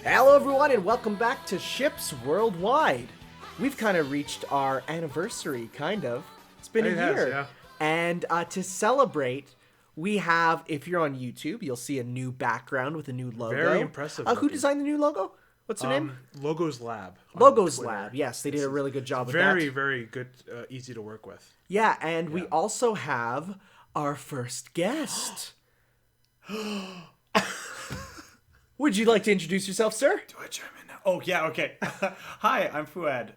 Hello everyone and welcome back to Ships Worldwide. We've kind of reached our anniversary, kind of. It's been a year. Yeah. And to celebrate, we have, if you're on YouTube, you'll see a new background with a new logo. Very impressive Who looking. designed the new logo? What's their name? Logos Lab. on Logos Twitter. Lab. Yes, they did a really good job with Very, that. very good, easy to work with. Yeah, and we also have our first guest. Would you like to introduce yourself, sir? Do I chime in now? Oh, yeah, okay. Hi, I'm Fuad.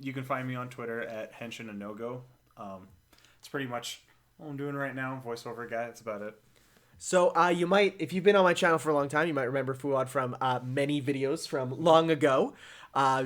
You can find me on Twitter at Henshin and Nogo. It's pretty much what I'm doing right now. Voiceover guy, that's about it. So you might, if you've been on my channel for a long time, you might remember Fuad from many videos from long ago.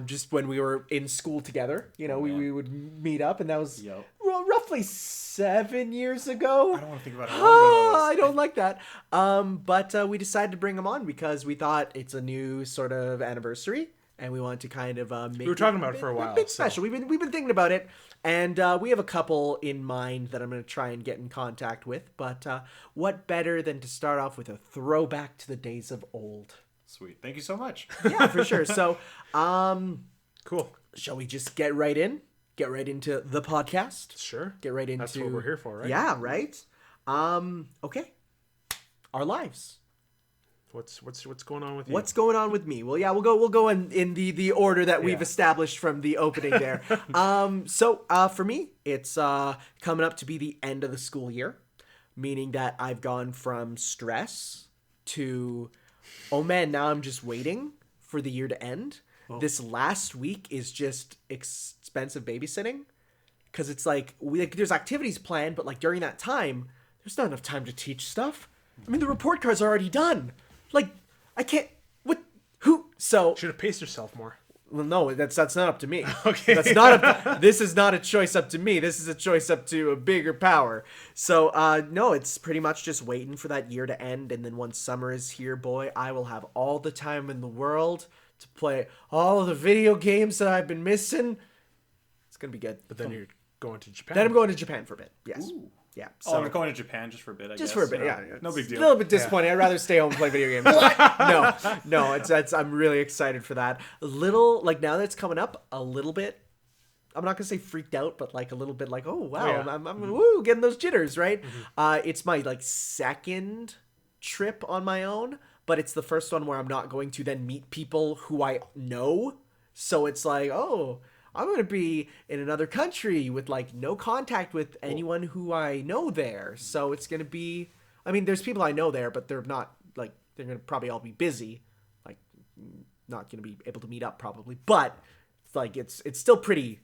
Just when we were in school together, you know, we would meet up, and that was roughly 7 years ago. I don't want to think about how long ago that was. I don't like that. But we decided to bring him on because we thought it's a new sort of anniversary, and we wanted to kind of make. We were talking about it for a while. Bit special. We've been thinking about it, and we have a couple in mind that I'm going to try and get in contact with. But what better than to start off with a throwback to the days of old? Sweet. Thank you so much. Yeah, for sure. So, Cool. shall we just get right in? Get right into the podcast? Sure. Get right into... That's what we're here for, right? Yeah, right? Okay. Our lives. What's going on with you? What's going on with me? Well, yeah, we'll go in the order that we've established from the opening there. So for me, it's coming up to be the end of the school year, meaning that I've gone from stress to, oh man, now I'm just waiting for the year to end. Oh. This last week is just expensive babysitting, because it's like there's activities planned, but like during that time, there's not enough time to teach stuff. I mean, the report cards are already done. Like, I can't. What? Who? So Should have paced yourself more. well, no, that's not up to me. Okay. That's not up. This is not a choice up to me. This is a choice up to a bigger power. So, no, it's pretty much just waiting for that year to end, and then once summer is here, boy, I will have all the time in the world to play all of the video games that I've been missing. It's gonna be good. But then you're going to Japan. Then I'm going to Japan for a bit. Yes. Ooh. Yeah. So I'm going to Japan just for a bit, I guess. Just for a bit, yeah. No big It's deal. a little bit disappointing. I'd rather stay home and play video games. No, it's I'm really excited for that. A little, like, now that it's coming up, a little bit, I'm not gonna say freaked out, but like a little bit like, oh wow, yeah. I'm woo, getting those jitters, right? It's my like second trip on my own, but it's the first one where I'm not going to then meet people who I know. So it's like, oh, I'm going to be in another country with like no contact with anyone who I know there. So it's going to be, I mean, there's people I know there, but they're not like, they're going to probably all be busy, like not going to be able to meet up probably, but it's like, it's still pretty.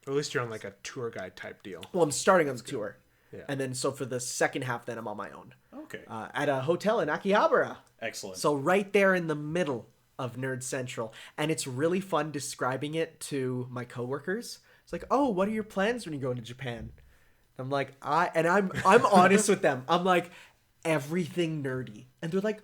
Or at least you're on like a tour guide type deal. Well, I'm starting on the tour. Yeah. And then, so for the second half, then I'm on my own. Okay. At a hotel in Akihabara. Excellent. So right there in the middle of Nerd Central, and it's really fun describing it to my coworkers. It's like, oh, what are your plans when you go into Japan? I'm like, I'm honest with them. I'm like, everything nerdy, and they're like,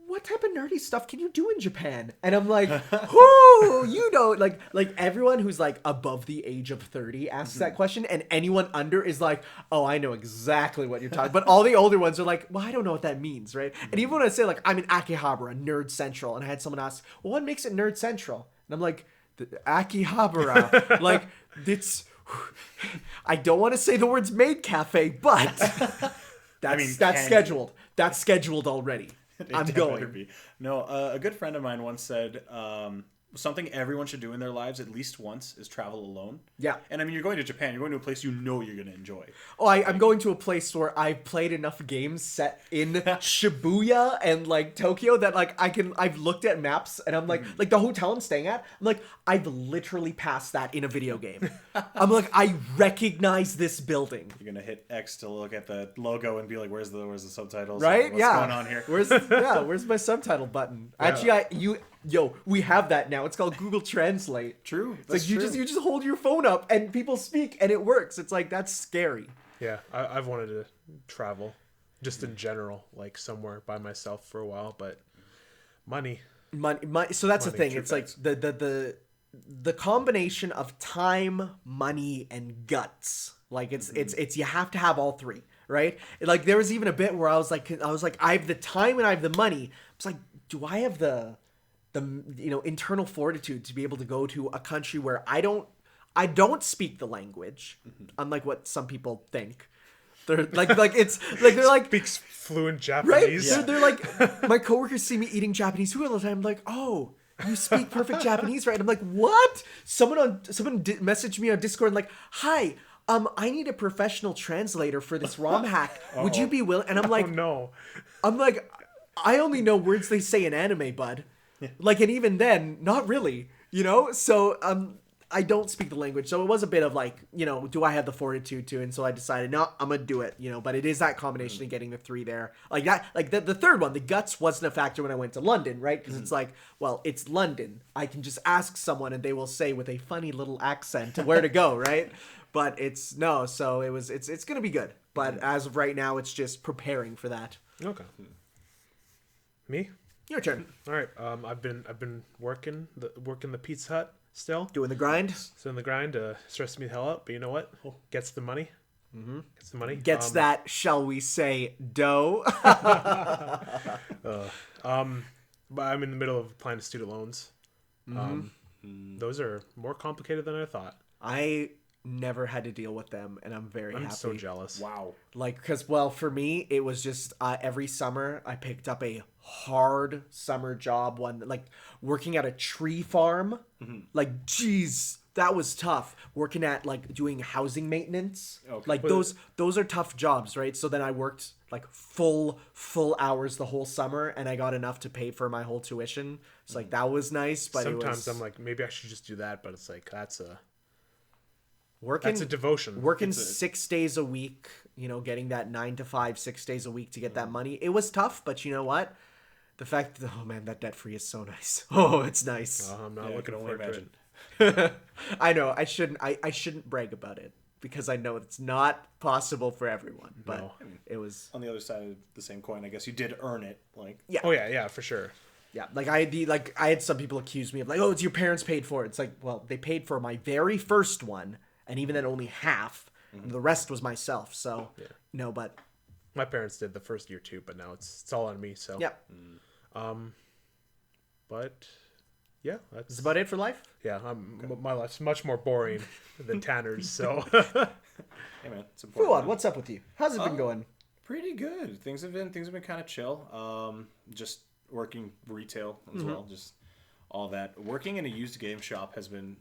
what type of nerdy stuff can you do in Japan? And I'm like, whoo, you know, like everyone who's like above the age of 30 asks that question, and anyone under is like, oh, I know exactly what you're talking. But all the older ones are like, well, I don't know what that means, right? And even when I say like, I'm in Akihabara, Nerd Central, and I had someone ask, well, what makes it Nerd Central? And I'm like, Akihabara, like it's. I don't want to say the words maid cafe, but that's scheduled. That's scheduled already. I'm going. Be. No, a good friend of mine once said something everyone should do in their lives at least once is travel alone. Yeah. And I mean, you're going to Japan. You're going to a place you know you're going to enjoy. Oh, I'm going to a place where I've played enough games set in Shibuya and like Tokyo that like I've looked at maps and I'm like the hotel I'm staying at, I'm like, I've literally passed that in a video game. I'm like, I recognize this building. You're going to hit X to look at the logo and be like, where's the subtitles? Right? What's going on here? Where's my subtitle button? Actually, we have that now. It's called Google Translate. True. It's like you just hold your phone up and people speak and it works. It's like, that's scary. Yeah, I've wanted to travel, just in general, like somewhere by myself for a while, but money. So that's the thing. True It's like the combination of time, money, and guts. Like it's you have to have all three, right? Like there was even a bit where I was like, I have the time and I have the money. It's like, do I have the internal fortitude to be able to go to a country where I don't speak the language, unlike what some people think. They're they're like Speaks fluent right. Japanese. They're like, my coworkers see me eating Japanese food all the time. I'm like, oh, you speak perfect Japanese, right? I'm like, what? Someone messaged me on Discord and like, hi. I need a professional translator for this ROM hack. Would you be willing? And I'm like, Oh no. I'm like, I only know words they say in anime, bud. Like, and even then, not really, So, I don't speak the language. So it was a bit of like, do I have the fortitude to? And so I decided, no, I'm going to do it, But it is that combination of getting the 3 there. Like that, like the third one, the guts wasn't a factor when I went to London, right? Because it's like, well, it's London. I can just ask someone and they will say with a funny little accent where to go, right? But it's going to be good. But as of right now, it's just preparing for that. Okay. Me? Your turn. All right. I've been working the Pizza Hut still. Doing the grind. Still in the grind. Stressed me the hell out. But you know what? Gets the money. Mm-hmm. Gets the money. Gets that, shall we say, dough. But I'm in the middle of applying to student loans. Those are more complicated than I thought. I never had to deal with them, and I'm very happy. I'm so jealous. Wow. Like, because, well, for me, it was just every summer I picked up a hard summer job, one like working at a tree farm. Like, geez, that was tough. Working at like doing housing maintenance. Okay. Like those are tough jobs, right? So then I worked like full hours the whole summer, and I got enough to pay for my whole tuition. It's like that was nice, but sometimes I'm like, maybe I should just do that, but it's like that's a Working, devotion. Working 6 days a week, getting that 9 to 5, 6 days a week to get that money. It was tough, but you know what? The fact that, oh man, that debt free is so nice. Oh, it's nice. I'm not looking forward to it. I know. I shouldn't brag about it because I know it's not possible for everyone. But No. it was. On the other side of the same coin, I guess you did earn it. Like, Yeah. Oh yeah, for sure. Yeah, like I had some people accuse me of like, oh, it's your parents paid for it. It's like, well, they paid for my very first one, and even then only half. The rest was myself. So no, but My parents did the first year too, but now it's all on me. So yeah, but yeah, that's that's about it for life. yeah. My life's much more boring than Tanner's. So hey man, it's important. Fuad, what's up with you? How's it been going? Pretty good. Things have been kind of chill. Just working retail as well. Just all that. Working in a used game shop has been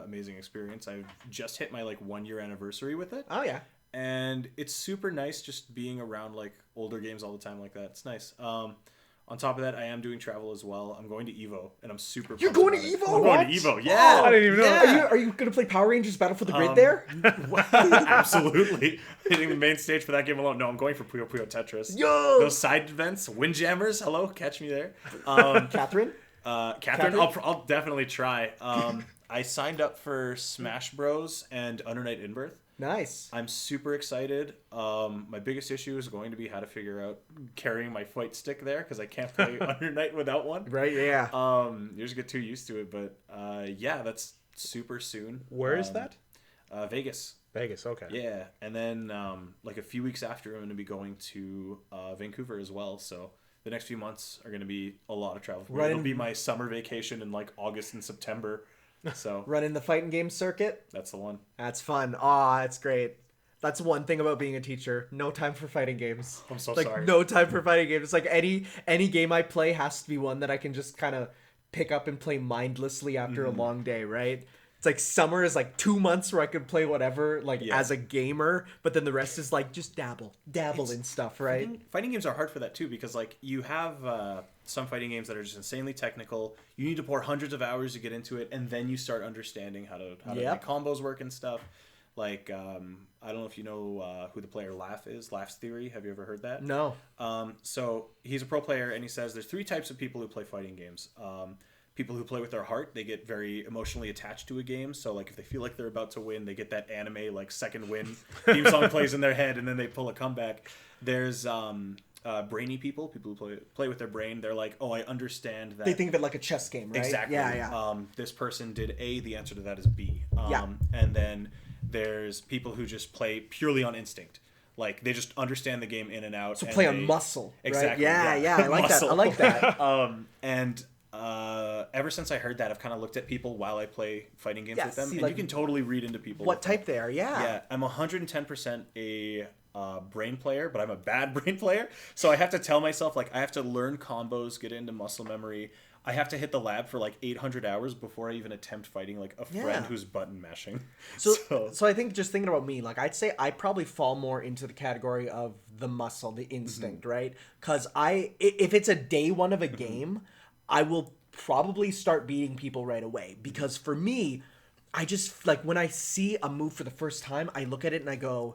amazing experience. I've just hit my 1 year anniversary with it. Oh yeah. And it's super nice just being around older games all the time like that. It's nice. On top of that, I am doing travel as well. I'm going to Evo, and I'm super. You're pumped going to about it. Evo? I'm going to What? Evo. Yeah, I didn't even know. Yeah. Are you gonna play Power Rangers Battle for the Grid there? Absolutely. Hitting the main stage for that game alone. No, I'm going for Puyo Puyo Tetris. Yo! Those side events, Windjammers. Hello, catch me there. Catherine? Catherine, I'll definitely try. I signed up for Smash Bros. And Under Night In-Birth. Nice. I'm super excited. My biggest issue is going to be how to figure out carrying my fight stick there because I can't play Under Night without one. Right, yeah. You just get too used to it, but yeah, that's super soon. where is that? Vegas. Vegas. Okay. Yeah, and then a few weeks after, I'm going to be going to Vancouver as well. So the next few months are going to be a lot of travel. Right. It'll be my summer vacation in August and September. So Running the fighting game circuit? that's the one. That's fun. Aw, that's great. That's one thing about being a teacher. No time for fighting games. I'm so like, sorry. No time for fighting games. It's like any game I play has to be one that I can just kind of pick up and play mindlessly after a long day, right? It's like summer is 2 months where I could play whatever, as a gamer, but then the rest is just dabble in stuff, right? Fighting games are hard for that too because you have some fighting games that are just insanely technical. You need to pour hundreds of hours to get into it, and then you start understanding how to make combos work and stuff. I don't know if you know who the player Laugh is. Laugh's Theory. Have you ever heard that? No. So he's a pro player, and he says there's 3 types of people who play fighting games. People who play with their heart, they get very emotionally attached to a game. So if they feel like they're about to win, they get that anime second win theme song plays in their head, and then they pull a comeback. There's brainy people who play with their brain. They're like, oh, I understand that. They think of it like a chess game, right? Exactly. Yeah. This person did A. The answer to that is B. And then there's people who just play purely on instinct. They just understand the game in and out. So play on muscle. Right? Exactly. Yeah. I like that. I like that. ever since I heard that, I've kind of looked at people while I play fighting games with them, see, and like, you can totally read into people. what type they are. Yeah, I'm 110% a brain player, but I'm a bad brain player. So I have to tell myself, like, I have to learn combos, get into muscle memory. I have to hit the lab for like 800 hours before I even attempt fighting like a friend who's button mashing. So I think, just thinking about me, like, I'd say I probably fall more into the category of the muscle, the instinct, right? Because if it's a day one of a game, I will probably start beating people right away. Because for me, I just, like, when I see a move for the first time, I look at it and I go,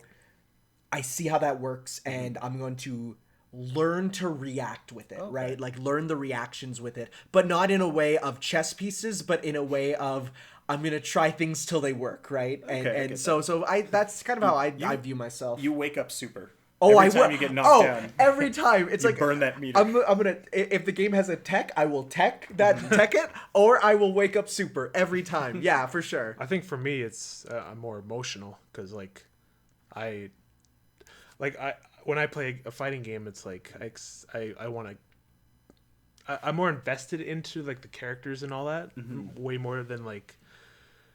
I see how that works, and I'm going to learn to react with it, right? Like, learn the reactions with it, but not in a way of chess pieces, but in a way of, I'm gonna try things till they work, right? And so that's kind of how I view myself. You wake up super. Oh, every time you get knocked down. Every time. It's like, burn that meter. I'm gonna, if the game has a tech, I will tech it, or I will wake up super every time. Yeah, for sure. I think for me, it's I'm more emotional because when I play a fighting game, it's like I want to. I'm more invested into like the characters and all that, way more than like,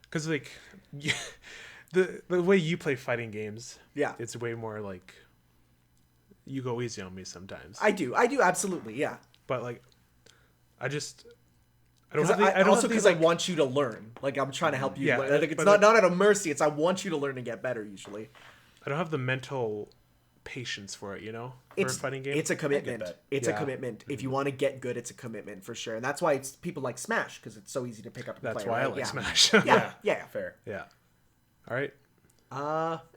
because like the way you play fighting games, it's way more like you go easy on me sometimes. I do absolutely, yeah. But like, I want you to learn. Like, I'm trying to help you. Yeah, learn. Like, it's not out of mercy. It's I want you to learn and get better. Usually, I don't have the mental patience for it, for a fighting game. It's a commitment. It's a commitment. If you want to get good, it's a commitment for sure. And that's why it's people like Smash, because it's so easy to pick up and That's play. why right? I like Smash. Yeah. Fair. Yeah. All right.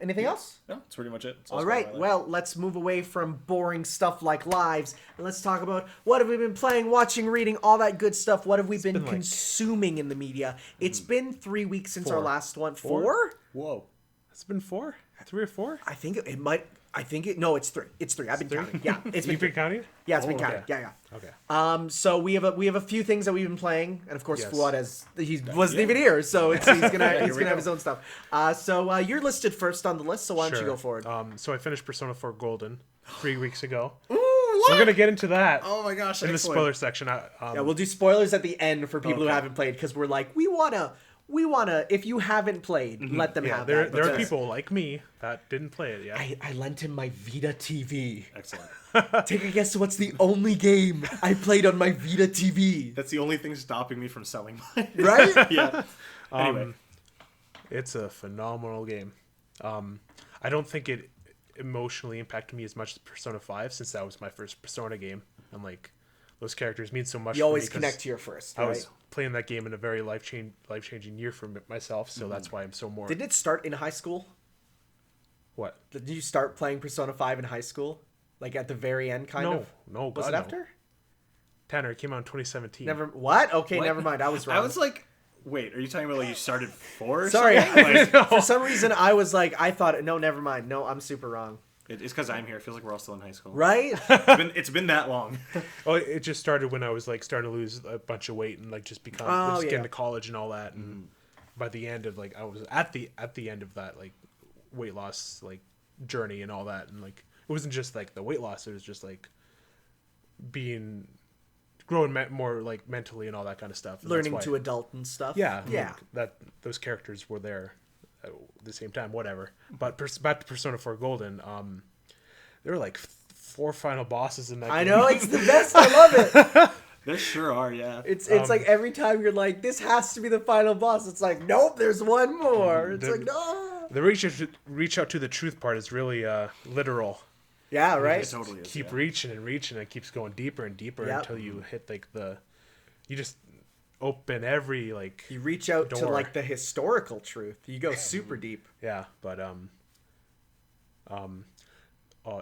Anything else? No, that's pretty much it. All right. Well, let's move away from boring stuff like lives, and let's talk about what have we been playing, watching, reading, all that good stuff. What have we been consuming in the media? It's been 3 weeks since our last one. Four? Whoa. It's been 4? 3 or 4? I think it might. No, it's 3. It's 3. I've been counting. Yeah, You've been counting? Yeah, it's been counting. Yeah. Okay. So we have a few things that we've been playing, and of course, Yes. Fuad wasn't even here, so he's gonna have his own stuff. So you're listed first on the list, so why don't you go forward? So I finished Persona 4 Golden 3 weeks ago. Ooh, what? We're gonna get into that. Oh my gosh! In the spoiler section. Yeah, we'll do spoilers at the end for people who haven't played, because we're like, we wanna. If you haven't played, let them have there, that. There are people like me that didn't play it yet. I lent him my Vita TV. Excellent. Take a guess what's the only game I played on my Vita TV. That's the only thing stopping me from selling mine. Right? Yeah. Anyway. It's a phenomenal game. I don't think it emotionally impacted me as much as Persona 5, since that was my first Persona game. And like, those characters mean so much You for always me connect to your first, I right? was playing that game in a very life-changing year for myself, so that's why I'm so more... Did it start in high school? What? Did you start playing Persona 5 in high school? Like at the very end, kind of? No. Was it after? Tanner, it came out in 2017. What? Okay, What? never mind. I was wrong. I was like, wait, are you talking about like you started 4 or Sorry. something? Like, For some reason, I was like, I thought, no, never mind. No, I'm super wrong. it's because I'm here. It feels like we're all still in high school. Right? It's been that long. Oh, it just started when I was like starting to lose a bunch of weight and like just getting to college and all that. And by the end of like, I was at the end of that like weight loss like journey and all that. And like, it wasn't just like the weight loss. It was just like growing more like mentally and all that kind of stuff. And Learning to adult and stuff. Yeah. Yeah. Like, those characters were there at the same time, whatever. But back to Persona 4 Golden, there were like 4 final bosses in that game. I know, it's the best. I love it. There sure are, yeah. It's like every time you're like, this has to be the final boss. It's like, nope, there's one more. It's like, no. The reach out to the truth part is really literal. Yeah, right? It totally is. Keep reaching and reaching, and it keeps going deeper and deeper until you hit like you just open every like You reach out to door. like the historical truth. You go super deep. Yeah, but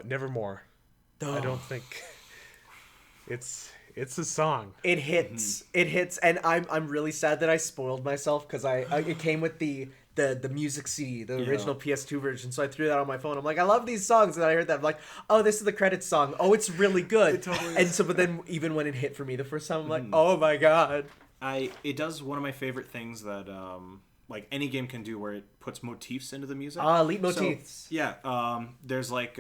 Nevermore. I don't think it's a song. It hits. It hits, and I'm really sad that I spoiled myself, because it came with the music CD, the original PS2 version. So I threw that on my phone. I'm like, I love these songs, and then I heard that. I'm like, oh, this is the credits song. Oh, it's really good. It totally is. And so, but then even when it hit for me the first time, I'm like, oh my god. It does one of my favorite things that like any game can do, where it puts motifs into the music. Leitmotifs. So, yeah, there's like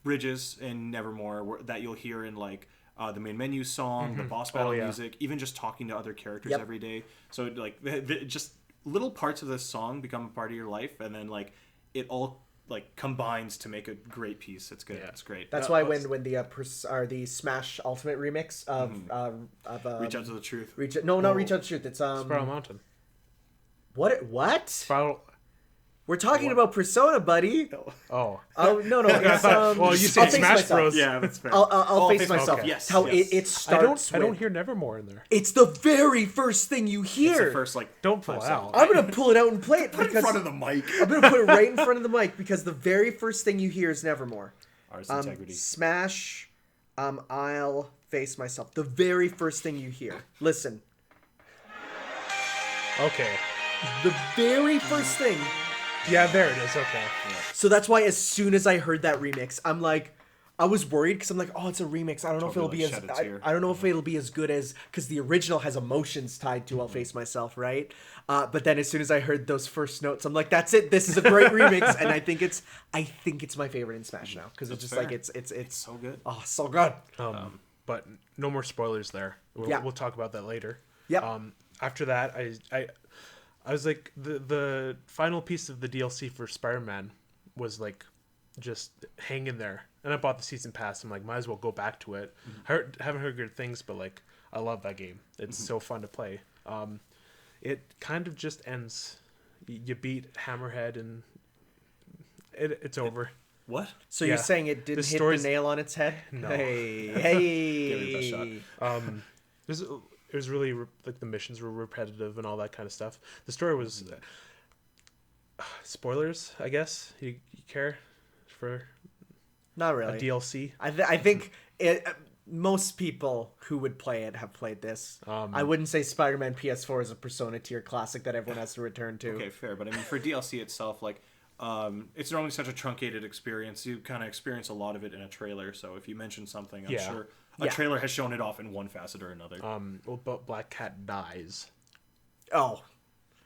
bridges in Nevermore that you'll hear in like the main menu song, the boss battle yeah. music, even just talking to other characters every day. So like just little parts of this song become a part of your life, and then like it all like combines to make a great piece. It's good. Yeah. It's great. That's why when the Smash Ultimate remix of Reach Out to the Truth. Not Reach Out to the Truth. It's Spiral Mountain. What? Spiral. We're talking about Persona, buddy. Oh. No. It's, well, you say Smash Bros. Yeah, that's fair. I'll face myself. Okay. Yes. How it starts. I don't hear Nevermore in there. It's the very first thing you hear. It's the first Don't pull it out. I'm gonna pull it out and play it Put it in front of the mic. I'm gonna put it right in front of the mic because the very first thing you hear is Nevermore. Ars Integrity. Smash. I'll face myself. The very first thing you hear. Listen. Okay. The very first thing. Yeah, there it is. Okay. Yeah. So that's why as soon as I heard that remix, I'm like, I was worried because I'm like, oh, it's a remix. I don't know if it'll be as I don't know if it'll be as good as because the original has emotions tied to "I'll Face Myself," right? But then as soon as I heard those first notes, I'm like, that's it. This is a great remix, and I think it's my favorite in Smash now because it's just fair. Like it's so good. Oh, so good. But no more spoilers there. We'll talk about that later. Yeah. After that, I was like the final piece of the DLC for Spider-Man was like just hanging there, and I bought the season pass. I'm like, might as well go back to it. Haven't heard good things, but like I love that game. It's so fun to play. It kind of just ends. You beat Hammerhead, and it's over. What? So you're saying it didn't hit the nail on its head? No. Hey. Give it a shot. It was really like the missions were repetitive and all that kind of stuff. The story was spoilers, I guess. You care for not really a DLC? I think most people who would play it have played this. I wouldn't say Spider-Man PS4 is a Persona tier classic that everyone has to return to. Okay, fair. But I mean, for DLC itself, like it's normally such a truncated experience. You kind of experience a lot of it in a trailer. So if you mention something, I'm sure a trailer has shown it off in one facet or another. But Black Cat dies. Oh.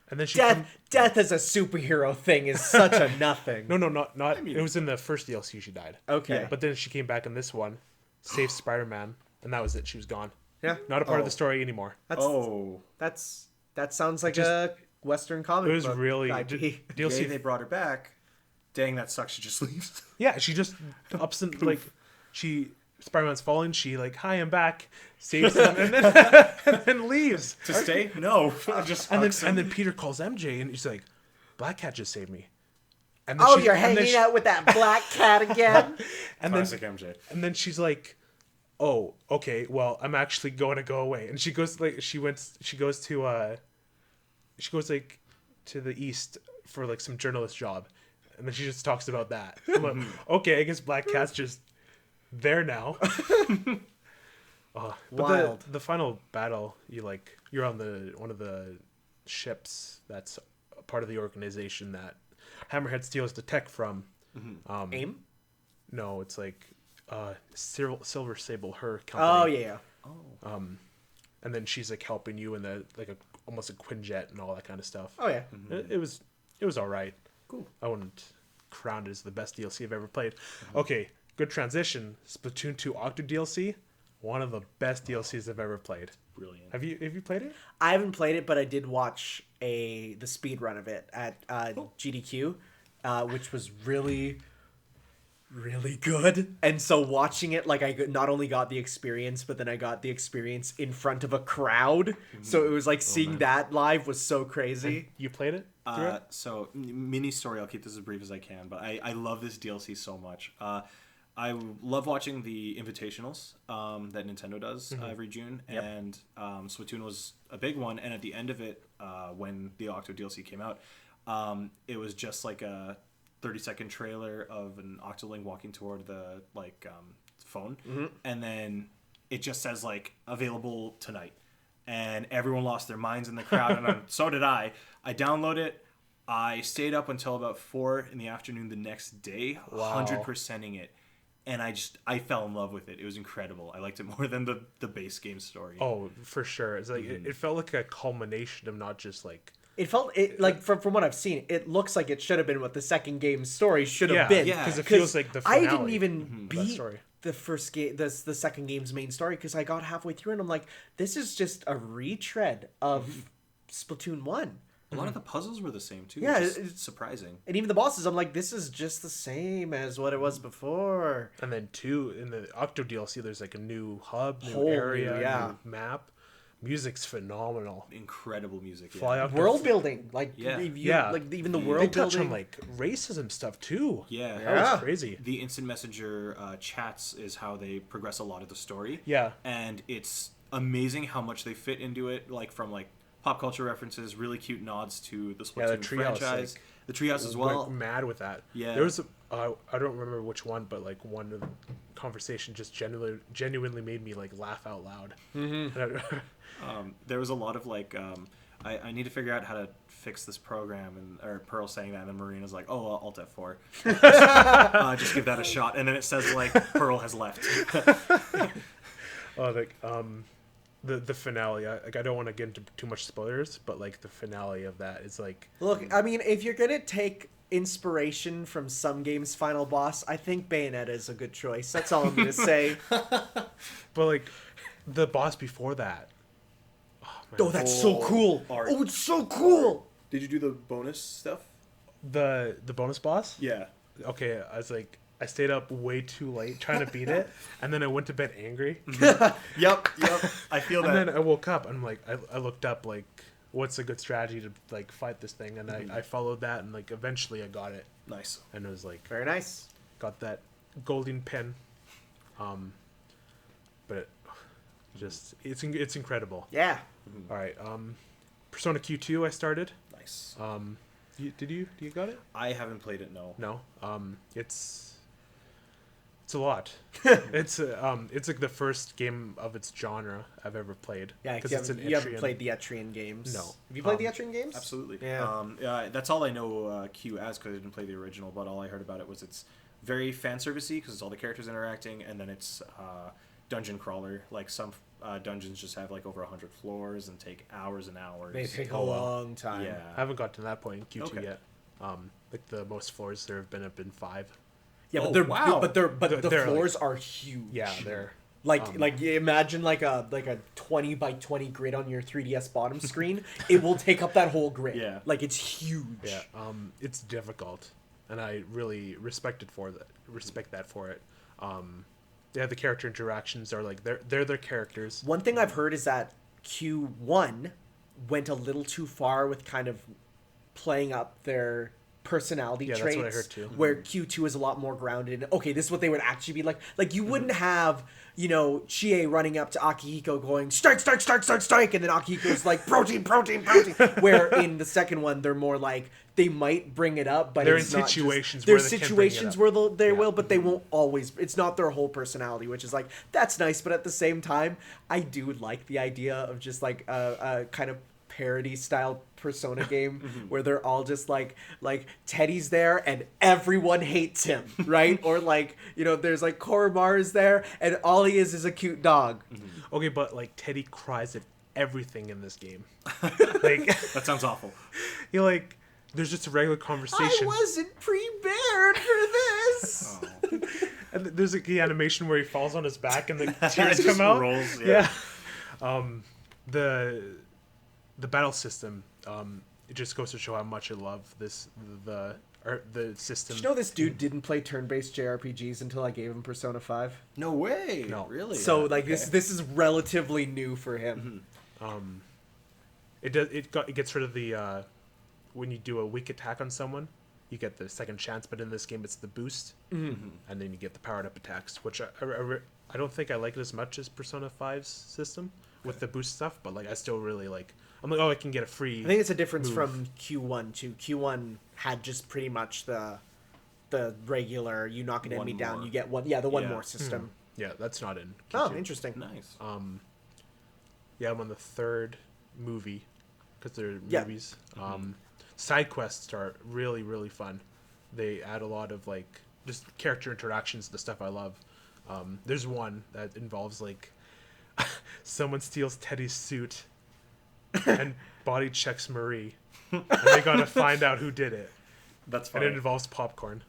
And then death as a superhero thing is such a nothing. No, not. I mean, it was in the first DLC she died. Okay. Yeah. But then she came back in this one, saved Spider-Man, and that was it. She was gone. Yeah. Not a part of the story anymore. That sounds like a Western comic. It was book really DLC. They brought her back. Dang, that sucks. She just leaves. Yeah, she just ups and like Spider-Man's falling. She like, hi, I'm back. Saves him and then leaves To stay? No, just and then Peter calls MJ and he's like, Black Cat just saved me. And then you're hanging out with that Black Cat again. Classic MJ. And then she's like, oh, okay, well, I'm actually going to go away. And she goes to the east for like some journalist job, and then she just talks about that. I'm like, okay, I guess Black Cat's just there now. Wild. The final battle, you're on one of the ships that's a part of the organization that Hammerhead steals the tech from. AIM? No, it's like Silver Sable, her company. Oh yeah. And then she's like helping you in the almost a Quinjet and all that kind of stuff. Oh yeah. It was all right. Cool. I wouldn't crown it as the best DLC I've ever played. Okay, good transition. Splatoon 2 Octo DLC, one of the best DLCs I've ever played. Brilliant. Have you played it? I haven't played it, but I did watch the speed run of it at GDQ, which was really, really good. And so watching it, like, I not only got the experience, but then I got the experience in front of a crowd. So it was like seeing that live was so crazy. And you played it? So mini story, I'll keep this as brief as I can, but I love this DLC so much. I love watching the invitationals that Nintendo does every June, and Splatoon was a big one. And at the end of it, when the Octo DLC came out, it was just like a 30-second trailer of an Octoling walking toward the phone, and then it just says like available tonight, and everyone lost their minds in the crowd, and so did I. I downloaded it. I stayed up until about 4 p.m. the next day, 100%ing it. And I fell in love with it. It was incredible. I liked it more than the base game story. Oh, for sure. It's like it felt like a culmination of not just like it felt like from what I've seen, it looks like it should have been what the second game's story should have been. Yeah, because it feels like the finale. I didn't even beat the first game, the second game's main story, because I got halfway through and I'm like, this is just a retread of Splatoon 1. A lot of the puzzles were the same too. Yeah, which is it's surprising. And even the bosses, I'm like, this is just the same as what it was before. And then 2, in the Octo DLC, there's like a new hub, new Whole new, area, new map. Music's phenomenal. Incredible music. Fly Yeah. out World building, like Yeah. like even the They world They touch building. on like racism stuff too. Yeah. That was crazy. The instant messenger chats is how they progress a lot of the story. Yeah. And it's amazing how much they fit into it, like from like pop culture references, really cute nods to the Splatoon the treehouse, franchise. like, The treehouse as well. Went mad with that. Yeah. There was I don't remember which one, but like one of the conversation just genuinely made me like laugh out loud. There was a lot of like, I need to figure out how to fix this program, and or Pearl saying that, and then Marina's like, oh, Alt F4. Just give that a shot, and then it says like Pearl has left. The finale. I don't want to get into too much spoilers, but like the finale of that is like. Look, I mean, if you're gonna take inspiration from some game's final boss, I think Bayonetta is a good choice. That's all I'm gonna say. But like, the boss before that. Oh, that's so cool! Art. Oh, it's so cool! Did you do the bonus stuff? The bonus boss. Yeah. Okay, I stayed up way too late trying to beat it, and then I went to bed angry. Yep. I feel that. And then I woke up, and I'm like, I looked up like, what's a good strategy to like fight this thing, and I followed that, and like eventually I got it, Nice. and it was like Very nice. got that golden pen, but just it's incredible. Yeah. All right, Persona Q2 I started. Nice. Did you got it? I haven't played it. No. No. It's a lot. It's like the first game of its genre I've ever played. Yeah, because because it's an you haven't Etrian. played the Etrian games. No. Have you played the Etrian games? Absolutely. Yeah. That's all I know Q as, because I didn't play the original. But all I heard about it was it's very fan servicey because it's all the characters interacting, and then it's dungeon crawler. Like some dungeons just have like over 100 floors and take hours and hours. They take a Oh, wow. long time. Yeah. I haven't gotten to that point in Q2 Okay. yet. Like the most floors there have been 5. Yeah, but Oh, they're wow. but the They're, floors are huge. Yeah, they're Like you imagine like a 20 by 20 grid on your 3DS bottom screen. It will take up that whole grid. Yeah. Like it's huge. yeah. It's difficult, and I really respect that for it. Yeah, the character interactions are like they're their characters. One thing I've heard is that Q1 went a little too far with kind of playing up their personality Yeah, that's traits. what I heard too. Where Q2 is a lot more grounded. In, okay, this is what they would actually be like. Like you wouldn't have, Chie running up to Akihiko going, strike, strike, strike, strike, strike, and then Akihiko's like, protein, protein, protein. Where in the second one, they're more like, they might bring it up, but They're it's in not situations just, where there's they can bring it situations up. where they Yeah. will, but they won't always. It's not their whole personality, which is like, that's nice, but at the same time, I do like the idea of just like a kind of parody style Persona game where they're all just like Teddy's there and everyone hates him, right? Or like, there's like Koromaru's there and all he is a cute dog. Okay, but like Teddy cries at everything in this game. Like That sounds awful. you're like, there's just a regular conversation. I wasn't prepared for this. And there's like the animation where he falls on his back and the tears Just come out. rolls, yeah. The battle system, it just goes to show how much I love the system. Did you know this dude didn't play turn-based JRPGs until I gave him Persona 5? No way. No. Really? So like Okay. this is relatively new for him. It gets rid of the when you do a weak attack on someone, you get the second chance, but in this game it's the boost, and then you get the powered up attacks, which I don't think I like it as much as Persona 5's system with the boost stuff, but like I still really like. I'm like, oh, I can get a free. I think it's a difference move. from Q1 to Q1 had just pretty much the regular you knock an One enemy down, more. you get one. Yeah, the one Yeah. more system. Yeah, that's not in. Oh, Q2. interesting. Nice. Yeah, I'm on the third movie because they're Yeah. movies. Side quests are really, really fun. They add a lot of like just character interactions, the stuff I love. There's one that involves like someone steals Teddy's suit and body checks Marie, and they gotta find out who did it. That's And fine. it involves popcorn.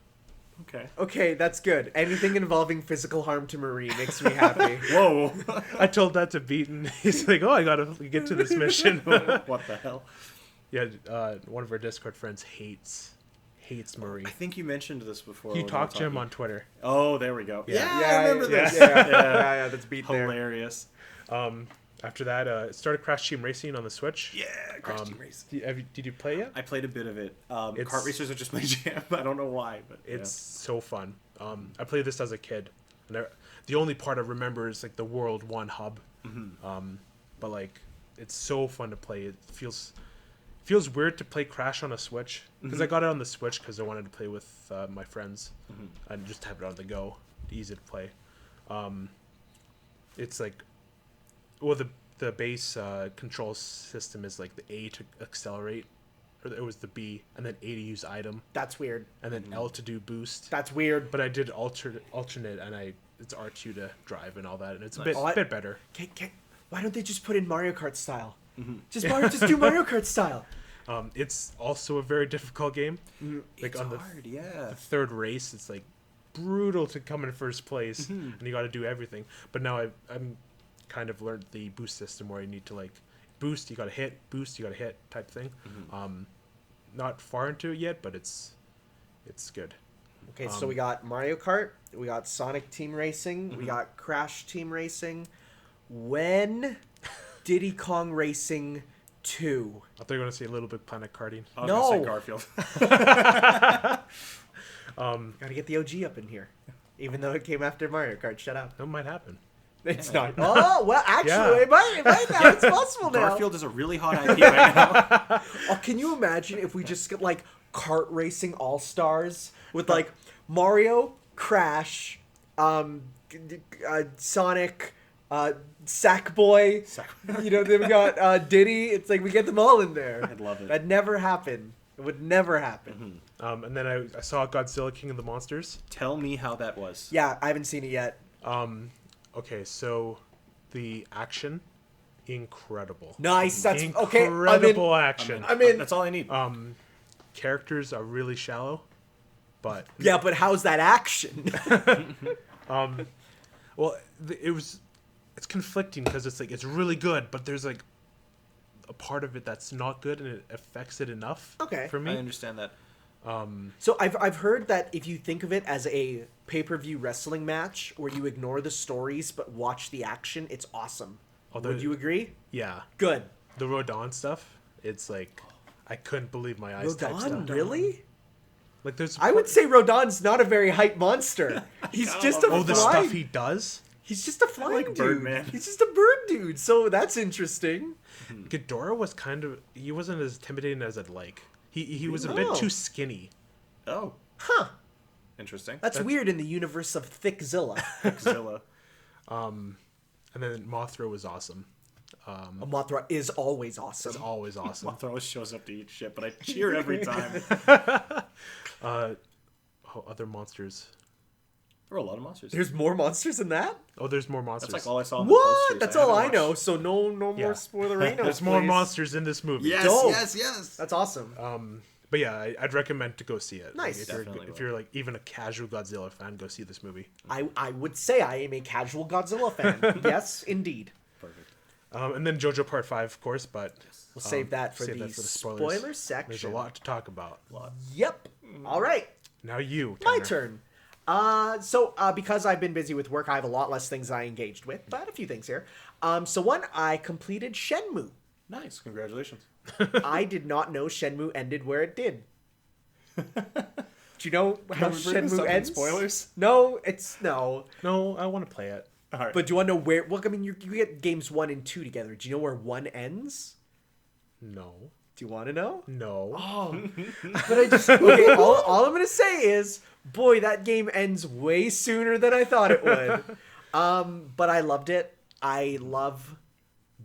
Okay, that's good. Anything involving physical harm to Marie makes me happy. Whoa. I told that to Beaton. He's like, oh, I gotta get to this mission. What the hell? Yeah, one of our Discord friends hates Marie. I think you mentioned this before. You when we talked were to him talking. on Twitter. Oh, there we go. Yeah. I remember this. Yeah, that's beat there. Hilarious. After that, it started Crash Team Racing on the Switch. Yeah, Crash Team Race. Did you play it? I played a bit of it. Kart racers are just my jam. I don't know why, but It's so fun. I played this as a kid. And the only part I remember is like the World 1 hub. But like, it's so fun to play. It feels weird to play Crash on a Switch because I got it on the Switch because I wanted to play with my friends and just have it on the go, easy to play. It's like, well, the base control system is like the A to accelerate, or it was the B, and then A to use item, That's weird. and then L to do boost. That's weird. But I did alternate, and it's R2 to drive and all that, and it's a Nice. bit better. Why don't they just put in Mario Kart style? Just do Mario Kart style. It's also a very difficult game. Like it's on the hard, yeah. third race, it's like brutal to come in first place, and you got to do everything. But now I'm kind of learned the boost system where you need to like boost, you got to hit, boost, you got to hit type thing. Not far into it yet, but it's good. Okay, so we got Mario Kart, we got Sonic Team Racing, we got Crash Team Racing. When Diddy Kong Racing 2? I thought you were going to say Little Big Planet karting. I was No. gonna say Garfield. Gotta get the OG up in here. Even though it came after Mario Kart, shut up. That might happen. It's not. Oh, well, actually, Yeah. it might now. It's possible now. Garfield is a really hot IP right now. Oh, can you imagine if we just get like kart racing all stars with like Mario, Crash, Sonic, Sackboy. You know, then we got Diddy. It's like we get them all in there. I'd love it. That'd never happen. It would never happen. And then I saw Godzilla King of the Monsters. Tell me how that was. Yeah, I haven't seen it yet. Okay, so the action, incredible. Nice. That's okay. Incredible action. I'm in. That's all I need. Characters are really shallow, but Yeah, but how's that action? well, it's conflicting because it's like it's really good, but there's like a part of it that's not good, and it affects it enough. Okay. For I me, understand that. So I've heard that if you think of it as a pay-per-view wrestling match where you ignore the stories but watch the action, it's awesome. Although- Would you agree? yeah, Good. the Rodon stuff, it's like I couldn't believe my eyes. Type Rodon, stuff. really? Like there's. I would say Rodon's not a very hype monster. He's just a Oh, the fly. stuff he does. He's just a flying like dude. Birdman. He's just a bird dude. So that's interesting. Ghidorah was he wasn't as intimidating as I'd like. He was a bit Oh. too skinny. Oh, Huh. interesting. That's weird in the universe of Thickzilla. Godzilla. And then Mothra was awesome. Mothra is always awesome. It's always awesome. Mothra always shows up to eat shit, but I cheer every time. Other monsters. There were a lot of monsters. There's more monsters than that? Oh, there's more monsters. That's like all I saw in the What? posters. That's all I haven't know. watched- So no Yeah. more spoiler. There's more monsters in this movie. Yes, Dope. yes. That's awesome. But yeah, I'd recommend to go see it. Nice. Like, Definitely if you're like even a casual Godzilla fan, go see this movie. I would say I am a casual Godzilla fan. Yes, indeed. Perfect. And then JoJo Part 5, of course, but We'll save that for the spoilers. spoiler section. There's a lot to talk about. Yep. All right. Now you, My Tanner. turn. So because I've been busy with work, I have a lot less things I engaged with, but a few things here. So one, I completed Shenmue. Nice. Congratulations. I did not know Shenmue ended where it did. Do you know how Shenmue ends? Spoilers? No, it's no. No, I want to play it. All right. But do you want to know where? Well, I mean, you get games 1 and 2 together. Do you know where 1 ends? No. Do you want to know? No. Oh, but I just okay. All I'm gonna say is, boy, that game ends way sooner than I thought it would. But I loved it. I love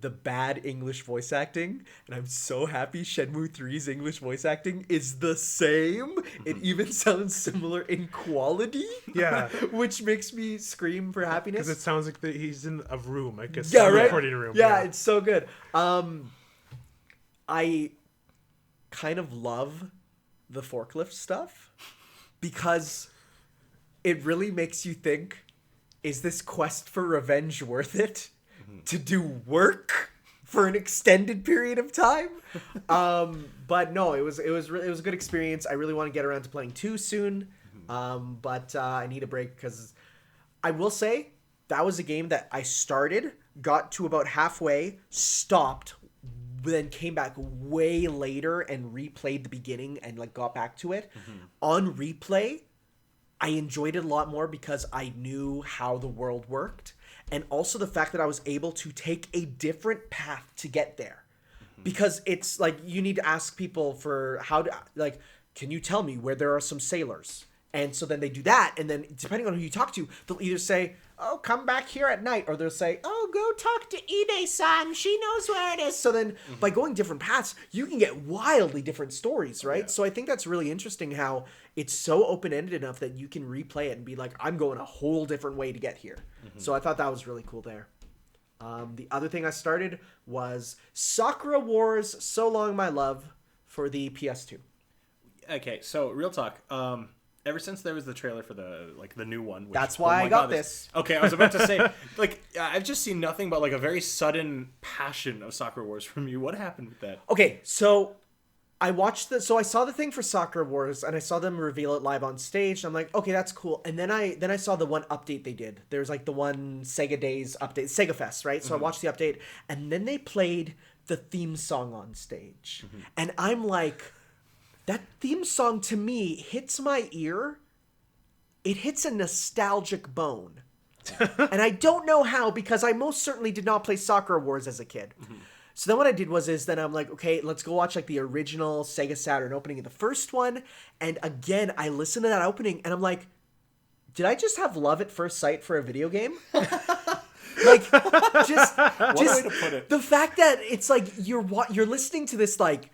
the bad English voice acting, and I'm so happy Shenmue 3's English voice acting is the same. It even sounds similar in quality. Yeah. Which makes me scream for happiness. Because it sounds like he's in a room, like a Yeah, right? recording room. Yeah, it's so good. I kind of love the forklift stuff because it really makes you think, is this quest for revenge worth it? To do work for an extended period of time? But no, it was a good experience. I really want to get around to playing 2 soon. But I need a break because I will say that was a game that I started, got to about halfway, stopped, then came back way later and replayed the beginning and like got back to it. On replay, I enjoyed it a lot more because I knew how the world worked, and also the fact that I was able to take a different path to get there. Because it's like you need to ask people for how to, like, can you tell me where there are some sailors? And so then they do that, and then depending on who you talk to, they'll either say, oh, come back here at night, or they'll say, oh, go talk to Ide-san, she knows where it is. So then by going different paths, you can get wildly different stories, right? So I think that's really interesting how it's so open-ended enough that you can replay it and be like, I'm going a whole different way to get here. So I thought that was really cool there. The other thing I started was Sakura Wars So Long My Love for the PS2. Okay, so real talk. Ever since there was the trailer for the new one, which, that's why I got this. Okay, I was about to say, like, I've just seen nothing but like a very sudden passion of Sakura Wars from you. What happened with that? Okay, so I saw the thing for Sakura Wars, and I saw them reveal it live on stage. And I'm like, okay, that's cool. And then I saw the one update they did. There's like the one Sega Days update, Sega Fest, right? So I watched the update, and then they played the theme song on stage, and I'm like, that theme song to me hits my ear. It hits a nostalgic bone. And I don't know how, because I most certainly did not play Sakura Wars as a kid. So then what I did was then I'm like, okay, let's go watch like the original Sega Saturn opening of the first one. And again, I listened to that opening and I'm like, did I just have love at first sight for a video game? Like, just way to put it. The fact that it's like you're listening to this like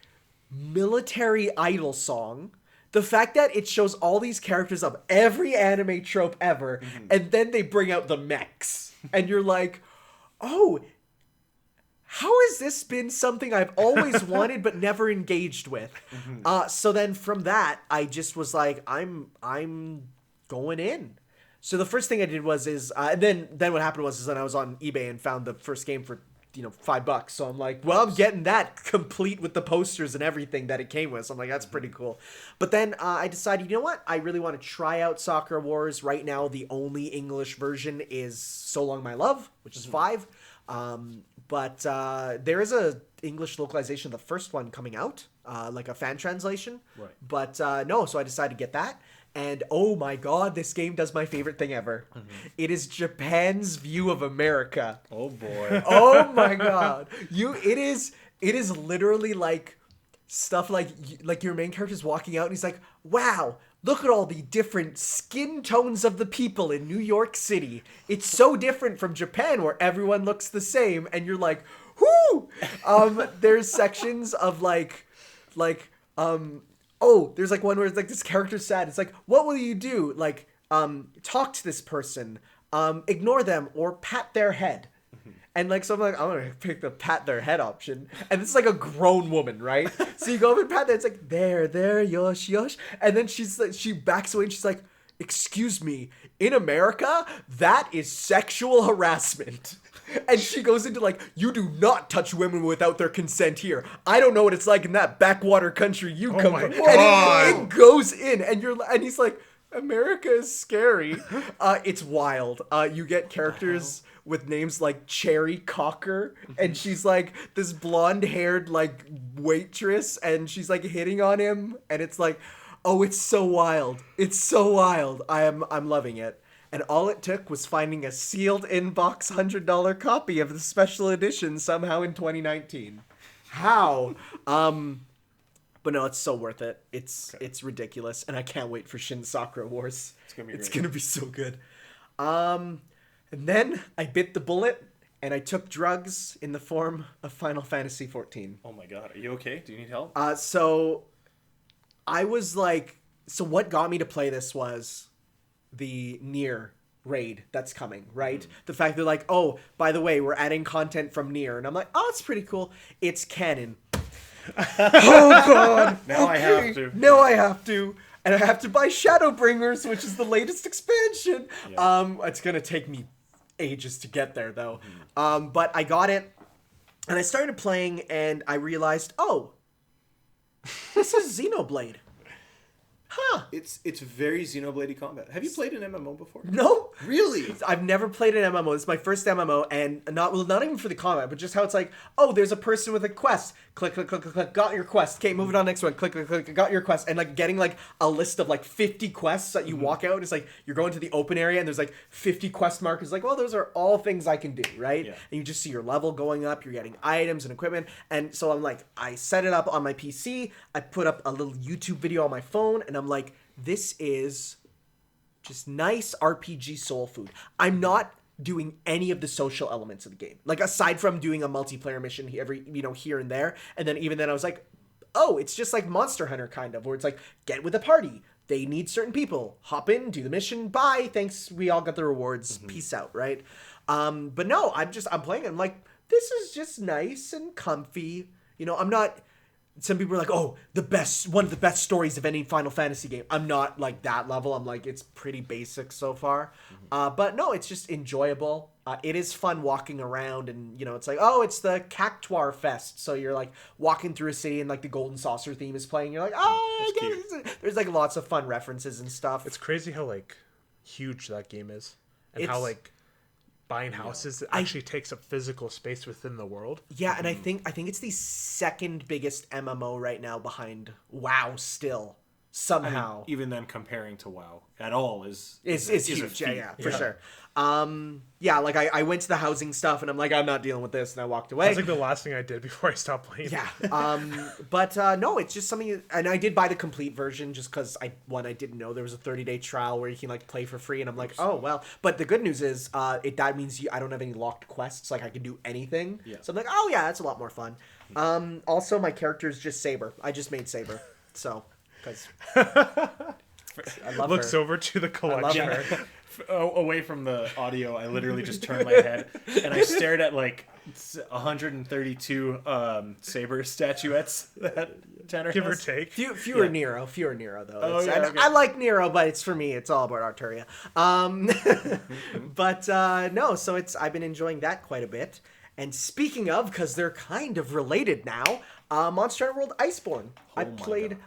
military idol song, the fact that it shows all these characters of every anime trope ever, and then they bring out the mechs, and you're like, oh, how has this been something I've always wanted but never engaged with? So then from that, I just was like, I'm going in. So the first thing I did was then what happened was then I was on eBay and found the first game for $5. So I'm like, well, I'm getting that complete with the posters and everything that it came with. So I'm like, that's pretty cool. But then I decided, you know what? I really want to try out Sakura Wars. Right now, the only English version is So Long My Love, which is 5. But there is a English localization of the first one coming out, like a fan translation. Right. But no, so I decided to get that. And oh my god, this game does my favorite thing ever. It is Japan's view of America. Oh boy. Oh my god. It is literally like stuff like your main character's walking out and he's like, wow, look at all the different skin tones of the people in New York City. It's so different from Japan where everyone looks the same, and you're like, whoo! There's sections of there's like one where it's like this character's sad. It's like, what will you do? Like, talk to this person, ignore them, or pat their head. And like, so I'm like, I'm gonna pick the pat their head option. And this is like a grown woman, right? So you go over and pat that. It's like, there, yosh, yosh. And then she backs away and she's like, excuse me, in America, that is sexual harassment. And she goes into like, you do not touch women without their consent here. I don't know what it's like in that backwater country you come from. And it goes in, and he's like, America is scary. It's wild. You get characters with names like Cherry Cocker, and she's like this blonde-haired like waitress, and she's like hitting on him, and it's like, oh, it's so wild. It's so wild. I'm loving it. And all it took was finding a sealed inbox $100 copy of the special edition somehow in 2019. How? But no, it's so worth it. It's ridiculous, and I can't wait for Shin Sakura Wars. It's gonna be so good. And then I bit the bullet, and I took drugs in the form of Final Fantasy XIV. Oh my god, are you okay? Do you need help? So I was like, so what got me to play this was the Nier raid that's coming, right? The fact they're like, oh, by the way, we're adding content from Nier, and I'm like, oh, it's pretty cool. It's canon. Oh god! Now I have to. Now I have to. and I have to buy Shadowbringers, which is the latest expansion. Yeah. It's gonna take me ages to get there though. But I got it, and I started playing, and I realized, oh, this is Xenoblade. Huh. It's very Xenoblade combat. Have you played an MMO before? No. Really? I've never played an MMO. This is my first MMO, and not even for the combat, but just how it's like, oh, there's a person with a quest. Click, click, click, click, click. Got your quest. Okay, moving on next one. Click, click, click. Got your quest. And like getting like a list of like 50 quests that you walk out. It's like you're going to the open area, and there's like 50 quest markers. Like, well, those are all things I can do, right? Yeah. And you just see your level going up. You're getting items and equipment. And so I'm like, I set it up on my PC. I put up a little YouTube video on my phone, and I'm like, this is just nice RPG soul food. I'm not doing any of the social elements of the game. Like, aside from doing a multiplayer mission here and there. And then even then I was like, oh, it's just like Monster Hunter kind of, where it's like, get with a party. They need certain people. Hop in, do the mission, bye, thanks, we all got the rewards, peace out, right? But no, I'm playing, I'm like, this is just nice and comfy. I'm not... Some people are like, oh, one of the best stories of any Final Fantasy game. I'm not like that level. I'm like, it's pretty basic so far. But no, it's just enjoyable. It is fun walking around, and it's like, oh, it's the Cactuar Fest. So you're like walking through a city, and like the Golden Saucer theme is playing. You're like, oh, I get it. There's like lots of fun references and stuff. It's crazy how like huge that game is, and how like buying houses actually takes up physical space within the world. Yeah, and I think it's the second biggest MMO right now behind WoW still. Somehow. I mean, even then, comparing to WoW at all is huge. Yeah, for sure. Like I went to the housing stuff, and I'm like, I'm not dealing with this, and I walked away. That's like the last thing I did before I stopped playing. Yeah. But no, it's just something, and I did buy the complete version just because I didn't know there was a 30-day trial where you can like play for free, and I'm like, oh well. But the good news is, that means I don't have any locked quests, like I can do anything. Yeah. So I'm like, oh yeah, that's a lot more fun. Also, my character is just Saber. I just made Saber, so. I love Looks her. over to the collection. Away from the audio, I literally just turned my head and I stared at like 132 Saber statuettes that Tanner Give or has. take. Fewer Nero though. Oh, yeah, okay. I like Nero, but it's for me. It's all about Arturia. But no, so I've been enjoying that quite a bit. And speaking of, because they're kind of related now, Monster Hunter World Iceborne. I played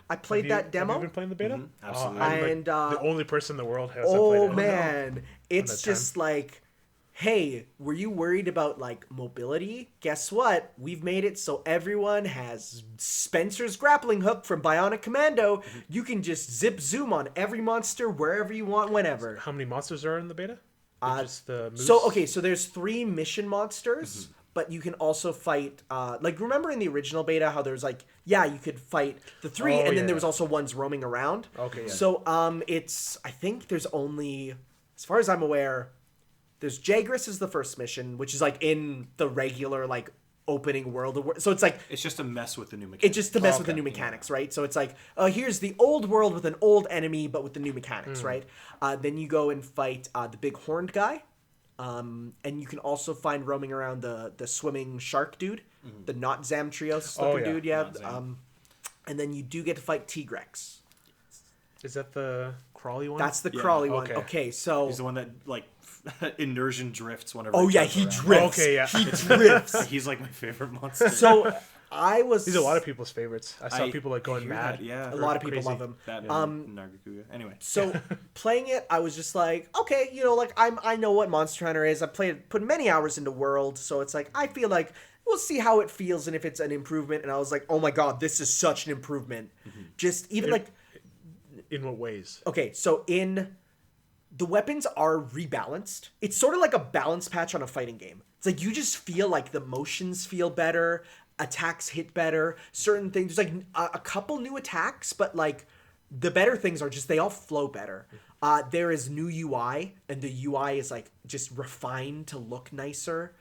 that demo. Have you been playing the beta? Absolutely. I'm like And the only person in the world has. oh played it. man, it's just like, hey, were you worried about like mobility? Guess what? We've made it so everyone has Spencer's grappling hook from Bionic Commando. You can just zip zoom on every monster wherever you want, whenever. How many monsters are in the beta? Just the moose? So there's 3 mission monsters. But you can also fight, like, remember in the original beta how there's, like, you could fight the 3, and then there was also ones roaming around. Okay, yeah. So, I think there's only, as far as I'm aware, there's Jagras is the first mission, which is, like, in the regular, like, opening world. So it's, like... It's just to mess with the new mechanics. It's just to mess with the new mechanics, right? So it's like, here's the old world with an old enemy, but with the new mechanics, right? Then you go and fight the big horned guy. And you can also find roaming around the swimming shark dude, the not Zamtrios looking dude, and then you do get to fight Tigrex. Is that the crawly one? That's the crawly one. Okay, so he's the one that like immersion drifts whenever. Oh yeah, he drifts. Okay, yeah, he drifts. He's like my favorite monster. So he's a lot of people's favorites. I saw people like going mad. That, yeah, a lot of people love him. Nargacuga. Anyway, so playing it, I was just like, okay, like I know what Monster Hunter is. I put many hours into World, so it's like I feel like we'll see how it feels and if it's an improvement. And I was like, oh my god, this is such an improvement. Just even like, in what ways? Okay, so the weapons are rebalanced. It's sort of like a balance patch on a fighting game. It's like you just feel like the motions feel better. Attacks hit better, certain things. There's like a couple new attacks, but like the better things are just they all flow better. There is new UI, and the UI is like just refined to look nicer.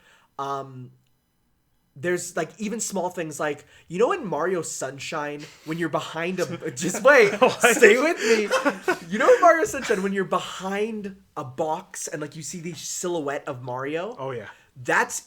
There's like even small things like, in Mario Sunshine when you're behind just wait, stay with me. In Mario Sunshine when you're behind a box and like you see the silhouette of Mario. Oh yeah. That's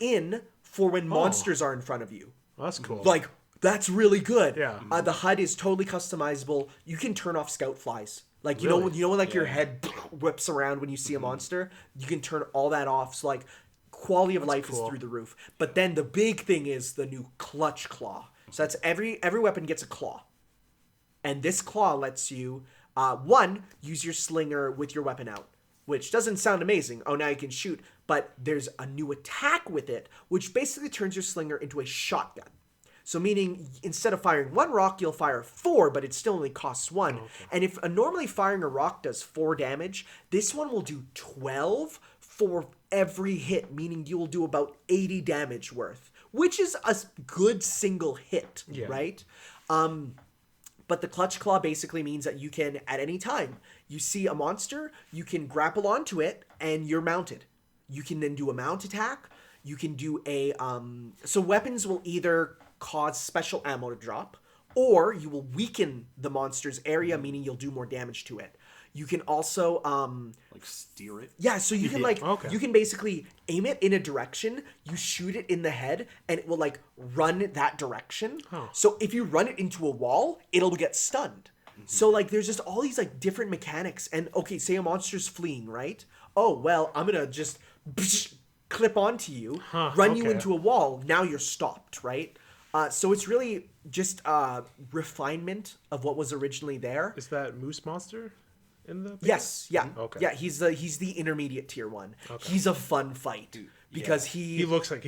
for when monsters are in front of you. Well, that's cool. Like that's really good. Yeah. The HUD is totally customizable. You can turn off scout flies. Like, Really? you know when like your head whips around when you see a monster? You can turn all that off. So like quality of life cool. is through the roof. But then the big thing is the new clutch claw. So that's every weapon gets a claw. And this claw lets you one, use your slinger with your weapon out, which doesn't sound amazing. Oh, now you can shoot. But there's a new attack with it, which basically turns your slinger into a shotgun. So meaning instead of firing 1 rock, you'll fire 4, but it still only costs 1. Okay. And if normally firing a rock does 4 damage, this one will do 12 for every hit, meaning you will do about 80 damage worth, which is a good single hit, right? But the clutch claw basically means that you can, at any time, you see a monster, you can grapple onto it, and you're mounted. You can then do a mount attack. You can do a... So weapons will either cause special ammo to drop, or you will weaken the monster's area, meaning you'll do more damage to it. You can also like steer it. Yeah, so you can you can basically aim it in a direction, you shoot it in the head, and it will like run that direction. So if you run it into a wall, it'll get stunned. So like there's just all these like different mechanics. And okay, say a monster's fleeing, right? Oh well, I'm gonna just clip onto you, run you into a wall. Now you're stopped, right? So it's really just refinement of what was originally there. Is that Moose Monster in the base? Yes, yeah. Okay. Yeah, he's the intermediate tier one. Okay. He's a fun fight because he looks like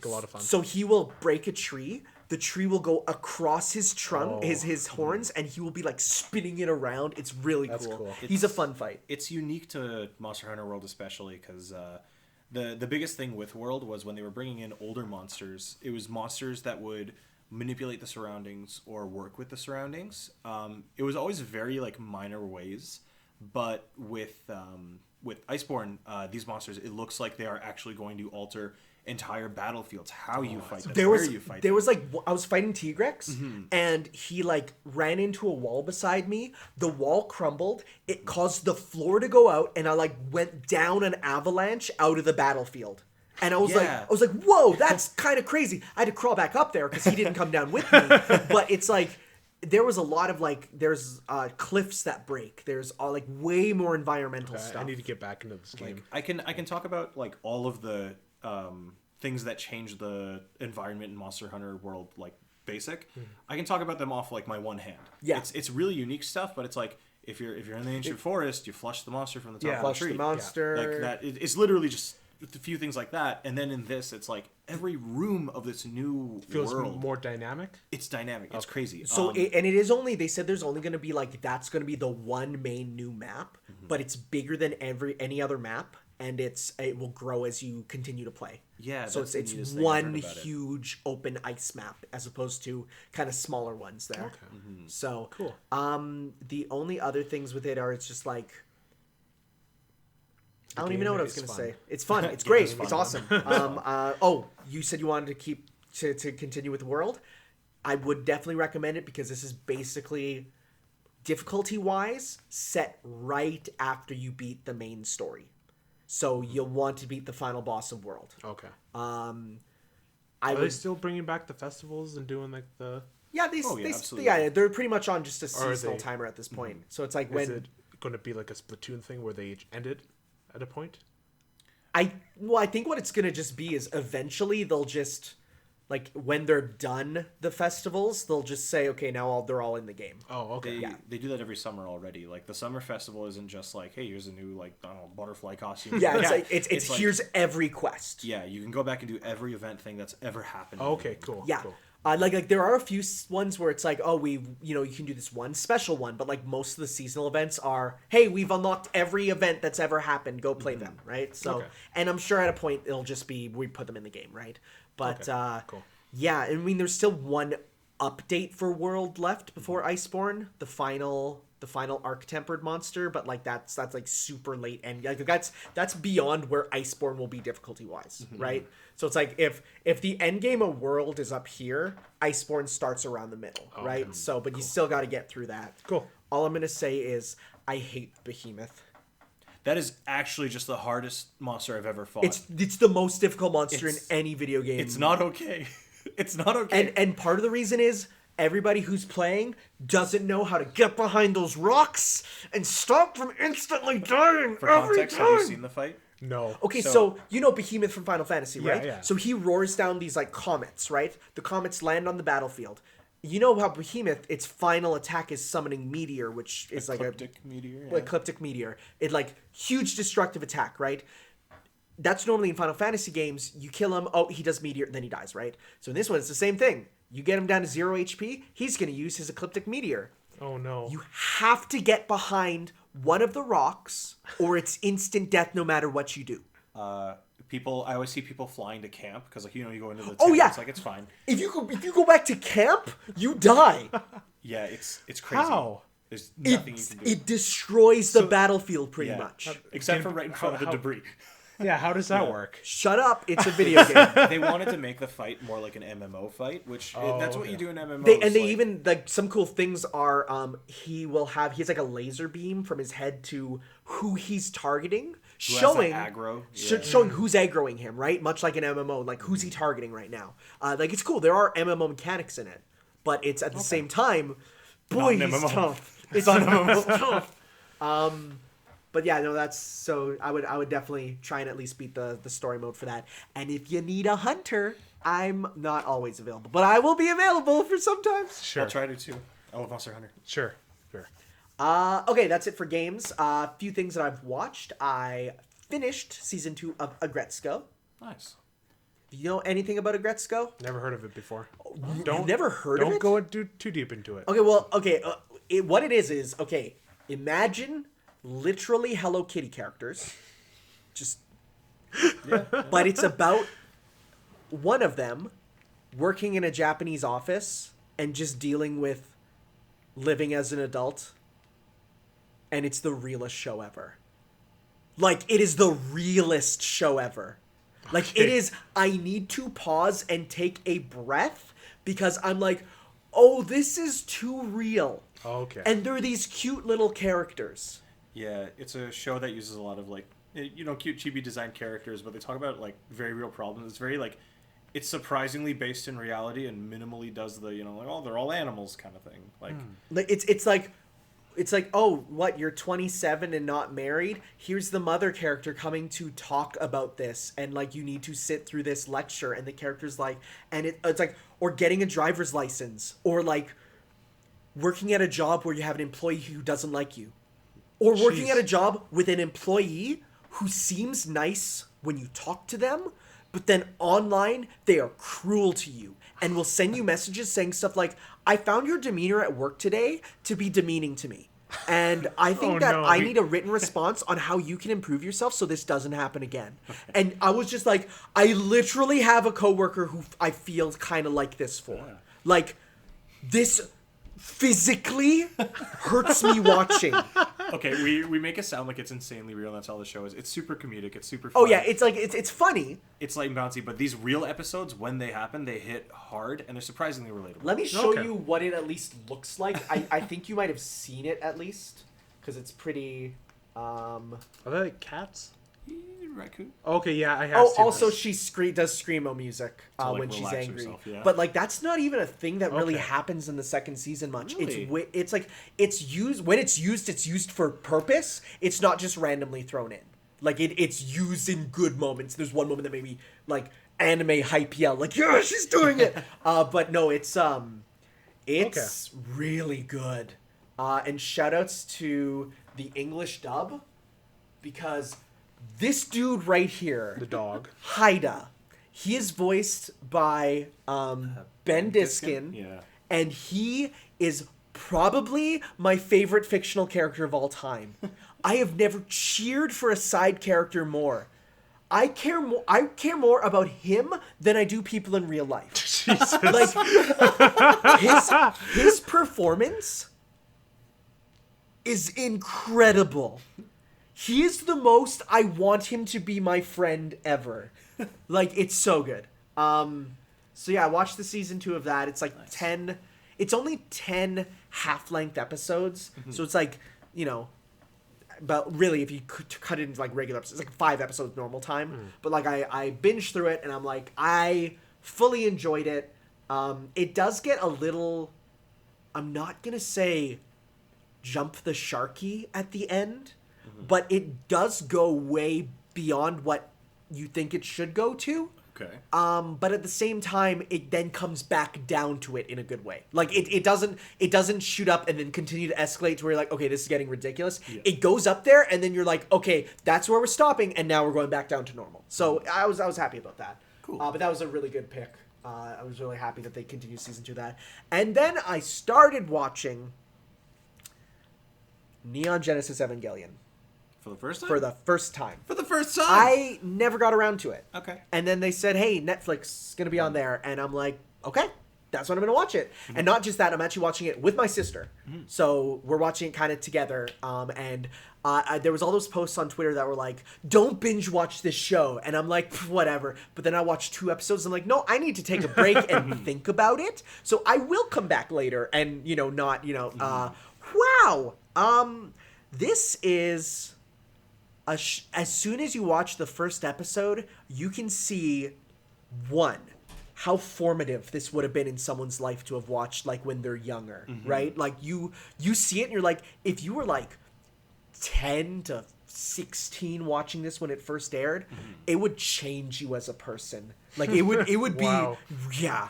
a lot of fun. So he will break a tree. The tree will go across his trunk, his horns, and he will be like spinning it around. It's really cool. He's a fun fight. It's unique to Monster Hunter World especially because the biggest thing with World was when they were bringing in older monsters, it was monsters that would manipulate the surroundings or work with the surroundings. It was always very like minor ways, but with Iceborne, these monsters, it looks like they are actually going to alter entire battlefields, how you fight them, where you fight them. There was like, I was fighting Tigrex, and he like ran into a wall beside me. The wall crumbled. It caused the floor to go out, and I like went down an avalanche out of the battlefield. And I was like, whoa, that's kind of crazy. I had to crawl back up there because he didn't come down with me. But it's like, there was a lot of like, there's cliffs that break. There's like way more environmental stuff. I need to get back into this game. I can talk about like all of the things that change the environment in Monster Hunter World, like basic. I can talk about them off like my one hand. Yeah, it's really unique stuff, but it's like if you're in the ancient forest, you flush the monster from the top of the flush tree. The monster. Like that. It's literally just a few things like that, and then in this, it's like every room of this new feels world more dynamic. It's dynamic. It's crazy. So and it is only, they said there's only going to be like, that's going to be the one main new map, but it's bigger than any other map, and it will grow as you continue to play. Yeah, so it's one huge open ice map as opposed to kind of smaller ones there. Okay. So cool. The only other things with it are, it's just like, I don't even know what I was going to say. It's fun. It's great. It's awesome. You said you wanted to keep to continue with the world. I would definitely recommend it because this is basically difficulty-wise set right after you beat the main story. So you'll want to beat the final boss of World. Okay. Are they still bringing back the festivals and doing like the? Yeah, they're pretty much on just a seasonal timer at this point. So it's like is it going to be like a Splatoon thing where they end it at a point? I think what it's going to just be is eventually they'll just, like, when they're done the festivals, they'll just say, okay, now they're all in the game. Oh, okay. They do that every summer already. Like, the summer festival isn't just like, hey, here's a new, like, I don't know, butterfly costume. Yeah, it's like, here's every quest. Yeah, you can go back and do every event thing that's ever happened. Oh, okay, cool. Yeah. Cool. Like there are a few ones where it's like, oh, you can do this one special one, but like most of the seasonal events are, hey, we've unlocked every event that's ever happened, go play them, right? So, and I'm sure at a point it'll just be, we put them in the game, right? But, cool. Yeah, I mean, there's still one update for World left before Iceborne, the final arc-tempered monster, but like that's like super late, and like that's beyond where Iceborne will be difficulty-wise, right? So it's like if the end game of World is up here, Iceborne starts around the middle, right? Okay. So, but you still got to get through that. Cool. All I'm gonna say is I hate Behemoth. That is actually just the hardest monster I've ever fought. It's the most difficult monster in any video game. It's not okay. It's not okay. And part of the reason is everybody who's playing doesn't know how to get behind those rocks and stop from instantly dying For every context, time. have you seen the fight? No. Okay, so you know Behemoth from Final Fantasy, Yeah, right? yeah. So he roars down these like comets, right? The comets land on the battlefield. You know how Behemoth, its final attack is summoning meteor, which is Ecliptic meteor. like ecliptic meteor. It like huge destructive attack, right? That's normally in Final Fantasy games. You kill him, oh, he does meteor, then he dies, right? So in this one, it's the same thing. You get him down to 0 HP, he's going to use his ecliptic meteor. Oh no. You have to get behind one of the rocks, or it's instant death no matter what you do. I always see people flying to camp because, like, you know, you go into the tent, Oh, yeah. it's like it's fine. If you go back to camp, you die. Yeah, it's crazy. How? There's nothing you can do. It destroys the battlefield pretty Yeah. much. Except for right in front of the how- debris. Yeah, how does that work? Shut up! It's a video game. They wanted to make the fight more like an MMO fight, which that's what okay. you do in MMOs. They like, even like some cool things are he has like a laser beam from his head to who he's targeting, has, showing like, aggro. showing who's aggroing him, right? Much like an MMO, like who's he targeting right now. Like it's cool. There are MMO mechanics in it, but it's at the same time, boy, Not an he's MMO. tough. It's not tough. But yeah, no, that's so. I would definitely try and at least beat the story mode for that. And if you need a hunter, I'm not always available, but I will be available for sometimes. Sure. I'll try to too. I love Monster Hunter. Sure. Sure. Okay, that's it for games. A few things that I've watched. I finished season 2 of Aggretusko. Nice. Do you know anything about Aggretusko? Never heard of it before. You've never heard of Don't it? go too deep into it. Okay, well, okay. What it is okay. Imagine literally Hello Kitty characters, just. But it's about one of them working in a Japanese office and just dealing with living as an adult, and it's the realest show ever. Like, it is the realest show ever. Like, it is, I need to pause and take a breath because I'm like, oh, this is too real. Okay. And they're these cute little characters. Yeah, it's a show that uses a lot of, like, you know, cute chibi designed characters, but they talk about, like, very real problems. It's very, like, it's surprisingly based in reality and minimally does the, you know, like, oh, they're all animals kind of thing. Like, Like it's like, oh, what, you're 27 and not married? Here's the mother character coming to talk about this, and like you need to sit through this lecture, and the character's like, and it's like, or getting a driver's license, or like working at a job where you have an employee who doesn't like you, or working Jeez. at a job with an employee who seems nice when you talk to them, but then online they are cruel to you and will send you messages saying stuff like, I found your demeanor at work today to be demeaning to me. And I think Oh, that no. I need a written response on how you can improve yourself so this doesn't happen again. And I was just like, I literally have a coworker who I feel kind of like this for. Like, this physically hurts me watching. okay, we make it sound like it's insanely real, and that's all the show is. It's super comedic, it's super fun. Oh yeah, it's like, it's funny. It's light and bouncy, but these real episodes, when they happen, they hit hard, and they're surprisingly relatable. Let me show Okay. you what it at least looks like. I think you might have seen it at least, because it's pretty. Are they like cats? Raccoon. Okay, yeah, I have. Oh, seen also this. she does screamo music To, like, when she's relax angry. herself, yeah. But like that's not even a thing that really Okay. happens in the second season much. Really? It's like it's used when it's used for purpose. It's not just randomly thrown in. Like it's used in good moments. There's one moment that made me like anime hype yell like, yeah, she's doing it. But no, it's really good. And shout outs to the English dub, because this dude right here, the dog. Haida, he is voiced by Ben Diskin, Yeah. and he is probably my favorite fictional character of all time. I have never cheered for a side character more. I care more about him than I do people in real life. Jesus. Like his performance is incredible. He is the most I want him to be my friend ever. Like, it's so good. So yeah, I watched the season 2 of that. It's like 10. It's only 10 half-length episodes. So it's like, you know, but really, if you cut it into like regular episodes, it's like 5 episodes normal time. But like I binged through it, and I'm like, I fully enjoyed it. It does get a little, I'm not gonna say jump the sharky at the end, but it does go way beyond what you think it should go to. Okay. But at the same time, it then comes back down to it in a good way. Like it doesn't shoot up and then continue to escalate to where you're like, okay, this is getting ridiculous. Yeah. It goes up there and then you're like, okay, that's where we're stopping, and now we're going back down to normal. So I was happy about that. Cool. But that was a really good pick. I was really happy that they continued season 2 of that. And then I started watching Neon Genesis Evangelion. For the first time? For the first time. For the first time? I never got around to it. Okay. And then they said, hey, Netflix is going to be on there. And I'm like, okay, that's when I'm going to watch it. And not just that, I'm actually watching it with my sister. So we're watching it kind of together. And there was all those posts on Twitter that were like, don't binge watch this show. And I'm like, whatever. But then I watched 2 episodes. And I'm like, no, I need to take a break and think about it. So I will come back later and, not, wow. This is... as soon as you watch the first episode, you can see, one, how formative this would have been in someone's life to have watched, like, when they're younger, right? Like, you see it and you're like, if you were, like, 10 to 16 watching this when it first aired, it would change you as a person. Like, it would be, Wow. yeah.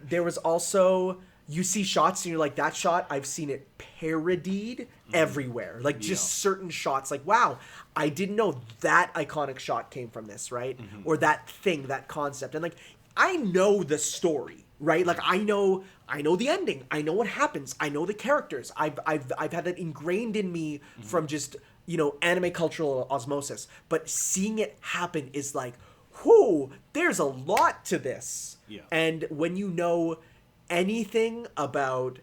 There was also... You see shots and you're like, that shot, I've seen it parodied everywhere. Like, just certain shots. Like, wow, I didn't know that iconic shot came from this, right? Or that thing, that concept. And, like, I know the story, right? Like, I know the ending. I know what happens. I know the characters. I've had that ingrained in me from just, anime cultural osmosis. But seeing it happen is like, whoo, there's a lot to this. Yeah. And when you know anything about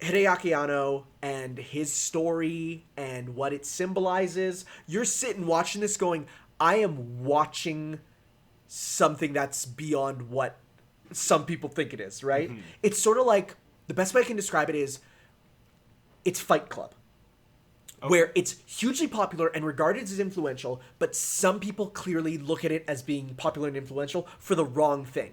Hideaki Anno and his story and what it symbolizes, you're sitting watching this going, I am watching something that's beyond what some people think it is, right? It's sort of like, the best way I can describe it is, it's Fight Club. Okay. Where it's hugely popular and regarded as influential, but some people clearly look at it as being popular and influential for the wrong thing,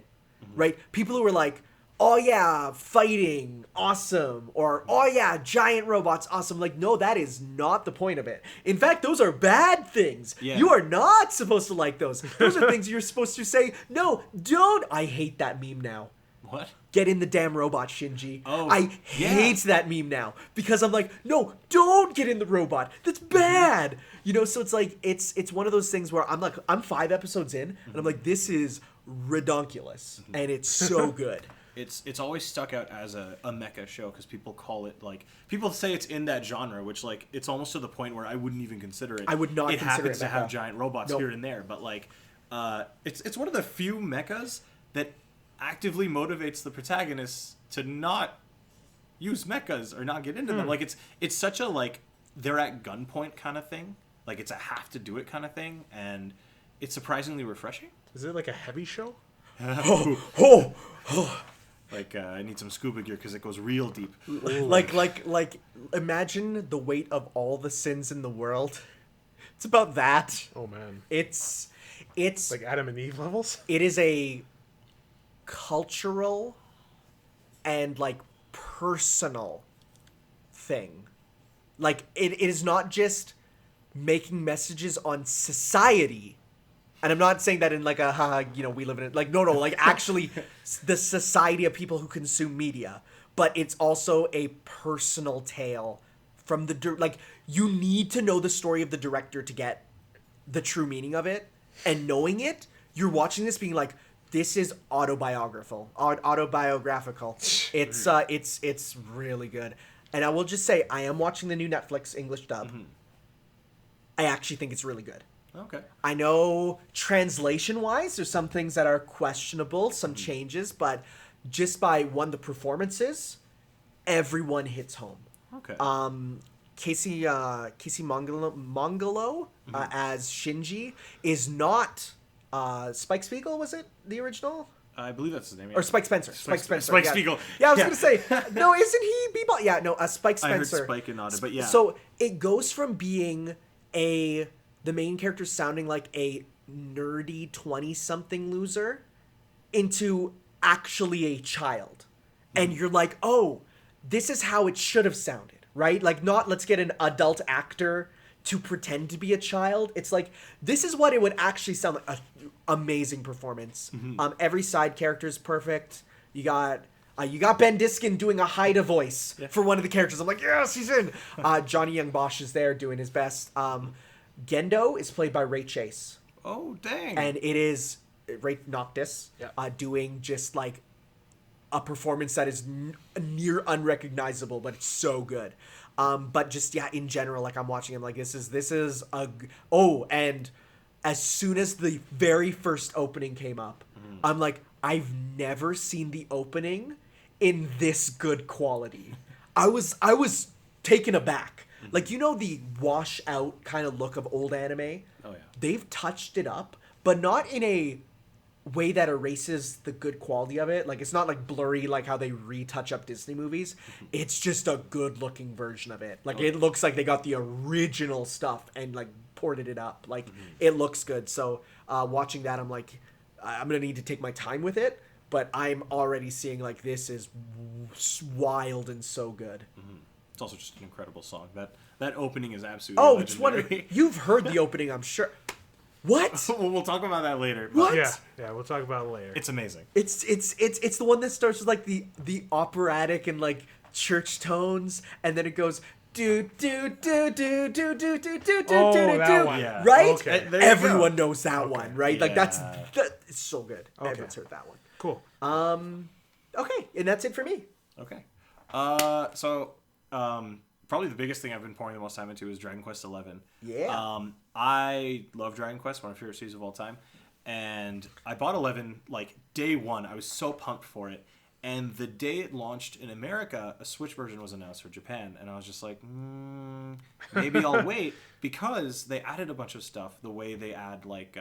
right? People who are like, oh yeah, fighting, awesome. Or, oh yeah, giant robots, awesome. Like, no, that is not the point of it. In fact, those are bad things. Yeah. You are not supposed to like those. Those are things you're supposed to say, no, don't. I hate that meme now. What? Get in the damn robot, Shinji. Oh, I hate that meme now. Because I'm like, no, don't get in the robot. That's bad. So it's like, it's one of those things where I'm like, I'm 5 episodes in, and I'm like, this is redonkulous. And it's so good. It's always stuck out as a mecha show because people call it, like, people say it's in that genre, which, like, it's almost to the point where I wouldn't even consider it. I would not consider it happens to mecha. have giant robots here and there, but, like, it's one of the few mechas that actively motivates the protagonists to not use mechas or not get into them. Like, it's such a, like, they're at gunpoint kind of thing. Like, it's a have to do it kind of thing, and it's surprisingly refreshing. Is it like a heavy show? Like, I need some scuba gear because it goes real deep. Like, imagine the weight of all the sins in the world. It's about that. Oh man. It's like Adam and Eve levels? It is a cultural and, like, personal thing. Like, it is not just making messages on society. And I'm not saying that in like a, haha, we live in it. Like, no, like, actually the society of people who consume media. But it's also a personal tale from like, you need to know the story of the director to get the true meaning of it. And knowing it, you're watching this being like, this is autobiographical. It's really good. And I will just say, I am watching the new Netflix English dub. I actually think it's really good. Okay. I know translation-wise, there's some things that are questionable, some changes, but just by, the performances, everyone hits home. Okay. Casey Mongolo as Shinji is not Spike Spiegel, was it the original? I believe that's his name. Or Spike Spencer. Spike Spiegel. Yeah, I was going to say, no, isn't he Bebop? Yeah, no, Spike Spencer. I heard Spike and Nada, but yeah. So it goes from being the main character sounding like a nerdy 20-something loser into actually a child. And you're like, oh, this is how it should have sounded, right? Like, not let's get an adult actor to pretend to be a child. It's like, this is what it would actually sound like. Amazing performance. Every side character is perfect. You got Ben Diskin doing a Haida voice for one of the characters. I'm like, yes, he's in. Johnny Young Bosch is there doing his best. Gendo is played by Ray Chase. Oh, dang. And it is Ray Noctis doing just like a performance that is near unrecognizable, but it's so good. But just, in general, like, I'm watching him like, this is and as soon as the very first opening came up, I'm like, I've never seen the opening in this good quality. I was taken aback. Like, the wash out kind of look of old anime? Oh, yeah. They've touched it up, but not in a way that erases the good quality of it. Like, it's not like blurry like how they retouch up Disney movies. It's just a good looking version of it. Like, it looks like they got the original stuff and like ported it up. Like, it looks good. So watching that, I'm like, I'm gonna need to take my time with it, but I'm already seeing like, this is wild and so good. It's also just an incredible song. That opening is absolutely it's one of you've heard the opening, I'm sure. What? We'll talk about that later. What? Yeah, we'll talk about it later. It's amazing. It's the one that starts with like the operatic and like church tones, and then it goes do do do do do do do do do do that one. Yeah. right? Okay. Everyone knows that one, right? Like that's it's so good. Okay. Everyone's heard that one. Cool. Okay, and that's it for me. Okay. Probably the biggest thing I've been pouring the most time into is Dragon Quest XI. Yeah. I love Dragon Quest, one of my favorite series of all time. And I bought 11 like day one. I was so pumped for it. And the day it launched in America, a Switch version was announced for Japan. And I was just like, maybe I'll wait, because they added a bunch of stuff the way they add like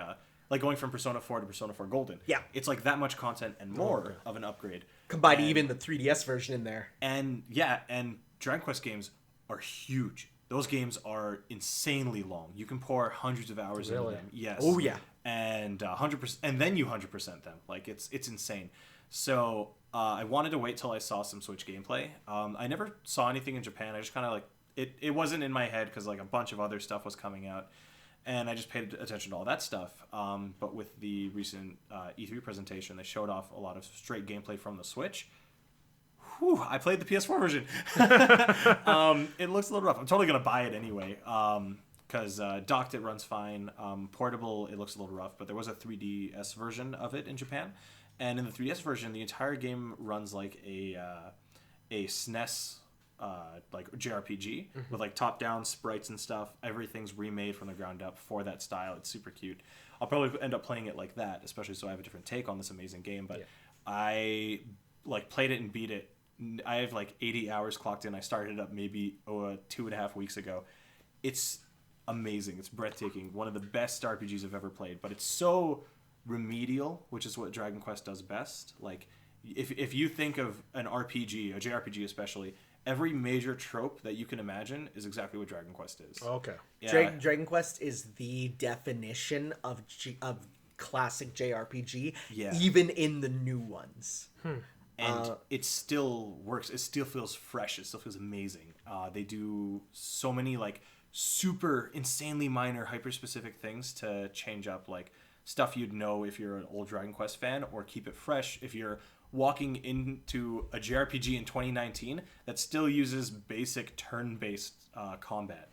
going from Persona 4 to Persona 4 Golden. Yeah. It's like that much content and more of an upgrade. Combine even the 3DS version in there. And Dragon Quest games are huge. Those games are insanely long. You can pour hundreds of hours into them. Yes. Oh yeah. And 100%, and then you 100% them. Like it's insane. So I wanted to wait till I saw some Switch gameplay. I never saw anything in Japan. I just kind of like it wasn't in my head because like a bunch of other stuff was coming out, and I just paid attention to all that stuff. But with the recent E3 presentation, they showed off a lot of straight gameplay from the Switch. Whew, I played the PS4 version. It looks a little rough. I'm totally going to buy it anyway, because docked it runs fine. Portable, it looks a little rough, but there was a 3DS version of it in Japan. And in the 3DS version, the entire game runs like a SNES like JRPG with like top-down sprites and stuff. Everything's remade from the ground up for that style. It's super cute. I'll probably end up playing it like that, especially so I have a different take on this amazing game. But I like played it and beat it. I have like 80 hours clocked in. I started it up maybe 2.5 weeks ago. It's amazing. It's breathtaking. One of the best RPGs I've ever played. But it's so remedial, which is what Dragon Quest does best. Like, if you think of an RPG, a JRPG especially, every major trope that you can imagine is exactly what Dragon Quest is. Okay. Yeah. Dragon Quest is the definition of classic JRPG, even in the new ones. And it still works. It still feels fresh. It still feels amazing. They do so many like super insanely minor hyper-specific things to change up like stuff you'd know if you're an old Dragon Quest fan, or keep it fresh if you're walking into a JRPG in 2019 that still uses basic turn-based combat.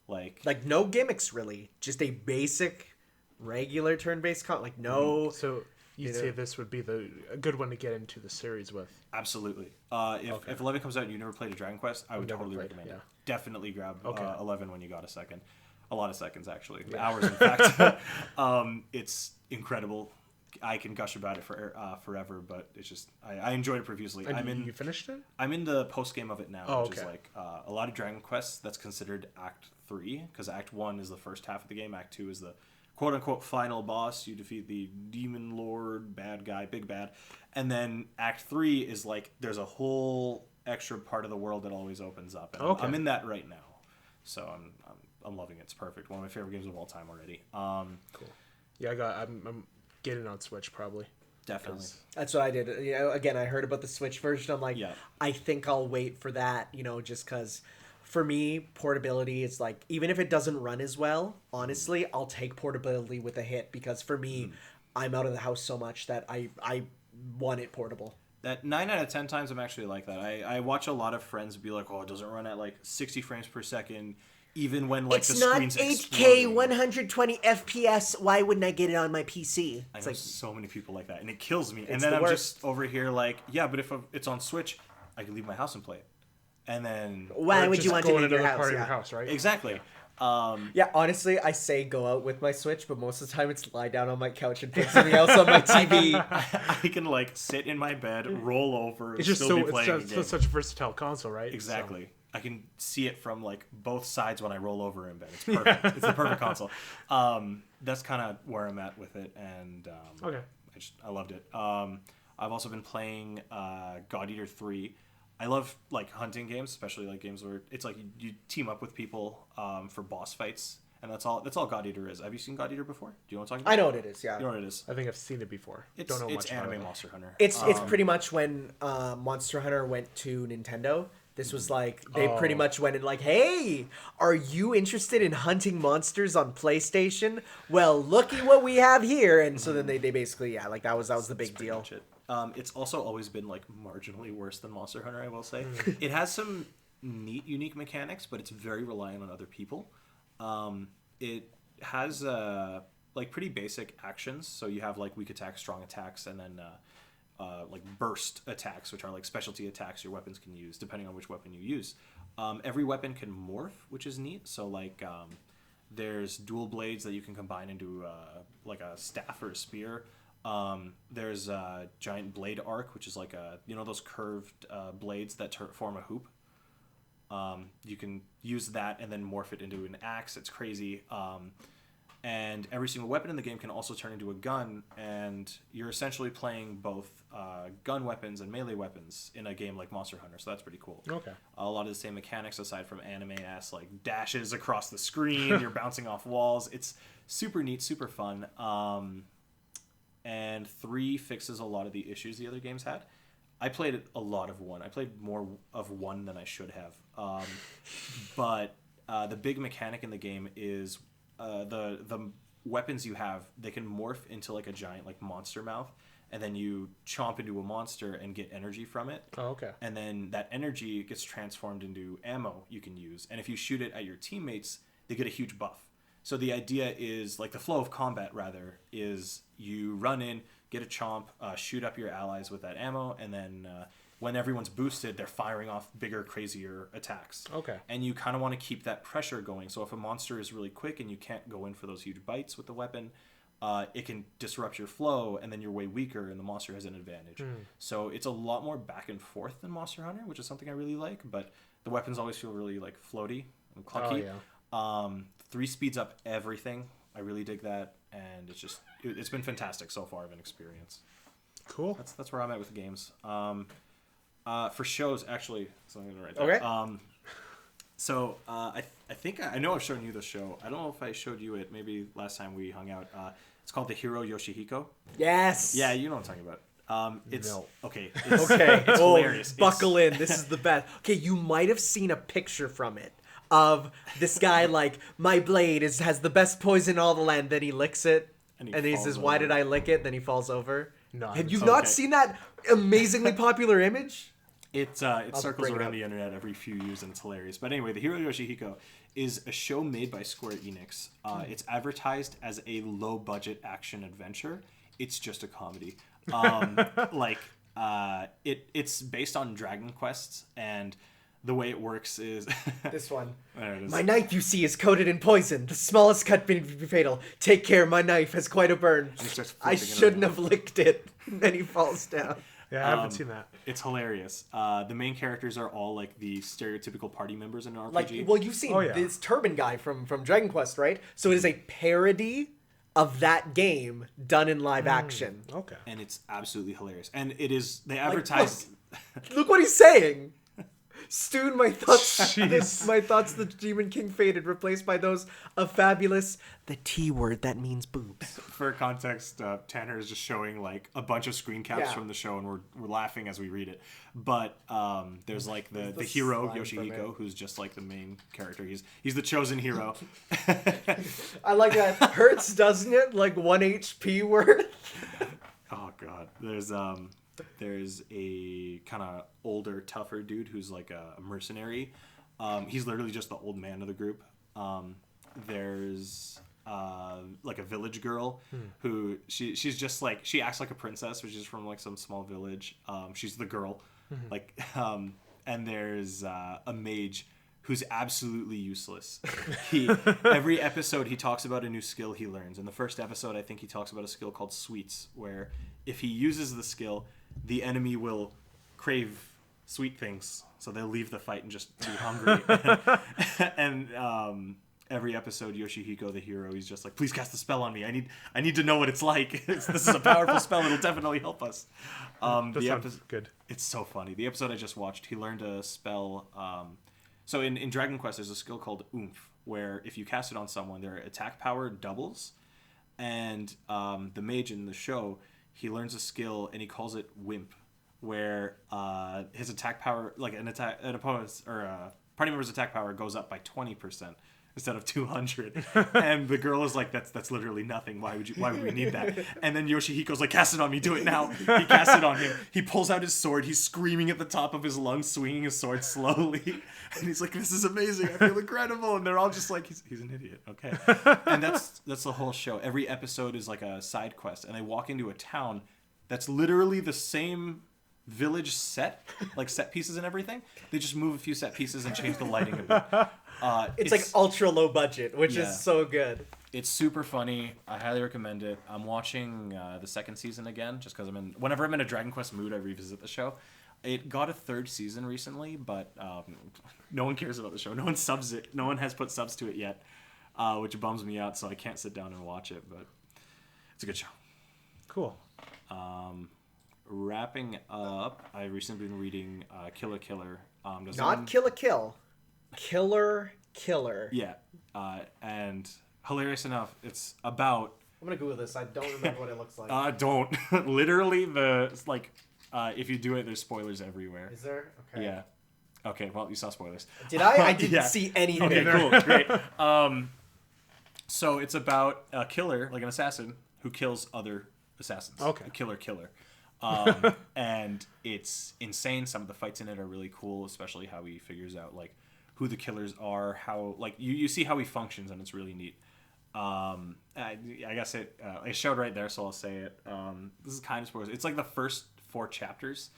Like no gimmicks really, just a basic regular turn-based like no. So you'd say this would be a good one to get into the series with. Absolutely. If 11 comes out and you never played a Dragon Quest, I would totally recommend it. Definitely grab 11 when you got a second. A lot of seconds, actually. Hours, in fact. It's incredible. I can gush about it forever, but it's just I enjoyed it profusely. You finished it? I'm in the post game of it now, which is like a lot of Dragon Quests. That's considered Act 3, because Act 1 is the first half of the game. Act 2 is the quote unquote final boss. You defeat the demon lord, bad guy, big bad, and then Act 3 is like there's a whole extra part of the world that always opens up. And I'm in that right now, so I'm loving it. It's perfect. One of my favorite games of all time already. Cool. Yeah, I'm getting on Switch probably. Definitely. That's what I did. Again, I heard about the Switch version. I'm like, Yeah. I think I'll wait for that, just because for me, portability is like, even if it doesn't run as well, honestly, I'll take portability with a hit because for me, I'm out of the house so much that I want it portable. That 9 out of 10 times I'm actually like that. I watch a lot of friends be like, oh, it doesn't run at like 60 frames per second, even when like the screen's It's not 8K, exploding. 120 FPS. Why wouldn't I get it on my PC? I It's know like, so many people like that, and it kills me. And It's then the I'm worst. just over here like, yeah, but if it's on Switch, I can leave my house and play it. And then why Or would just you want go to in leave your another house? part of Yeah. your house, right? exactly. Yeah, honestly, I say go out with my Switch, but most of the time it's lie down on my couch and put something else on my TV. I can like sit in my bed, roll over, and It's just still so be playing a it's game. such a versatile console, right? Exactly. I can see it from like both sides when I roll over in bed. It's perfect. It's the perfect console. That's kind of where I'm at with it, and Okay. I loved it. I've also been playing God Eater 3. I love like hunting games, especially like games where it's like you team up with people for boss fights, and that's all God Eater is. Have you seen God Eater before? Do you want to talk about I know what it is, yeah. You know what it is? I think I've seen it before. It's, Don't know it's much about anime it. Monster Hunter. It's pretty much when Monster Hunter went to Nintendo. This was like they pretty much went in like, "Hey, are you interested in hunting monsters on PlayStation? Well, looky what we have here." And so then they basically like that was the big pretty deal. much it. It's also always been like marginally worse than Monster Hunter, I will say. It has some neat, unique mechanics, but it's very reliant on other people. It has like pretty basic actions, so you have like weak attacks, strong attacks, and then like burst attacks, which are like specialty attacks your weapons can use depending on which weapon you use. Every weapon can morph, which is neat. So like there's dual blades that you can combine into like a staff or a spear. There's a giant blade arc, which is like those curved blades that form a hoop. You can use that and then morph it into an axe. It's crazy. And every single weapon in the game can also turn into a gun, and you're essentially playing both gun weapons and melee weapons in a game like Monster Hunter, so that's pretty cool. Okay. A lot of the same mechanics aside from anime-ass like dashes across the screen, you're bouncing off walls. It's super neat, super fun. And 3 fixes a lot of the issues the other games had. I played a lot of 1. I played more of 1 than I should have. But the big mechanic in the game is the weapons you have, they can morph into like a giant like monster mouth, and then you chomp into a monster and get energy from it. Oh, okay. And then that energy gets transformed into ammo you can use. And if you shoot it at your teammates, they get a huge buff. So the idea is, like the flow of combat rather, is you run in, get a chomp, shoot up your allies with that ammo, and then when everyone's boosted, they're firing off bigger, crazier attacks. Okay. And you kind of want to keep that pressure going. So if a monster is really quick and you can't go in for those huge bites with the weapon, it can disrupt your flow, and then you're way weaker, and the monster has an advantage. So it's a lot more back and forth than Monster Hunter, which is something I really like. But the weapons always feel really like floaty and clunky. Oh, yeah. 3 speeds up everything. I really dig that, and it's been fantastic so far of an experience. Cool. That's where I'm at with the games. For shows, actually, so I'm gonna write that. Okay. So I think I know I've shown you the show. I don't know if I showed you it. Maybe last time we hung out. It's called The Hero Yoshihiko. Yes. Yeah, you know what I'm talking about. It's No. okay. It's, Okay. It's hilarious. Buckle in. This is the best. Okay, you might have seen a picture from it of this guy like, my blade has the best poison in all the land. Then he licks it, And and he he falls says, "Why over. did I lick it?" Then he falls over. No, I Have you haven't not Okay. seen that amazingly popular image? It circles bring it around up. the internet every few years, and it's hilarious. But anyway, The Hero Yoshihiko is a show made by Square Enix. It's advertised as a low-budget action adventure. It's just a comedy. It's based on Dragon Quest, and the way it works is This one. there it is. My knife, you see, is coated in poison. The smallest cut may be fatal. Take care, my knife has quite a burn. he starts I flipping it shouldn't around. have licked it. And then he falls down. Yeah, I haven't seen that. It's hilarious. The main characters are all like the stereotypical party members in an RPG. Like, well, you've seen Oh, yeah. this turban guy from Dragon Quest, right? So it is a parody of that game done in live action. Okay. and it's absolutely hilarious. And it is they advertise. Look what he's saying. Soon my thoughts, Jeez. my thoughts, the Demon King faded, replaced by those of fabulous, the T word that means boobs. For context, Tanner is just showing like a bunch of screen caps from the show, and we're laughing as we read it. But there's like the hero slime from Yoshihiko, it. who's just like the main character. He's the chosen hero. I like that. Hurts, doesn't it? Like 1 HP worth. Oh god, there's a kind of older, tougher dude who's like a mercenary. He's literally just the old man of the group. There's like a village girl who she's just like, she acts like a princess, which is from like some small village. She's the girl, like, and there's a mage who's absolutely useless. Every episode he talks about a new skill he learns. In the first episode, I think he talks about a skill called sweets, where if he uses the skill, the enemy will crave sweet things, so they'll leave the fight and just be hungry. and every episode, Yoshihiko, the hero, he's just like, please cast the spell on me. I need to know what it's like. This is a powerful spell. It'll definitely help us. That sounds good. It's so funny. The episode I just watched, he learned a spell. So in Dragon Quest, there's a skill called Oomph, where if you cast it on someone, their attack power doubles. And the mage in the show, he learns a skill and he calls it Wimp, where his attack power, like an opponent's or a party member's attack power goes up by 20% instead of 200. And the girl is like, that's literally nothing. Why would we need that? And then Yoshihiko's like, cast it on me, do it now. He casts it on him. He pulls out his sword. He's screaming at the top of his lungs, swinging his sword slowly. And he's like, this is amazing. I feel incredible. And they're all just like, he's an idiot. Okay. And that's the whole show. Every episode is like a side quest. And they walk into a town that's literally the same village set, like set pieces and everything. They just move a few set pieces and change the lighting a bit. It's like ultra low budget, which is so good. It's super funny. I highly recommend it. I'm watching the second season again, just because whenever I'm in a Dragon Quest mood, I revisit the show. It got a third season recently, but no one cares about the show. No one subs it. No one has put subs to it yet, which bums me out. So I can't sit down and watch it. But it's a good show. Cool. Wrapping up, I've recently been reading Killer Killer. Not Kill a Kill. Killer Killer. Yeah. And hilarious enough, it's about... I'm going to Google this. I don't remember what it looks like. Don't. Literally, if you do it, there's spoilers everywhere. Is there? Okay. Yeah. Okay, well, you saw spoilers. Did I? I didn't see anything. Okay, cool. Great. So it's about a killer, like an assassin, who kills other assassins. Okay. A killer. And it's insane. Some of the fights in it are really cool, especially how he figures out, like, who the killers are, how, like, you see how he functions, and it's really neat. I guess it showed right there, so I'll say it. This is kind of spoilers. It's like the first 4 chapters.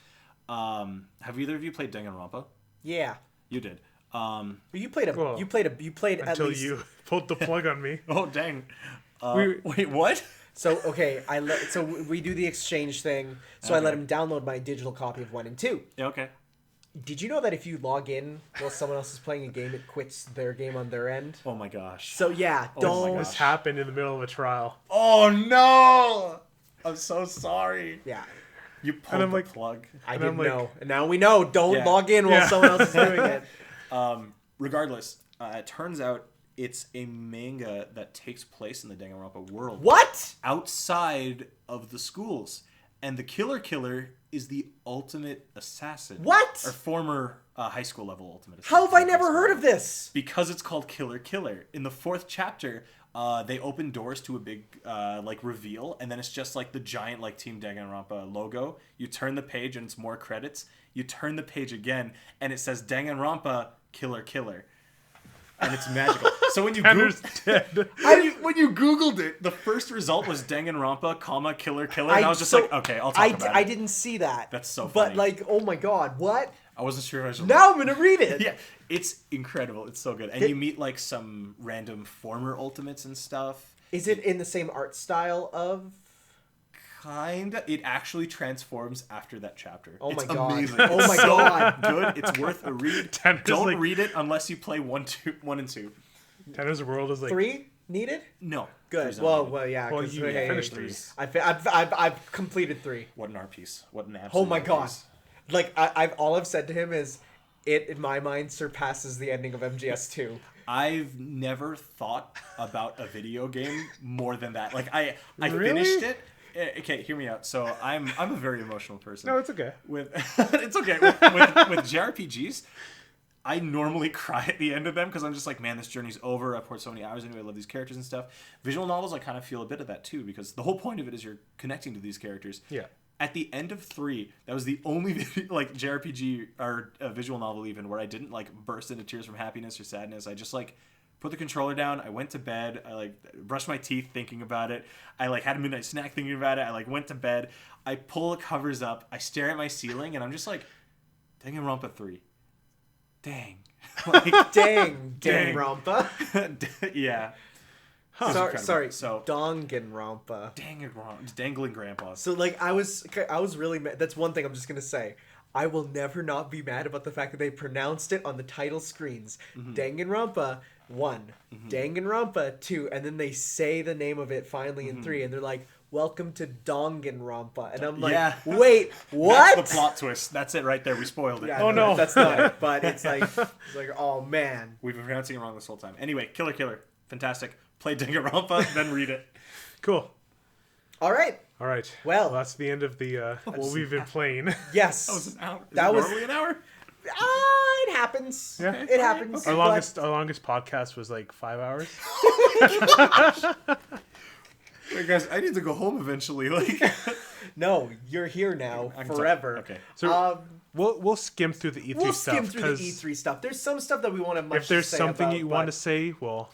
Have either of you played Danganronpa? Yeah. You did. You played Cool. You played at Until least... you pulled the plug on me. Oh, dang. Wait, what? So, okay, so we do the exchange thing. So I let him download my digital copy of 1 and 2. Yeah, okay. Did you know that if you log in while someone else is playing a game, it quits their game on their end? Oh my gosh. So yeah, don't... This happened in the middle of a trial. Oh no! I'm so sorry. Yeah. You pulled the plug. I didn't know. And now we know. Don't log in while someone else is doing it. Regardless, it turns out it's a manga that takes place in the Danganronpa world. What? Outside of the schools. And the killer is the ultimate assassin. What? Or former high school level ultimate assassin. How have I never heard of this? Because it's called Killer. In the 4th chapter, they open doors to a big reveal, and then it's just like the giant like Team Danganronpa logo. You turn the page and it's more credits. You turn the page again and it says Danganronpa Killer. And it's magical. So when you when you Googled it, the first result was Danganronpa, Killer, and I was just like, okay, I'll talk about it. I didn't see that. That's so funny. But like, oh my god, what? I wasn't sure if I was... Now I'm gonna read it. Yeah, it's incredible. It's so good. And you meet like some random former ultimates and stuff. Is it in the same art style of... Kinda. It actually transforms after that chapter. Oh my it's god. Amazing. Oh my it's so god. good. It's worth a read. Don't read it unless you play 1 and 2. Tanner's World is like 3 needed? No. Good. Well, yeah. Well, you finished 3. I've completed 3. What an art piece. What an absolute Oh my god. piece. Like I've said to him is, it in my mind surpasses the ending of MGS2. I've never thought about a video game more than that. Like I Really? finished it. Okay, hear me out. So I'm a very emotional person. No, it's okay. With it's okay with JRPGs. I normally cry at the end of them because I'm just like, man, this journey's over. I've poured so many hours into it. I love these characters and stuff. Visual novels, I kind of feel a bit of that too because the whole point of it is you're connecting to these characters. Yeah. At the end of 3, that was the only like JRPG or visual novel even where I didn't like burst into tears from happiness or sadness. I just like put the controller down. I went to bed. I like brushed my teeth thinking about it. I like had a midnight snack thinking about it. I like went to bed. I pull the covers up. I stare at my ceiling and I'm just like, Danganronpa 3. Dang. Like, Dang Rampa. yeah. Sorry. So Danganronpa. Dangling grandpa. So like I was really mad. That's one thing I'm just gonna say. I will never not be mad about the fact that they pronounced it on the title screens. Danganronpa 1, Danganronpa 2, and then they say the name of it finally in 3, and they're like, "Welcome to Danganronpa," and I'm like, Yeah. "Wait, what?" That's the plot twist. That's it right there. We spoiled it. Yeah, Oh, no. that's not it. But it's like, oh man. We've been pronouncing it wrong this whole time. Anyway, Killer. Fantastic. Play Danganronpa, then read it. Cool. All right. All right. Well, that's the end of the what we've been playing. Yes. That was an hour. That was normally an hour? It happens. Yeah. It happens. Our but- longest podcast was like 5 hours. Hey guys, I need to go home eventually. Like, No, you're here now forever. Okay. So we'll skim through the E3 We'll stuff. skim through the E3 stuff. There's some stuff that we want to. If there's something you want to say, well,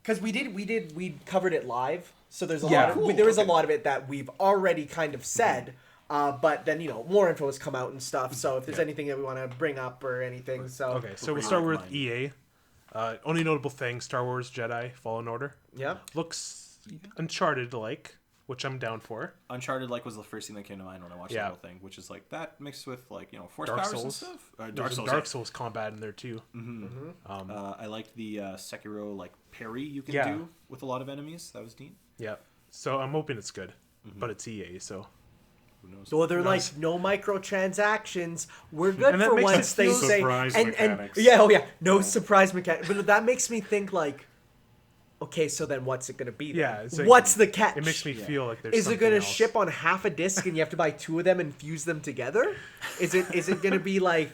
because we covered it live, so there's a Yeah. lot of Cool, there is a okay. lot of it that we've already kind of said. But then more info has come out and stuff. So if there's anything that we want to bring up or anything, so okay. So we'll pretty start with like-minded. EA. Only notable thing: Star Wars Jedi Fallen Order. yeah. Looks Uncharted-like, which I'm down for. Uncharted was the first thing that came to mind when I watched Yeah. the whole thing, which is like that mixed with Force Dark powers and Souls. stuff. There's some Dark Souls combat in there too. I liked the Sekiro parry you can Yeah. do with a lot of enemies. That was neat. Yeah. So I'm hoping it's good, but it's EA, so Who knows? So they're like no microtransactions. We're good And that for makes it once. They feel say surprise and mechanics. no surprise mechanic. But that makes me think like, okay, so then what's it gonna be? Then? Yeah, it's like- what's the catch? it makes me feel like there's. Is it something gonna else. ship on half a disc and you have to buy 2 of them and fuse them together? Is it gonna be like?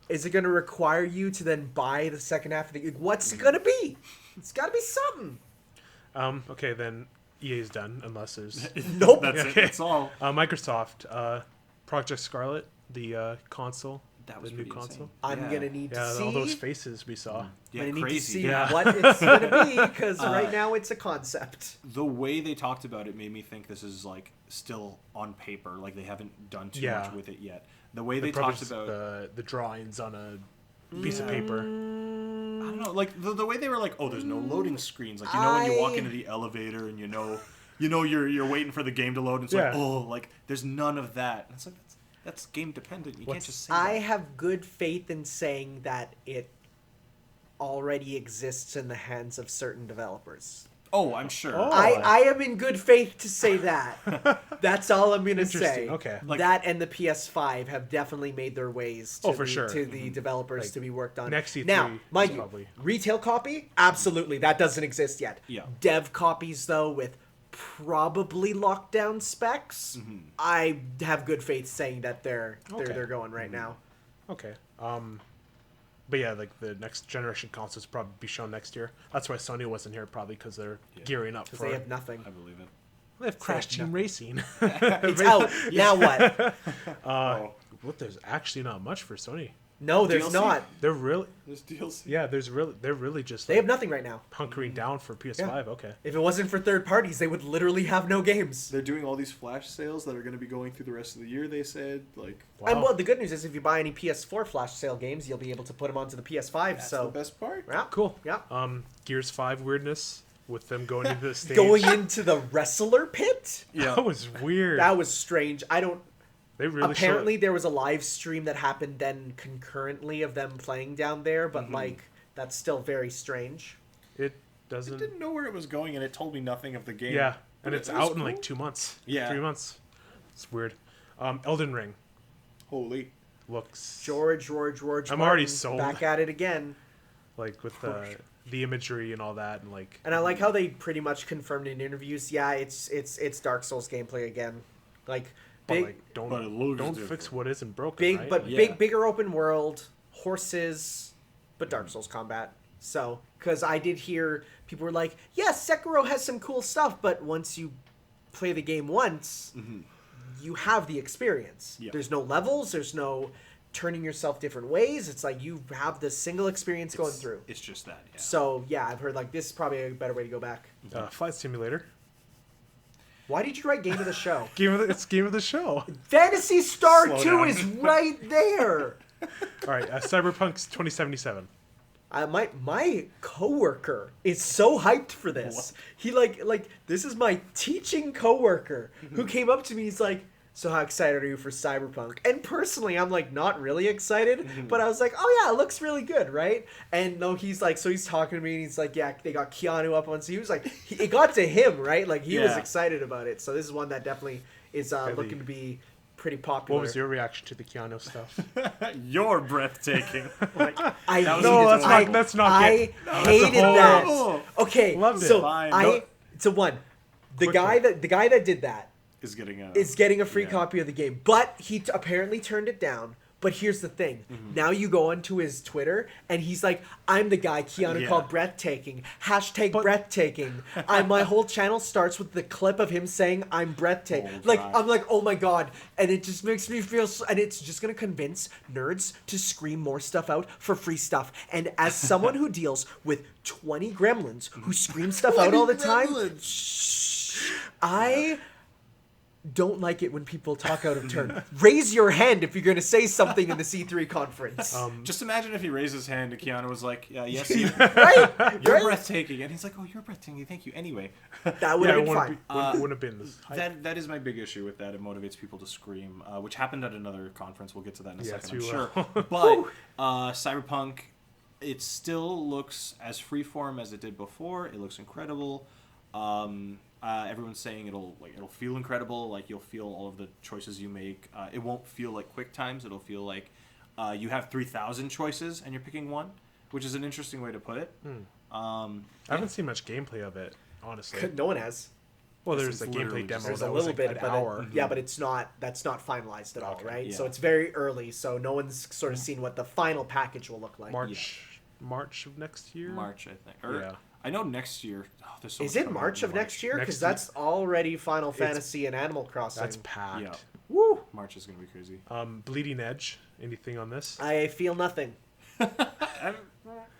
Is it gonna require you to then buy the second half of the? What's it gonna be? It's gotta be something. Okay, then EA's done unless there's Nope. That's it. Okay. That's all. Microsoft Project Scarlet, the console, That was the new pretty console. insane. I'm Yeah. gonna need to Yeah, see. all those faces we saw. Yeah, I'm gonna need to crazy. see Yeah. what it's gonna be because right now it's a concept. The way they talked about it made me think this is still on paper. Like they haven't done too Yeah. much with it yet. The way they Probably talked just about the drawings on a piece of paper. I don't know, like the way they were like, oh, there's no loading screens. Like when you walk into the elevator and you're waiting for the game to load. And it's Yeah. there's none of that. And it's like that's game dependent. You can't just say I that. have good faith in saying that it already exists in the hands of certain developers. Oh, I'm sure. Oh. I am in good faith to say that. That's all I'm gonna say. Interesting, okay. That and the PS5 have definitely made their ways to, Oh, for sure. to the developers Like, to be worked on. next E3 now, mind is you, probably- retail copy, absolutely, that doesn't exist yet. Yeah. Dev copies though with probably lockdown specs. I have good faith saying that they're going right now. Okay. But yeah, like the next generation consoles probably be shown next year. That's why Sony wasn't here, probably because they're gearing up Because for. they have nothing. I believe it. They have Crash Team Racing. It's out. Now what? What? There's actually not much for Sony. No, there's DLC? not. They're really, There's DLC. yeah. They're really just. They have nothing right now. hunkering down for PS5. Okay. If it wasn't for third parties, they would literally have no games. They're doing all these flash sales that are going to be going through the rest of the year. They said Wow. And well, the good news is if you buy any PS4 flash sale games, you'll be able to put them onto the PS5. that's so the best part. yeah, Cool. Yeah. Gears 5 weirdness with them going into the stage. Going into the wrestler pit. That was weird. That was strange. I don't. They really Apparently, there was a live stream that happened then concurrently of them playing down there, but like that's still very strange. It I doesn't. didn't know where it was going, and it told me nothing of the game. Yeah, But and it's it was out in like cool. 2 months. Yeah. 3 months. It's weird. Elden Ring. Holy. looks George I'm Martin, already sold. back at it again. like with the imagery and all that, and like. And I like how they pretty much confirmed in interviews. Yeah, it's Dark Souls gameplay again. Like big, Like, don't But it looks don't different. fix what isn't broken. big, right? but Yeah. bigger open world, horses, but Dark Souls combat. So, because I did hear people were like, "Yes, Sekiro has some cool stuff, but once you play the game once, you have the experience. Yeah. There's no levels. There's no turning yourself different ways. It's like you have the single experience going through." It's just that. Yeah. So yeah, I've heard like this is probably a better way to go back. Flight Simulator. Why did you write game of the show? It's game of the show. Fantasy Star Slow 2 down. is right there. All right, Cyberpunk's 2077. My coworker is so hyped for this. What? He like this is my teaching coworker who came up to me. He's like, "So how excited are you for Cyberpunk?" And personally, I'm like not really excited, but I was like, "Oh yeah, it looks really good, right?" And no, he's like, so he's talking to me and he's like, "Yeah, they got Keanu up on." So he was like, it got to him, right? Like he was Yeah. excited about it. So this is one that definitely is looking to be pretty popular. What was your reaction to the Keanu stuff? You're breathtaking. I That was hated No, that's I, not- that's not I it. hated whole- that. Oh. Okay, Loved it. so Fine. the Quick guy that did that Is getting a. is getting a free Yeah. copy of the game, but he apparently turned it down. But here's the thing: now you go onto his Twitter, and he's like, "I'm the guy Keanu Yeah. called breathtaking. Hashtag breathtaking." My whole channel starts with the clip of him saying, "I'm breathtaking." Oh, Like God. I'm like, "Oh my god!" And it just makes me feel, and it's just gonna convince nerds to scream more stuff out for free stuff. And as someone who deals with 20 gremlins who scream stuff out all the time, I don't like it when people talk out of turn. Raise your hand if you're going to say something in the C3 conference. Just imagine if he raised his hand and Keanu was like, "Yes, you, Right? you're Right? breathtaking," and he's like, "Oh, you're breathtaking. Thank you." Anyway, That would Yeah, have it been wouldn't, fine. wouldn't have been this hype. that is my big issue with that. It motivates people to scream, which happened at another conference. We'll get to that in a Yes, second, we I'm sure. will. But Cyberpunk, it still looks as freeform as it did before. It looks incredible. Everyone's saying it'll feel incredible. Like you'll feel all of the choices you make. It won't feel like quick times. It'll feel like you have 3,000 choices and you're picking one, which is an interesting way to put it. I haven't seen much gameplay of it, honestly. No one has. Well, there's It's a literally gameplay just- demo There's that a was little like bit, an but hour. yeah, but that's not finalized at all, Okay. right? Yeah. So it's very early, so no one's sort of seen what the final package will look like. March of next year. March, I think. Or, Yeah. I know next year. Oh, there's so Is much it coming March out of in next year? Because Next that's already Final Fantasy and Animal Crossing. That's packed. Yeah. Woo! March is gonna be crazy. Bleeding Edge. Anything on this? I feel nothing.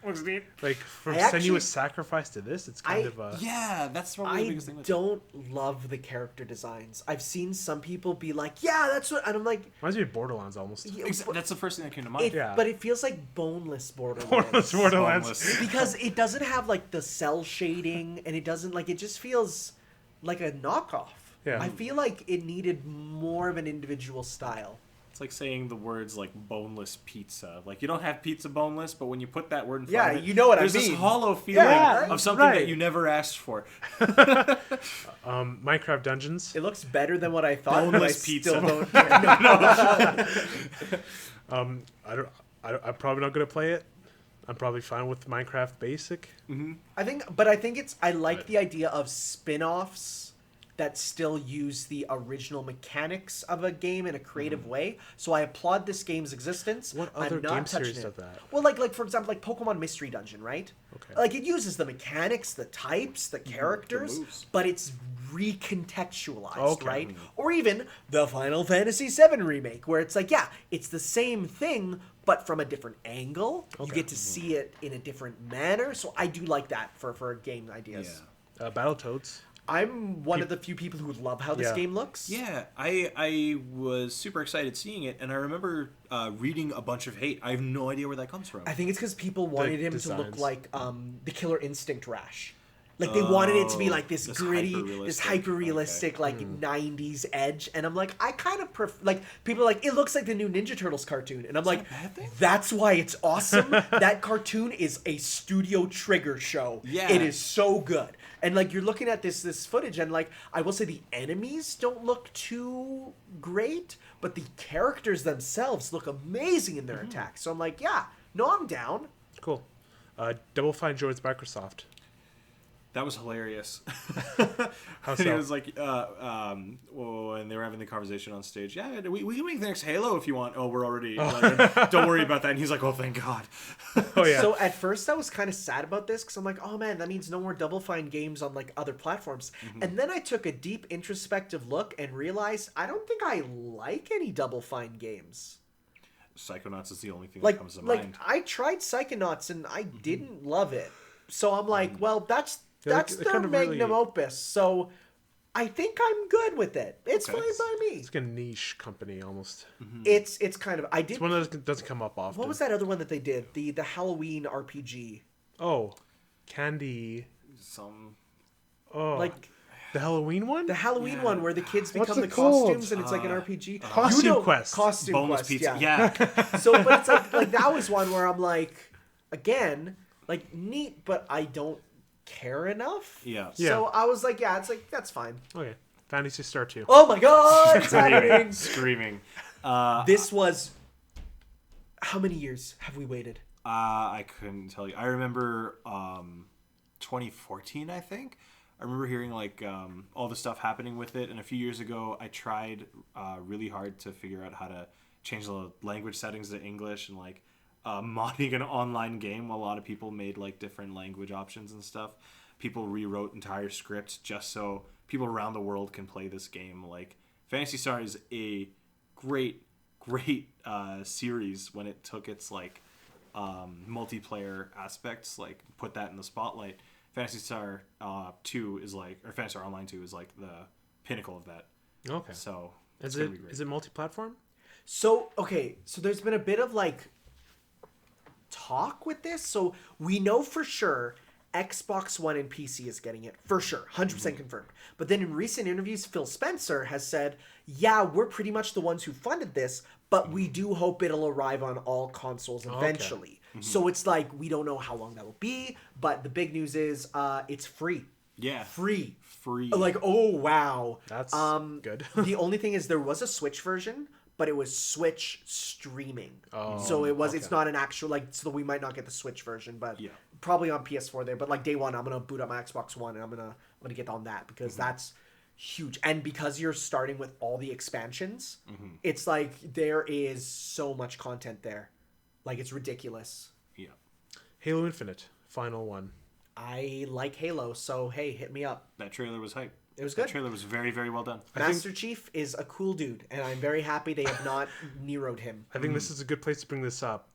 Looks neat. Like from I actually- Senua's sacrifice to this, it's kind I- of a. Yeah, that's probably the I biggest thing. With don't love the character designs. I've seen some people be like, "Yeah, that's what," and I'm like, Reminds me of Borderlands almost. yeah, That's the first thing that came to mind. Yeah. but it feels like boneless Borderlands. Borderlands. Boneless. Because it doesn't have like the cell shading, and it doesn't like it just feels like a knockoff. Yeah. I feel like it needed more of an individual style. It's like saying the words like boneless pizza. Like you don't have pizza boneless, but when you put that word in front Yeah, of it, you know what I there's mean. this hollow feeling Yeah, of something right. that you never asked for. Minecraft Dungeons. It looks better than what I thought. but I Boneless still pizza. don't care. No. I'm probably not gonna play it. I'm probably fine with Minecraft Basic. I think I like the idea of spin-offs that still use the original mechanics of a game in a creative way. So I applaud this game's existence. What I'm other not game touching series it. does that? Well, like for example, like Pokemon Mystery Dungeon, right? Okay. Like it uses the mechanics, the types, the characters, moves. but it's recontextualized, Okay. right? Or even the Final Fantasy VII remake, where it's like, yeah, it's the same thing, but from a different angle. You Okay. get to see it in a different manner. So I do like that for game ideas. Battletoads. I'm one of the few people who love how this Yeah. game looks. Yeah, I was super excited seeing it, and I remember reading a bunch of hate. I have no idea where that comes from. I think it's because people wanted him to look designs. like the Killer Instinct Rash. Like they wanted it to be like this this gritty, this hyper-realistic. hyper-realistic, like 90s edge. And I'm like, I kind of like people are like, it looks like the new Ninja Turtles cartoon. And I'm like, that's why it's awesome. That cartoon is a Studio Trigger show. Yeah. It is so good. And like you're looking at this footage and like I will say the enemies don't look too great, but the characters themselves look amazing in their attacks. So I'm like, yeah, no, I'm down. Cool. Double Fine joins Microsoft. That was hilarious. How And so? it was like, and they were having the conversation on stage. Yeah, we can make the next Halo if you want. Oh, we're already. Like, don't worry about that. And he's like, oh, thank God. Oh yeah. So at first I was kind of sad about this because I'm like, oh man, that means no more Double Fine games on like other platforms. And then I took a deep introspective look and realized I don't think I like any Double Fine games. Psychonauts is the only thing that Like, comes to like mind. I tried Psychonauts and I didn't love it. So I'm like, well, that's Yeah, their kind of really- magnum opus. So I think I'm good with it. It's Okay. fine by me. It's like a niche company almost. It's kind of I did. It's one of those that doesn't come up often. What was that other one that they did? The Halloween RPG. Oh, Candy. Some Oh, Like the Halloween one. the Halloween one where the kids What's become the it called? costumes and it's like an RPG. Costume You know- Quest. Costume boneless Quest. pizza. Yeah. Yeah. So, but it's like that was one where I'm like, again, like neat, but I don't care enough. Yeah. So I was like, yeah, it's like that's fine. Okay, Fantasy Star 2. Oh my god, it's happening. Screaming. This was. How many years have we waited? I couldn't tell you. I remember 2014, I think. I remember hearing like all the stuff happening with it, and a few years ago, I tried really hard to figure out how to change the language settings to English and like modding an online game. A lot of people made like different language options and stuff. People rewrote entire scripts just so people around the world can play this game. Like Fantasy Star is a great series when it took its like multiplayer aspects, like put that in the spotlight. Fantasy Star 2 is like, or Fantasy Star Online 2 is like the pinnacle of that. Okay. So Is it's gonna it be great. is it multi-platform? So okay, so there's been a bit of like talk with this. So we know for sure Xbox One and PC is getting it for sure, 100% confirmed. But then in recent interviews, Phil Spencer has said, "Yeah, we're pretty much the ones who funded this, but we do hope it'll arrive on all consoles eventually." So it's like we don't know how long that will be, but the big news is it's free. Yeah. Free. Free. Like, oh wow. That's good. The only thing is there was a Switch version, but it was Switch streaming. Oh, So it's not an actual like, so we might not get the Switch version, but Yeah. probably on PS4 there. But like day one, I'm gonna boot up my Xbox One and I'm gonna get on that because that's huge. And because you're starting with all the expansions, it's like there is so much content there. Like it's ridiculous. Yeah. Halo Infinite, final one. I like Halo, so hey, hit me up. That trailer was hype. It was That good. trailer was very, very well done. Master Chief is a cool dude, and I'm very happy they have not Nero'd him. I think this is a good place to bring this up.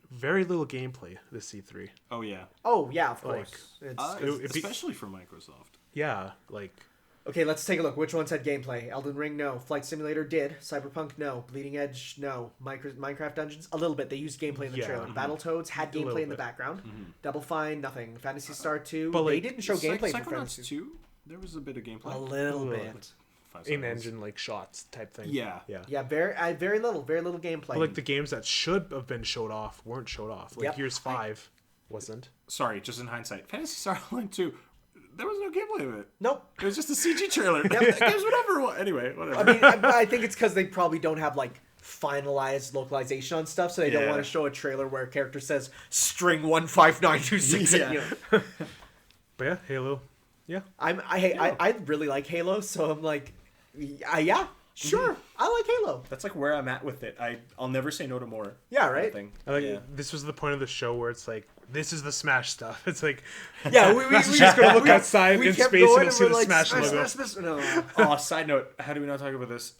Very little gameplay this E3. Oh yeah. Oh yeah, of Like, course. It's, it'd be- Especially for Microsoft. Yeah, like okay, let's take a look. Which ones had gameplay? Elden Ring, no. Flight Simulator did. Cyberpunk, no. Bleeding Edge, no. Minecraft Dungeons, a little bit. They used gameplay in the Yeah. trailer. Battletoads had little gameplay in the bit. background. Double Fine, nothing. Fantasy Star 2, but, they like, didn't show gameplay for Psychonauts Fantasy. 2, there was a bit of gameplay. A little little bit. 5 in seconds. engine like shots type thing. Yeah. Yeah. Yeah, very little gameplay. But like the games that should have been showed off weren't showed off. Like Yep. Gears 5 wasn't. Sorry, just in hindsight. Fantasy Star Online 2, there was no gameplay of it. Nope. It was just a CG trailer. It gives whatever. Anyway, whatever. I mean, I think it's because they probably don't have like finalized localization on stuff, so they don't Yeah. want to show a trailer where a character says string 15926. Yeah. But yeah, Halo. Yeah. I really like Halo, so I'm like, yeah, sure, I like Halo. That's like where I'm at with it. I'll never say no to more. Yeah, right? Thing. I like Yeah. this was the point of the show where it's like this is the Smash stuff. It's like Yeah, we just gonna look outside in kept space and going you'll see we're the like, Smash logo. Smash. No. Oh, side note. How do we not talk about this?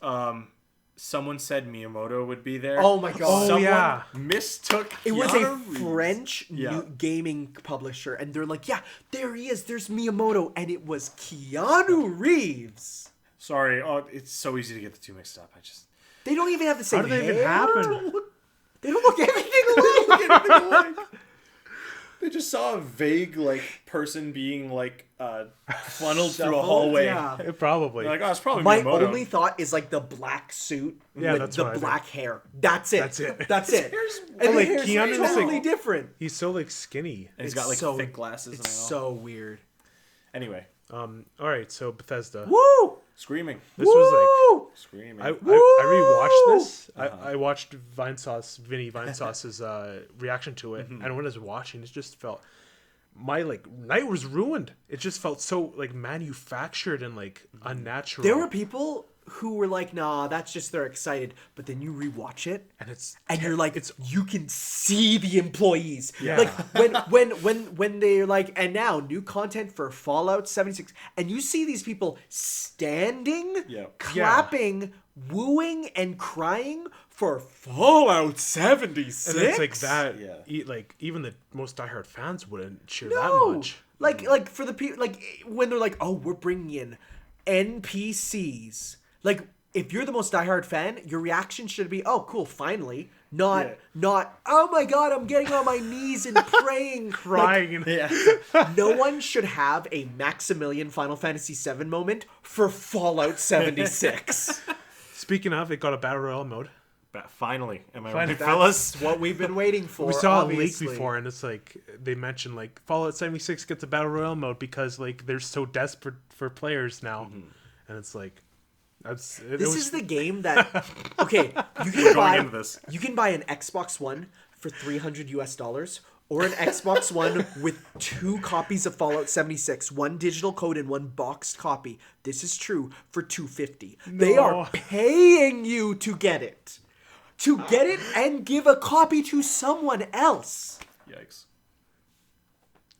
Someone said Miyamoto would be there. Oh my god. Oh, Someone yeah. mistook. It was a Keanu Reeves. French Yeah. gaming publisher, and they're like, yeah, there he is. There's Miyamoto, and it was Keanu Reeves. Sorry. Oh, it's so easy to get the two mixed up. They don't even have the same How did that even hair. happen? They don't look anything alike. They just saw a vague like person being like funneled through a Shuffled? hallway. Yeah. Probably. They're like, oh, it's probably My Miyamoto. only thought is like the black suit Yeah, with that's the what I black hair. That's it. That's it. That's it. hair's- And like, the hair's Keanu's, like- totally different. He's so like skinny. And he's got like thick glasses. It's and all. so weird. Anyway, All right, so Bethesda. Woo! screaming, This was Woo! screaming. like I rewatched this. Uh-huh. I watched Vinny Vinesauce's reaction to it, and when I was watching, it just felt my like night was ruined. It just felt so like manufactured and like unnatural. There were people who were like, "Nah, that's just they're excited." But then you rewatch it, and you're like, you can see the employees. Yeah. Like when they're like, and now new content for Fallout 76, and you see these people standing, Yeah. clapping, wooing, and crying for Fallout 76. and it's like that. Yeah. Like even the most diehard fans wouldn't cheer that No, much. like for the people, like when they're like, "Oh, we're bringing in NPCs." Like, if you're the most diehard fan, your reaction should be, "Oh, cool, finally." Not, "Oh my god, I'm getting on my knees and praying, Crying. Yeah. Like, no one should have a Maximilian Final Fantasy VII moment for Fallout 76. Speaking of, it got a battle royale mode. Finally, am I Finally. right, fellas? That's what we've been waiting for. We saw obviously. a leak before, and it's like they mentioned like Fallout 76 gets a battle royale mode because like they're so desperate for players now, and it's like This is the game that okay, you can Going buy into this. you can buy an Xbox One for $300 or an Xbox One with 2 copies of Fallout 76, one digital code and one boxed copy. This is true for $250. They No. are paying you to get it. To get it and give a copy to someone else. Yikes.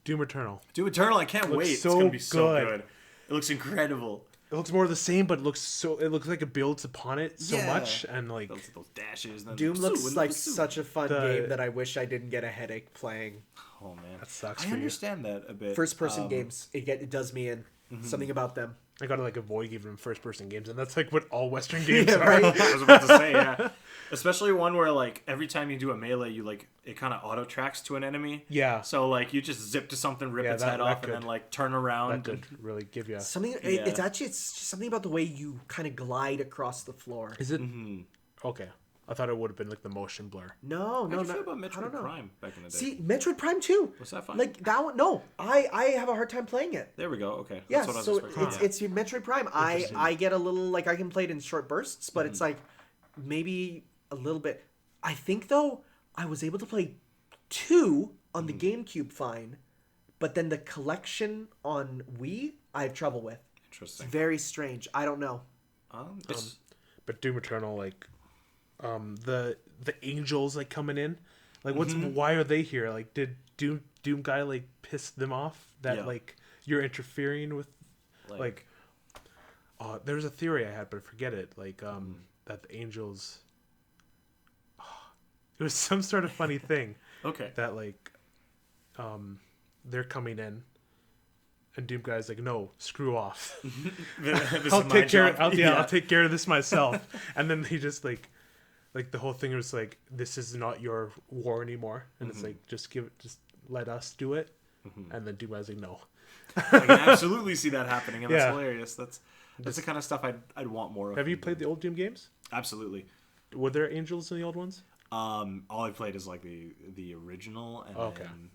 Doom Eternal. Doom Eternal, I can't wait. so It's gonna be so good. good. It looks incredible. It looks more of the same, but it looks like it builds upon it so Yeah. much, and like Those dashes. Then Doom looks and like zoom. such a fun The- game that I wish I didn't get a headache playing. Oh man, that sucks I for you. understand that a bit. First person games, it does me in. Something about them. I gotta like avoid even first person games, and that's like what all Western games Yeah, are. right? I was about to say, yeah. Especially one where like every time you do a melee, you like it kind of auto tracks to an enemy. Yeah. So like you just zip to something, rip Yeah, its that- head that off, could- and then like turn That around. could really give you. Something Yeah. it's just something about the way you kind of glide across the floor. Is it okay? I thought it would have been like the motion blur. No, How no, did you no. feel about I don't Metroid know. Prime back in the day? See, Metroid Prime 2. Was that fun? Like that one? No, I have a hard time playing it. There we go. Okay. Yeah, That's what I was so expecting. it's your Metroid Prime. I get a little like I can play it in short bursts, but it's like maybe a little bit. I think though I was able to play 2 on the GameCube fine, but then the collection on Wii I have trouble with. It's Interesting. very strange. I don't know. It's, But Doom Eternal, like, the angels like coming in, like why are they here? Like, did Doom guy like piss them off that Yeah. like you're interfering with, like, there's a theory I had, but I forget it. Like, that the angels, it was some sort of funny thing okay. that like, they're coming in. And Doom guy's like, no, screw off. This I'll is my take care. job. I'll take care of this myself. And then he just like the whole thing was like, this is not your war anymore. And it's like, just let us do it. And then Doom guy's like, no. I can absolutely see that happening, and that's Yeah. hilarious. That's the kind of stuff I'd want more of. Have you played the old Doom games? Absolutely. Were there angels in the old ones? All I played is like the original and Okay. then,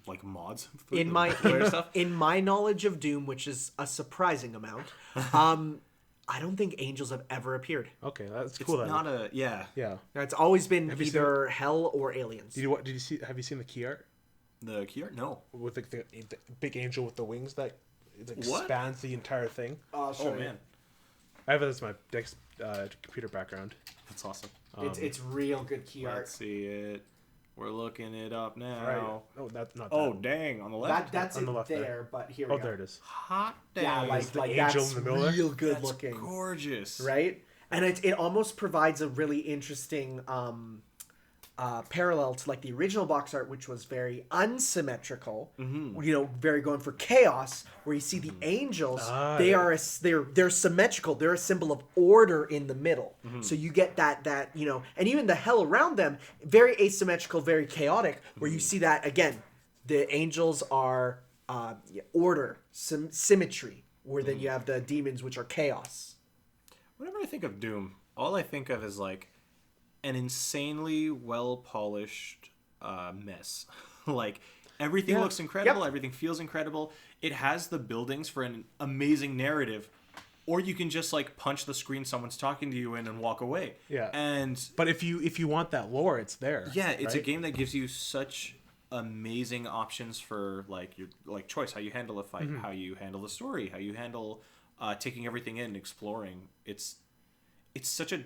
like mods. In my multiplayer stuff. in my knowledge of Doom, which is a surprising amount, I don't think angels have ever appeared. Okay, that's It's cool. Then. not a yeah. Yeah. It's always been Have you either hell or aliens. Did you see? Have you seen the key art The key art? No. with the big angel with the wings that What? expands the entire thing? I'll show Oh you. man, I have it as my computer background. that's awesome. It's real good key art. Let's see it. We're looking it up now. Right. Oh, that's not. Oh that. dang, on the left. That's On the it left there, there. but here we Oh, go. there it is. Hot dang. Yeah, the like angel that's in the middle there? real good That's looking, gorgeous. right? And it almost provides a really interesting parallel to like the original box art, which was very unsymmetrical. You know, very going for chaos. Where you see the angels, they yeah. are they're symmetrical. They're a symbol of order in the middle. So you get that and even the hell around them, very asymmetrical, very chaotic. Where you see that again, The angels are order, symmetry, where then you have the demons, which are chaos. Whenever I think of Doom, all I think of is like an insanely well polished mess. Like everything looks incredible, everything feels incredible. It has the buildings for an amazing narrative, or you can just like punch the screen someone's talking to you in and walk away. Yeah. And but if you want that lore, it's there. yeah, it's a right? game that gives you such amazing options for like your like choice, how you handle a fight, how you handle the story, how you handle taking everything in, exploring. It's such a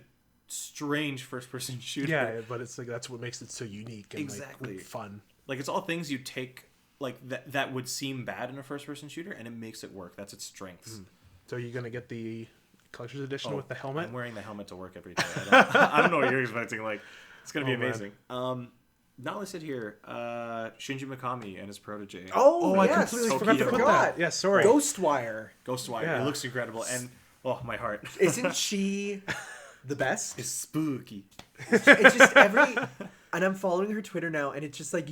strange first-person shooter. Yeah, but it's like that's what makes it so unique and Exactly. like fun. Like it's all things you take like that would seem bad in a first-person shooter, and it makes it work. That's its strengths. So you're gonna get the collector's edition with the helmet? I'm wearing the helmet to work every day. I don't know what you're expecting. Like it's gonna be amazing. Not listed here. Shinji Mikami and his protege. Oh, I yes. completely forgot to put that. Yeah, sorry. Ghostwire. Ghostwire. Yeah. It looks incredible, and my heart. Isn't she the best? It's spooky. It's just and I'm following her Twitter now, and it's just like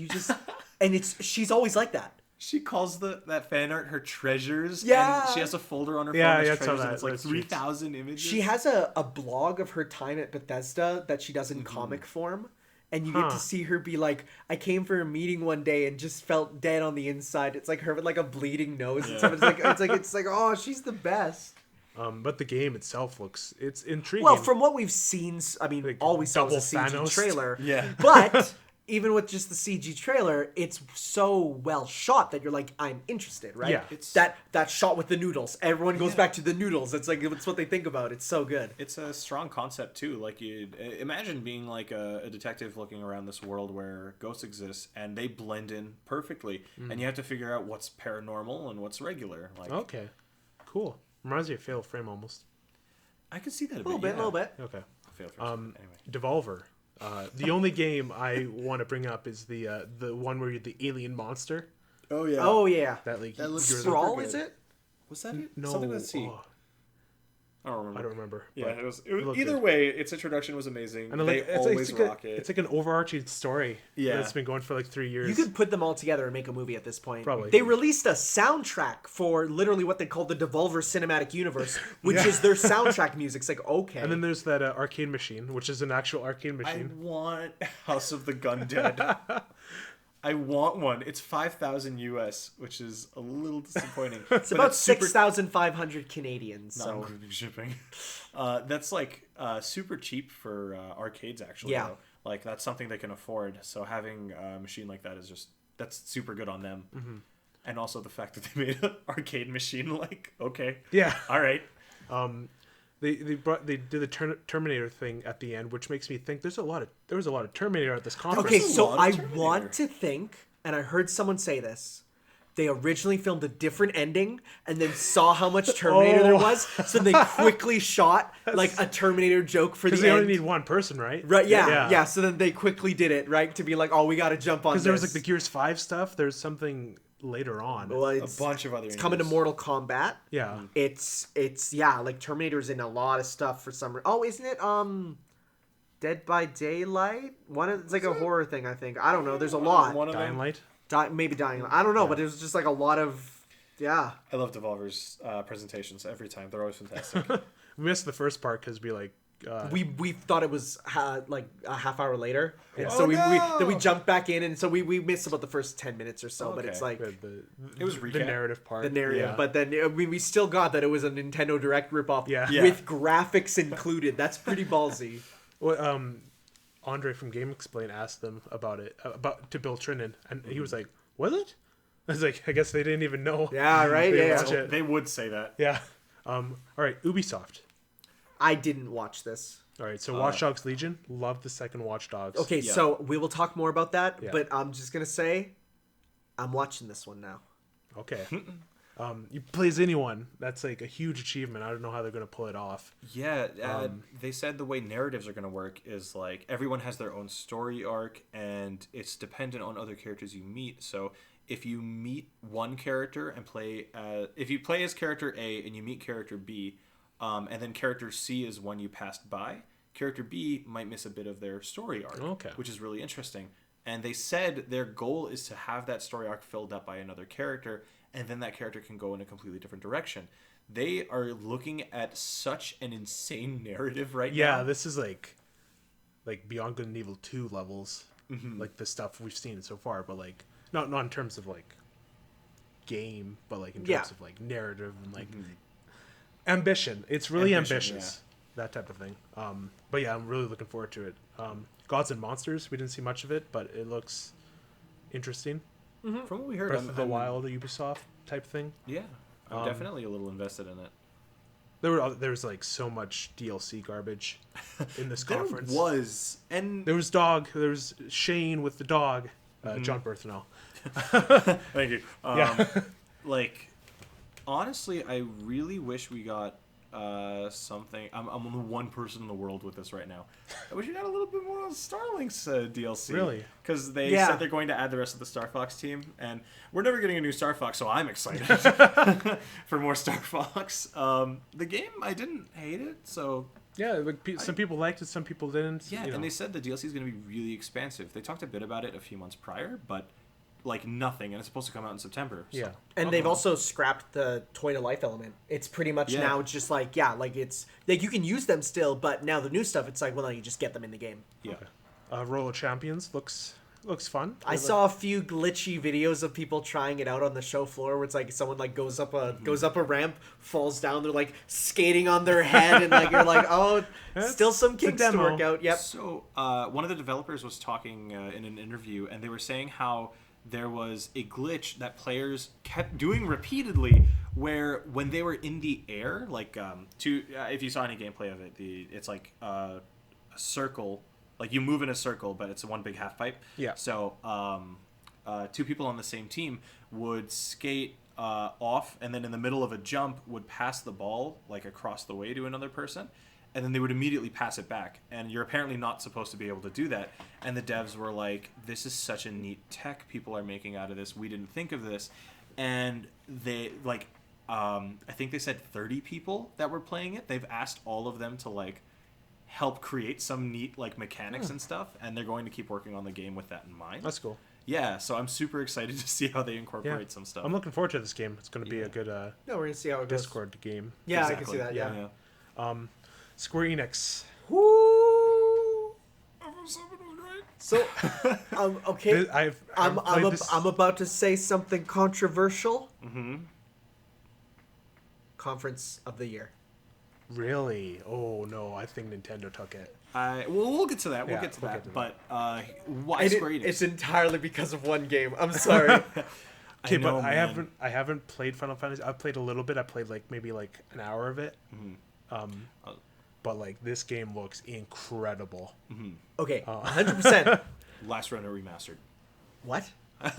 and she's always like that. She calls that fan art her treasures. Yeah. And she has a folder on her phone Yeah, with yeah, I saw treasures, that. and it's like That's 3,000 images. She has a blog of her time at Bethesda that she does in comic form. And you get to see her be like, I came for a meeting one day and just felt dead on the inside. It's like her with like a bleeding nose and stuff. It's like, oh, she's the best. But the game itself it's intriguing. Well, from what we've seen, I mean, Like all we saw was a double CG Thanos. trailer. Yeah. But even with just the CG trailer, it's so well shot that you're like, I'm interested, right? Yeah. It's- that shot with the noodles. Everyone goes back to the noodles. It's like it's what they think about. It's so good. It's a strong concept too. Like you imagine being like a detective looking around this world where ghosts exist and they blend in perfectly, and you have to figure out what's paranormal and what's regular. Like okay, cool. Reminds me of Fatal Frame almost. I could see that a A little bit. Okay. Fail for anyway. Devolver. The only game I want to bring up is the one where you're the alien monster. Oh yeah. Oh yeah. That like That looks you're the- super Sprawl good. is it? Was that it? No, Something with a C. oh, I don't remember. I don't remember. Yeah, but it was looked either good. way. Its introduction was amazing. And They like, always it's like rock it. It's like an overarching story. Yeah. That's been going for like 3 years. You could put them all together and make a movie at this point. Probably. They released a soundtrack for literally what they call the Devolver Cinematic Universe, which is their soundtrack music. It's like, okay. And then there's that arcade machine, which is an actual arcade I machine. want House of the Gundead. I want one. It's 5,000 US, which is a little disappointing. it's about 6,500 Canadian. Not So including shipping. That's like super cheap for arcades, actually. Yeah. Though. Like that's something they can afford. So having a machine like that is that's super good on them. Mm-hmm. And also the fact that they made an arcade machine, like okay, Yeah. all right. They did the Terminator thing at the end, which makes me think there was a lot of Terminator at this conference. okay, There's a so lot of I Terminator. want to think, and I heard someone say this. They originally filmed a different ending and then saw how much Terminator there was, so they quickly shot like a Terminator joke for the Because end. they only need one person, right? Right, yeah. So then they quickly did it, right? To be like, oh, we got to jump on this. Because there was like the Gears 5 stuff. There's something later on. Well, A bunch of other. it's coming to Mortal Kombat. Yeah. It's like Terminator's in a lot of stuff for some. Oh, isn't it Dead by Daylight? It's like a horror thing, I think. I don't know. There's a lot. One of Dying them. Light. Maybe Dying. I don't know, but there's just like a lot of. Yeah. I love Devolver's presentations every time. They're always fantastic. We missed the first part because we like. We thought it was like a half hour later, and Oh, so no! then we jumped back in, and so we missed about the first 10 minutes or so. But it's Okay. like It was the recap. narrative part. the narrative. Yeah. But then we still got that it was a Nintendo Direct ripoff Yeah. with graphics included. That's pretty ballsy. Well, Andre from Game Explain asked them about it, about to Bill Trinan, and he was like, "Was it?" I was like, "I guess they didn't even know." Yeah, right. They Yeah. watch it. They would say that. Yeah. All right, Ubisoft. I didn't watch this. All right, so Watch Dogs Legion. Love the second Watch Dogs. Okay, Yeah. so we will talk more about that, Yeah. but I'm just gonna say, I'm watching this one now. Okay. You play as anyone. That's like a huge achievement. I don't know how they're gonna pull it off. Yeah, they said the way narratives are going to work is like everyone has their own story arc, and it's dependent on other characters you meet. So if you meet one character and if you play as character A and you meet character B, and then character C is one you passed by, character B might miss a bit of their story arc, Okay. which is really interesting. And they said their goal is to have that story arc filled up by another character, and then that character can go in a completely different direction. They are looking at such an insane narrative right now. Yeah, this is like Beyond Good and Evil 2 levels, like the stuff we've seen so far, but like not in terms of like game, but like in terms of like narrative and like ambition. It's really ambitious, that type of thing. But yeah, I'm really looking forward to it. Gods and Monsters, we didn't see much of it, but it looks interesting. From what we heard, Breath of the Wild, Ubisoft type thing. Yeah, I'm definitely a little invested in it. There was like so much DLC garbage in this conference. There was Shane with the dog, John Berthenel. Thank you. Like, honestly, I really wish we got something. I'm the one person in the world with this right now. I wish we got a little bit more Starlink's DLC. Really? Because they said they're going to add the rest of the Star Fox team, and we're never getting a new Star Fox, so I'm excited for more Star Fox. The game, I didn't hate it, so... Yeah, like some people liked it, some people didn't. Yeah, and they said the DLC is going to be really expansive. They talked a bit about it a few months prior, but like nothing, and it's supposed to come out in September. So. Yeah. And they've also scrapped the toy to life element. It's pretty much now just like, like it's like you can use them still, but now the new stuff, it's like, well, no, you just get them in the game. Yeah. Okay. Roll of Champions looks fun. I saw a few glitchy videos of people trying it out on the show floor where it's like someone like goes up a ramp, falls down, they're like skating on their head, and like you're like, oh, still some kinks to work out. Yep. So one of the developers was talking in an interview, and they were saying how there was a glitch that players kept doing repeatedly where when they were in the air, like if you saw any gameplay of it, it's like a circle. Like, you move in a circle, but it's one big half pipe. Yeah. So, two people on the same team would skate off, and then in the middle of a jump would pass the ball, like, across the way to another person, and then they would immediately pass it back. And you're apparently not supposed to be able to do that. And the devs were like, this is such a neat tech people are making out of this. We didn't think of this. And they, like, I think they said 30 people that were playing it. They've asked all of them to, like, help create some neat like mechanics and stuff, and they're going to keep working on the game with that in mind. That's cool. Yeah, so I'm super excited to see how they incorporate some stuff. I'm looking forward to this game. It's going to be a good no, we're gonna see how it goes. Discord game. Yeah, exactly. I can see that. Yeah. Square Enix. Woo! So, okay. I'm about to say something controversial. Conference of the year. Really? Oh no! I think Nintendo took it. We'll get to that. We'll get to that. But why Square Enix? It's entirely because of one game. I'm sorry. Okay, but I haven't played Final Fantasy. I've played a little bit. I played maybe an hour of it. But this game looks incredible. Okay, 100%. Last Runner Remastered. What? But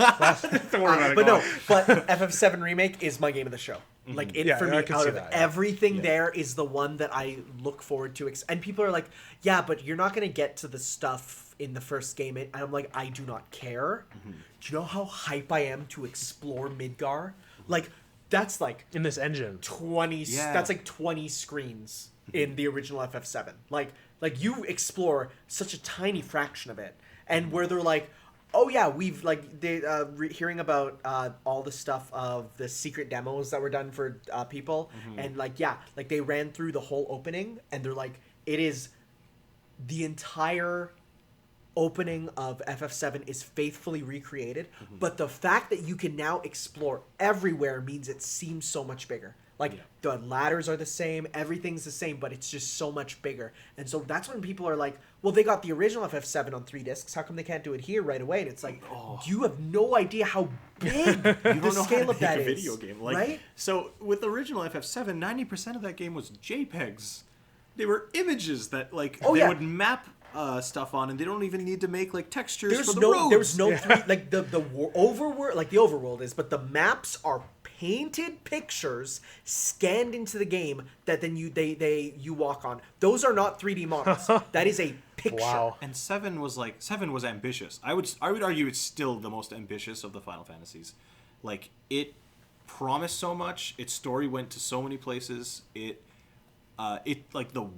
FF7 Remake is my game of the show. Like, for me, out of everything there is the one that I look forward to. And people are like, yeah, but you're not going to get to the stuff in the first game. And I'm like, I do not care. Do you know how hype I am to explore Midgar? Like, that's like... in this engine. 20... Yeah. That's like 20 screens in the original FF7. Like you explore such a tiny fraction of it. And where they're like... oh yeah, we've hearing about all the stuff of the secret demos that were done for people, and they ran through the whole opening, and they're like, it is the entire opening of FF7 is faithfully recreated, but the fact that you can now explore everywhere means it seems so much bigger. The ladders are the same, everything's the same, but it's just so much bigger. And so that's when people are like, well, they got the original FF7 on 3 discs. How come they can't do it here right away? And it's like, you have no idea how big the scale of that is. Video game. Right? So with the original FF7, 90% of that game was JPEGs. They were images that would map stuff on, and they don't even need to make textures for the roads. There's no the overworld is, but the maps are painted pictures scanned into the game that then you walk on. Those are not 3D models. That is a picture. Wow. And 7 was ambitious. I would argue it's still the most ambitious of the Final Fantasies. It promised so much. Its story went to so many places. The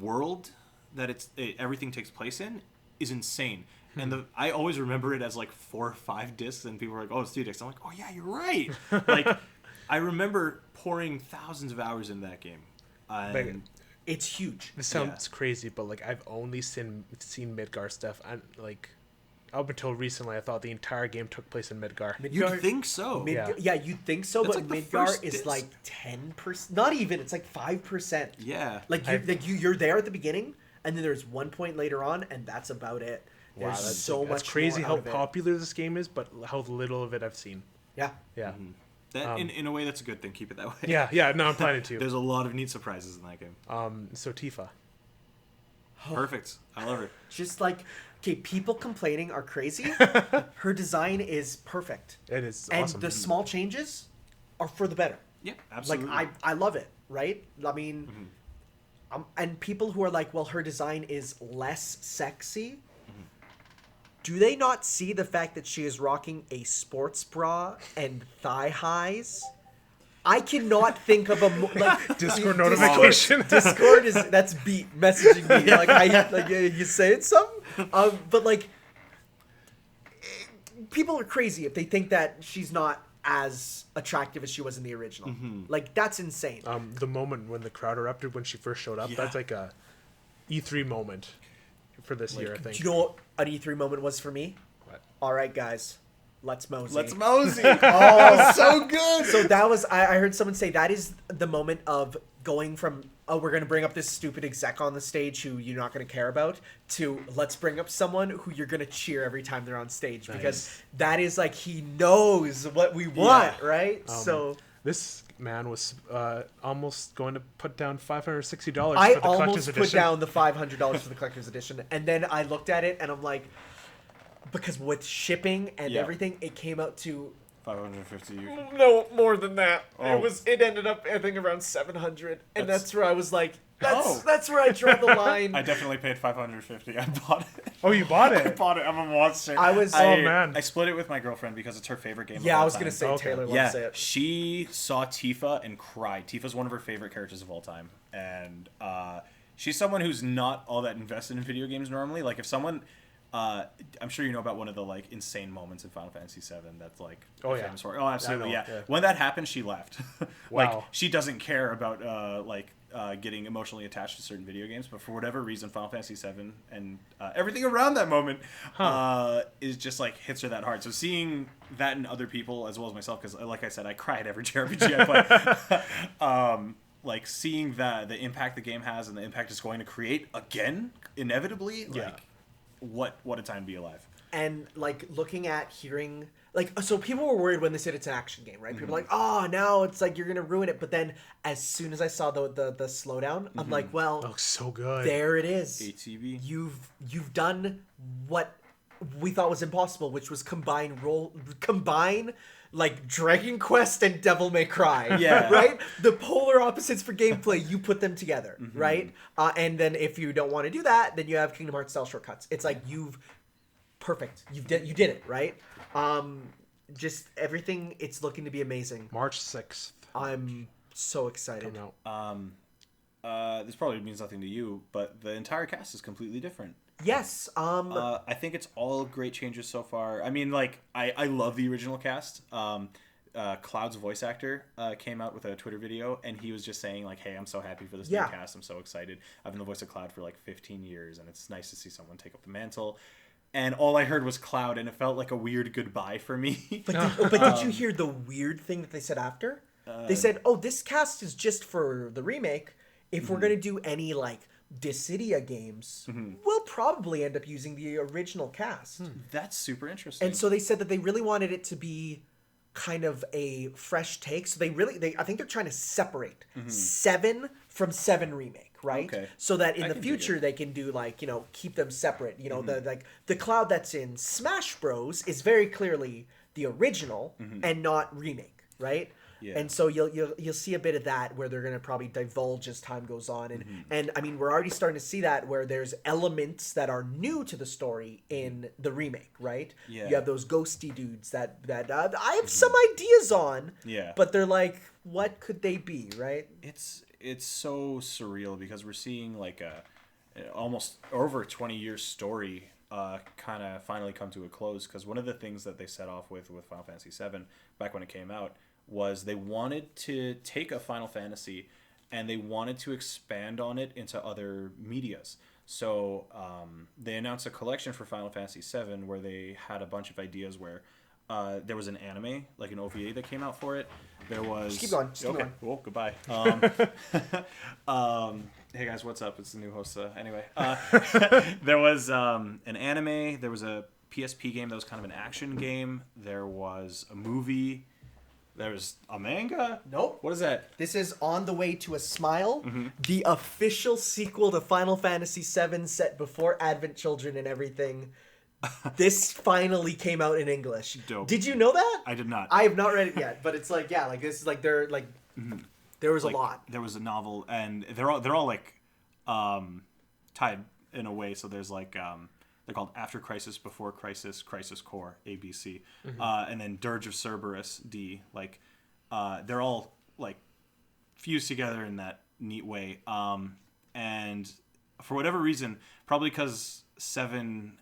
world that everything takes place in is insane. And I always remember it as like 4 or 5 discs, and people were like, "Oh, it's 2 discs." I'm like, "Oh yeah, you're right." Like, I remember pouring thousands of hours into that game. And It's huge. This sounds crazy, but like I've only seen Midgar stuff. And like up until recently, I thought the entire game took place in Midgar. you'd think so. Yeah, you'd think so, That's but like the Midgar first is disc. like 10%. Not even. It's like 5%. Yeah. Like you're there at the beginning, and then there's one point later on, and that's about it. There's so much. It's crazy more how out of it. popular this game is, but how little of it I've seen. Yeah. Yeah. That, in a way, that's a good thing. Keep it that way. Yeah. No, I'm planning to. There's a lot of neat surprises in that game. So Tifa. Perfect. I love her. Just like, okay, people complaining are crazy. Her design is perfect. It is And awesome. the small changes are for the better. Yeah, absolutely. Like, I love it, right? I mean, and people who are like, well, her design is less sexy. Do they not see the fact that she is rocking a sports bra and thigh highs? I cannot think of a like Discord notification. Discord is that's beat messaging me like you saying something, but like people are crazy if they think that she's not as attractive as she was in the original. Like that's insane. The moment when the crowd erupted when she first showed up, that's like a E3 moment for this year, I think. Do you know what an E3 moment was for me? What? All right, guys, let's mosey. Let's mosey. Oh, so good. So that was I heard someone say that is the moment of going from we're going to bring up this stupid exec on the stage who you're not going to care about to let's bring up someone who you're going to cheer every time they're on stage because that is like he knows what we want, right? So this man was almost going to put down $560 for the I collector's almost edition. put down the $500 for the collector's edition, and then I looked at it and I'm like, because with shipping and everything, it came out to 550. no more than that. Oh. It ended up I think around 700, and That's- that's where I was like, Oh. that's where I draw the line. I definitely paid 550. I bought it. Oh, you bought I it? bought it. I'm a monster. I was- Oh, man. I split it with my girlfriend because it's her favorite game. Yeah, of all I was time. gonna say Okay. Taylor Yeah, loves it. she saw Tifa and cried. Tifa's one of her favorite characters of all time, and she's someone who's not all that invested in video games normally. Like if someone, I'm sure you know about one of the like insane moments in Final Fantasy VII. That's like famous for. Oh, absolutely, I know, yeah. yeah. When that happened, she left. Like Wow. she doesn't care about getting emotionally attached to certain video games, but for whatever reason, Final Fantasy VII and everything around that moment is just like hits her that hard. So seeing that in other people as well as myself, because like I said, I cry at every JRPG I play. Like seeing the impact the game has and the impact it's going to create again, inevitably. Like, what a time to be alive. And like looking at hearing like so people were worried when they said it's an action game, right? People were like, oh, now it's like you're gonna ruin it. But then as soon as I saw the slowdown, I'm like, well, Looks so good. there it is. ATV. You've done what we thought was impossible, which was combine like Dragon Quest and Devil May Cry. Yeah. Right? The polar opposites for gameplay, you put them together, right? And then if you don't want to do that, then you have Kingdom Hearts style shortcuts. It's like perfect. You did it, right? Just everything, it's looking to be amazing. March 6th. I'm so excited. Coming out. This probably means nothing to you, but the entire cast is completely different. Yes. I think it's all great changes so far. I mean, like, I love the original cast. Cloud's voice actor came out with a Twitter video, and he was just saying, like, hey, I'm so happy for this new cast. I'm so excited. I've been the voice of Cloud for, like, 15 years, and it's nice to see someone take up the mantle. And all I heard was Cloud, and it felt like a weird goodbye for me. But did you hear the weird thing that they said after? They said, oh, this cast is just for the remake. If we're going to do any, like, Dissidia games, we'll probably end up using the original cast. That's super interesting. And so they said that they really wanted it to be kind of a fresh take. So I think they're trying to separate 7 from 7 remake, right? Okay. So that in the can dig future it. they can do like, keep them separate. The Cloud that's in Smash Bros is very clearly the original and not remake, right? Yeah. And so you'll see a bit of that where they're going to probably divulge as time goes on. And I mean, we're already starting to see that where there's elements that are new to the story in the remake, right? Yeah. You have those ghosty dudes that I have some ideas on. Yeah. But they're like, what could they be, right? It's so surreal because we're seeing like a almost over 20-year story kind of finally come to a close, because one of the things that they set off with Final Fantasy VII back when it came out was they wanted to take a Final Fantasy and they wanted to expand on it into other medias. So they announced a collection for Final Fantasy VII where they had a bunch of ideas where there was an anime, like an OVA that came out for it. There was... Just keep going. Just keep going. Well, goodbye. Hey guys, what's up? It's the new host. Anyway, there was an anime. There was a PSP game that was kind of an action game. There was a movie. There was a manga. Nope. What is that? This is On the Way to a Smile, the official sequel to Final Fantasy VII, set before Advent Children and everything. This finally came out in English. Dope. Did you know that? I did not. I have not read it yet, but it's like, yeah, like this is like they're like there was Like, a lot. There was a novel, and they're all like tied in a way. So there's like they're called After Crisis, Before Crisis, Crisis Core, ABC, and then Dirge of Cerberus, D. Like they're all like fused together in that neat way. And for whatever reason, probably because Seven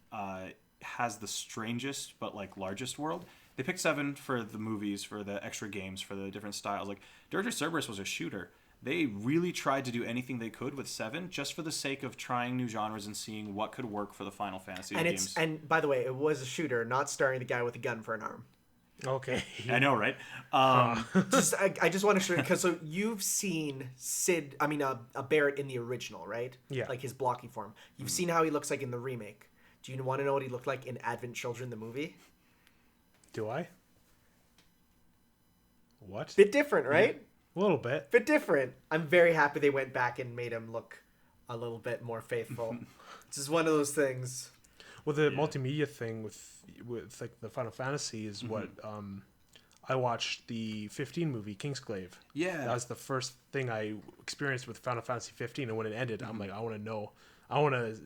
has the strangest but like largest world. They picked Seven for the movies, for the extra games, for the different styles. Like Dirge of Cerberus was a shooter. They really tried to do anything they could with Seven, just for the sake of trying new genres and seeing what could work for the Final Fantasy games. And by the way, it was a shooter, not starring the guy with a gun for an arm. Okay. I know, right? I just want to show you, because so you've seen a Barrett in the original, right? Yeah. Like his blocky form. You've seen how he looks like in the remake. Do you want to know what he looked like in Advent Children, the movie? Do I? What? Bit different, right? A little bit. Bit different. I'm very happy they went back and made him look a little bit more faithful. It's just one of those things. Well, the multimedia thing with like the Final Fantasy is what I watched the 15 movie Kingsglaive. Yeah. That was the first thing I experienced with Final Fantasy 15, and when it ended, I'm like, I want to know. I want to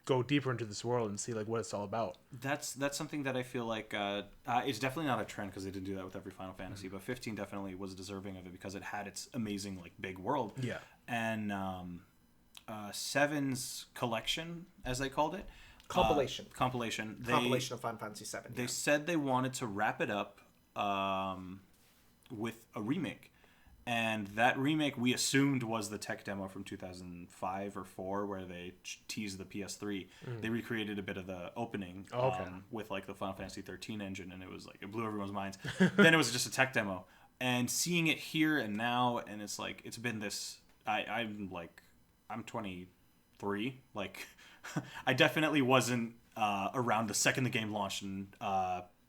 go deeper into this world and see like what it's all about. That's something that I feel like it's definitely not a trend, because they didn't do that with every Final Fantasy, but 15 definitely was deserving of it because it had its amazing like big world. Yeah. And Seven's collection, as they called it, Compilation. Compilation Compilation of Final Fantasy VII. They said they wanted to wrap it up with a remake. And that remake we assumed was the tech demo from 2005 or 4 where they teased the PS3. They recreated a bit of the opening with like the Final Fantasy 13 engine, and it was like it blew everyone's minds. Then it was just a tech demo. And seeing it here and now, and it's like it's been this I'm 23. Like I definitely wasn't around the second the game launched, and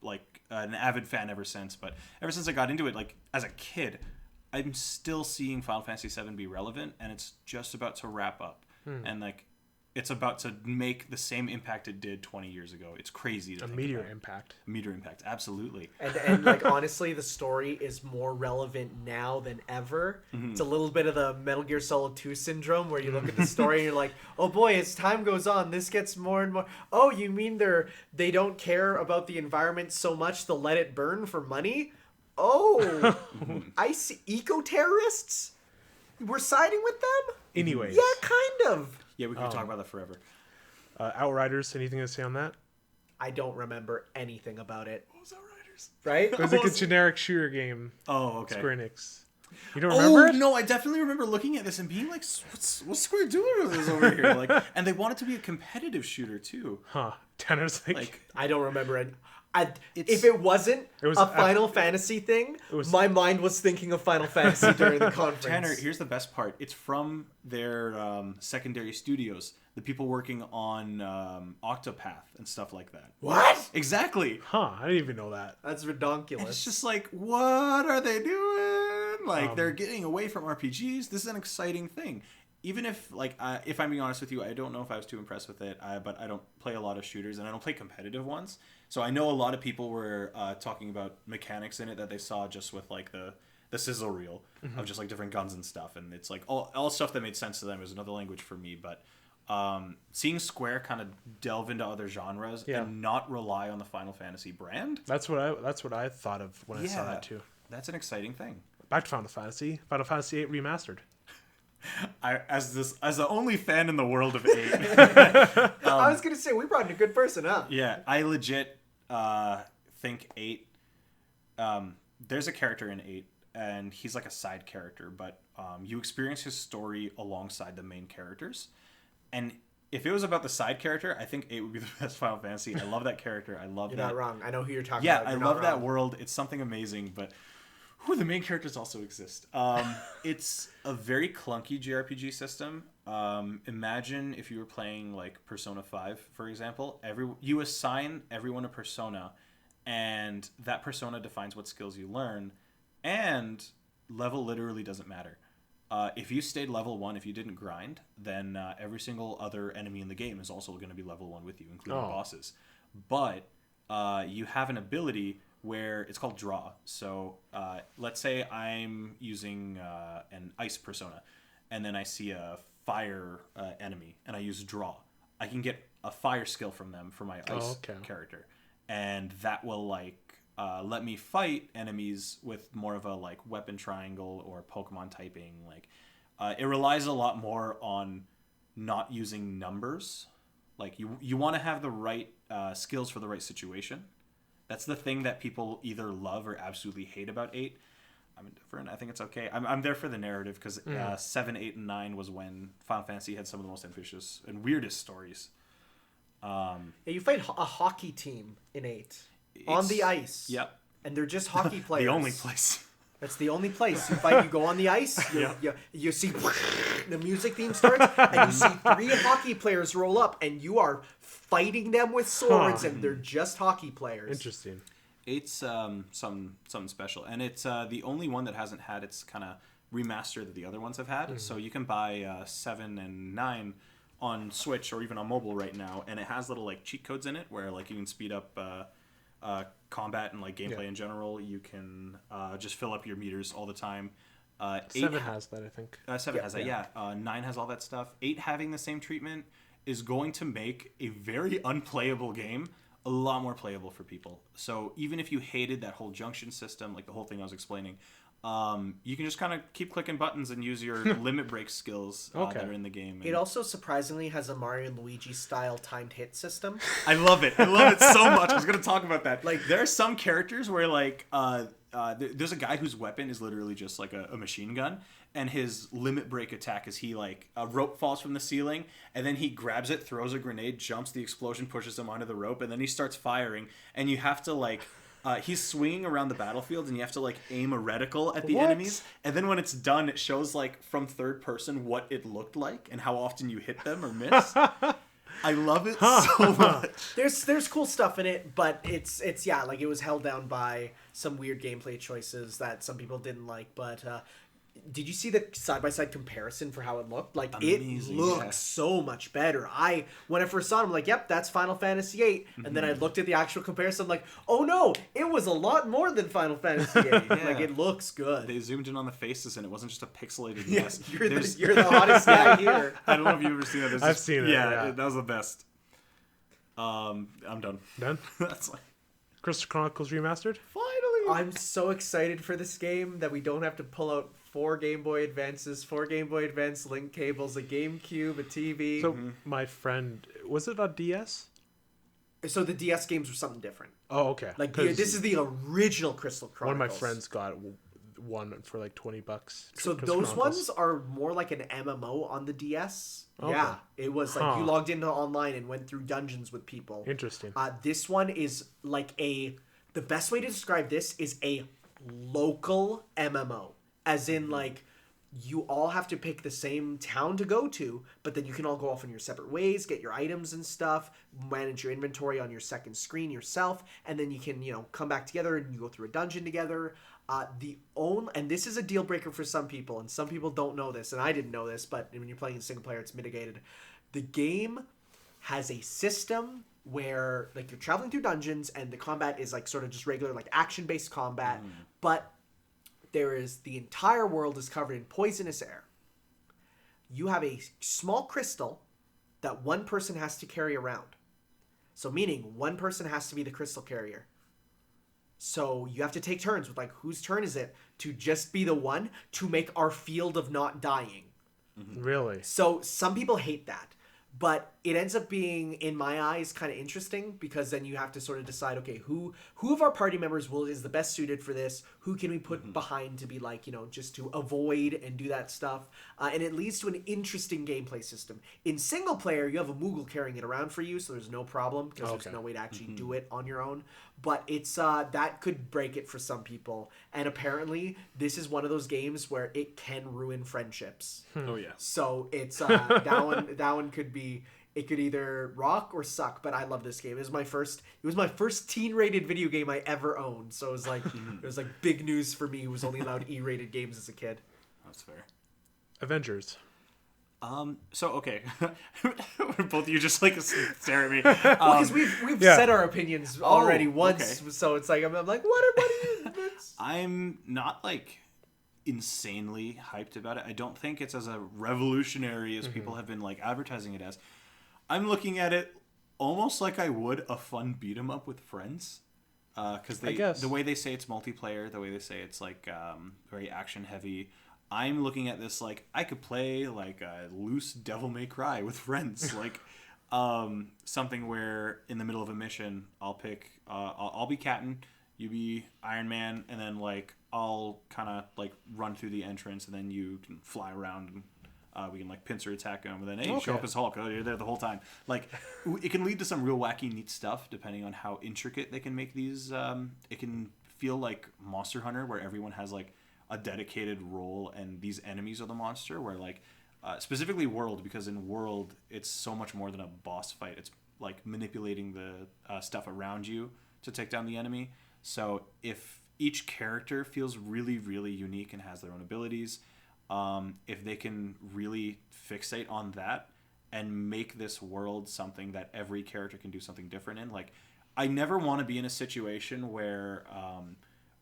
like an avid fan ever since. But ever since I got into it, like as a kid, I'm still seeing Final Fantasy VII be relevant, and it's just about to wrap up. And like it's about to make the same impact it did 20 years ago. It's crazy to think Meteor about. impact. Meteor impact, absolutely. And like honestly, the story is more relevant now than ever. It's a little bit of the Metal Gear Solid 2 syndrome, where you look at the story and you're like, oh boy, as time goes on, this gets more and more. Oh, you mean they don't care about the environment so much they'll let it burn for money? Oh, I see. Eco-terrorists? We're siding with them? Anyways. Yeah, kind of. Yeah, we could talk about that forever. Outriders, anything to say on that? I don't remember anything about it. What was Outriders? Right? It was like a generic shooter game. Oh, okay. Square Enix. You don't remember it? No, I definitely remember looking at this and being like, what's Square doing with this over here? Like, and they want it to be a competitive shooter too. Huh. Tanner's like I don't remember it. If it wasn't a Final Fantasy thing, my mind was thinking of Final Fantasy during the conference. Tanner, here's the best part. It's from their secondary studios, the people working on Octopath and stuff like that. What? Exactly. Huh, I didn't even know that. That's redonkulous. And it's just like, what are they doing? Like, they're getting away from RPGs. This is an exciting thing. Even if, like, if I'm being honest with you, I don't know if I was too impressed with it, but I don't play a lot of shooters, and I don't play competitive ones. So I know a lot of people were talking about mechanics in it that they saw just with, like, the sizzle reel of just, like, different guns and stuff. And it's, like, all stuff that made sense to them. It was another language for me. But seeing Square kind of delve into other genres and not rely on the Final Fantasy brand. That's what I thought of when I saw that, too. That's an exciting thing. Back to Final Fantasy. Final Fantasy VIII Remastered. As the only fan in the world of 8. I was gonna say we brought in a good person, huh? Yeah, I legit think 8. There's a character in 8, and he's like a side character, but you experience his story alongside the main characters. And if it was about the side character, I think 8 would be the best Final Fantasy. I love that character. I love You're that. not wrong. I know who you're talking Yeah, about. I You're love not that wrong. world. It's something amazing, but the main characters also exist. It's a very clunky JRPG system. Imagine if you were playing like Persona 5, for example. You assign everyone a persona, and that persona defines what skills you learn, and level literally doesn't matter. If you stayed level 1, if you didn't grind, then every single other enemy in the game is also going to be level 1 with you, including bosses. But you have an ability where it's called draw. So let's say I'm using an ice persona, and then I see a fire enemy, and I use draw. I can get a fire skill from them for my ice character, and that will let me fight enemies with more of a like weapon triangle or Pokemon typing. Like it relies a lot more on not using numbers. Like you want to have the right skills for the right situation. That's the thing that people either love or absolutely hate about 8. I'm indifferent. I think it's okay. I'm there for the narrative because 7, 8, and 9 was when Final Fantasy had some of the most ambitious and weirdest stories. Yeah, you fight a hockey team in 8 on the ice. Yep. And they're just hockey players. The only place. That's the only place you fight. You go on the ice. You see the music theme starts, and you see 3 hockey players roll up, and you are fighting them with swords, and they're just hockey players. Interesting. 8's something special, and it's the only one that hasn't had its kind of remaster that the other ones have had. So you can buy 7 and 9 on Switch or even on mobile right now, and it has little like cheat codes in it where like you can speed up combat and like gameplay in general. You can just fill up your meters all the time. 7 has that, I think. 7 has that, yeah. 9 has all that stuff. 8 having the same treatment is going to make a very unplayable game a lot more playable for people. So even if you hated that whole junction system, like the whole thing I was explaining, you can just kind of keep clicking buttons and use your limit break skills that are in the game. And it also surprisingly has a Mario and Luigi style timed hit system. I love it. I love it so much. I was going to talk about that. Like there are some characters where like there's a guy whose weapon is literally just like a machine gun, and his limit break attack is he like a rope falls from the ceiling, and then he grabs it, throws a grenade, jumps, the explosion pushes him onto the rope, and then he starts firing, and you have to like he's swinging around the battlefield, and you have to like aim a reticle at the enemies, and then when it's done, it shows like from third person what it looked like and how often you hit them or miss. I love it so much. There's cool stuff in it, but it's like it was held down by some weird gameplay choices that some people didn't like. But did you see the side-by-side comparison for how it looked? Like, amazing, it looks so much better. When I first saw it, I'm like, yep, that's Final Fantasy VIII. And then I looked at the actual comparison, I'm like, oh no, it was a lot more than Final Fantasy VIII. Like, it looks good. They zoomed in on the faces, and it wasn't just a pixelated mess. You're the hottest guy here. I don't know if you've ever seen that. I've seen it. Yeah, that was the best. I'm done. Done? That's like... Crystal Chronicles Remastered? Finally! I'm so excited for this game that we don't have to pull out 4 Game Boy Advances, 4 Game Boy Advance link cables, a GameCube, a TV. So my friend, was it on DS? So the DS games were something different. Oh, okay. Like this is the original Crystal Chronicles. One of my friends got one for like $20. So those ones are more like an MMO on the DS. Okay. Yeah, it was like you logged into online and went through dungeons with people. Interesting. This one is like the best way to describe this is a local MMO. As in, like, you all have to pick the same town to go to, but then you can all go off in your separate ways, get your items and stuff, manage your inventory on your second screen yourself, and then you can, come back together and you go through a dungeon together. And this is a deal breaker for some people, and some people don't know this, and I didn't know this, but when you're playing in single player, it's mitigated. The game has a system where, like, you're traveling through dungeons, and the combat is, like, sort of just regular, like, action-based combat, but the entire world is covered in poisonous air. You have a small crystal that one person has to carry around. So meaning one person has to be the crystal carrier. So you have to take turns with like, whose turn is it to just be the one to make our field of not dying. Really? So some people hate that. But it ends up being, in my eyes, kind of interesting because then you have to sort of decide, okay, who of our party members is the best suited for this? Who can we put behind to be like, just to avoid and do that stuff? And it leads to an interesting gameplay system. In single player, you have a Moogle carrying it around for you, so there's no problem because there's no way to actually do it on your own. But it's that could break it for some people. And apparently, this is one of those games where it can ruin friendships. Oh yeah. So it's that one could be. It could either rock or suck, but I love this game. It was my first teen-rated video game I ever owned. So it was like big news for me who was only allowed E-rated games as a kid. That's fair. Avengers. So okay, both of you just like stare at me. Because we've said our opinions already once, okay. So it's like I'm like, what are you? I'm not like insanely hyped about it. I don't think it's as a revolutionary as people have been like advertising it as. I'm looking at it almost like I would a fun beat 'em up with friends. Because the way they say it's multiplayer, the way they say it's like very action heavy. I'm looking at this like I could play like a loose Devil May Cry with friends, like something where in the middle of a mission I'll pick I'll be Captain, you be Iron Man, and then like I'll kind of like run through the entrance, and then you can fly around and we can like pincer attack him, and then hey, show up as Hulk. Oh, you're there the whole time. Like it can lead to some real wacky, neat stuff depending on how intricate they can make these. It can feel like Monster Hunter, where everyone has like a dedicated role, and these enemies are the monster. Where like specifically World, because in World it's so much more than a boss fight. It's like manipulating the stuff around you to take down the enemy. So if each character feels really, really unique and has their own abilities. If they can really fixate on that and make this world something that every character can do something different in. Like, I never want to be in a situation where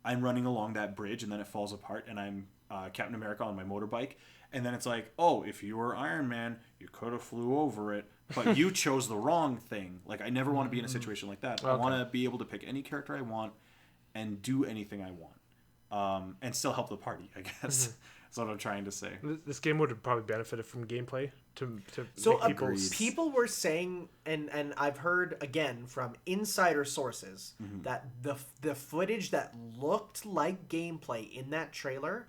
I'm running along that bridge and then it falls apart and I'm Captain America on my motorbike. And then it's like, oh, if you were Iron Man, you could have flew over it, but you chose the wrong thing. Like, I never want to be in a situation like that. Okay. I want to be able to pick any character I want and do anything I want. And still help the party, I guess. That's what I'm trying to say. This game would have probably benefited from gameplay to so make people were saying, and I've heard again from insider sources that the footage that looked like gameplay in that trailer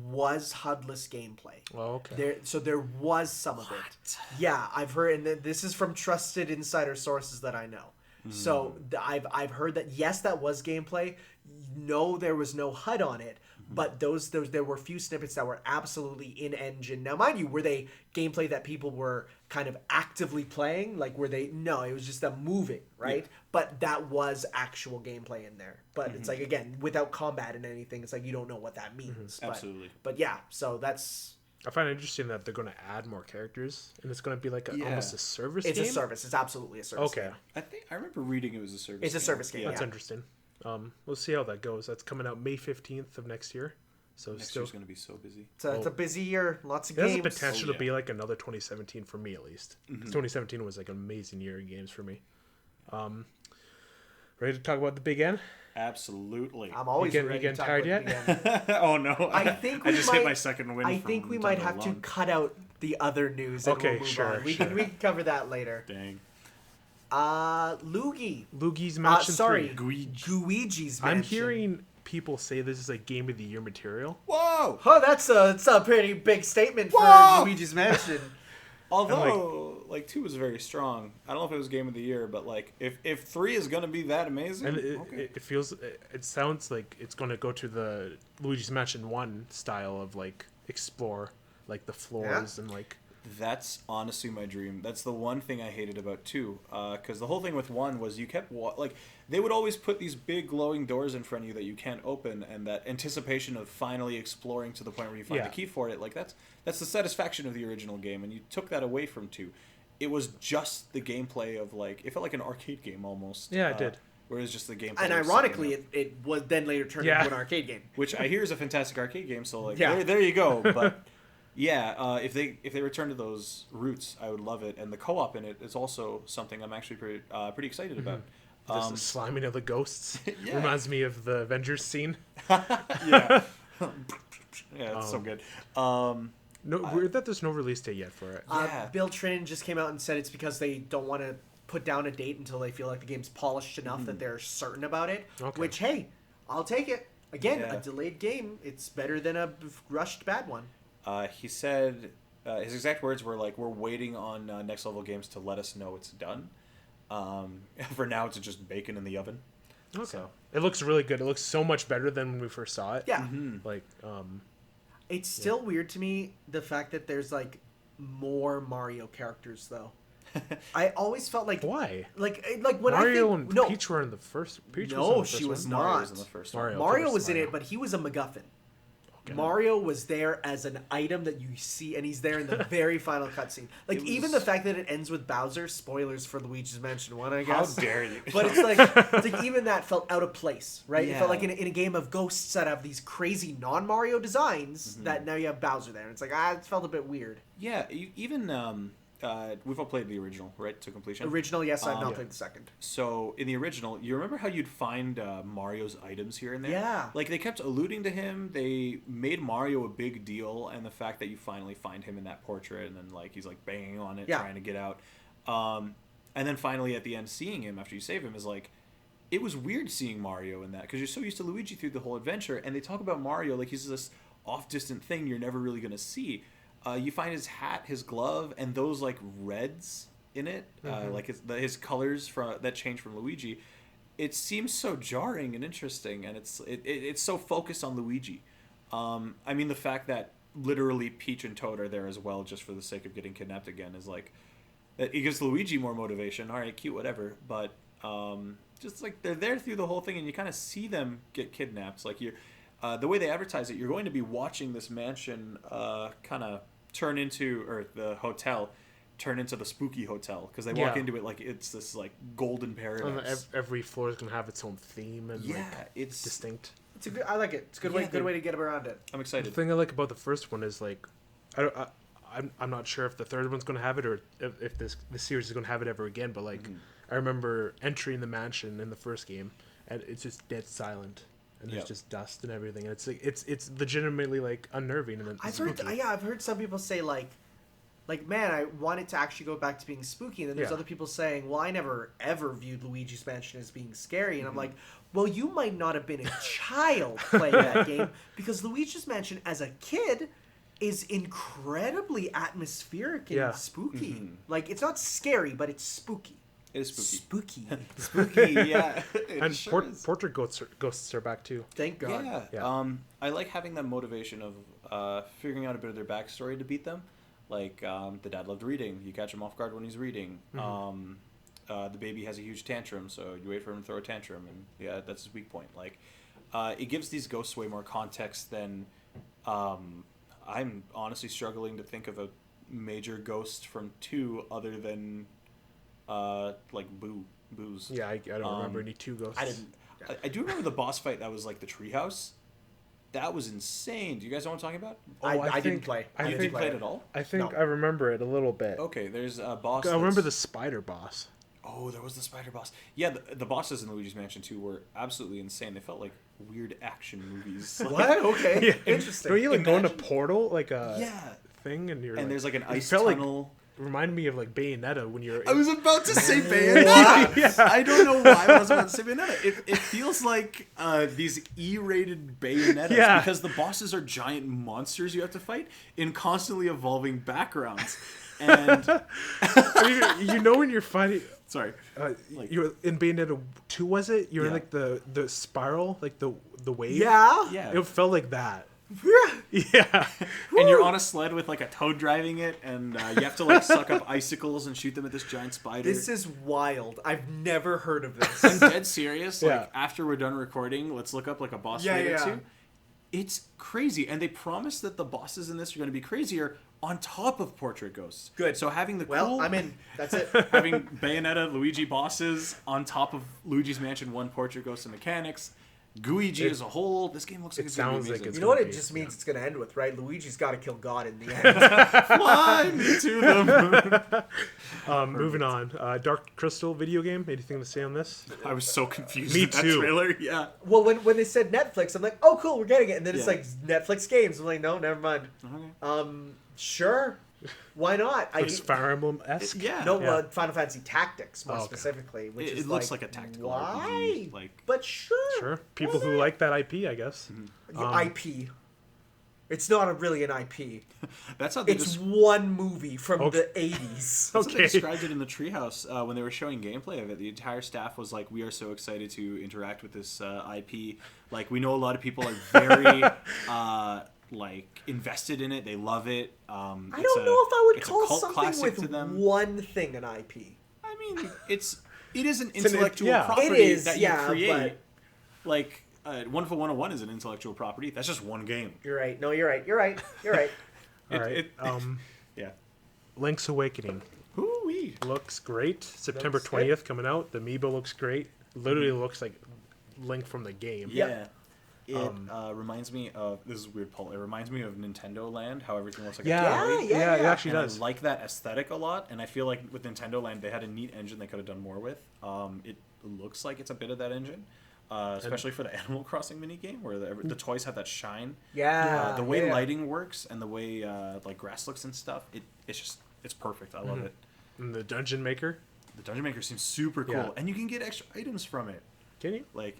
was HUD-less gameplay. Oh, okay. There was some of it. Yeah, I've heard, and this is from trusted insider sources that I know. So I've heard that yes, that was gameplay. No, there was no HUD on it. But there were a few snippets that were absolutely in engine. Now, mind you, were they gameplay that people were kind of actively playing? Like, were they? No, it was just them moving, right? Yeah. But that was actual gameplay in there. But it's like, again, without combat and anything, it's like you don't know what that means. Absolutely. But yeah, so that's... I find it interesting that they're going to add more characters, and it's going to be like almost a service game? It's a service. It's absolutely a service game. I remember reading it was a service It's a service game, That's interesting. We'll see how that goes. That's coming out May 15th of next year. So next year's going to be so busy. It's a busy year. Lots of games. It has the potential to be like another 2017 for me, at least. 2017 was like an amazing year in games for me. Ready to talk about the Big N? Absolutely. I'm always ready you getting to talk tired about yet? the Big N. Oh, no. I think I just hit my second win. I think we might have to cut out the other news and we'll move on. We can cover that later. Dang. Luigi's Mansion 3. Luigi's Mansion. I'm hearing people say this is like Game of the Year material. Whoa! Oh, that's a pretty big statement for Luigi's Mansion. Although, like 2 was very strong. I don't know if it was Game of the Year, but like if 3 is gonna be that amazing, and it sounds like it's gonna go to the Luigi's Mansion 1 style of like explore like the floors and like. That's honestly my dream. That's the one thing I hated about 2, because the whole thing with 1 was you kept like they would always put these big glowing doors in front of you that you can't open, and that anticipation of finally exploring to the point where you find the key for it. Like that's the satisfaction of the original game, and you took that away from 2. It was just the gameplay of like it felt like an arcade game almost. Yeah, it did. Where it was just the gameplay. And ironically, it was then later turned into an arcade game, which I hear is a fantastic arcade game. So like there you go, but. Yeah, if they return to those roots, I would love it, and the co-op in it is also something I'm actually pretty excited about. Just the sliming of the ghosts reminds me of the Avengers scene. Yeah, it's so good. No, weird that there's no release date yet for it. Yeah. Bill Trinan just came out and said it's because they don't want to put down a date until they feel like the game's polished enough that they're certain about it. Okay. Which, hey, I'll take it. Again, Yeah. a delayed game, it's better than a rushed bad one. He said his exact words were like, "We're waiting on Next Level Games to let us know it's done. For now, it's just bacon in the oven." Okay. So, It looks really good. It looks so much better than when we first saw it. Yeah. Like, It's still weird to me, the fact that there's, like, more Mario characters, though. I always felt like... why? Like when Mario I and think... No, Peach were in the first. Peach No, was in the she first was one? not. Mario was in the first one. Mario okay, was in Mario. it, but he was a MacGuffin. Okay. Mario was there as an item that you see, and he's there in the very final cutscene. Like, even the fact that it ends with Bowser, spoilers for Luigi's Mansion 1, I How guess. dare you? But it's like even that felt out of place, right? It Yeah. felt like in a game of ghosts that have these crazy non-Mario designs that now you have Bowser there. It's like, it felt a bit weird. Yeah, even we've all played the original, right, to completion. Original, yes, I've not Yeah. played the second. So in the original, you remember how you'd find Mario's items here and there? Yeah. Like they kept alluding to him. They made Mario a big deal, and the fact that you finally find him in that portrait, and then like he's like banging on it, Yeah. trying to get out, and then finally at the end seeing him after you save him is like, it was weird seeing Mario in that because you're so used to Luigi through the whole adventure, and they talk about Mario like he's this off distant thing you're never really gonna see. You find his hat, his glove, and those like reds in it, like his colors that change from Luigi. It seems so jarring and interesting, and it's so focused on Luigi. I mean, the fact that literally Peach and Toad are there as well, just for the sake of getting kidnapped again, is like it gives Luigi more motivation. All right, cute, whatever, but just like they're there through the whole thing, and you kind of see them get kidnapped. Like you're the way they advertise it, you're going to be watching this mansion kind of turn into, or the hotel turn into the spooky hotel, because they walk Yeah. into it like it's this like golden paradise. Every floor is gonna have its own theme and like it's distinct. It's a good. I like it. It's a good Yeah, way. Good way to get around it. I'm The excited. thing I like about the first one is like, I'm not sure if the third one's gonna have it or if this series is gonna have it ever again. But like, I remember entering the mansion in the first game, and it's just dead silent, and there's Yep. just dust and everything, and it's like it's legitimately like unnerving and I've heard. spooky. Yeah, I've heard some people say like, man, I want it to actually go back to being spooky. And then there's Yeah. other people saying, well, I never ever viewed Luigi's Mansion as being scary. And I'm like, well, you might not have been a child playing that game, because Luigi's Mansion as a kid is incredibly atmospheric and Yeah. spooky. Like, it's not scary, but it's spooky. It is spooky. Spooky. Spooky, yeah. It And sure is. portrait ghosts are back too. Thank God. Yeah. Yeah. I like having that motivation of figuring out a bit of their backstory to beat them. Like, the dad loved reading. You catch him off guard when he's reading. The baby has a huge tantrum, so you wait for him to throw a tantrum, and yeah, that's his weak point. Like, it gives these ghosts way more context than. I'm honestly struggling to think of a major ghost from 2 other than, like Boo's. Yeah, I don't remember any two ghosts. I didn't. I do remember the boss fight that was like the treehouse. That was insane. Do you guys know what I'm talking about? I didn't play. You didn't play it at all? I think No. I remember it a little bit. Okay, there's a boss. I remember the that's- spider boss. Oh, there was the spider boss. Yeah, the bosses in Luigi's Mansion 2 were absolutely insane. They felt like weird action movies. What? Okay. Interesting. Don't you like go in a Imagine- portal like a Yeah. thing and you're And there's like an it ice felt tunnel. Reminded me of like Bayonetta when you're. I was about to say Bayonetta. Yeah. I don't know why I was about to say Bayonetta. It feels like these E-rated Bayonettas, Yeah. because the bosses are giant monsters you have to fight in constantly evolving backgrounds. And you know when you're fighting. sorry, You're in Bayonetta 2, was it? You're in Yeah. like the spiral, like the wave. Yeah. yeah. It felt like that. Yeah. And you're on a sled with like a toad driving it, and you have to like suck up icicles and shoot them at this giant spider. This is wild. I've never heard of this. I'm dead serious. Yeah. Like after we're done recording, let's look up like a boss Yeah, fight or yeah. 2. It's crazy, and they promise that the bosses in this are going to be crazier on top of Portrait Ghosts. Good. So having the Well, cool, I'm in. That's it. having Bayonetta, Luigi bosses on top of Luigi's Mansion 1 Portrait Ghosts and mechanics, Guiji as a whole, this game looks like it it's gonna be sounds like amazing. it's You know what gonna it be, just means it's going to end with, right? Luigi's got to kill God in the end. Fly me to the moon. Moving on. Dark Crystal video game. Anything to say on this? I was so confused Me with that too. trailer. Yeah. Well, when they said Netflix, I'm like, oh, cool, we're getting it. And then it's Yeah. like Netflix games. I'm like, no, never mind. Okay. Sure. Why not? Looks Fire Emblem-esque. Yeah. No, Yeah. Final Fantasy Tactics, more Oh, okay. specifically. Which It is looks like a tactical why? RPG. Like, But sure. Sure. People who like that IP, I guess. IP. It's not really an IP. that's how they It's one movie from the 80s. That's how Okay. they described it in the Treehouse when they were showing gameplay of it. The entire staff was like, "We are so excited to interact with this IP. Like, we know a lot of people are very like invested in it. They love it. I don't know if I would it's a call cult something classic to with them. one thing an IP. I mean, it is an an- intellectual yeah. property It is, that you yeah, create. Like, Wonderful 101 is an intellectual property. That's just one game. You're right. No, you're right. You're right. You're right. All right. Yeah. Link's Awakening Hoo-wee. looks great. September Looks 20th coming out. The amiibo looks great. Literally looks like Link from the game. Yeah. It reminds me of, this is a weird poll, it reminds me of Nintendo Land, how everything looks like a toy. Yeah, It actually And does. I like that aesthetic a lot, and I feel like with Nintendo Land, they had a neat engine they could have done more with. It looks like it's a bit of that engine, especially for the Animal Crossing minigame, where the toys have that shine. Yeah. The way yeah. lighting works and the way like grass looks and stuff, it's perfect. I love it. And the Dungeon Maker. The Dungeon Maker seems super cool, Yeah. and you can get extra items from it. Can you? Like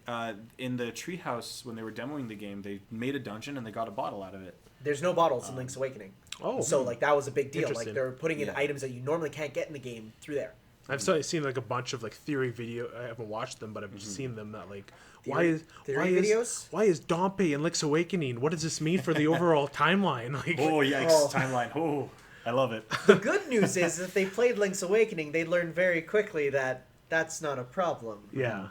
in the Treehouse, when they were demoing the game, they made a dungeon and they got a bottle out of it. There's no bottles in Link's Awakening. Oh. So, like, that was a big deal. Like, Interesting. they're putting in Yeah. items that you normally can't get in the game through there. I've seen like a bunch of like theory video. I haven't watched them, but I've just seen them that like Theory videos? why is Dompe in Link's Awakening? What does this mean for the overall timeline? Like, Oh yikes! Oh. Timeline. Oh, I love it. The good news is, if they played Link's Awakening, they learned very quickly that that's not a problem. yeah,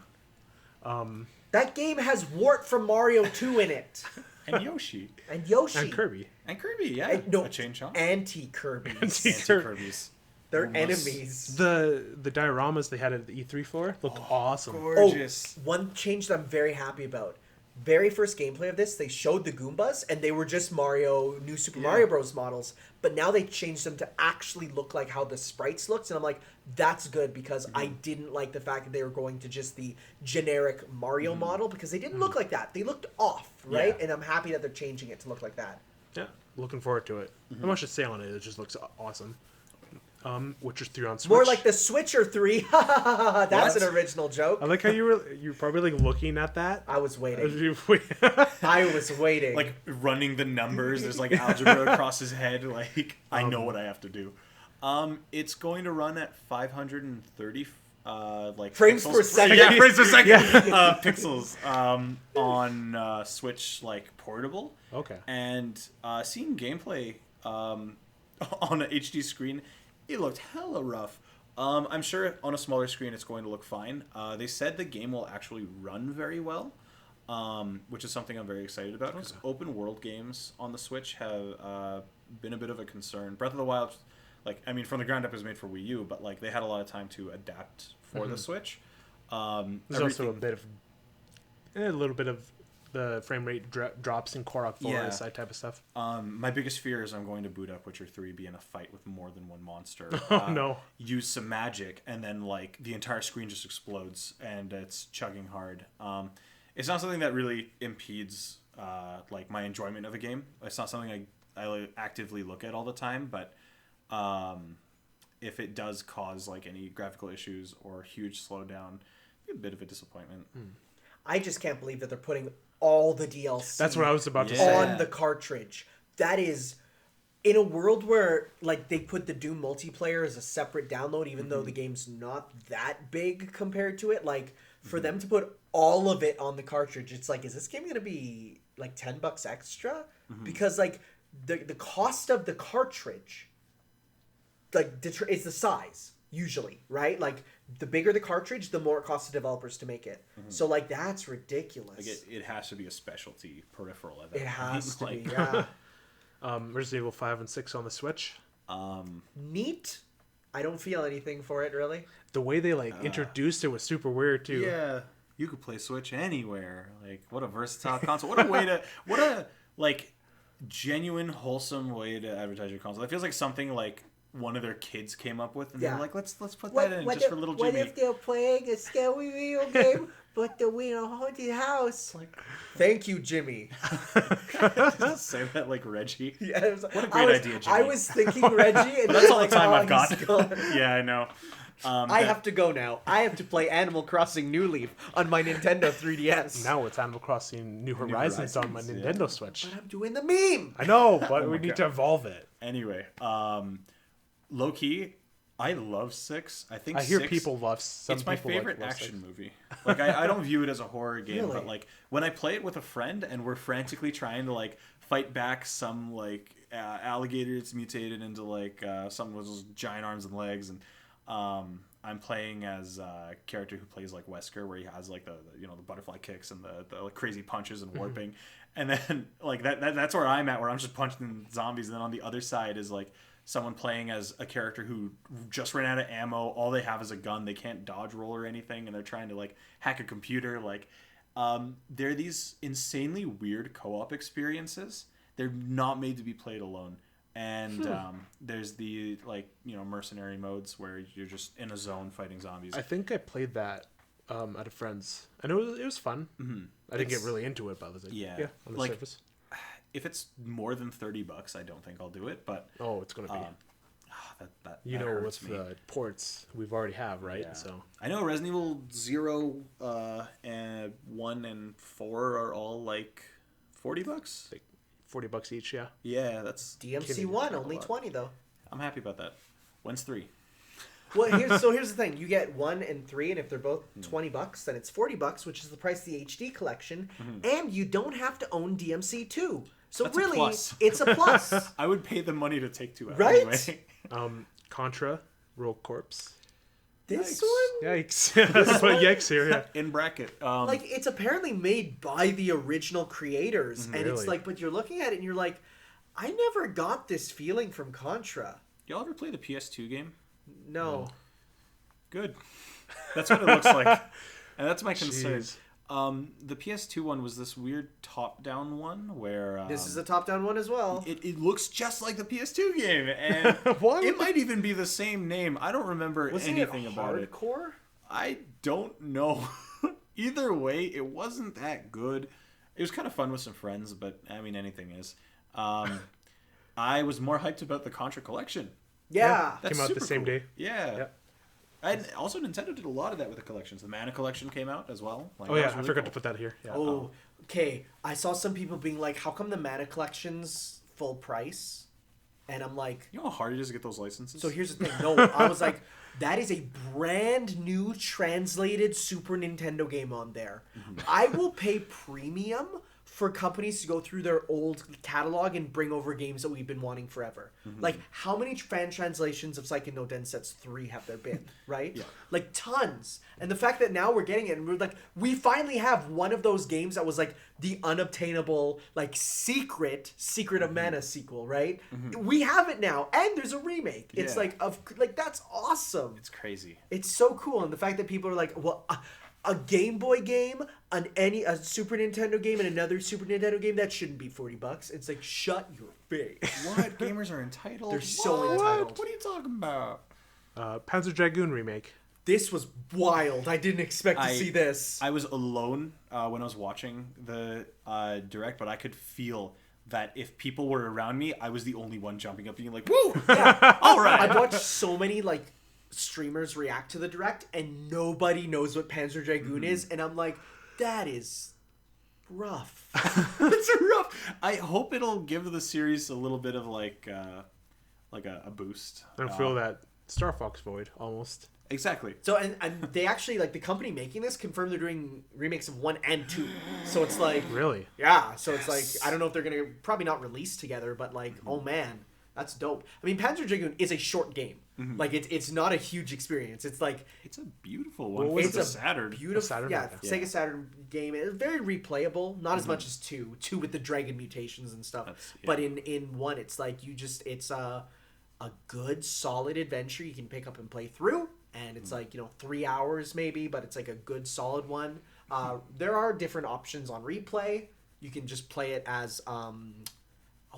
That game has Wart from Mario 2 in it. And Yoshi. And Yoshi. and Kirby. And Kirby, yeah. And, no, A chain chomp. anti-Kirby's. Anti-Kirby's. They're Almost. enemies. The dioramas they had at the E3 for looked awesome. Gorgeous. Oh, one change that I'm very happy about. Very first gameplay of this, they showed the Goombas, and they were just New Super Mario Bros. Models. But now they changed them to actually look like how the sprites looked, and I'm like, that's good, because I didn't like the fact that they were going to just the generic Mario model, because they didn't look like that. They looked off, right? Yeah. And I'm happy that they're changing it to look like that. Yeah, looking forward to it. Not much to say on it. It just looks awesome. Witcher 3 on Switch. More like the Switcher 3. That's What? an original joke. I like how you're probably like looking at that. I was waiting. yeah, I was waiting. Like running the numbers. There's like algebra across his head. Like, I know what I have to do. It's going to run at 530 like Frames pixels per second. Yeah, frames per second. Pixels on Switch like portable. Okay. And seeing gameplay on an HD screen, it looked hella rough. I'm sure on a smaller screen it's going to look fine. They said the game will actually run very well, which is something I'm very excited about, because open world games on the Switch have been a bit of a concern. Breath of the Wild, like, I mean, from the ground up, is made for Wii U, but like they had a lot of time to adapt for the Switch. There's also a little bit of the frame rate drops in Korok Forest, that type of stuff. My biggest fear is I'm going to boot up Witcher 3, be in a fight with more than one monster. Oh, no. Use some magic, and then like the entire screen just explodes, and it's chugging hard. It's not something that really impedes like my enjoyment of a game. It's not something I actively look at all the time, but if it does cause like any graphical issues or huge slowdown, it'd be a bit of a disappointment. I just can't believe that they're putting all the DLC That's what I was about to say. on the cartridge. That is, in a world where like they put the Doom multiplayer as a separate download, even though the game's not that big compared to it, like for them to put all of it on the cartridge, it's like, is this game gonna be like $10 extra? Because like the cost of the cartridge, like is the size usually, right? Like the bigger the cartridge, the more it costs the developers to make it. So like that's ridiculous. Like it has to be a specialty peripheral at that It point. has to Like, be, yeah. Resident Evil 5 and 6 on the Switch. Neat. I don't feel anything for it, really. The way they like introduced it was super weird too. Yeah. you could play Switch anywhere. Like, what a versatile console. What a like genuine, wholesome way to advertise your console. It feels like something like one of their kids came up with, and they're like, let's put that in just for little Jimmy. What if they're playing a scary video game, but they're in a haunted house? Like, thank you, Jimmy. Say that like Reggie. Yeah, what a great idea, Jimmy. I was thinking Reggie, and that's all the time I've got. Yeah, I know. I have to go now. I have to play Animal Crossing New Leaf on my Nintendo 3DS. Now it's Animal Crossing New Horizons on my Nintendo Switch. But I'm doing the meme. I know, but we need to evolve it. Anyway, low key, I love 6. I think I hear 6, people love. Some it's my people favorite like action movie. Like I don't view it as a horror game, Really? but like when I play it with a friend and we're frantically trying to like fight back some like alligator that's mutated into like something with those giant arms and legs, and I'm playing as a character who plays like Wesker, where he has like the butterfly kicks and the like crazy punches and warping, and then like that's where I'm at, where I'm just punching zombies, and then on the other side is like someone playing as a character who just ran out of ammo. All they have is a gun. They can't dodge roll or anything, and they're trying to like hack a computer. Like, they're these insanely weird co-op experiences. They're not made to be played alone. And there's the like mercenary modes where you're just in a zone fighting zombies. I think I played that at a friend's, and it was fun. Mm-hmm. I didn't get really into it, but I was like, yeah on the surface. If it's more than $30, I don't think I'll do it. But it's gonna be. That with the ports we've already have, right? Yeah. So I know Resident Evil 0, and 1 and 4 are all like $40. like $40 each, yeah. Yeah, that's DMC 1 only 20 though. I'm happy about that. When's 3? Well, here's the thing: you get 1 and 3, and if they're both $20, then it's $40, which is the price of the HD collection, and you don't have to own DMC 2. So That's really, a plus. it's a plus. I would pay the money to take 2 out. Right? Anyway. Contra, Rogue Corpse. This Yikes. one, Yikes! That's what yikes here. Yeah. In bracket. like, it's apparently made by the original creators, and Really? it's like, but you're looking at it and you're like, I never got this feeling from Contra. Y'all ever play the PS2 game? No. Good. That's what it looks like. And that's my concern. Jeez. The PS2 one was this weird top-down one where... This is a top-down one as well. It looks just like the PS2 game, and it might even be the same name. I don't remember anything about it. Hardcore? I don't know. Either way, it wasn't that good. It was kind of fun with some friends, but I mean, anything is. I was more hyped about the Contra collection. Yeah. That's Came out the super same cool. day. Yeah. Yep. And also, Nintendo did a lot of that with the collections. The Mana collection came out as well. Like, Oh that yeah, was I really forgot cool. to put that here. Yeah. Oh, okay. I saw some people being like, how come the Mana collection's full price? And I'm like... You know how hard it is to get those licenses? So here's the thing. No, I was like, that is a brand new translated Super Nintendo game on there. I will pay premium for companies to go through their old catalog and bring over games that we've been wanting forever. Like, how many fan translations of Seiken no Densetsu 3 have there been, right? Yeah. Like, tons. And the fact that now we're getting it, and we're like, we finally have one of those games that was like the unobtainable, like, secret of Mana sequel, right? We have it now, and there's a remake. It's Yeah. like, that's awesome. It's crazy. It's so cool, and the fact that people are like, well, a Game Boy game, a Super Nintendo game, and another Super Nintendo game, that shouldn't be $40. It's like, shut your face. What? Gamers are entitled? They're so What? entitled. What are you talking about? Panzer Dragoon remake. This was wild. I didn't expect to see this. I was alone when I was watching the direct, but I could feel that if people were around me, I was the only one jumping up being like, woo! Yeah. All right. I've watched so many, like, streamers react to the direct, and nobody knows what Panzer Dragoon is, and I'm like, that is rough. It's rough. I hope it'll give the series a little bit of like a boost. I feel that Star Fox Void almost. Exactly. So, and they actually, like, the company making this confirmed they're doing remakes of 1 and 2. So it's like... Really? Yeah, so it's like, I don't know if they're going to probably not release together, but like, oh man, that's dope. I mean, Panzer Dragoon is a short game. Like, it's not a huge experience. It's like... It's a beautiful one. What was It's a a Saturn. Beautiful, Saturn, yeah, yeah. Sega Saturn game. It's very replayable, not as much as 2 with the dragon mutations and stuff. But in 1, it's like, it's a good, solid adventure you can pick up and play through. And it's like, 3 hours maybe, but it's like a good solid one. There are different options on replay. You can just play it as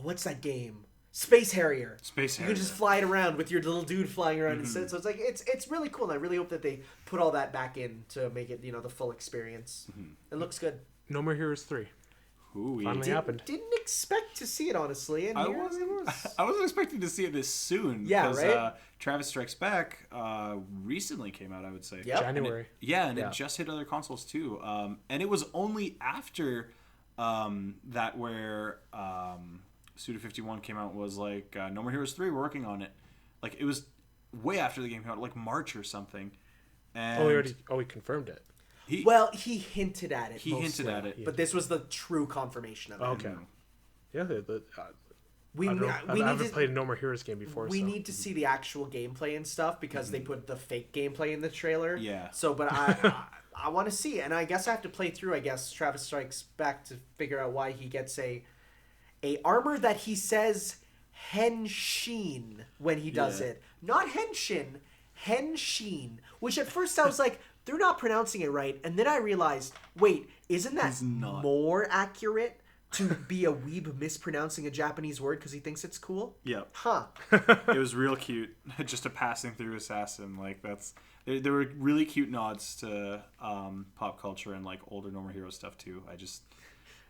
what's that game? Space Harrier. Space You Harrier. can just fly it around with your little dude flying around instead. So it's like it's really cool, and I really hope that they put all that back in to make it the full experience. It looks good. No More Heroes 3. Ooh, Finally happened. Didn't expect to see it honestly, and I here it wasn't. was. I wasn't expecting to see it this soon. Yeah, 'cause, right? Travis Strikes Back recently came out, I would say. Yep. January. It just hit other consoles too. And it was only after that where Suda51 came out and was like, No More Heroes 3, we're working on it. Like, it was way after the game came out, like March or something. And we confirmed it. he Hinted at it. he hinted at it. But this was the true confirmation of it. Okay. Yeah, We I need haven't to played a No More Heroes game before. we so. need to see the actual gameplay and stuff because they put the fake gameplay in the trailer. Yeah. So, but I want to see, and I guess I have to play through. Travis Strikes Back to figure out why he gets a armor that he says Henshin when he does it, not Henshin, Henshin. Which at first I was like, they're not pronouncing it right, and then I realized, wait, isn't that more accurate? To be a weeb mispronouncing a Japanese word because he thinks it's cool? Yeah. Huh. It was real cute. Just a passing through assassin. Like, that's... There were really cute nods to pop culture and, like, older No More Heroes stuff, too. I just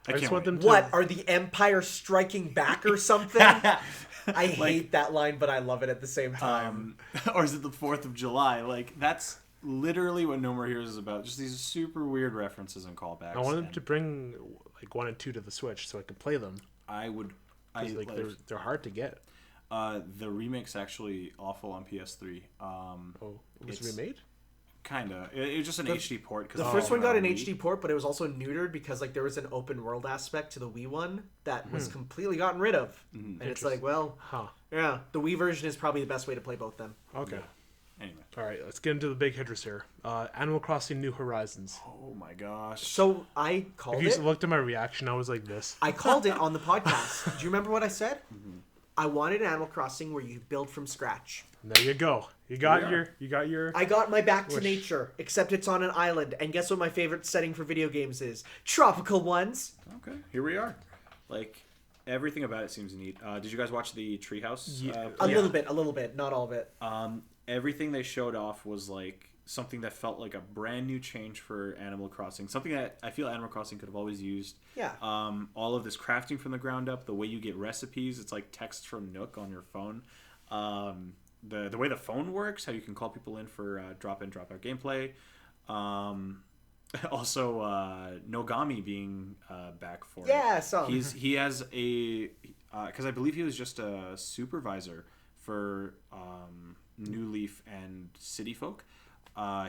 want wait. them to... What? Are the Empire striking back or something? I hate that line, but I love it at the same time. Or is it the 4th of July? Like, that's literally what No More Heroes is about. Just these super weird references and callbacks. I want them to bring, like, 1 and 2 to the Switch so I can play them. They're hard to get. The remake's actually awful on PS3. It was remade? Kinda. It was just an HD port. The first one got an HD port, but it was also neutered because like there was an open world aspect to the Wii one that was completely gotten rid of. And it's like, well, yeah, the Wii version is probably the best way to play both them. Okay. Yeah. Anyway. All right, let's get into the big hitters here. Animal Crossing New Horizons. Oh my gosh. So I called If you it. looked at my reaction, I was like this. I called it on the podcast. Do you remember what I said? I wanted an Animal Crossing where you build from scratch. There you go. You got your. I got my back to Wish. nature, except it's on an island. And guess what my favorite setting for video games is? Tropical ones. Okay, here we are. Like, everything about it seems neat. Did you guys watch the Treehouse? A little bit, not all of it. Everything they showed off was like something that felt like a brand new change for Animal Crossing. Something that I feel Animal Crossing could have always used. Yeah. All of this crafting from the ground up, the way you get recipes, it's like text from Nook on your phone. The way the phone works, how you can call people in for drop in, drop out gameplay. Also, Nogami being back for it. Yeah, so He has a because I believe he was just a supervisor for New Leaf and City Folk.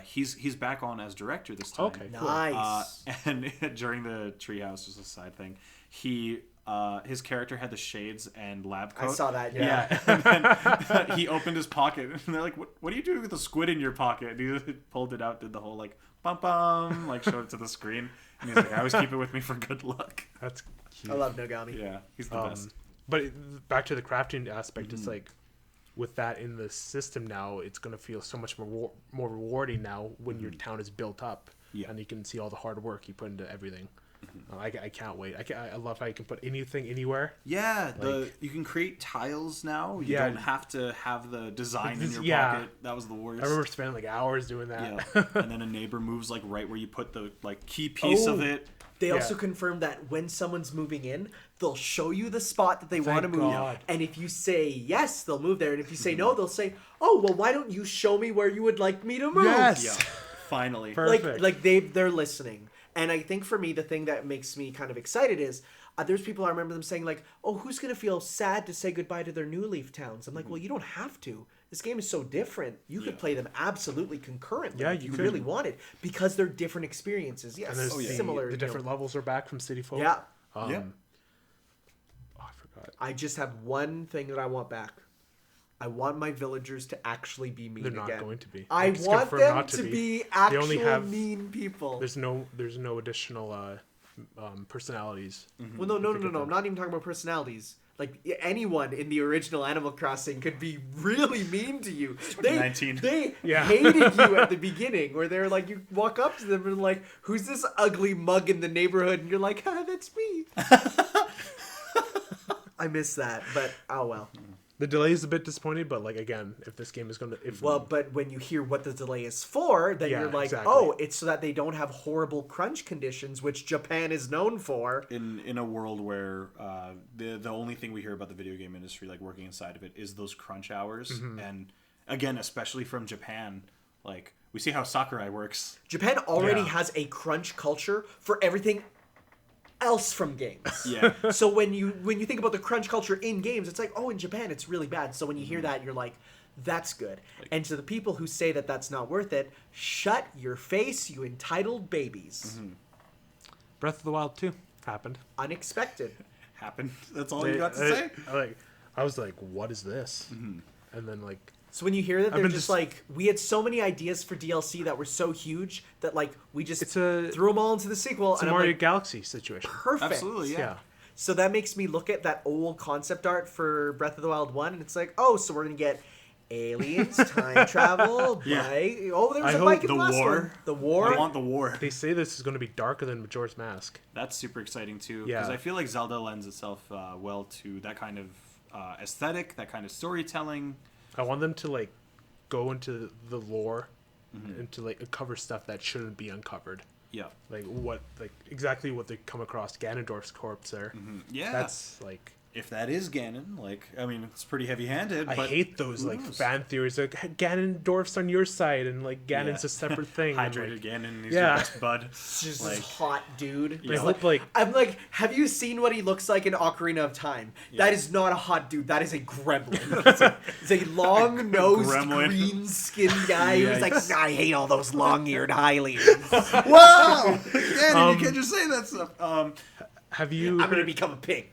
He's back on as director this time. Okay, cool. nice. And during the treehouse, just a side thing, his character had the shades and lab coat. I saw that. Yeah. And then he opened his pocket, and they're like, "What are you doing with the squid in your pocket?" And he pulled it out, did the whole like bum bum, like showed it to the screen, and he's like, "I always keep it with me for good luck." That's cute. I love Nogami. Yeah, he's the best. But back to the crafting aspect, it's like with that in the system now, it's going to feel so much more rewarding now when your town is built up, and you can see all the hard work you put into everything. I can't wait. I love how you can put anything anywhere. Yeah, you can create tiles now. You don't have to have the design in your pocket. That was the worst. I remember spending like hours doing that. Yeah, and then a neighbor moves like right where you put the like key piece of it. They also confirmed that when someone's moving in, they'll show you the spot that they want to move. God. And if you say yes, they'll move there. And if you say no, they'll say, "Oh, well, why don't you show me where you would like me to move?" Yes. Yeah, finally. Perfect. Like they're listening. And I think for me, the thing that makes me kind of excited is there's people I remember them saying like, "Oh, who's going to feel sad to say goodbye to their New Leaf towns?" I'm like, well, you don't have to. This game is so different. You could play them absolutely concurrently if you really wanted because they're different experiences. Yes, and there's similar. The different levels are back from City Folk. Yeah. Oh, I forgot. I just have one thing that I want back. I want my villagers to actually be mean They're not again. going to be. I It's want confirmed them not to be actual only have- mean people. There's no additional personalities. Well, no. I'm not even talking about personalities. Like, anyone in the original Animal Crossing could be really mean to you. 2019. They Yeah. hated you at the beginning, where they're like, you walk up to them and like, who's this ugly mug in the neighborhood? And you're like, that's me. I miss that, but oh well. The delay is a bit disappointing, but like again, if this game is going to, But when you hear what the delay is for, then Yeah, you're like, exactly. oh, it's so that they don't have horrible crunch conditions, which Japan is known for. In a world where the only thing we hear about the video game industry, like working inside of it, is those crunch hours, and again, especially from Japan, like we see how Sakura works. Japan already Yeah. has a crunch culture for everything else from games. Yeah. So when you think about the crunch culture in games, it's like, oh, in Japan it's really bad. So when you hear that, you're like, that's good. And to the people who say that that's not worth it, shut your face, you entitled babies. Breath of the Wild 2 happened. Unexpected. Happened. That's all you got to say. I was like, what is this? And then like, So when you hear that, they're been just just- like, we had so many ideas for DLC that were so huge that like we just It's a- threw them all into the sequel. it's a And I'm Mario like, Galaxy situation. perfect. Absolutely, yeah. So that makes me look at that old concept art for Breath of the Wild 1, and it's like, oh, so we're going to get aliens, time travel, Yeah. bike. Oh, there was I a bike hope in the the last war. one. The war. I want the war. They say this is going to be darker than Majora's Mask. That's super exciting too, Yeah. because I feel like Zelda lends itself well to that kind of aesthetic, that kind of storytelling. I want them to like go into the lore and to like uncover stuff that shouldn't be uncovered. Yeah. Like exactly what they come across Ganondorf's corpse there. Yeah. That's like, If that is Ganon, like, I mean, it's pretty heavy-handed. I but hate those who like knows? fan theories. Like Ganondorf's on your side and like Ganon's Yeah. a separate thing. and, Hydrated like, Ganon, he's Yeah. your best bud. It's just Like, this hot dude. I It's hope like I'm like, have you seen what he looks like in Ocarina of Time? That is not a hot dude. That is a gremlin. It's a long-nosed, gremlin. green-skinned guy who's like, Yikes. I hate all those long-eared Hylians. wow! Ganon, you can't just say that stuff. have you I'm gonna heard, become a pig.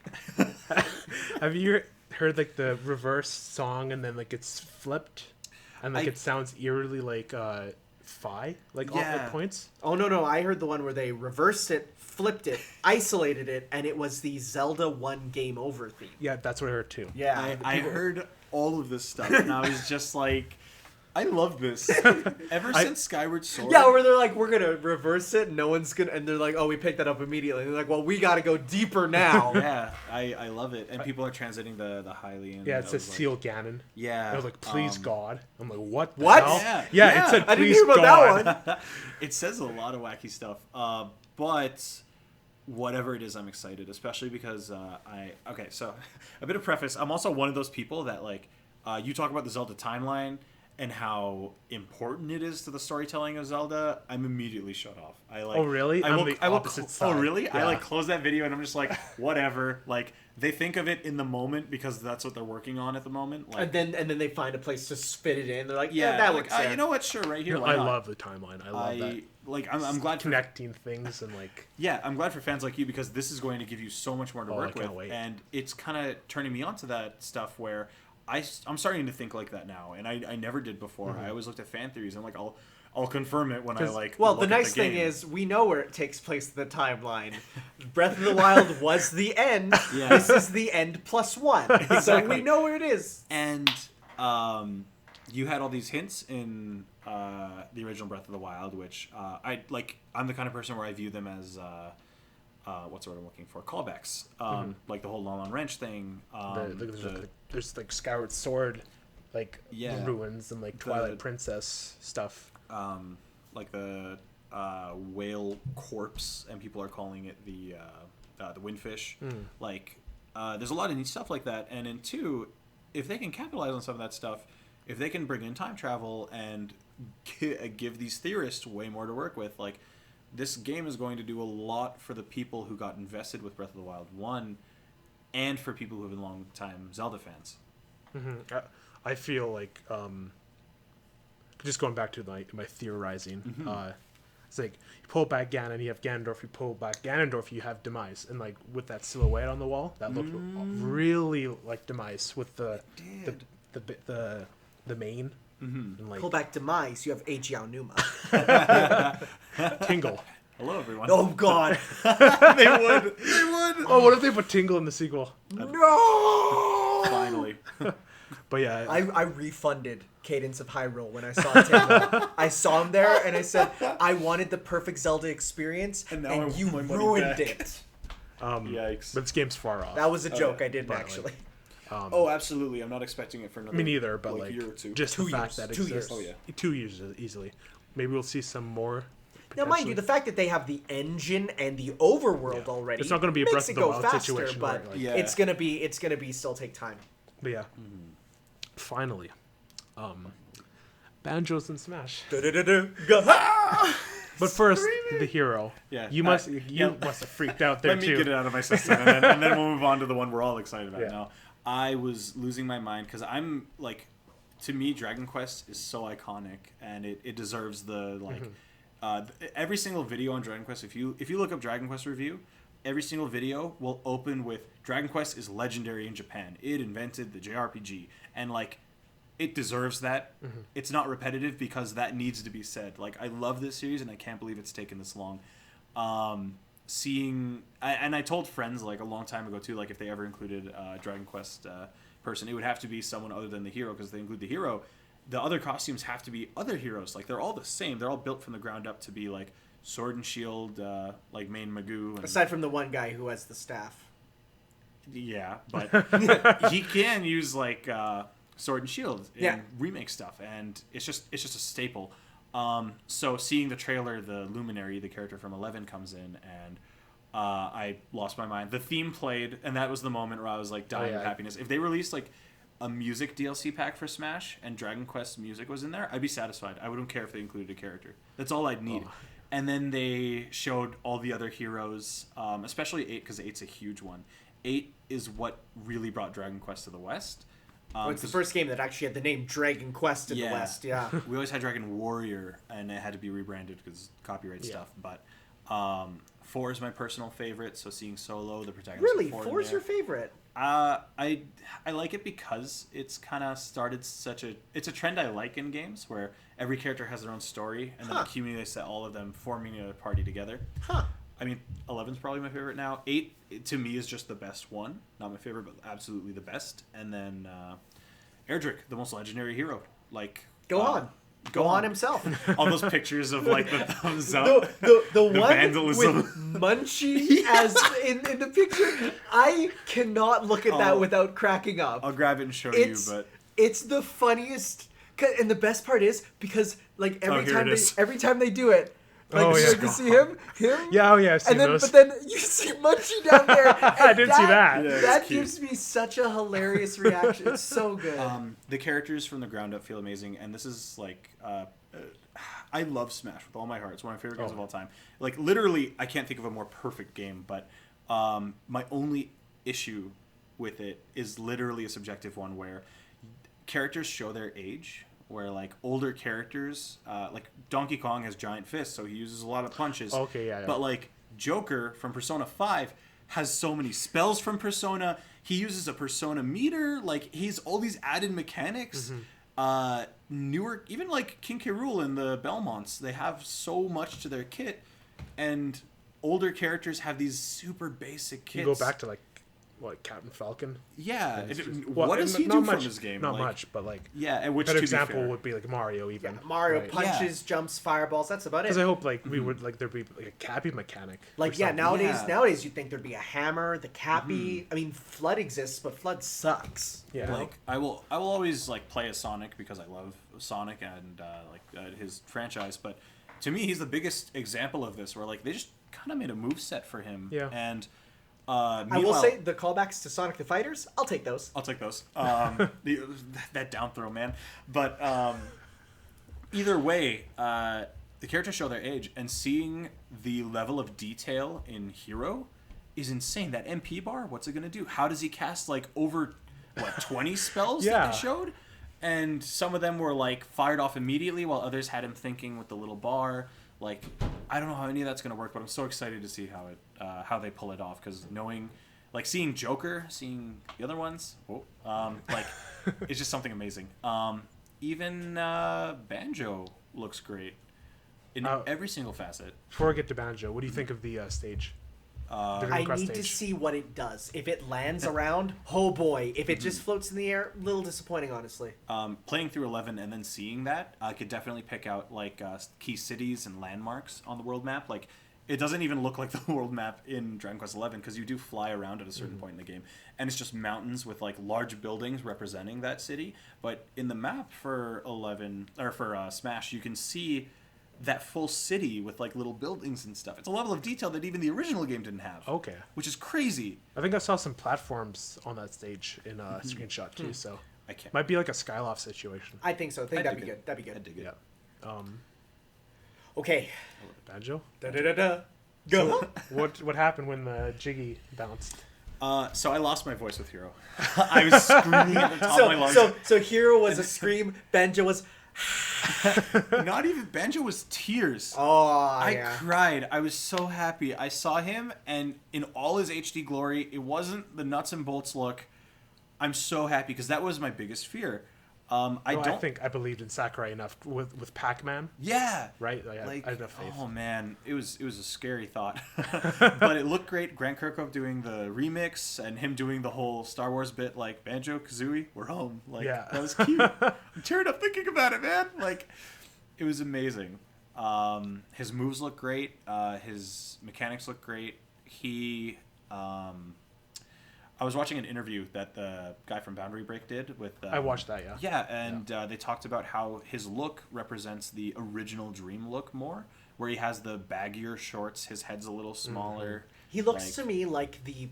have you heard like the reverse song and then like it's flipped and like I- it sounds eerily like Fi like all Yeah. at points? Oh no, I heard the one where they reversed it, flipped it, isolated it, and it was the Zelda 1 Game Over theme. Yeah, that's what I heard too. Yeah, I heard all of this stuff, and I was just like, I love this. Ever since Skyward Sword. Yeah, where they're like, we're gonna reverse it, no one's gonna, and they're like, oh, we picked that up immediately. And they're like, well, we gotta go deeper now. Yeah, I love it. And people are translating the Hylian. Yeah, and it I says was Seal Ganon. Yeah. I was like, please God. I'm like, what? the What? hell? Yeah. Yeah, Yeah. it said I didn't please hear about God. that one. It says a lot of wacky stuff. But whatever it is, I'm excited, especially because okay, so a bit of preface. I'm also one of those people that like you talk about the Zelda timeline and how important it is to the storytelling of Zelda. I'm immediately shut off. I like. Oh, really? I I'm will, the I will opposite Oh side. really? I Yeah. like close that video and I'm just like whatever. Like they think of it in the moment because that's what they're working on at the moment. Like And then they find a place to fit it in. They're like, yeah, that like, looks fair. you know what? Sure, right here. No, why I not? love the timeline. I love that. Like I'm glad for Connecting things and like yeah, I'm glad for fans like you because this is going to give you so much more to Oh, I work can't with, wait. and it's kind of turning me onto that stuff where I'm starting to think like that now, and I never did before. Mm-hmm. I always looked at fan theories and like I'll confirm it when I 'Cause- like. Well, look the at nice thing game. is we know where it takes place in the timeline. Breath of the Wild was the end. Yeah. This is the end plus one. So Exactly. we know where it is. and you had all these hints in the original Breath of the Wild, which I like. I'm the kind of person where I view them as what's the word I'm looking for? Callbacks. Like the whole Lon Wrench thing. there's like Skyward Sword, like Yeah. ruins and like Twilight Princess stuff. like the whale corpse, and people are calling it the windfish. Like, there's a lot of neat stuff like that. And in 2, if they can capitalize on some of that stuff, if they can bring in time travel and give these theorists way more to work with, like, this game is going to do a lot for the people who got invested with Breath of the Wild 1 and for people who have been long-time Zelda fans. I feel like just going back to my theorizing. It's like you pull back Ganon, you have Ganondorf. You pull back Ganondorf, you have Demise, and like with that silhouette on the wall, that looked really like Demise with the mane. And like Pull back Demise, you have Eiji Aonuma. Tingle. Hello, everyone. Oh God. They would. They would. Oh, what if they put Tingle in the sequel? No. Finally. But yeah, I refunded Cadence of Hyrule when I saw Tingle. I saw him there and I said I wanted the perfect Zelda experience, And now I and want you my money ruined back. it. Yikes. but this game's far off. That was a joke yeah. I didn't But, actually. Oh, absolutely. I'm not expecting it for another. Me neither, but like year or two. just 2 the fact years. that 2 it's years. Oh, yeah. 2 years easily. Maybe we'll see some more. Now, mind you, potentially. the fact that they have the engine and the overworld already, It's not gonna be a makes Breath it of the go Wild faster, situation but where, like- Yeah. it's gonna be still take time. But yeah, finally, Banjos and Smash. But first, the hero. Yeah. You must must have freaked out there Let me too. get it out of my system, and then we'll move on to the one we're all excited about Yeah. now. I was losing my mind because I'm like, to me, Dragon Quest is so iconic, and it deserves the like. Every single video on Dragon Quest, if you look up Dragon Quest review, every single video will open with Dragon Quest is legendary in Japan. It invented the JRPG, and like, it deserves that. It's not repetitive because that needs to be said. Like, I love this series, and I can't believe it's taken this long. And I told friends like a long time ago too, like if they ever included Dragon Quest person, it would have to be someone other than the hero, because if they include the hero, the other costumes have to be other heroes. Like, they're all the same. They're all built from the ground up to be like Sword and Shield, like Main Magoo. And, Aside from the one guy who has the staff. yeah, but he can use like Sword and Shield in remake stuff, and it's just a staple. So seeing the trailer, the Luminary, the character from 11, comes in, and I lost my mind. The theme played, and that was the moment where I was like dying of happiness. If they released like a music DLC pack for Smash and Dragon Quest music was in there, I'd be satisfied. I wouldn't care if they included a character. That's all I'd need. And then they showed all the other heroes, especially 8, because 8's a huge one. 8 is what really brought Dragon Quest to the West. It's the first game that actually had the name Dragon Quest in the West. Yeah. We always had Dragon Warrior, and it had to be rebranded because copyright stuff. But 4 is my personal favorite. So seeing Solo, the protagonist. Really, of 4 is your favorite? I like it because it's kind of started it's a trend I like in games where every character has their own story, and then accumulates all of them forming a party together. I mean, 11's probably my favorite now. 8 to me is just the best one. Not my favorite, but absolutely the best. And then Erdrick, the most legendary hero. Like, Go on himself. All those pictures of like the thumbs up, the one vandalism. with Munchie as in the picture. I cannot look at that without cracking up. I'll grab it and show It's you, but it's the funniest. And the best part is because like here every time they do it. Like, Oh, yeah. you can see him. Yeah, oh yeah, I've seen And then, those. but then you see Munchie down there. I didn't see that. Yeah, it's That cute. gives me such a hilarious reaction. It's so good. The characters from the ground up feel amazing, and this is like I love Smash with all my heart. It's one of my favorite games of all time. Like, literally, I can't think of a more perfect game, but my only issue with it is literally a subjective one where characters show their age, where like older characters, like Donkey Kong has giant fists, so he uses a lot of punches. Okay, yeah. But like Joker from Persona 5 has so many spells from Persona. He uses a Persona meter. Like, he's all these added mechanics. Newer, even like King K. Rool and the Belmonts, they have so much to their kit, and older characters have these super basic kits. You go back to like what, Captain Falcon? Yeah. It's just- What does he not do much, from his game? Not Like, much, but like Yeah, and which better to be example fair, would be like Mario even. Yeah, Mario right? punches, jumps, fireballs. That's about it. Because I hope like we would like there'd be like a cappy mechanic. Like, or yeah, something. nowadays you'd think there'd be a hammer, the cappy. I mean, Flood exists, but Flood sucks. Yeah. like I will always like play as Sonic because I love Sonic and his franchise. But to me, he's the biggest example of this, where like they just kind of made a moveset for him. Yeah. And I will meanwhile- say the callbacks to Sonic the Fighters, I'll take those. I'll take those. That down throw, man. But either way, the characters show their age, and seeing the level of detail in Hero is insane. That MP bar, what's it gonna do? How does he cast like over 20 spells that Yeah. they showed? And some of them were like fired off immediately, while others had him thinking with the little bar. Like, I don't know how any of that's gonna work, but I'm so excited to see how they pull it off. Because knowing, like, seeing Joker, seeing the other ones, like, it's just something amazing. Even Banjo looks great. in every single facet. Before I get to Banjo, what do you think of the stage? The I Crest need to stage? see what it does. If it lands around, oh boy. If it just floats in the air, a little disappointing, honestly. Playing through 11 and then seeing that, I could definitely pick out like key cities and landmarks on the world map. Like, it doesn't even look like the world map in Dragon Quest 11 because you do fly around at a certain point in the game, and it's just mountains with like large buildings representing that city. But in the map for 11 or for Smash, you can see that full city with like little buildings and stuff. It's a level of detail that even the original game didn't have. Okay. Which is crazy. I think I saw some platforms on that stage in a screenshot too, so I can't. might be like a Skyloft situation. I think so. I think that'd be good. That'd be I good. dig it. Yeah. Okay. Banjo? Da-da-da-da. Go. What happened when the Jiggy bounced? So I lost my voice with Hero. I was screaming at the top of my lungs. So Hero was a scream. Banjo was. Not even Banjo was tears. Oh, I yeah. cried. I was so happy. I saw him, and in all his HD glory, it wasn't the nuts and bolts look. I'm so happy because that was my biggest fear. I think I believed in Sakurai enough with Pac-Man. Yeah. Right. Like, I had enough faith. Oh man, it was a scary thought, but it looked great. Grant Kirkhope doing the remix and him doing the whole Star Wars bit, like Banjo Kazooie, we're home. Like that was cute. I'm tearing up thinking about it, man. Like it was amazing. His moves look great. His mechanics look great. He. I was watching an interview that the guy from Boundary Break did with... I watched that, yeah. Yeah, and they talked about how his look represents the original Dream look more, where he has the baggier shorts, his head's a little smaller. He looks to me like the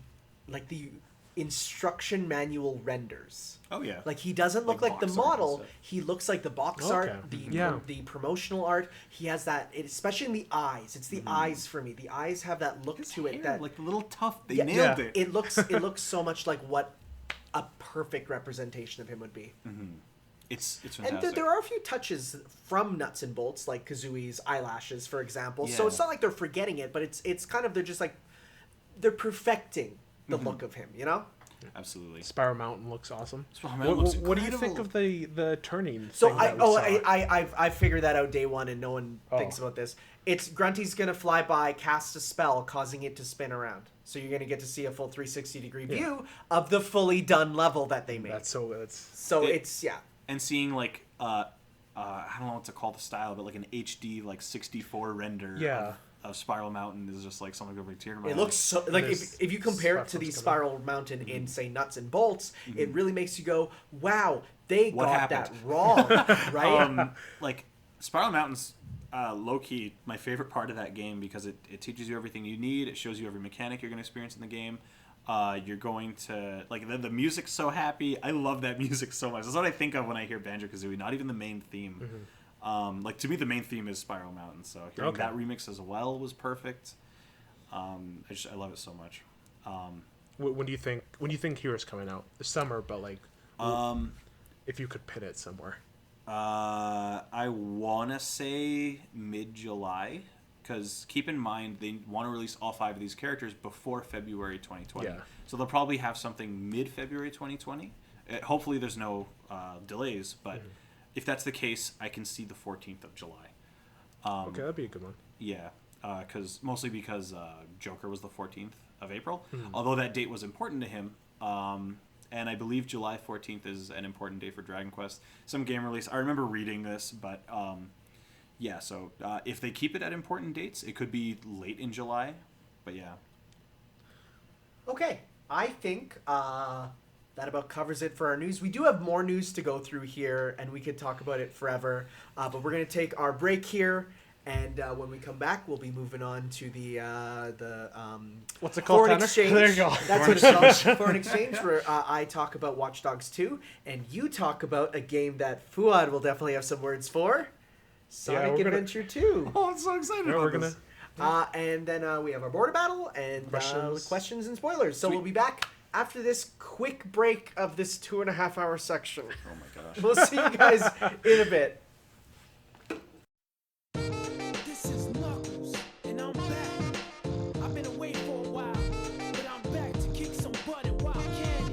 instruction manual renders. Oh, yeah. Like, he doesn't look like the box art and model. stuff. He looks like the box art, the promotional art. He has that, especially in the eyes. It's the eyes for me. The eyes have that look to it. Hair, That like the little tuft, they nailed it. It looks so much like what a perfect representation of him would be. It's fantastic. And there are a few touches from Nuts and Bolts, like Kazooie's eyelashes, for example. Yeah. So it's not like they're forgetting it, but it's kind of, they're just like, they're perfecting the look of him, you know? Absolutely. Spiral Mountain looks awesome. Spiral Mountain looks what do you incredible. think of the turning? So thing that we saw? I figured that out day one, and no one thinks about this. It's Grunty's gonna fly by, cast a spell, causing it to spin around. So you're gonna get to see a full 360-degree view of the fully done level that they made. It's and seeing like I don't know what to call the style, but like an HD like 64 render of Spiral Mountain is just like something over tear in my It eye. looks so like if you compare it to the Spiral Mountain in say Nuts and Bolts, it really makes you go, wow, they got that wrong, right? Like Spiral Mountain's low key my favorite part of that game because it teaches you everything you need. It shows you every mechanic you're going to experience in the game. You're going to like the music's so happy. I love that music so much. That's what I think of when I hear Banjo-Kazooie, not even the main theme. Like to me, the main theme is Spiral Mountain. So hearing that remix as well was perfect. I love it so much. When do you think Hero's coming out? This summer, but like, if you could pin it somewhere. I wanna say mid-July. Because keep in mind, they want to release all 5 of these characters before February 2020. Yeah. So they'll probably have something mid-February 2020. Hopefully there's no delays, but if that's the case, I can see the 14th of July. Okay, that'd be a good one. Yeah, mostly because Joker was the 14th of April, although that date was important to him. And I believe July 14th is an important day for Dragon Quest. Some game release. I remember reading this, but... yeah, so if they keep it at important dates, it could be late in July, but yeah. Okay, I think that about covers it for our news. We do have more news to go through here, and we could talk about it forever, but we're going to take our break here, and when we come back, we'll be moving on to the what's it called? Foreign exchange. There you go. That's what it's called. Foreign exchange, where I talk about Watch Dogs 2, and you talk about a game that Fuad will definitely have some words for. Sonic Adventure 2. Oh, I'm so excited about this. And then we have our border battle and questions and spoilers. So we'll be back after this quick break of this 2.5-hour section. Oh my gosh. We'll see you guys in a bit. This is Knuckles, and I'm back. I've been away for a while, but I'm back to kick some butt in Wild Canyon.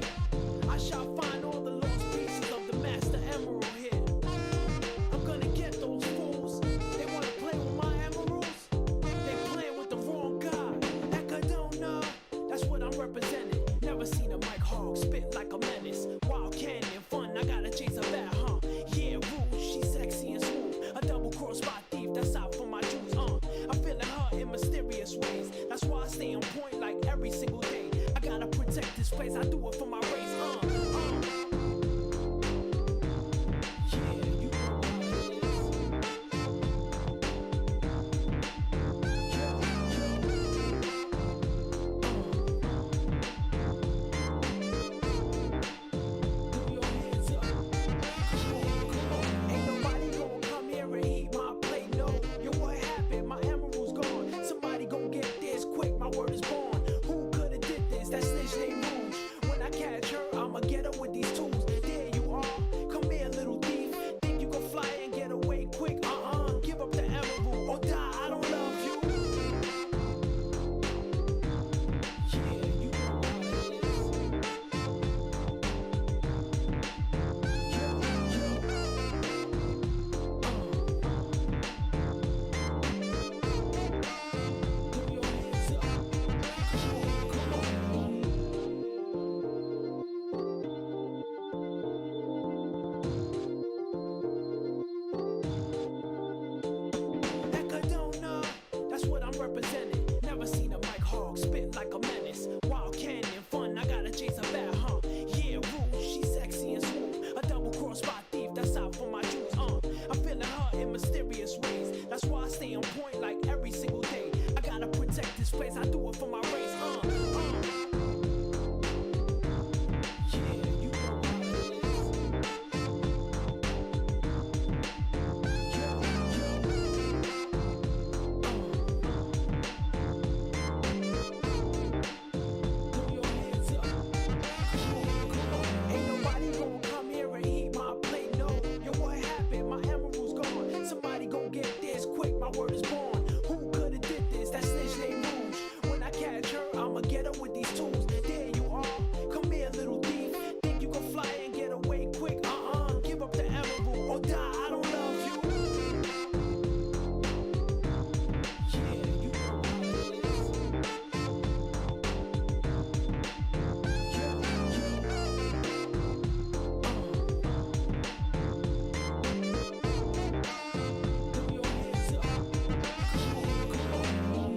I shall find all the lost pieces of the Master Emerald here. I'm gonna get those fools. They wanna play with my emerald. protect this place. I do it for my race. Yeah, you know what it is. Throw your hands up. Come on. Ain't nobody gonna come here and eat my plate. No, yo, what happened? My emerald's gone. Somebody gon' get this quick. My word is born. Who coulda did this? That snitch named Rouge. When I catch her, I'ma get her with these tools. There you are. Come here, little thief. Think you can fly and get away quick? Give up the emerald or die. I don't love you. Yeah, you know what it is. Throw your hands up. Come on. Ecadona, that's what I'm representing. Never seen a Mike Hog spit like a menace. Wild canyon fun, I gotta chase a bad huh? Yeah, Rouge, she's sexy and smooth. A double cross by thief, that's out for my juice. I'm feeling her in mysterious ways. That's why I stay on point like every single day. I gotta protect this place, I do it for my race. Yeah, you know what it is. Throw your hands up. Come on. Ain't nobody gonna come here and eat my plate. No, yo, what happened? My emerald's gone. Somebody gon' get this quick. My word is born. Who coulda did this? That snitch named Rouge. When I catch her, I'ma get her with these tools. There you are. Come here, little thief. Think you can fly and get away quick? Give up the emerald or die. I don't love you. Yeah, you know what it is. Throw your hands up. Come on.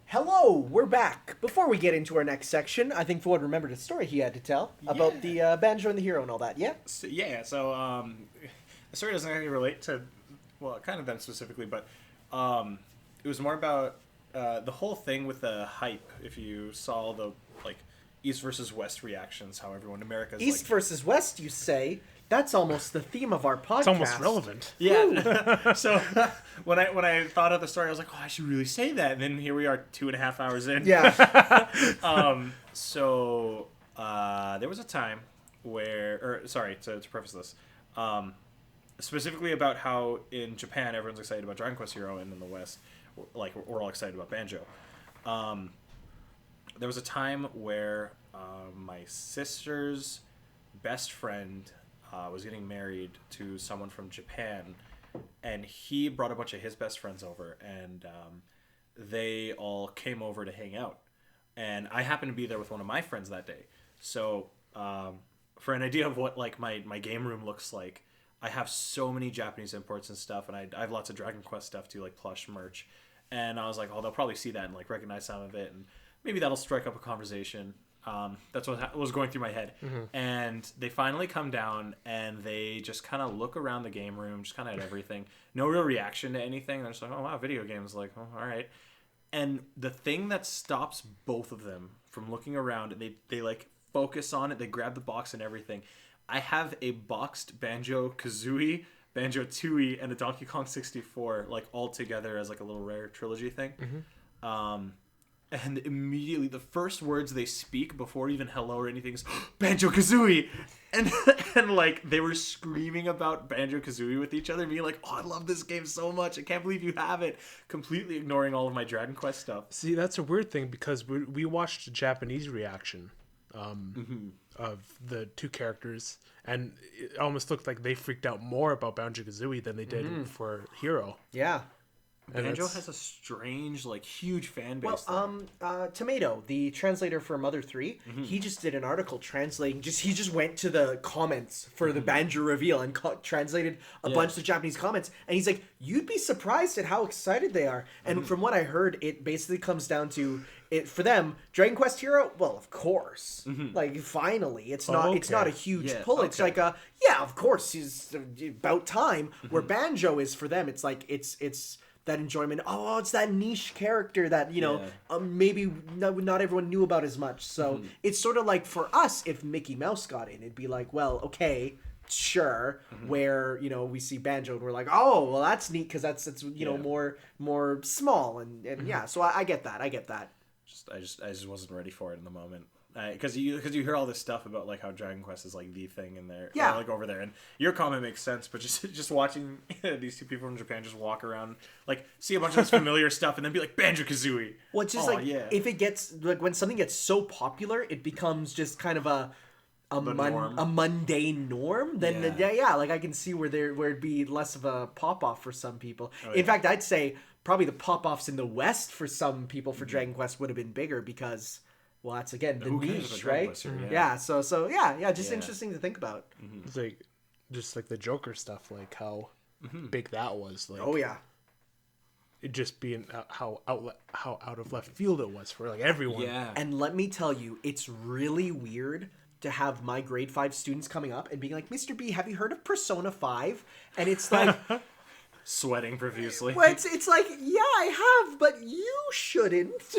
Hello, we're back. Before we get into our next section, I think Fuad remembered a story he had to tell about the banjo and the hero and all that. Yeah? So the story doesn't actually relate to, well, kind of them specifically, but it was more about the whole thing with the hype. If you saw the East versus West reactions, how everyone in America's East versus West, you say? That's almost the theme of our podcast. It's almost relevant. Yeah. So when I thought of the story, I was like, oh, I should really say that. And then here we are, 2.5 hours in. Yeah. There was a time where, to preface this, specifically about how in Japan everyone's excited about Dragon Quest Hero, and in the West, we're all excited about Banjo. There was a time where my sister's best friend was getting married to someone from Japan, and he brought a bunch of his best friends over, and they all came over to hang out. And I happened to be there with one of my friends that day. So for an idea of what my game room looks like, I have so many Japanese imports and stuff, and I have lots of Dragon Quest stuff too, like plush merch. And I was like, oh, they'll probably see that and recognize some of it, and maybe that'll strike up a conversation. That's what was going through my head. Mm-hmm. And they finally come down, and they just kind of look around the game room, just kind of at everything. No real reaction to anything. They're just like, oh, wow, video games. Like, oh, all right. And the thing that stops both of them from looking around, and they like focus on it, they grab the box and everything. I have a boxed Banjo-Kazooie, Banjo-Tooie, and a Donkey Kong 64 like all together as like a little rare trilogy thing. And immediately the first words they speak before even hello or anything is Banjo-Kazooie. And like they were screaming about Banjo-Kazooie with each other, being like, oh, I love this game so much. I can't believe you have it. Completely ignoring all of my Dragon Quest stuff. See, that's a weird thing because we watched a Japanese reaction of the two characters, and it almost looked like they freaked out more about Banjo-Kazooie than they did for Hero. Yeah. And Banjo has a strange, like, huge fan base. Well, Tomato, the translator for Mother 3, he just did an article translating. He just went to the comments for the Banjo reveal and translated a bunch of Japanese comments. And he's like, "You'd be surprised at how excited they are." And from what I heard, it basically comes down to it for them. Dragon Quest Hero, well, of course, like finally, it's not a huge pull. It's like of course, it's about time. Where Banjo is for them, it's like it's that enjoyment. Oh, it's that niche character that, you know, maybe not everyone knew about as much. So it's sort of like for us, if Mickey Mouse got in, it'd be like, well, okay, sure. Where, you know, we see Banjo and we're like, oh, well, that's neat because that's you know, more small and yeah. So I get that. I just wasn't ready for it in the moment. Because you hear all this stuff about like how Dragon Quest is like the thing in there, like over there, and your comment makes sense. But just watching these two people from Japan just walk around, like see a bunch of this familiar stuff, and then be like Banjo-Kazooie. Well, it's just if it gets like when something gets so popular, it becomes just kind of a mundane norm. Then like I can see where it'd be less of a pop off for some people. In fact, I'd say probably the pop offs in the West for some people for Dragon Quest would have been bigger because. Well, that's again the niche, right? So interesting to think about. It's like just like the Joker stuff, like how big that was. Like, it just being how out of left field it was for like everyone. Yeah, and let me tell you, it's really weird to have my grade 5 students coming up and being like, "Mr. B, have you heard of Persona 5?" And it's like. Sweating profusely. Well, it's like, yeah, I have, but you shouldn't.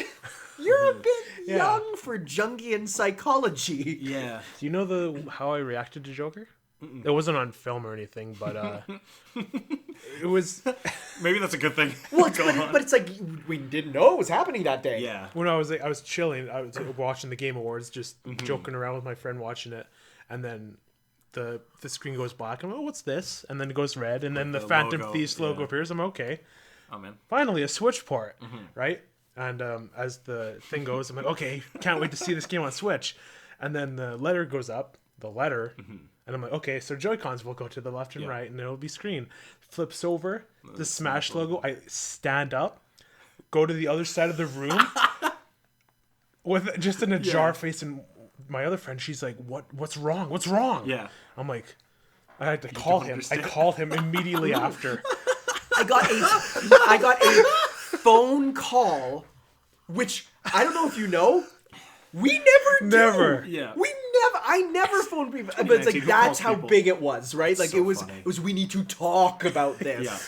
You're a bit young for Jungian psychology. Yeah. Do you know how I reacted to Joker? It wasn't on film or anything, but it was. Maybe that's a good thing. Well, but it's like we didn't know it was happening that day. Yeah. When I was chilling, I was watching the Game Awards, just joking around with my friend watching it, and then. The screen goes black. I'm like, oh, what's this? And then it goes red, and then the Phantom Thieves logo appears. I'm okay. Oh man! Finally, a Switch port, right? And as the thing goes, I'm like, okay, can't wait to see this game on Switch. And then the letter goes up, and I'm like, okay, so Joy-Cons will go to the left and right, and it'll be screen. Flips over, the Smash logo. I stand up, go to the other side of the room, with just an ajar face and. My other friend, she's like, what's wrong? What's wrong? Yeah. I'm like, I had to call him. I called him immediately after. I got a phone call, which I don't know if you know. We never do. Yeah. I never phoned people. But it's like, that's how big it was, right? Like, so it was, funny. we need to talk about this. Yeah.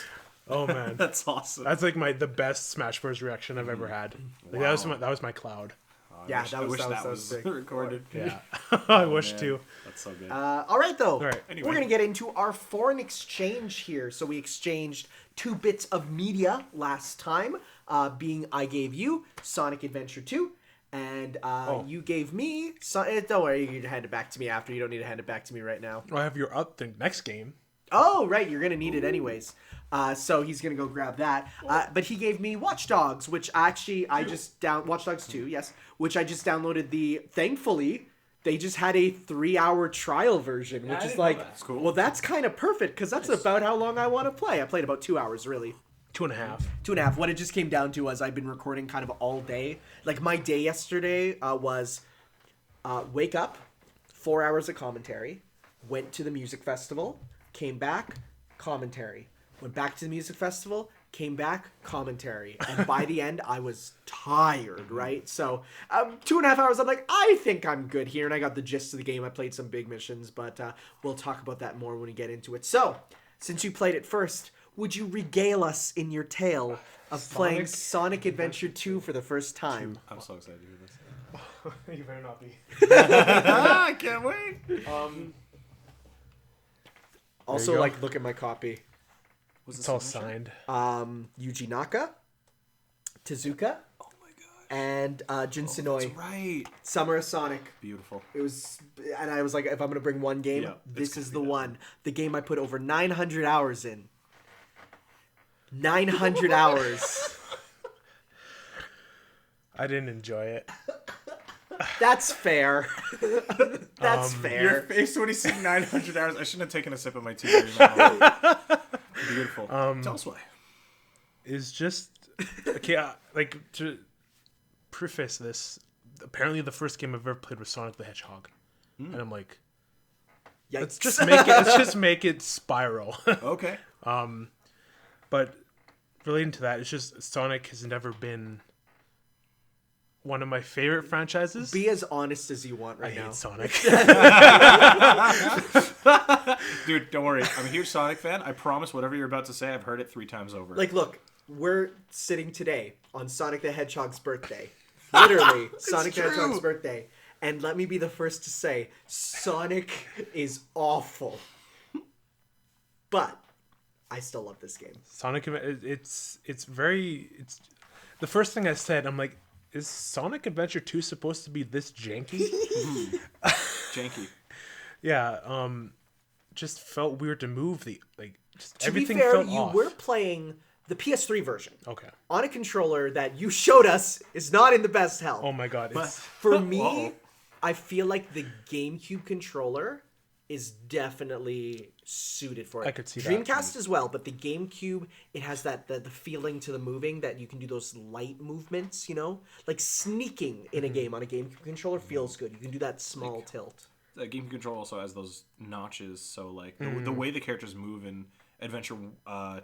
Oh, man. That's awesome. That's like the best Smash Bros. Reaction I've ever had. Like, that was my cloud. Yeah, I wish that was recorded. Yeah. I wish too. That's so good. All right, though. All right. Anyway. We're going to get into our foreign exchange here. So we exchanged 2 bits of media last time, being I gave you Sonic Adventure 2, and you gave me... don't worry, you can hand it back to me after. You don't need to hand it back to me right now. I have your the next game. Oh, right. You're going to need it anyways. So he's going to go grab that. But he gave me Watch Dogs, which actually Watch Dogs 2, yes. Which I just downloaded thankfully, they just had a 3-hour trial version, which is like, that's cool. Well, that's kind of perfect because that's about how long I want to play. I played about 2 hours, really. 2.5. 2.5. What it just came down to was I've been recording kind of all day. Like my day yesterday was wake up, 4 hours of commentary, went to the music festival, came back, commentary. Went back to the music festival, came back, commentary. And by the end, I was tired, right? So 2.5 hours, I'm like, I think I'm good here. And I got the gist of the game. I played some big missions, but we'll talk about that more when we get into it. So, since you played it first, would you regale us in your tale of playing Sonic Adventure 2 for the first time? I'm so excited to hear this. You better not be. I can't wait. Also, like, look at my copy. It's all signed. Yuji Naka, Tezuka, and Jin Senoi. That's right. Summer of Sonic. Beautiful. It was, and I was like, if I'm gonna bring one game, Yeah, this is the one. The game I put over 900 hours in. 900 hours. I didn't enjoy it. That's fair. That's fair. Your face when he said 900 hours. I shouldn't have taken a sip of my tea. Beautiful. Tell us why. Is just okay. Like to preface this, apparently the first game I've ever played was Sonic the Hedgehog, and I'm like, Yikes. let's just make it spiral. Okay. But relating to that, it's just Sonic has never been one of my favorite franchises. Be as honest as you want right I now. hate Sonic. Dude, don't worry. I'm a huge Sonic fan. I promise whatever you're about to say, I've heard it 3 times over. Like, look, we're sitting today on Sonic the Hedgehog's birthday. Literally, Sonic the Hedgehog's birthday. And let me be the first to say, Sonic is awful. But I still love this game. Sonic, it's the first thing I said. I'm like, is Sonic Adventure 2 supposed to be this janky? Janky. Yeah, just felt weird to move just To everything be fair, felt you off. were playing the PS3 version Okay. on a controller that you showed us is not in the best health. Oh my god, But it's For me, Whoa. I feel like the GameCube controller is definitely suited for it. I could see that. Dreamcast as well, but the GameCube, it has that the feeling to the moving that you can do those light movements, you know? Like sneaking in a game on a GameCube controller feels good. You can do that small tilt. The Game Control also has those notches, so like the way the characters move in Adventure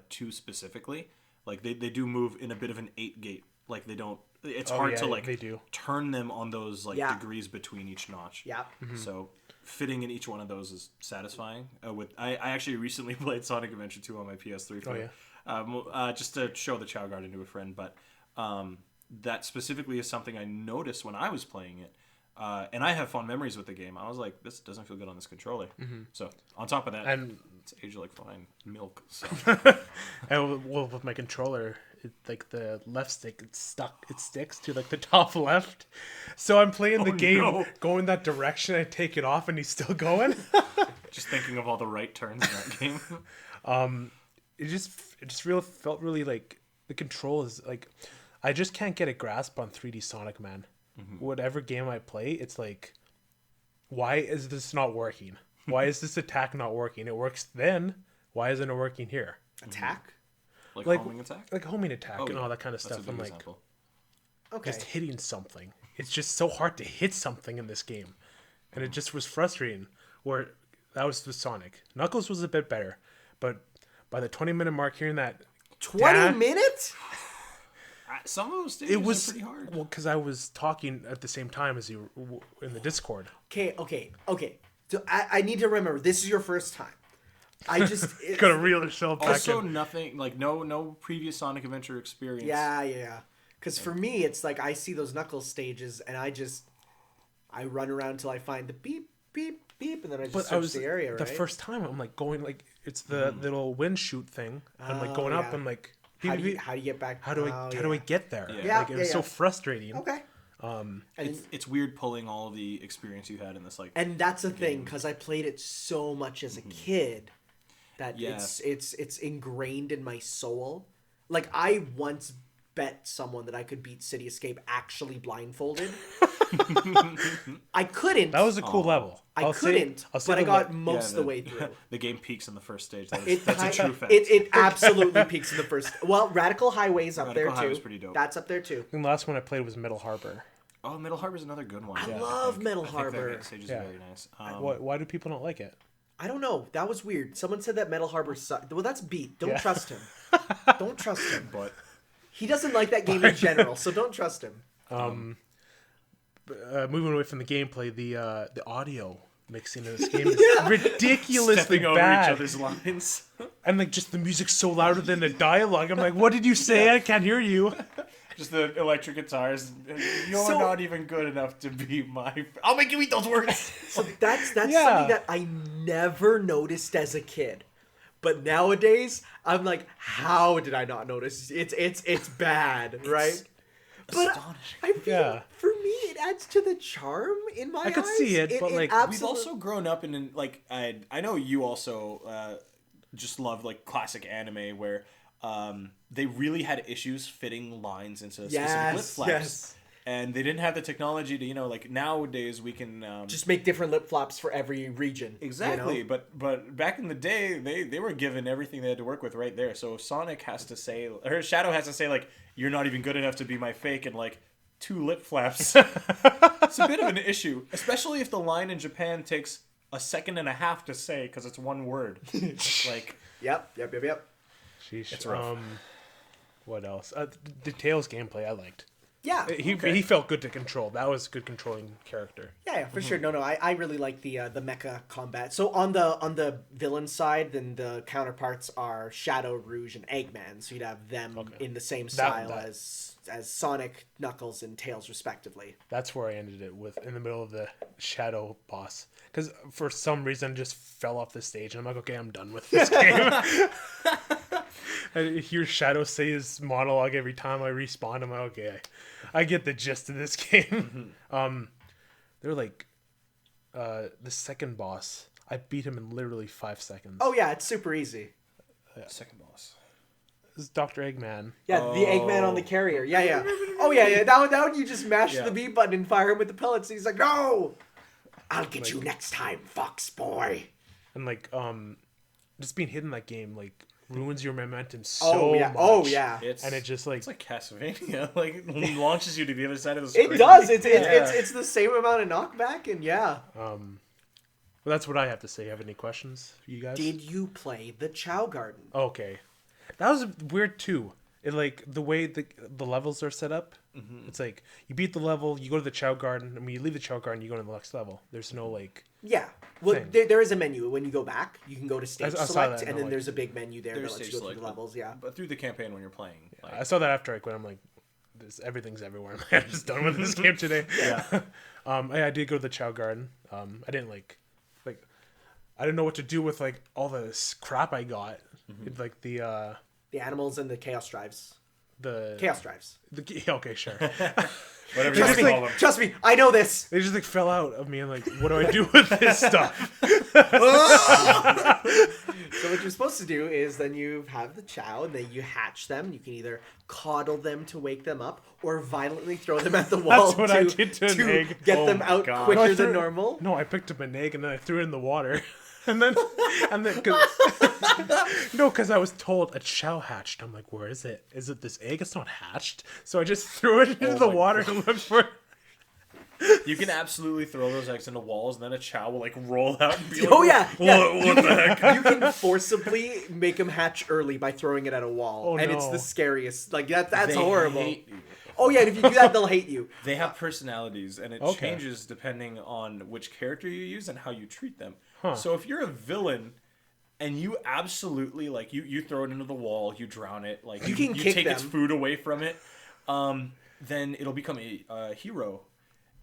2 specifically, like they do move in a bit of an 8-gate. Like they don't. It's hard yeah, to like they do. turn them on those like Yeah. degrees between each notch. Yeah. So fitting in each one of those is satisfying. I actually recently played Sonic Adventure 2 on my PS3 for just to show the Chow Garden to a friend, but that specifically is something I noticed when I was playing it. And I have fond memories with the game. I was like, this doesn't feel good on this controller. So on top of that, And- it's aged like fine milk. So and well, with my controller, like the left stick, it sticks to like the top left. So I'm playing the game, no. going that direction. I take it off, and he's still going. just thinking of all the right turns in that game. It just felt really like the control is like, I just can't get a grasp on 3D Sonic, man. Whatever game I play, it's like, why is this not working? Why is this attack not working? It works then. Why isn't it working here? Attack? Like homing attack. Like homing attack and yeah. all that kind of That's a stuff. good I'm like, example. Okay. just hitting something. It's just so hard to hit something in this game. And it just was frustrating. Where that was with Sonic. Knuckles was a bit better. But by the 20-minute mark, hearing that 20 minutes? Some of those stages it was are pretty hard. well, because I was talking at the same time as you in the Discord. Okay. So I need to remember, this is your first time. I just... Gotta reel yourself back Also, in. nothing like no previous Sonic Adventure experience. Yeah. Because for me, it's like I see those Knuckles stages and I run around until I find the beep, beep, beep, and then I just But I search was the area, right? the first time I'm like going like it's the little wind shoot thing. I'm like going up yeah. and like How do you get back? how do I get there? Yeah, Like it was so frustrating. Okay. It's weird pulling all the experience you had in this like. And that's the thing, because I played it so much as a kid that Yes. it's ingrained in my soul. Like I once bet someone that I could beat City Escape actually blindfolded. I couldn't. That was a cool level. I couldn't, but I got most of the way through. The game peaks in the first stage. That's a true fact. It absolutely peaks in the first. Well, Radical Highway's up Radical there too. Highway's pretty dope. That's up there too. And the last one I played was Middle Harbor. Oh, Middle Harbor's another good one. I love Middle I think Harbor. that stage is Yeah. very nice. Why do people not like it? I don't know. That was weird. Someone said that Metal Harbor sucked. Well, that's Beat. Don't Yeah. trust him. Don't trust him. But He doesn't like that game in general, so don't trust him. Moving away from the gameplay, the audio mixing in this game is ridiculously stepping over bad. each other's lines. And like just the music's so louder than the dialogue. I'm like, what did you say? I can't hear you. Just the electric guitars. You're So- not even good enough to be my. I'll make you eat those words. So that's Yeah. something that I never noticed as a kid. But nowadays, I'm like, how did I not notice? It's bad, right? But astonishing. I feel Yeah. for me it adds to the charm in my eyes. I could see it, but, like, We've also grown up in like I know you also just love like classic anime where they really had issues fitting lines into specific lip flaps. yes. And they didn't have the technology to, like nowadays we can Just make different lip flaps for every region. exactly. You know? But back in the day, they were given everything they had to work with right there. So if Sonic has to say, or Shadow has to say like, you're not even good enough to be my fake, and like 2 lip flaps, it's a bit of an issue, especially if the line in Japan takes a second and a half to say because it's one word. Like, Yep. Sheesh. It's rough. What else? The Tails gameplay I liked. Yeah. He felt good to control. That was a good controlling character. Yeah, for sure. No, I really like the mecha combat. So on the villain side, then the counterparts are Shadow, Rouge, and Eggman. So you'd have them in the same style as Sonic, Knuckles, and Tails, respectively. That's where I ended it with in the middle of the Shadow boss. Because for some reason, I just fell off the stage. And I'm like, okay, I'm done with this game. I hear Shadow say his monologue every time I respawn. I'm like, okay, I get the gist of this game. They're like, the second boss, I beat him in literally 5 seconds. Oh yeah, it's super easy. second boss. This is Dr. Eggman. Yeah, the Eggman on the carrier. Yeah. Oh yeah. That one you just mash the B button and fire him with the pellets. And he's like, no, I'll get you next time, Fox Boy. And like, just being hidden in that game, like, ruins your momentum so much. Oh yeah. And it just like, It's like Castlevania, like launches you to the other side of the screen. It does. It's the same amount of knockback, and yeah. well, that's what I have to say. Have any questions, you guys? Did you play the Chow Garden? Okay, that was weird too. It like the way the levels are set up. It's like you beat the level, you go to the Chow Garden, and when you leave the Chow Garden, you go to the next level. There's no like. Yeah. Well, Thing. there is a menu when you go back. You can go to stage I saw select, that, and no, then like- there's a big menu there that There's lets you stage go through the select, levels. Yeah. But through the campaign when you're playing. Like, I saw that after I quit. I'm like, everything's everywhere. I'm just done with this game today. yeah. I did go to the Chow Garden. I didn't like I didn't know what to do with like all this crap I got. Like the animals and the chaos drives. the Chaos drives. okay, sure. Whatever Just you like- call them. Trust me, I know this. They just like fell out of me and like, what do I do with this stuff? So what you're supposed to do is then you have the chow, and then you hatch them. You can either coddle them to wake them up, or violently throw them at the wall what I did to an egg. get Oh them my out God. quicker No, I than threw- normal. No, I picked up an egg and then I threw it in the water. And then because I was told a chow hatched. I'm like, where is it? Is it this egg? It's not hatched. So I just threw it into the my water and looked for it. You can absolutely throw those eggs into walls, and then a chow will like roll out and be like, Oh yeah, What the heck? You can forcibly make them hatch early by throwing it at a wall, Oh, and it's no. the scariest. Like that's They horrible. hate you. Oh yeah, and if you do that, they'll hate you. They have personalities, and it Okay. changes depending on which character you use and how you treat them. So if you're a villain and you absolutely like you throw it into the wall, you drown it, like You can kick take its them. food away from it, then it'll become a hero.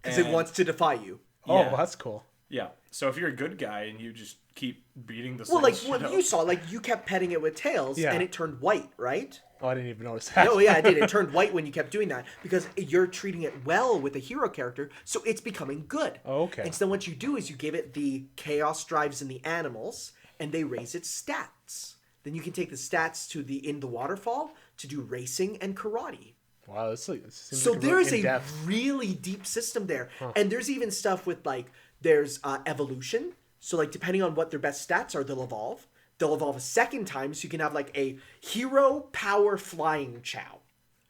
Because it And- wants to defy you. Oh, Yeah. that's cool. Yeah. So if you're a good guy and you just keep beating the Well, like shit what out- you saw, like you kept petting it with tails, Yeah. and it turned white, right? Oh, I didn't even notice that. Oh yeah, it did. It turned white when you kept doing that because you're treating it well with a hero character, so it's becoming good. Oh, okay. And so then what you do is you give it the chaos drives in the animals, and they raise its stats. Then you can take the stats to in the waterfall to do racing and karate. Wow, this seems So like there is a in-depth. really deep system there, and there's even stuff with like there's evolution. So like depending on what their best stats are, they'll evolve. They'll evolve a second time, so you can have like a hero power flying chow.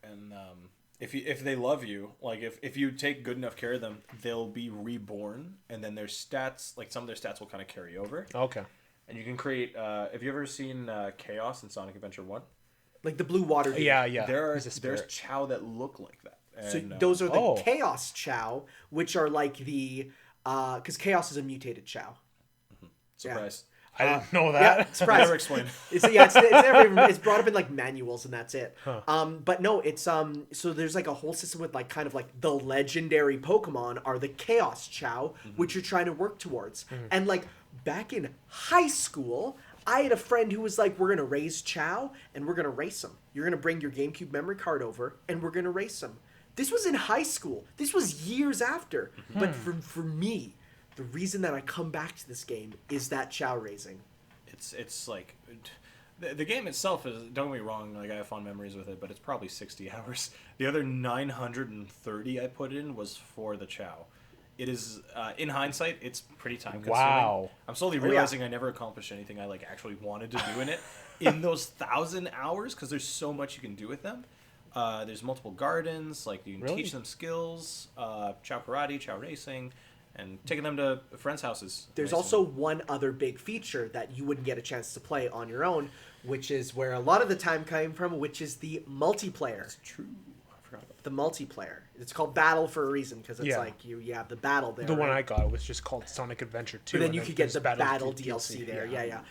And if they love you, like if you take good enough care of them, they'll be reborn, and then their stats, like some of their stats, will kind of carry over. Okay. And you can create. Have you ever seen Chaos in Sonic Adventure 1? Like the blue water. Dude. Yeah. He's a There's there's Chow that look like that. So And, those are the oh. chaos chow, which are like the because chaos is a mutated chow. surprise. I didn't know Yeah, that. surprise. Never explained. It's brought up in like manuals and that's it. Huh. But no, it's so there's like a whole system with like kind of like the legendary Pokemon are the Chaos Chow, which you're trying to work towards. And like back in high school, I had a friend who was like, we're gonna raise Chow and we're gonna race them. You're gonna bring your GameCube memory card over and we're gonna race them. This was in high school. This was years after. But for me, the reason that I come back to this game is that Chow raising. It's like the game itself is, don't get me wrong, like I have fond memories with it, but it's probably 60 hours. The other 930 I put in was for the Chow. It is in hindsight, it's pretty time consuming. Wow. I'm slowly realizing I never accomplished anything I like actually wanted to do in it in those 1,000 hours because there's so much you can do with them. There's multiple gardens, like you can teach them skills, Chow karate, Chow racing, and taking them to friends' houses. There's also one other big feature that you wouldn't get a chance to play on your own, which is where a lot of the time came from, which is the multiplayer. It's true. I forgot about The multiplayer. It's called Battle for a reason, because it's Yeah. like you have the battle there. The one right? I got was just called Sonic Adventure 2. But then and you could get there's the battle DLC there. Yeah.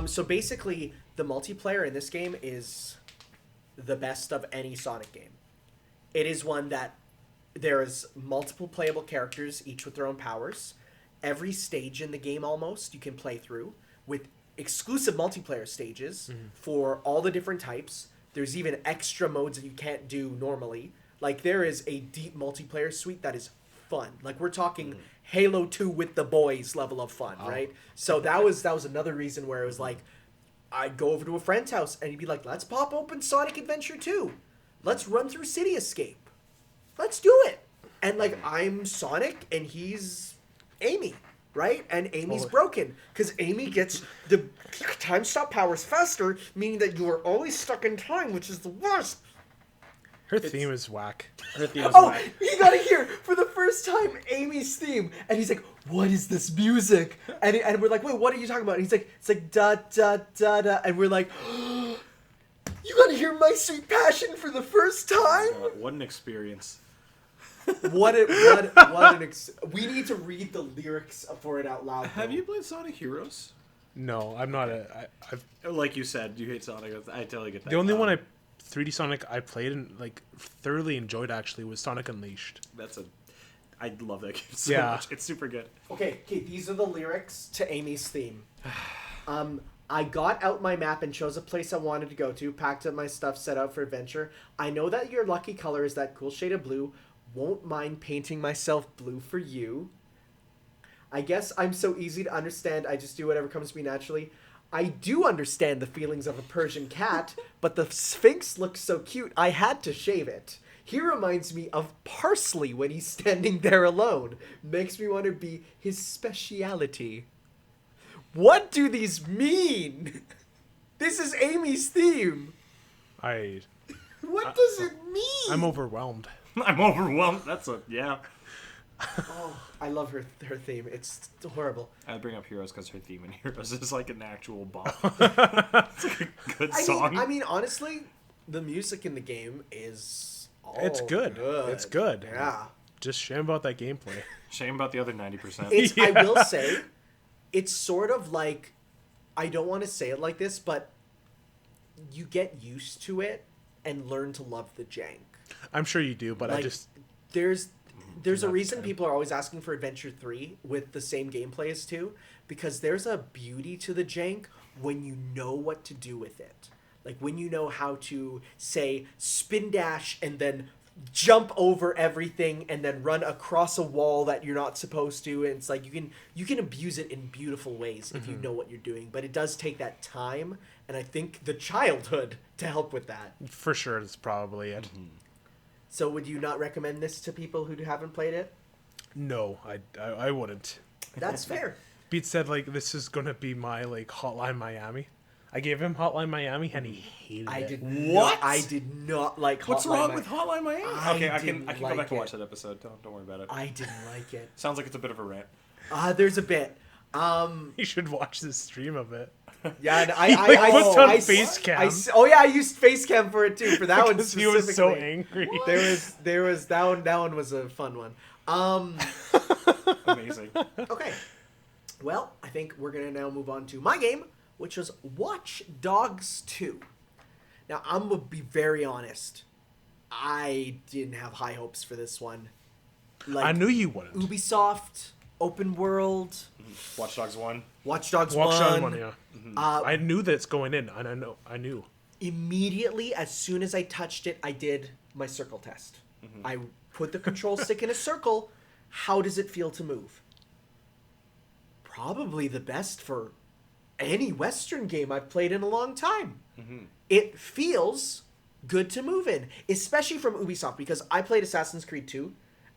So basically, the multiplayer in this game is the best of any Sonic game. It is one that there is multiple playable characters, each with their own powers. Every stage in the game almost you can play through with exclusive multiplayer stages for all the different types. There's even extra modes that you can't do normally. Like there is a deep multiplayer suite that is fun. Like we're talking Halo 2 with the boys level of fun, right? So that was another reason where it was like I'd go over to a friend's house and he'd be like, "Let's pop open Sonic Adventure 2. Let's run through City Escape. Let's do it." And like I'm Sonic and he's Amy, right? And Amy's broken because Amy gets the time stop powers faster, meaning that you are always stuck in time, which is the worst. Her theme is whack. Her theme is Oh, whack. you gotta hear for the first time Amy's theme, and he's like, "What is this music?" And we're like, "Wait, what are you talking about?" And he's like, "It's like da da da da," and we're like, "You gotta hear My Sweet Passion for the first time." What an experience. What an we need to read the lyrics for it out loud. Have though. you played Sonic Heroes? No, I'm not I've Like you said, you hate Sonic. I totally get that. the only one 3D Sonic I played and like thoroughly enjoyed actually was Sonic Unleashed. I love that game so Yeah. much. It's super good. Okay, these are the lyrics to Amy's theme. I got out my map and chose a place I wanted to go to, packed up my stuff, set out for adventure. I know that your lucky color is that cool shade of blue. Won't mind painting myself blue for you. I guess I'm so easy to understand, I just do whatever comes to me naturally. I do understand the feelings of a Persian cat, but the Sphinx looks so cute, I had to shave it. He reminds me of Parsley when he's standing there alone. Makes me want to be his speciality. What do these mean? This is Amy's theme. What does it mean? I'm overwhelmed. I'm overwhelmed. Yeah. Oh, I love her theme. It's horrible. I bring up Heroes because her theme in Heroes is like an actual bomb. It's like a good song. I mean, honestly, the music in the game is It's good. It's good. Yeah. Just shame about that gameplay. Shame about the other 90%. It's, I will say, it's sort of like, I don't want to say it like this, but you get used to it and learn to love the jank. I'm sure you do, but Like, I just there's a Not reason the same. people are always asking for Adventure 3 with the same gameplay as 2, because there's a beauty to the jank when you know what to do with it. Like when you know how to, say, spin dash and then jump over everything and then run across a wall that you're not supposed to, and it's like you can abuse it in beautiful ways if you know what you're doing, but it does take that time and I think the childhood to help with that. for sure it's probably it. So would you not recommend this to people who haven't played it? No, I wouldn't. That's fair. Beat said like this is gonna be my like Hotline Miami. I gave him Hotline Miami and he hated it. I did not like What's Hotline wrong with Hotline Miami? I Okay, I can didn't go like back and watch it. that episode. Don't worry about it. I didn't like it. Sounds like it's a bit of a rant. There's a bit. You should watch the stream of it. Yeah, and Like, puts on face cam. I used Facecam for it too. For that one Because he was so specifically. angry. There was that one was a fun one. Amazing. Okay. Well, I think we're going to now move on to my game, which was Watch Dogs 2. Now, I'm going to be very honest. I didn't have high hopes for this one. Like, I knew you wouldn't. Ubisoft, open world, Watch Dogs 1. Watch Dogs Watch 1. Dogs 1, yeah. I knew that's going in, and I knew. Immediately, as soon as I touched it, I did my circle test. I put the control stick in a circle. How does it feel to move? Probably the best for any Western game I've played in a long time. It feels good to move in, especially from Ubisoft, because I played Assassin's Creed 2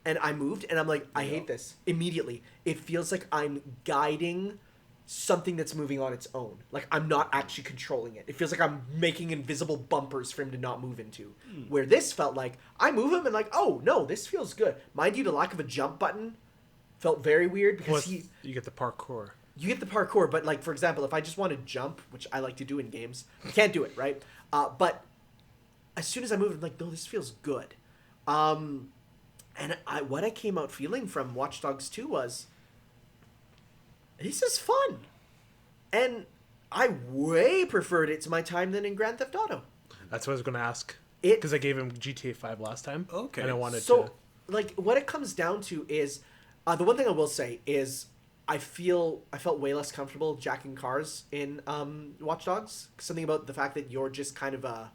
and I moved and I'm like, I hate this immediately. It feels like I'm guiding something that's moving on its own. Like I'm not actually controlling it. It feels like I'm making invisible bumpers for him to not move into. Where this felt like I move him and like, oh no, this feels good. Mind you, the lack of a jump button felt very weird because You get the parkour. you get the parkour, but like for example, if I just want to jump, which I like to do in games, you can't do it, right? But as soon as I move, I'm like, no, this feels good. And what I came out feeling from Watch Dogs 2 was, this is fun. And I way preferred it to my time than in Grand Theft Auto. That's what I was going to ask. It- Because I gave him GTA 5 last time. Okay. And I wanted So, to... like, what it comes down to is, the one thing I will say is, I felt way less comfortable jacking cars in Watch Dogs. Something about the fact that you're just kind of a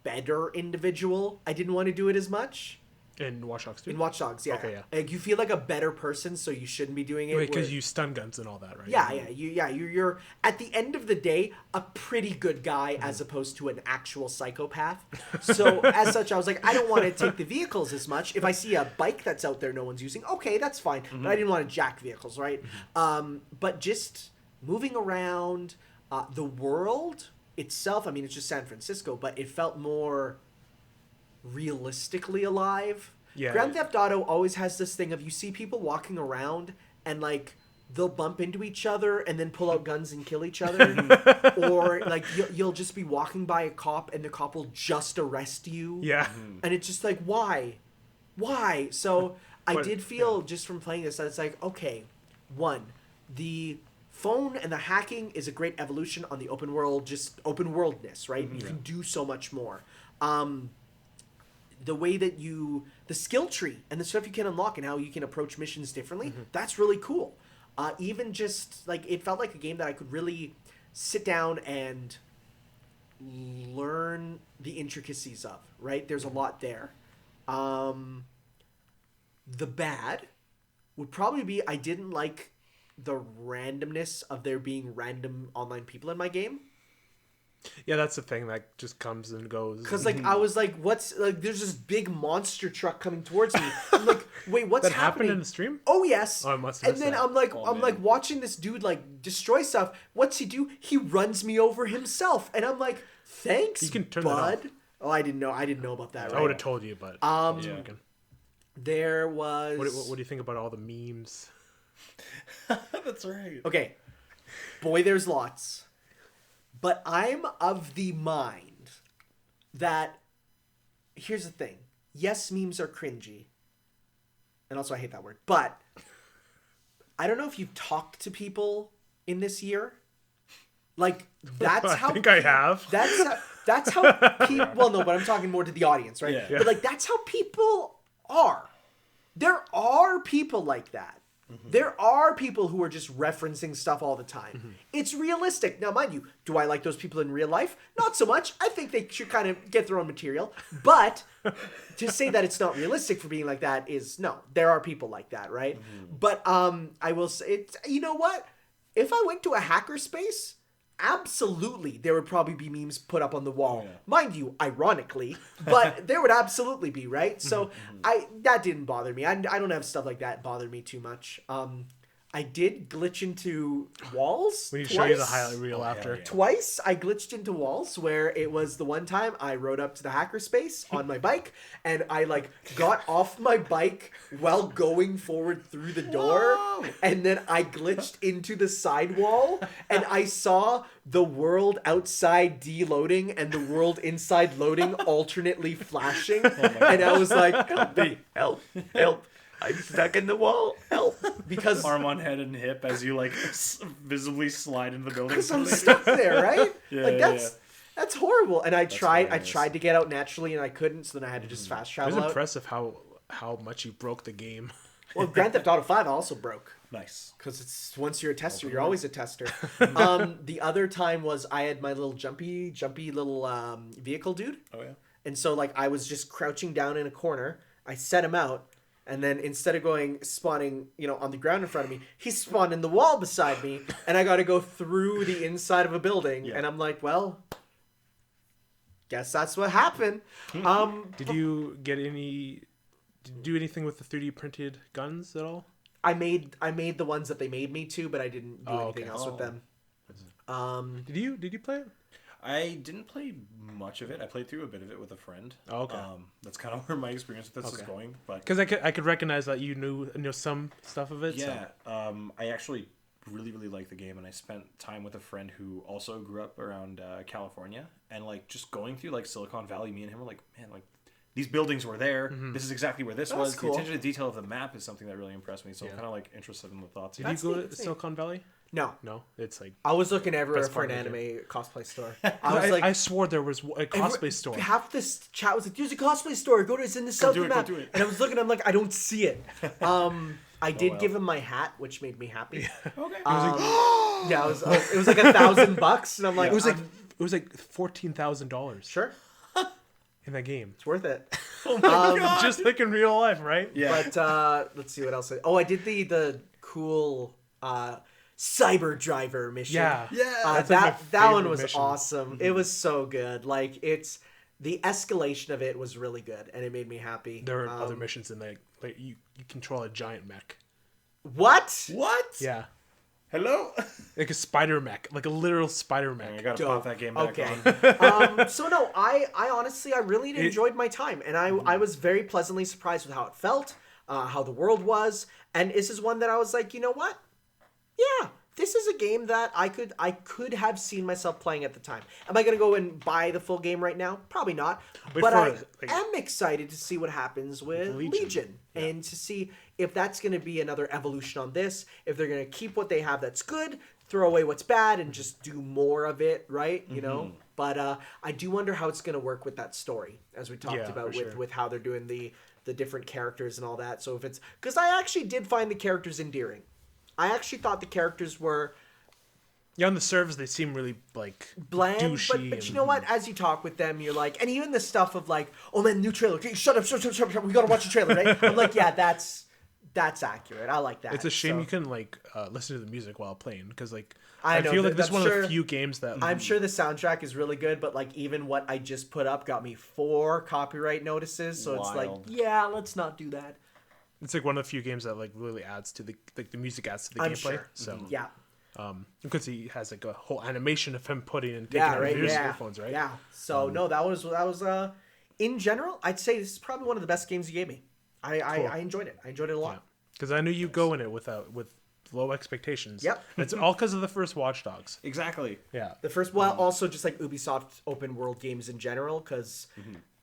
better individual. I didn't want to do it as much. In Watch Dogs 2? In Watch Dogs, yeah. Okay, yeah. Like, you feel like a better person, so you shouldn't be doing it. Because where- you stun guns and all that, right? You're at the end of the day a pretty good guy as opposed to an actual psychopath. So as such, I was like, I don't want to take the vehicles as much. If I see a bike that's out there no one's using, okay, that's fine. But I didn't want to jack vehicles, right? But just moving around, the world itself. I mean, it's just San Francisco, but it felt more realistically alive. Yeah. Grand Theft Auto always has this thing of you see people walking around and like they'll bump into each other and then pull out guns and kill each other, or like you'll just be walking by a cop and the cop will just arrest you. Yeah. And it's just like, why? So I But- did feel just from playing this that it's like, okay, one, the phone and the hacking is a great evolution on the open world, just open worldness, right? You can do so much more. The way that the skill tree and the stuff you can unlock and how you can approach missions differently, that's really cool. Even just like it felt like a game that I could really sit down and learn the intricacies of, right? There's a lot there. The bad would probably be I didn't like the randomness of there being random online people in my game. Yeah, that's the thing that just comes and goes. Because like I was like, what's like? There's this big monster truck coming towards me. I'm like, wait, what's that happened happening? in the stream? Oh yes. Oh, I must have And missed then that. I'm like, Oh, I'm like man. watching this dude like destroy stuff. What's he do? He runs me over himself, and I'm like, thanks, You can turn that bud. off. Oh, I didn't know about that. I Right? would have told you, but... Yeah. There was. What do you think about all the memes? That's right. Okay, boy, there's lots. But I'm of the mind that here's the thing. Yes, memes are cringy. And also I hate that word. But I don't know if you've talked to people in this year. Like that's how I think I have. That's how people well no, but I'm talking more to the audience, right? Yeah. But like that's how people are. There are people like that. There are people who are just referencing stuff all the time. It's realistic. Now, mind you, do I like those people in real life? Not so much. I think they should kind of get their own material. But to say that it's not realistic for being like that is, no, there are people like that, right? But I will say, you know what? If I went to a hackerspace, absolutely, there would probably be memes put up on the wall. yeah. Mind you, ironically, but there would absolutely be, right? So that didn't bother me. I don't have stuff like that bother me too much. I did glitch into walls We need to twice. show you the highlight reel after. yeah. Twice I glitched into walls where it was the one time I rode up to the hackerspace on my bike and I like got off my bike while going forward through the door. Whoa. And then I glitched into the sidewall and I saw the world outside deloading and the world inside loading alternately flashing. And I was like, help me, help. I'm stuck in the wall. Help! Because Arm on head and hip as you like visibly slide into the building. I'm stuck there, right? Yeah, like yeah, that's horrible. And I hilarious. tried to get out naturally, and I couldn't. So then I had to just fast It travel was out. impressive how much you broke the game. Well, Grand Theft Auto 5 also broke. Nice. Because it's once you're a tester, you're always a tester. The other time was I had my little jumpy little vehicle dude. Oh yeah. And so like I was just crouching down in a corner. I set him out, and then instead of spawning, on the ground in front of me, he spawned in the wall beside me, and I got to go through the inside of a building. Yeah. And I'm like, well, guess that's what happened. Did you do anything with the 3D printed guns at all? I made the ones that they made me to, but I didn't do anything okay. else with them. Did you play it? I didn't play much of it. I played through a bit of it with a friend. Oh, okay. That's kind of where my experience with this is going. But Because I could recognize that you knew some stuff of it. yeah, So. I actually really like the game, and I spent time with a friend who also grew up around California, and like just going through like Silicon Valley. Me and him were like, man, like these buildings were there. This is exactly where this was. cool. The attention to detail of the map is something that really impressed me. So I'm Yeah. kind of like interested in the thoughts. Did That's you go neat, to that's neat. Silicon Valley? No. No, it's like I was looking everywhere Best for an part of anime cosplay store. I was like, I swore there was a cosplay store. Half this chat was like, "There's a cosplay store. It's in the south do of the it, go map." do it. And I was looking, I'm like, I don't see it. I did well. give him my hat, which made me happy. Okay. Yeah, it was like $1,000, and I'm like, It was like $14,000 sure, in that game, it's worth it. just like in real life, right? Yeah. But let's see what else. I did the cool cyber driver mission. Yeah, That's like my that one favorite was mission. awesome. It was so good. Like the escalation of it was really good, and it made me happy. There are other missions in there. Like you control a giant mech. What? What? Yeah, Hello. like a spider mech, like a literal spider I mech. gotta Dope. pop that game back Okay. on. So no, I honestly, I really enjoyed my time, and I was very pleasantly surprised with how it felt, how the world was, and this is one that I was like, you know what? Yeah, this is a game that I could have seen myself playing at the time. Am I gonna go and buy the full game right now? Probably not. Wait But for I it, like- am excited to see what happens with Legion. And to see if that's gonna be another evolution on this. If they're gonna keep what they have that's good, throw away what's bad, and just do more of it, right? You know. But I do wonder how it's gonna work with that story, as we talked Yeah, about for sure. with how they're doing the different characters and all that. So if it's because I actually did find the characters endearing. I actually thought the characters were Yeah, on the surface they seem really like bland, douchey. but you know what? As you talk with them, you're like, and even the stuff of like, oh man, new trailer. Okay, shut up. We gotta watch the trailer, right? I'm like, yeah, that's accurate. I like that. It's a shame So, you couldn't like listen to the music while playing because like I I know, feel like this is that's one of sure- the few games that I'm sure the soundtrack is really good, but like even what I just put up got me 4 copyright notices. So it's like, Wild. yeah, let's not do that. it's like one of the few games that like really adds to the music adds to the I'm gameplay. sure. So Yeah. because he has like a whole animation of him putting and taking Yeah, out right. his Yeah. earphones, right? Yeah. So no, that was in general, I'd say this is probably one of the best games you gave me. I enjoyed it. I enjoyed it a lot. Because I knew you go in it with low expectations. Yep. It's all because of the first Watch Dogs. Exactly. Yeah. The first, well, also just like Ubisoft open world games in general, because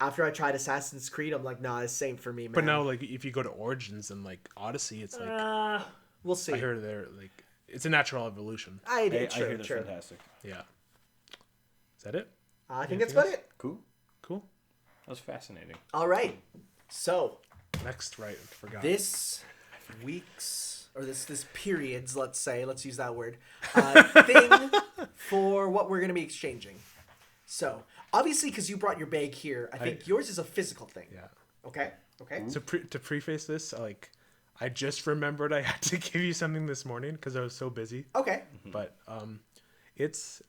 after I tried Assassin's Creed, I'm like, nah, this ain't for me, man. But now, like, if you go to Origins and like Odyssey, it's like we'll see. I heard they're like it's a natural evolution. I True, hear they're true. fantastic. Yeah. Is that it? I think that's about it. Cool. Cool. That was fascinating. All right. So Next, right? I forgot. this week's or this period's, let's use that word, thing for what we're gonna be exchanging. So obviously, because you brought your bag here, I think yours is a physical thing. Yeah. Okay. To preface this, like, I just remembered I had to give you something this morning because I was so busy. Okay. But it's.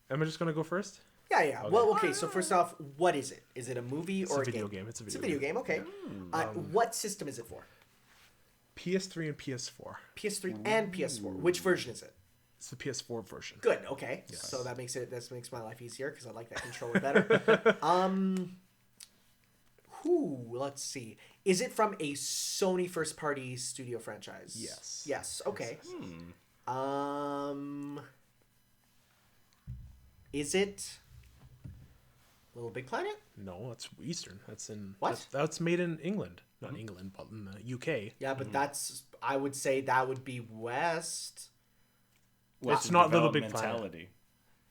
Am I just gonna go first? Yeah. Well, okay. So first off, what is it? Is it a movie or a video game. It's a video game. Okay. What system is it for? PS3 and PS4. PS3 and PS4. Which version is it? It's the PS4 version. Good. Okay. So that makes my life easier because I like that controller better. Let's see. Is it from a Sony first party studio franchise? Yes. Yes. Okay. Is it Little Big Planet? No, that's Eastern. That's in. What? That's made in England. not England, but in the UK. Yeah, but that's, I would say that would be West. It's not Little Big mentality.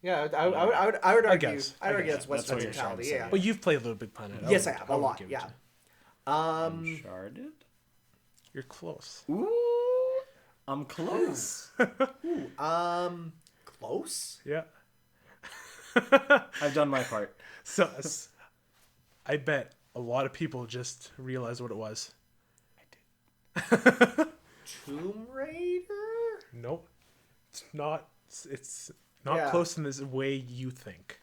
Yeah, I would argue. guess. I would argue that's That's Western what you're trying to mentality. say. Yeah. But you've played Little Big Planet. Yes, I have a would lot. give it Yeah. to you. Uncharted. You're close. Ooh, I'm close. Close. Yeah. I've done my part. So, I bet a lot of people just realized what it was. Tomb Raider. Nope. It's not. It's not Yeah. close in this way you think.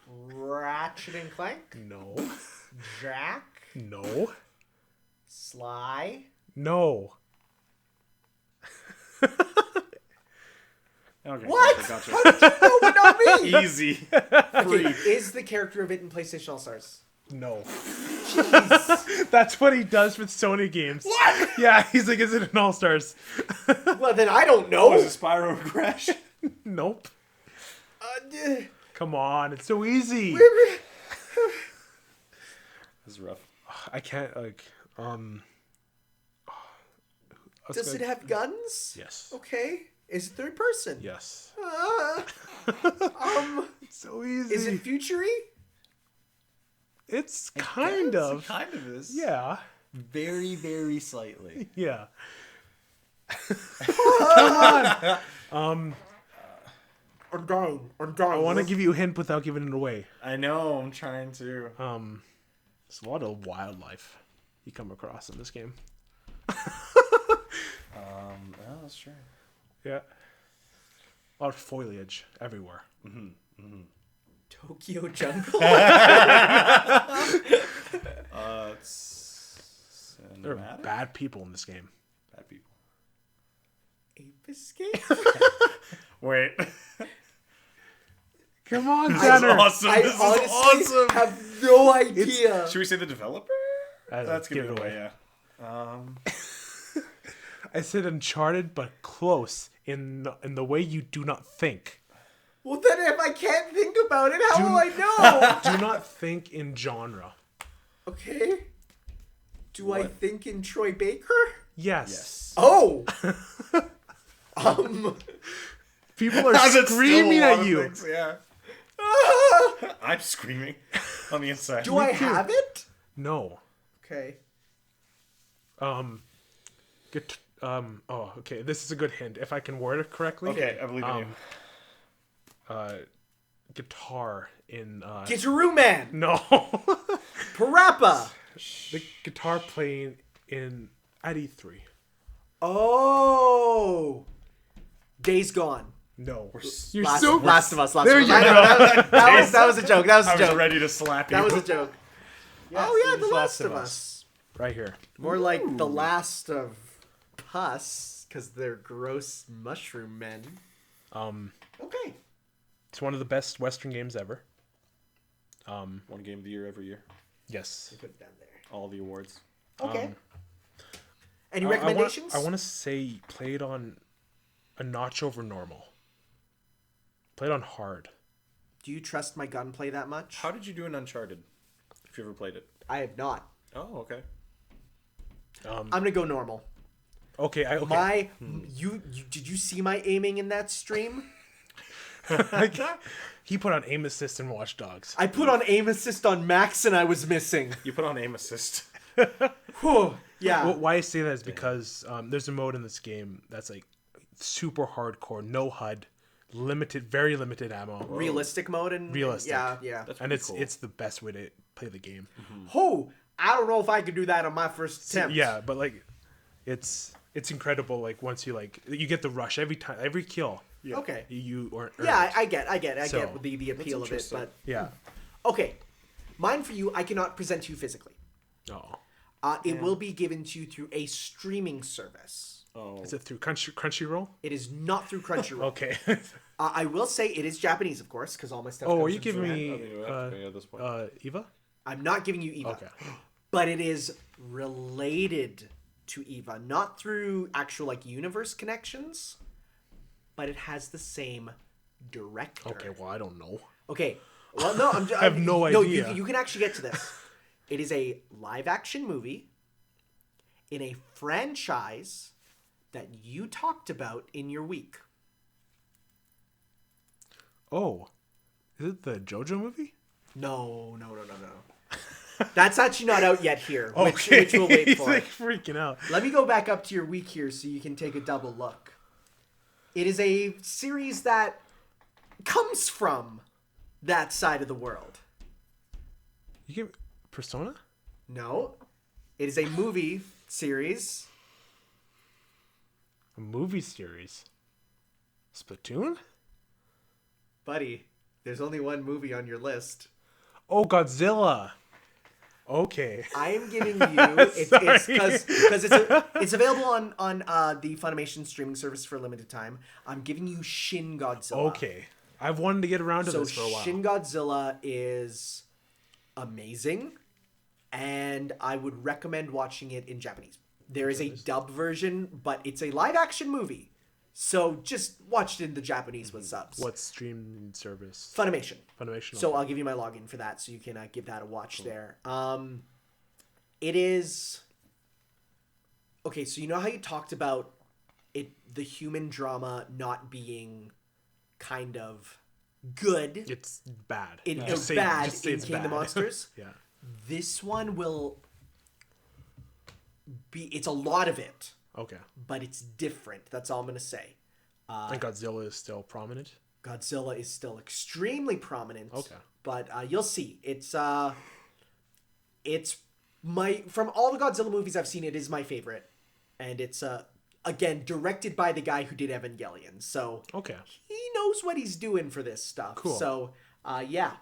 Ratchet and Clank. No. Jack. No. Sly. No. Okay, What? Gotcha. How did you know but not me? Easy. Okay, is the character of it in PlayStation All Stars? No. Jeez. That's what he does with Sony games. What? Yeah, he's like, is it an All Stars? Well, then I don't know. Was it Spyro Crash? Nope. Uh, Come on, it's so easy. This is rough. I can't like. Does it have guns? Yes. Okay. Is it third person? Yes. So easy. Is it future-y? It's kind of. Kind of is. Yeah. Very, very slightly. Yeah. I'm dying. I want to give you a hint without giving it away. I know. I'm trying to. There's a lot of wildlife you come across in this game. Oh, that's true. Yeah. A lot of foliage everywhere. Tokyo Jungle? It's There are cinematic? bad people in this game. Bad people. Ape Escape? Wait. Come on, This is Center. awesome. I This is honestly awesome. have no idea. Should we say the developer? That's give giving it it away. away, yeah. I said Uncharted, but close in the way you do not think. Well, then if I can't think about it, how will I know? Do not think in genre. Okay. Do I What? think in Troy Baker? Yes. Oh! People are screaming at you. Things, yeah. I'm screaming on the inside. Do I have it? No. Okay. Oh, okay. This is a good hint. If I can word it correctly. Okay, I believe in you. Guitar in. Guitaroo Man! No. Parappa! The guitar playing in at E3. Oh! Days Gone. No. Last of Us. There you go. That was a joke. That was a I was joke. ready to slap you. That was a joke. Oh yeah, it The was Last of Us. Right here. More like The Last of Pus, because they're gross mushroom men. Okay. It's one of the best Western games ever. One game of the year every year. Yes. Put it down there. All the awards. Okay. Any recommendations? I want to say played on a notch over normal. Played on hard. Do you trust my gunplay that much? How did you do in Uncharted? If you ever played it. I have not. Oh, okay. I'm gonna go normal. Okay. Okay. You did you see my aiming in that stream? He put on aim assist in Watch Dogs. I put on aim assist on Max and I was missing. You put on aim assist. Whew. Yeah. Well, why I say that is because there's a mode in this game that's like super hardcore, no HUD, very limited ammo, Realistic mode and Realistic. Yeah. That's and pretty cool. it's the best way to play the game. Oh, I don't know if I could do that on my first attempt. Yeah, but like, it's incredible. Like once you get the rush every time, every kill. Yeah. Okay. You earn Yeah, it. I get So, the appeal of it, interesting. but Yeah. okay. Mine for you, I cannot present to you physically. Oh. It will be given to you through a streaming service. Oh. Is it through Crunchyroll? It is not through Crunchyroll. Okay. I will say it is Japanese, of course, because all my stuff. Oh, comes are you from giving Japan. me I think we have to pay at this point. Eva? I'm not giving you Eva. Okay. But it is related to Eva, not through actual like universe connections, but it has the same director. Okay. Well, I don't know. Okay. Well, no, I have no idea. You can actually get to this. It is a live-action movie in a franchise that you talked about in your week. Oh, is it the JoJo movie? No. That's actually not out yet here, which we'll wait He's for. like freaking out. Let me go back up to your week here so you can take a double look. It is a series that comes from that side of the world. You give Persona? No. It is a movie series. A movie series? Splatoon? Buddy, there's only one movie on your list. Oh, Godzilla. Okay. I am giving you it's because it's available on the Funimation streaming service for a limited time. I'm giving you Shin Godzilla. Okay. I've wanted to get around to So this for a while. Shin Godzilla is amazing, and I would recommend watching it in Japanese. There is a dub version, but it's a live action movie. So just watch it in the Japanese with subs. What streaming service? Funimation. Funimation. So I'll give you my login for that, so you can give that a watch there. It is okay. So you know how you talked about it, the human drama not being kind of good. It's bad. It's say bad in it's King of the bad. Monsters. Yeah. This one will be. It's a lot of it, Okay. but it's different. That's all I'm gonna say. And Godzilla is still prominent? Godzilla is still extremely prominent. Okay. But you'll see. It's my from all the Godzilla movies I've seen, it is my favorite. And it's again directed by the guy who did Evangelion. So Okay. he knows what he's doing for this stuff. Cool. So yeah.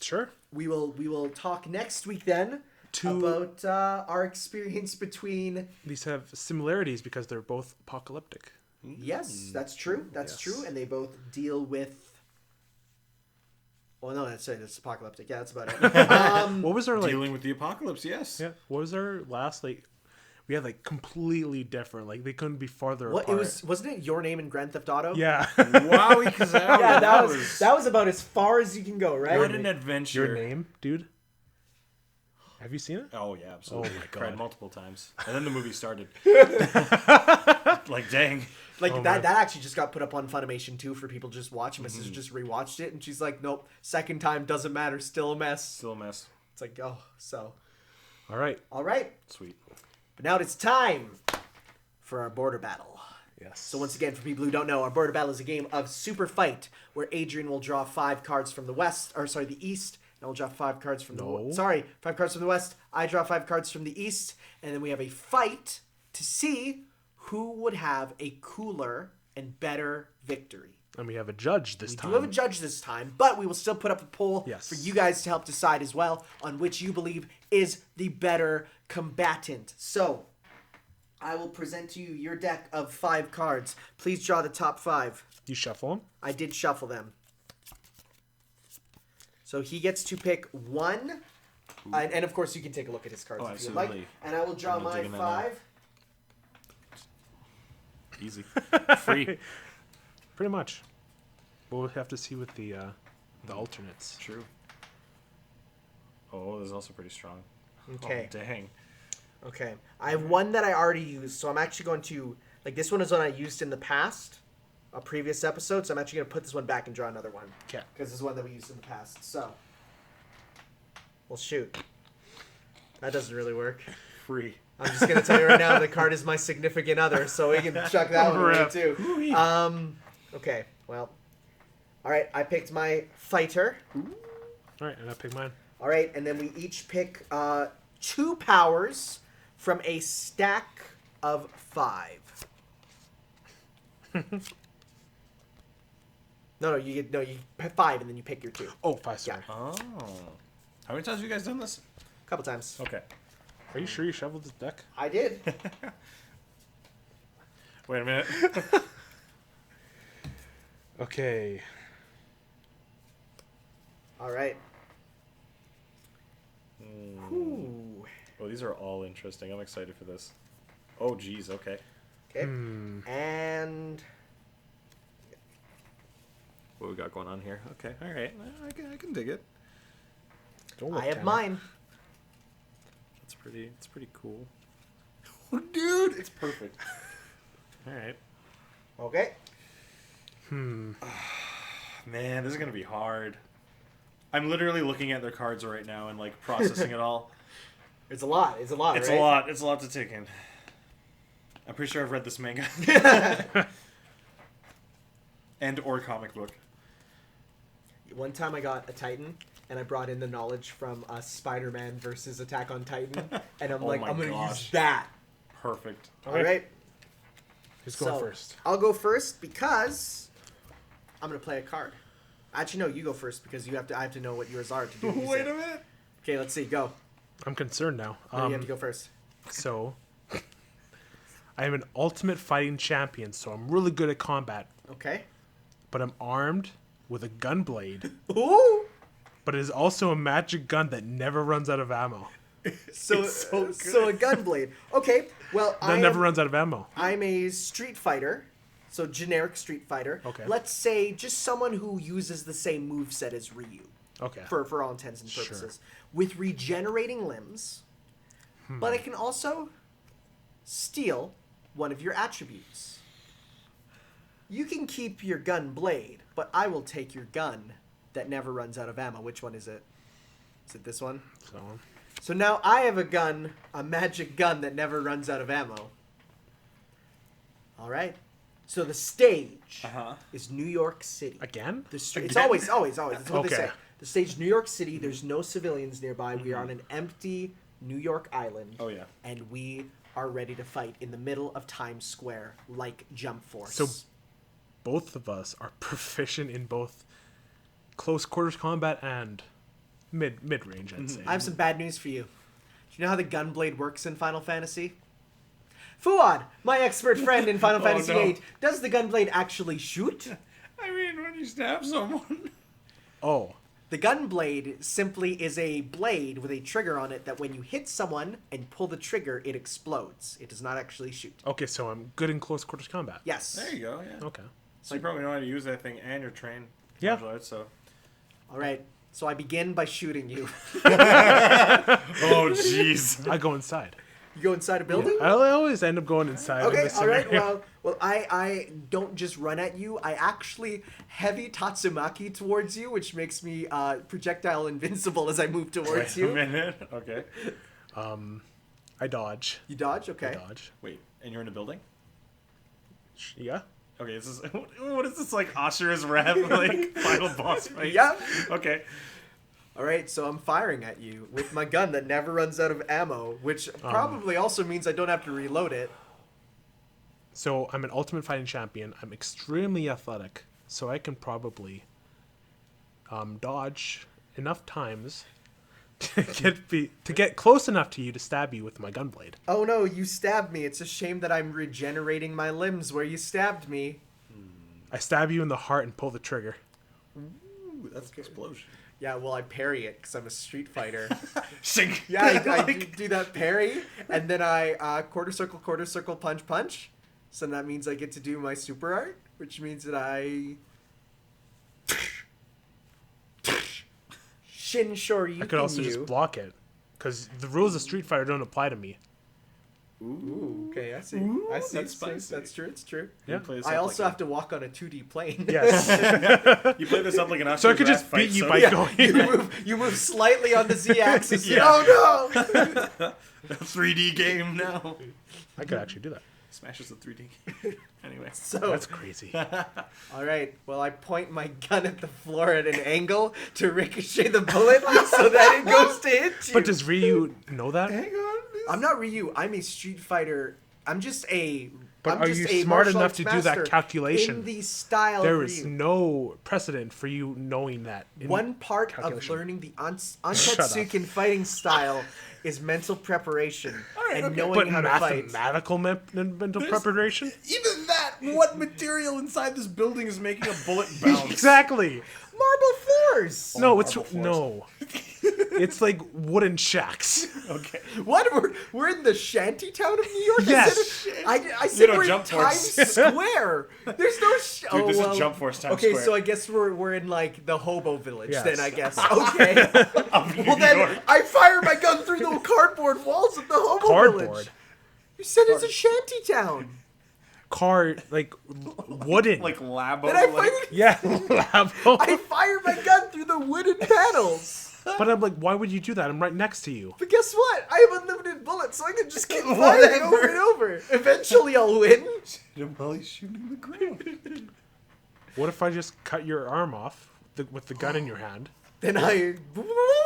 Sure. We will talk next week then about our experience between. These have similarities because they're both apocalyptic. Yes, that's true. That's Yes. true, and they both deal with. Well, no, that's it. It's apocalyptic. Yeah, that's about it. What was our like? Dealing with the apocalypse, yes. Yeah. What was our last like? We had like completely different. Like they couldn't be farther What apart. it was? Wasn't it Your Name in Grand Theft Auto? Yeah. Wowie kazowie. Yeah, that was about as far as you can go, right? What an adventure. Your name, dude. Have you seen it? Oh yeah, absolutely. Oh my Cried God. multiple times, and then the movie started. Like dang. Like Oh, that man. actually just got put up on Funimation too for people to just watch. My sister just rewatched it, and she's like, "Nope, second time doesn't matter, still a mess." Still a mess. It's like, oh, so All right. all right, Sweet. but now it's time for our border battle. Yes. So once again, for people who don't know, our border battle is a game of super fight where Adrian will draw 5 cards from the the east, and I'll draw 5 cards from No. 5 cards from the west. I draw 5 cards from the east, and then we have a fight to see who would have a cooler and better victory. And we have a judge this We time. do have a judge this time, but we will still put up a poll Yes. for you guys to help decide as well on which you believe is the better combatant. So, I will present to you your deck of 5 cards. Please draw the top 5. You shuffle them. I did shuffle them. So he gets to pick one. And of course, you can take a look at his cards Oh, if you'd like. absolutely. And I will draw I'm my digging that 5. Easy. Free. Pretty much. We'll have to see with the alternates. True. Oh, this is also pretty strong. Okay. Oh, dang. Okay. I have one that I already used, so I'm actually going to... Like, this one is one I used in the past, a previous episode, so I'm actually going to put this one back and draw another one. Okay. Because this is one that we used in the past. So, well, shoot. That doesn't really work. Free. I'm just going to tell you right now, the card is my significant other, so we can chuck that one away Rip. too. Okay, well. All right, I picked my fighter. All right, and I pick mine. All right, and then we each pick 2 powers from a stack of 5. you pick 5 and then you pick your 2. Oh, 5, sorry. Oh. How many times have you guys done this? A couple times. Okay. Are you sure you shuffled this deck? I did. Wait a minute. Okay. All right. Ooh. Well, these are all interesting. I'm excited for this. Oh, geez. Okay. Okay. And What we got going on here? Okay. All right. I can dig it. Don't look I have down. mine. It's pretty cool. Dude, it's perfect. All right. Okay. Man, this is gonna be hard. I'm literally looking at their cards right now and like processing it all. It's a lot. It's a lot. It's right? a lot. It's a lot to take in. I'm pretty sure I've read this manga and or comic book. One time I got a Titan, and I brought in the knowledge from Spider-Man versus Attack on Titan, and I'm Oh like, my I'm gonna use gosh. that. Perfect. Okay. All right. Who's going So, first? I'll go first because I'm gonna play a card. Actually, no, you go first because I have to know what yours are to do. Wait a minute. Okay, let's see. Go. I'm concerned now. No, you have to go first. So, I am an ultimate fighting champion, so I'm really good at combat, Okay. but I'm armed with a gun blade, Ooh. but it is also a magic gun that never runs out of ammo. So It's so good. so a gunblade. Okay. Well, That never runs out of ammo. I'm a street fighter, so generic street fighter. Okay. Let's say just someone who uses the same moveset as Ryu, Okay. for all intents and Sure. purposes, with regenerating limbs. But I can also steal one of your attributes. You can keep your gun blade, but I will take your gun that never runs out of ammo. Which one is it? Is it this one? So, So now I have a gun, a magic gun that never runs out of ammo. All right. So the stage is New York City. again? It's Again? always. That's what they say. Okay. The stage, New York City. There's no civilians nearby. We are on an empty New York island. Oh yeah. And we are ready to fight in the middle of Times Square like Jump Force. So both of us are proficient in both close quarters combat and mid-range, I'd say. I have some bad news for you. Do you know how the gunblade works in Final Fantasy? Fuad, my expert friend in Final Fantasy no. VIII, does the gunblade actually shoot? I mean, when you stab someone. Oh, The gunblade simply is a blade with a trigger on it that when you hit someone and pull the trigger, it explodes. It does not actually shoot. okay, so I'm good in close quarters combat. Yes. There you go. Yeah. Okay. So you probably know how to use that thing, and you're trained. Yeah. martial arts, so. All right. So I begin by shooting you. Oh jeez. I go inside. You go inside a building? I always end up going inside. in Okay, this all right. scenario. Well, I don't just run at you. I actually heavy Tatsumaki towards you, which makes me projectile invincible as I move towards Wait a you. minute. Okay. I dodge. You dodge? Okay. I dodge. Wait, and you're in a building? Yeah. Okay, this is what is this like Ashura's Wrath like final boss fight? Yeah. Okay. All right, so I'm firing at you with my gun that never runs out of ammo, which probably also means I don't have to reload it. So I'm an ultimate fighting champion. I'm extremely athletic, so I can probably dodge enough times to get close enough to you to stab you with my gunblade. Oh no, you stabbed me. It's a shame that I'm regenerating my limbs where you stabbed me. I stab you in the heart and pull the trigger. Ooh, that's an explosion. Yeah, well, I parry it because I'm a street fighter. Shink. Yeah, I do that parry, and then I quarter circle, punch, punch. So that means I get to do my super art, which means that I... Shin Shoryuken I could also you. just block it, because the rules of Street Fighter don't apply to me. Ooh, okay, I see. Ooh, I see. that's spicy. That's true. It's true. Yeah. I also have to walk on a 2D plane. Yes. You play this up like an Ashura's So I could Wrath just fight, beat you so- by Yeah, going. you move slightly on the Z-axis. Yeah. Oh no! 3D game now. I could actually do that. Smash is a 3D game. Anyway. So That's crazy. all right. Well, I point my gun at the floor at an angle to ricochet the bullet so that it goes to hit you. But does Ryu know that? Hang on. I'm not Ryu. I'm a Street Fighter. I'm just a. But I'm are just you a smart martial enough arts to do that master calculation? In the style There of is Ryu. no precedent for you knowing that. in One part of calculation. learning the Shut up. Antetsuken fighting style is mental preparation right, and okay. knowing But how to fight. mathematical mental preparation? Even that, what material inside this building is making a bullet bounce? Exactly. Marble floors. No, it's marble no. It's like wooden shacks. Okay. What? We're in the shanty town of New York? Yes. I said know, we're in Jump Times Force. Square. There's no... Dude, this is Jump Force Times Okay, Square. so I guess we're in, like, the hobo village Yes. then, I guess. Okay. Of New Well, then, York. I fire my gun through the cardboard walls of the hobo Cardboard. village. You said it's a shanty town. Like wooden. Like Labo. Then I like, fired... yeah. Labo. I fired my gun through the wooden panels. But I'm like, why would you do that? I'm right next to you. But guess what? I have unlimited bullets, so I can just keep firing over and over. Eventually, I'll win. while he's shooting the ground. What if I just cut your arm off with the gun in your hand? Then I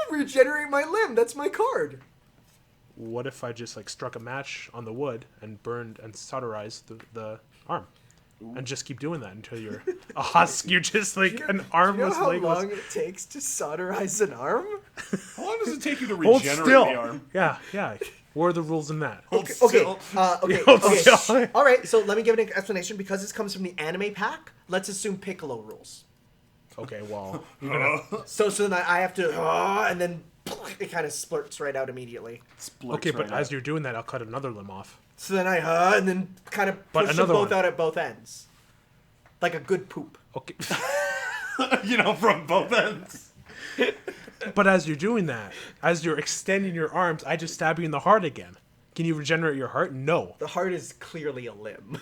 regenerate my limb. That's my card. What if I just like struck a match on the wood and burned and solderized the arm? And just keep doing that until you're a husk. You're just like an armless, Do you know how legless. long it takes to solderize an arm? How long does it take you to Hold regenerate still. the arm? Yeah. What are the rules in that? Okay. Hold still. All right. So let me give an explanation because this comes from the anime pack. Let's assume Piccolo rules. Okay, well, So then I have to, and then it kind of splurts right out immediately. okay, but as you're doing that, I'll cut another limb off. So then and then kind of But push them another both one. out at both ends, like a good poop. Okay, from both ends. but as you're doing that, as you're extending your arms, I just stab you in the heart again. Can you regenerate your heart? No. The heart is clearly a limb.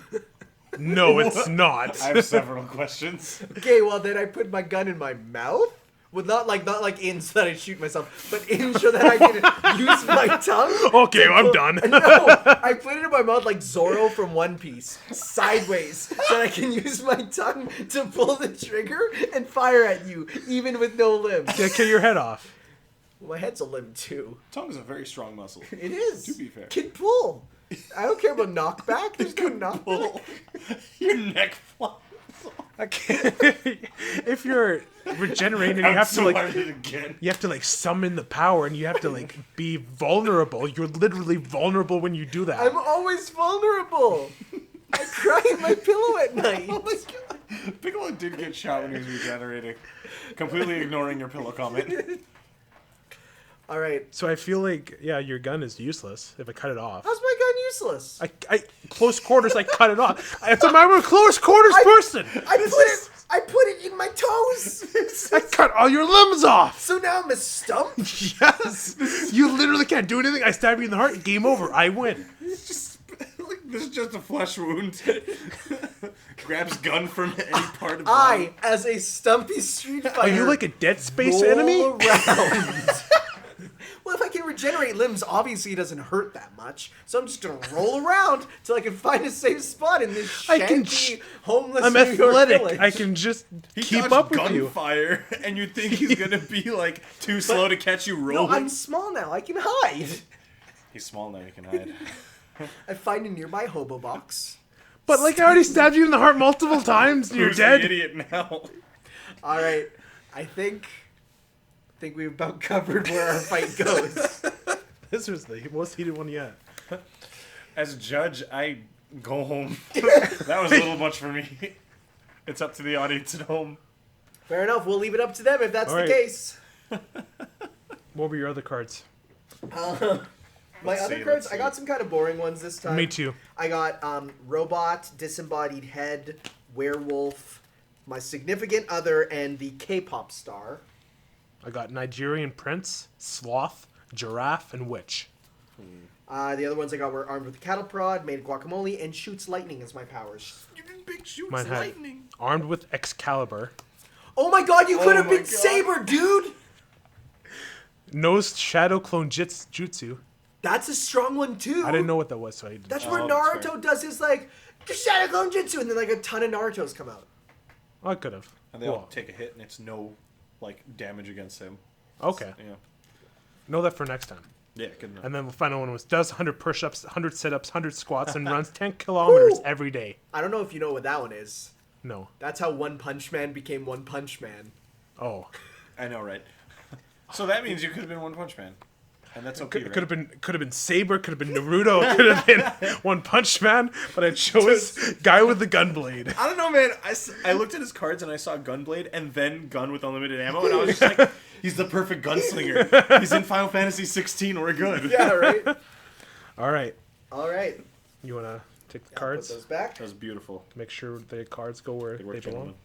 No, it's not. I have several questions. Okay, well then I put my gun in my mouth. Well, not like in so that I shoot myself, but in so that I can use my tongue. Okay, I'm done. No, I put it in my mouth like Zorro from One Piece, sideways, so that I can use my tongue to pull the trigger and fire at you, even with no limbs. Yeah, kill your head off. Well, my head's a limb too. Tongue is a very strong muscle. It is. To be fair. Can pull. I don't care about knockback. There's no knockback. Your neck flops. If you're regenerating, you have to again. you have to like summon the power, and you have to like be vulnerable. You're literally vulnerable when you do that. I'm always vulnerable. I cry in my pillow at night. Oh my god. Piccolo did get shot when he was regenerating. Completely ignoring your pillow comment. All right. So I feel like your gun is useless if I cut it off. How's my gun useless? I close quarters, I cut it off. It's a I'm a close quarters person. I put it in my toes. I cut all your limbs off. So now I'm a stump. Yes, you literally can't do anything. I stab you in the heart. Game over. I win. This is just a flesh wound. Grabs gun from any part of the I, as a stumpy street fighter, Are you like a Dead Space roll enemy? around. Well, if I can regenerate limbs, obviously it doesn't hurt that much. So I'm just gonna roll around till I can find a safe spot in this I can shanty, homeless I'm New York athletic. village. I can just He keep dodged up with you. gunfire, and you think he's gonna be like too slow to catch you No, rolling. I'm small now. I can hide. He's small now. He can hide. I find a nearby hobo box. But like I already stabbed you in the heart multiple times, and you're Who's dead. the idiot now? All right, I think we've about covered where our fight goes. This was the most heated one yet. As a judge, I go home. That was a little much for me. It's up to the audience at home. Fair enough. We'll leave it up to them if that's All the right. case. What were your other cards? My Let's other see, cards, let's I see. got some kind of boring ones this time. Me too. I got robot, disembodied head, werewolf, my significant other, and the K-pop star. I got Nigerian prince, sloth, giraffe, and witch. The other ones I got were armed with a cattle prod, made of guacamole, and shoots lightning as my powers. You did big shoots, Mine had armed with Excalibur, Oh my god, you could have my been God. Saber, dude! nose shadow clone jutsu. That's a strong one too. I didn't know what that was, so I didn't. That's where Oh, that's Naruto fair. does his like Shadow Clone Jutsu, and then like a ton of Narutos come out. I could have. And they all take a hit, and it's no like damage against him. Okay. Yeah. Know that for next time. Yeah, good enough. And then the final one was does 100 push-ups, 100 sit-ups, 100 squats, and runs 10 kilometers Woo! every day. I don't know if you know what that one is. No. That's how One Punch Man became One Punch Man. Oh. I know, right? So that means you could have been One Punch Man, and that's okay. Could have been Saber, could have been Naruto, could have been One Punch Man, but I chose guy with the gun blade. I don't know, man. I looked at his cards and I saw Gunblade and then Gun with unlimited ammo, and I was just like, He's the perfect gunslinger. He's in Final Fantasy 16. We're good. Yeah, right. All right. All right. You want to take the Put cards? those back. That was beautiful. Make sure the cards go where Good work, they belong. gentlemen.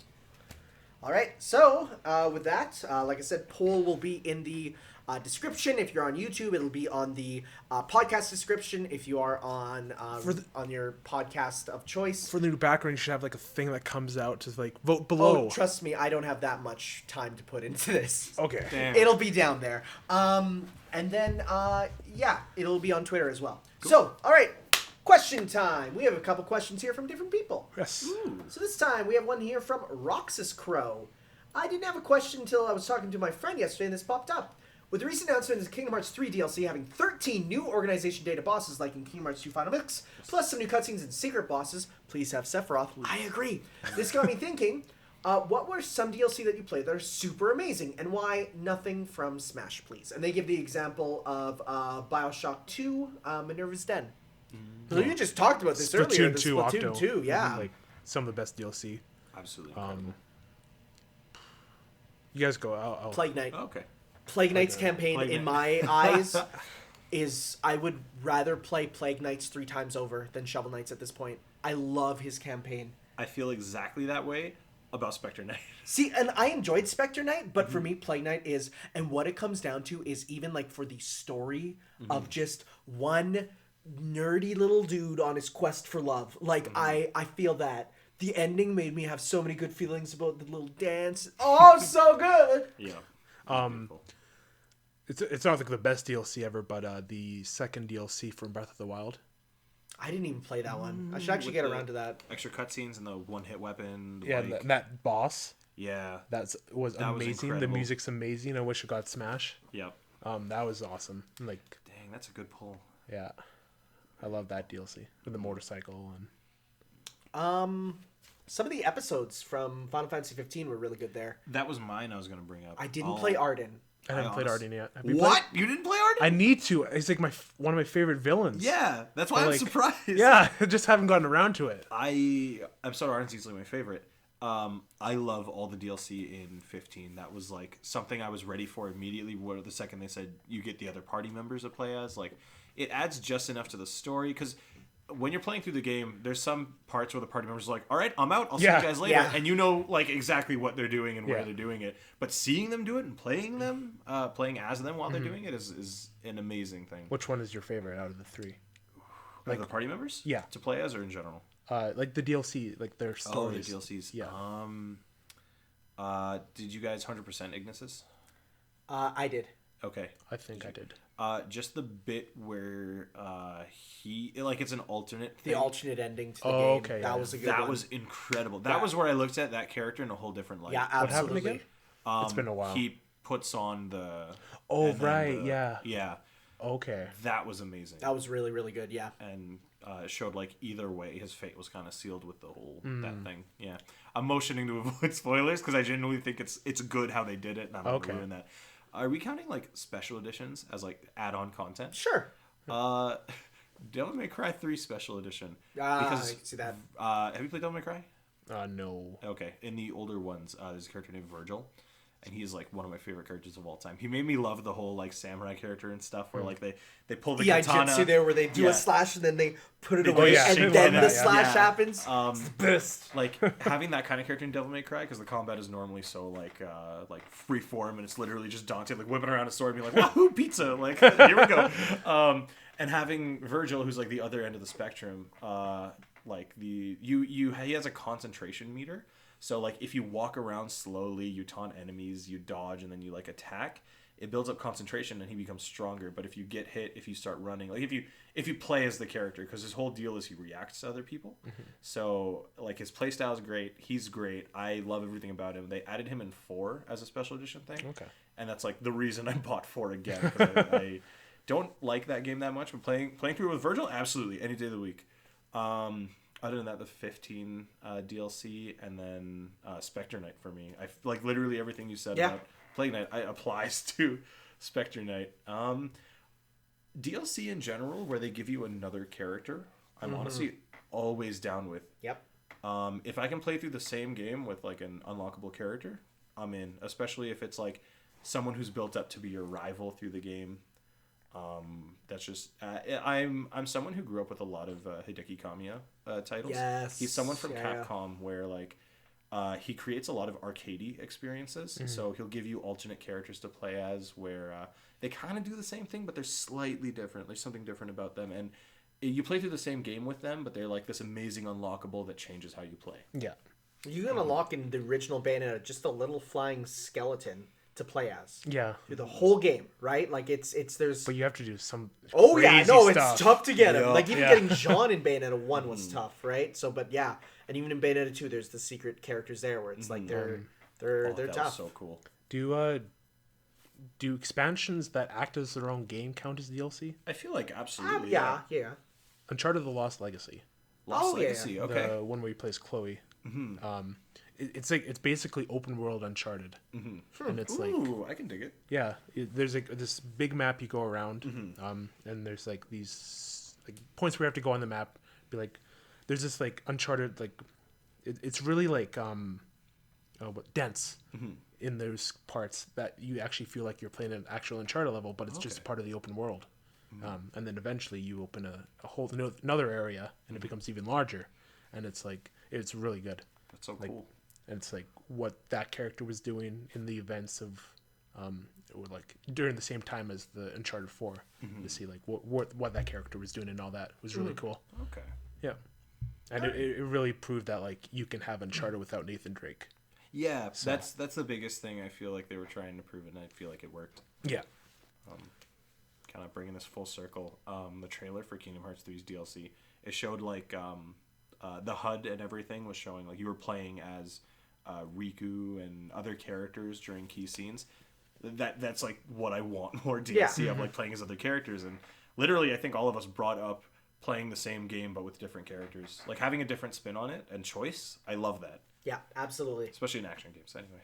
All right. So with that, like I said, poll will be in the description. If you're on YouTube, it'll be on the podcast description. If you are on on your podcast of choice. For the new background, you should have like a thing that comes out to like vote below. Oh, trust me, I don't have that much time to put into this. Okay. Damn. It'll be down there. And then, yeah, it'll be on Twitter as well. So, all right, question time. We have a couple questions here from different people. Yes. So this time, we have one here from Roxas Crow. I didn't have a question until I was talking to my friend yesterday, and this popped up. With the recent announcement of Kingdom Hearts 3 DLC having 13 new organization data bosses like in Kingdom Hearts 2 Final Mix, plus some new cutscenes and secret bosses, please have Sephiroth. I agree. This got me thinking, what were some DLC that you played that are super amazing, and why nothing from Smash, please? And they give the example of Bioshock 2, Minerva's Den. So you just talked about this earlier. Splatoon The 2 Splatoon Octo. 2, yeah. Like some of the best DLC. Absolutely incredible. You guys go. I'll Plague Knight. Okay. Plague Knight's campaign, Plague in Knight. my eyes, is I would rather play Plague Knights 3 times over than Shovel Knights at this point. I love his campaign. I feel exactly that way about Spectre Knight. See, and I enjoyed Spectre Knight, but for me, Plague Knight is, and what it comes down to is even like for the story of just one nerdy little dude on his quest for love. Like, I feel that. The ending made me have so many good feelings about the little dance. Oh, so good! Yeah. Beautiful. It's not like the best DLC ever, but the second DLC from Breath of the Wild. I didn't even play that one. I should actually With get the around to that. Extra cutscenes and the one-hit weapon. Yeah, like, that boss. yeah. Was That was amazing. The incredible. music's amazing. I wish it got Smash. Yep. That was awesome. Like, Dang, that's a good pull. yeah, I love that DLC with the motorcycle and. Some of the episodes from Final Fantasy 15 were really good there. That was mine I was going to bring up. I didn't play Arden. I haven't played honest- Arden yet. Have you What? played- You didn't play Arden? I need to. It's like one of my favorite villains. Yeah, that's why I'm Like, surprised. Yeah, I just haven't gotten around to it. I'm sorry, Arden's easily my favorite. I love all the DLC in 15. That was like something I was ready for immediately. The second they said you get the other party members to play as, like, it adds just enough to the story because when you're playing through the game, there's some parts where the party members are like, "All right, I'm out. I'll see Yeah. you guys later," Yeah. and you know like exactly what they're doing and where Yeah. they're doing it. But seeing them do it and playing as them while they're doing it is an amazing thing. Which one is your favorite out of the three? Like the party members, Yeah. to play as or in general. Like the DLC, like their Oh, the stories. DLCs. Yeah. Did you guys 100% Ignis's? I did. Okay. I think I did. Just the bit where it's an alternate The thing. alternate ending to the Oh, game. okay, That yeah. was a good That one. was incredible. That Yeah. was where I looked at that character in a whole different light. Yeah, What happened absolutely. again? It's been a while. He puts on the. Oh, and then right, yeah. Yeah, Okay. that was amazing. That was really, really good, yeah. And it showed like either way his fate was kind of sealed with the whole Hmm. that thing. Yeah, I'm motioning to avoid spoilers because I genuinely think it's good how they did it, and I'm not Okay. ruin that. Are we counting like special editions as like add-on content? Sure. Devil May Cry 3 special edition. I can see that. Have you played Devil May Cry? No. Okay, in the older ones, there's a character named Virgil, and he's like one of my favorite characters of all time. He made me love the whole like samurai character and stuff, where like they pull the Yeah, katana. Jitsu there where they do Yeah. a slash and then they put it They do away a and shake then on the it, slash yeah. happens. Best. Like having that kind of character in Devil May Cry, because the combat is normally so like free form, and it's literally just Dante like whipping around a sword and being like, "Wahoo, pizza!" Like here we go. And having Virgil, who's like the other end of the spectrum, he has a concentration meter. So like if you walk around slowly, you taunt enemies, you dodge, and then you like attack, it builds up concentration and he becomes stronger. But if you get hit, if you start running, like if you play as the character, because his whole deal is he reacts to other people. So like his playstyle is great. He's great. I love everything about him. They added him in 4 as a special edition thing. Okay. And that's like the reason I bought 4 again. 'Cause I don't like that game that much, but playing through it with Virgil, absolutely, any day of the week. Other than that, the 15 DLC and then Spectre Knight for me. I like literally everything you said about Plague Knight applies to Spectre Knight. DLC in general, where they give you another character, I'm honestly always down with. Yep. If I can play through the same game with like an unlockable character, I'm in. Especially if it's like someone who's built up to be your rival through the game. That's just I'm someone who grew up with a lot of Hideki Kamiya titles. Yes. He's someone from Yeah. Capcom where like he creates a lot of arcadey experiences. So he'll give you alternate characters to play as where they kind of do the same thing, but they're slightly different. There's something different about them, and you play through the same game with them, but they're like this amazing unlockable that changes how you play. Yeah. You can unlock in the original Bayonetta just a little flying skeleton to play as Yeah. through the whole game, right? Like it's there's. But you have to do some. Oh yeah, crazy no, stuff. it's tough to get him. Yeah. Like even Yeah. getting Jean in Bayonetta 1 was tough, right? So, but yeah, and even in Bayonetta 2, there's the secret characters there where it's like they're That tough. was so cool. Do expansions that act as their own game count as DLC? I feel like absolutely. Yeah. Uncharted: The Lost Legacy, Lost Oh, yeah. Legacy. Okay. the one where he plays Chloe. It's like it's basically open world Uncharted, and it's like Ooh, I can dig it. yeah, there's like this big map you go around, and there's like these like points where you have to go on the map. Be like, there's this like Uncharted like, it's really like dense in those parts that you actually feel like you're playing an actual Uncharted level, but it's just part of the open world. And then eventually you open a whole another area, and it becomes even larger, and it's like it's really good. That's so Like, cool. and it's like what that character was doing in the events of or like during the same time as the Uncharted 4 to see like what that character was doing and all that was really cool. Okay. Yeah, and it really proved that like you can have Uncharted without Nathan Drake. Yeah, that's the biggest thing I feel like they were trying to prove, and I feel like it worked. Yeah, Kind of bringing this full circle. The trailer for Kingdom Hearts 3's DLC, it showed like the HUD and everything was showing like you were playing as Riku and other characters during key scenes. That's like what I want more DLC of, like playing as other characters. And literally I think all of us brought up playing the same game but with different characters, like having a different spin on it and choice. I love that, Yeah, absolutely. especially in action games. Anyway,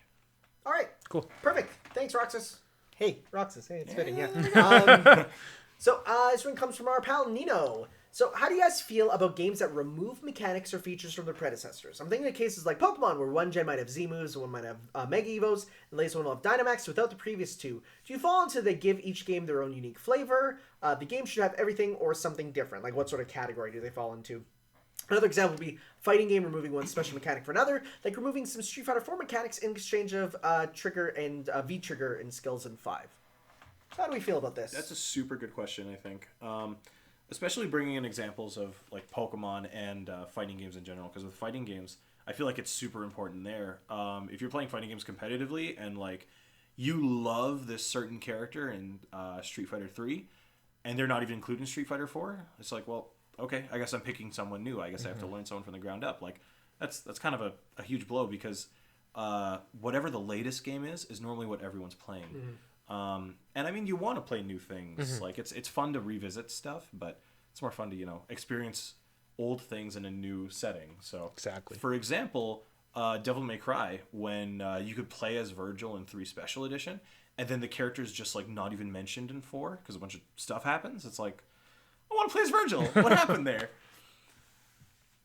All right, cool. perfect. Thanks, Roxas. Hey, Roxas. Hey, it's fitting. Yeah. So this one comes from our pal Nino. So how do you guys feel about games that remove mechanics or features from their predecessors? I'm thinking of cases like Pokemon, where one gen might have Z moves, and one might have Mega Evos, and the latest one will have Dynamax without the previous two. Do you fall into they give each game their own unique flavor? The game should have everything or something different. Like what sort of category do they fall into? Another example would be fighting game removing one special mechanic for another, like removing some Street Fighter 4 mechanics in exchange of trigger and V-trigger in Skills in 5. So how do we feel about this? that's a super good question. I think, especially bringing in examples of like Pokemon and fighting games in general, because with fighting games, I feel like it's super important there. If you're playing fighting games competitively and like you love this certain character in Street Fighter 3, and they're not even included in Street Fighter 4, it's like, well, okay, I guess I'm picking someone new. I guess I have to learn someone from the ground up. Like that's kind of a huge blow, because whatever the latest game is normally what everyone's playing. And I mean, you want to play new things. Like it's fun to revisit stuff, but it's more fun to experience old things in a new setting. So Exactly. For example, Devil May Cry, when you could play as Virgil in 3 Special Edition, and then the character's just like not even mentioned in 4 because a bunch of stuff happens. It's like, I want to play as Virgil. What happened there?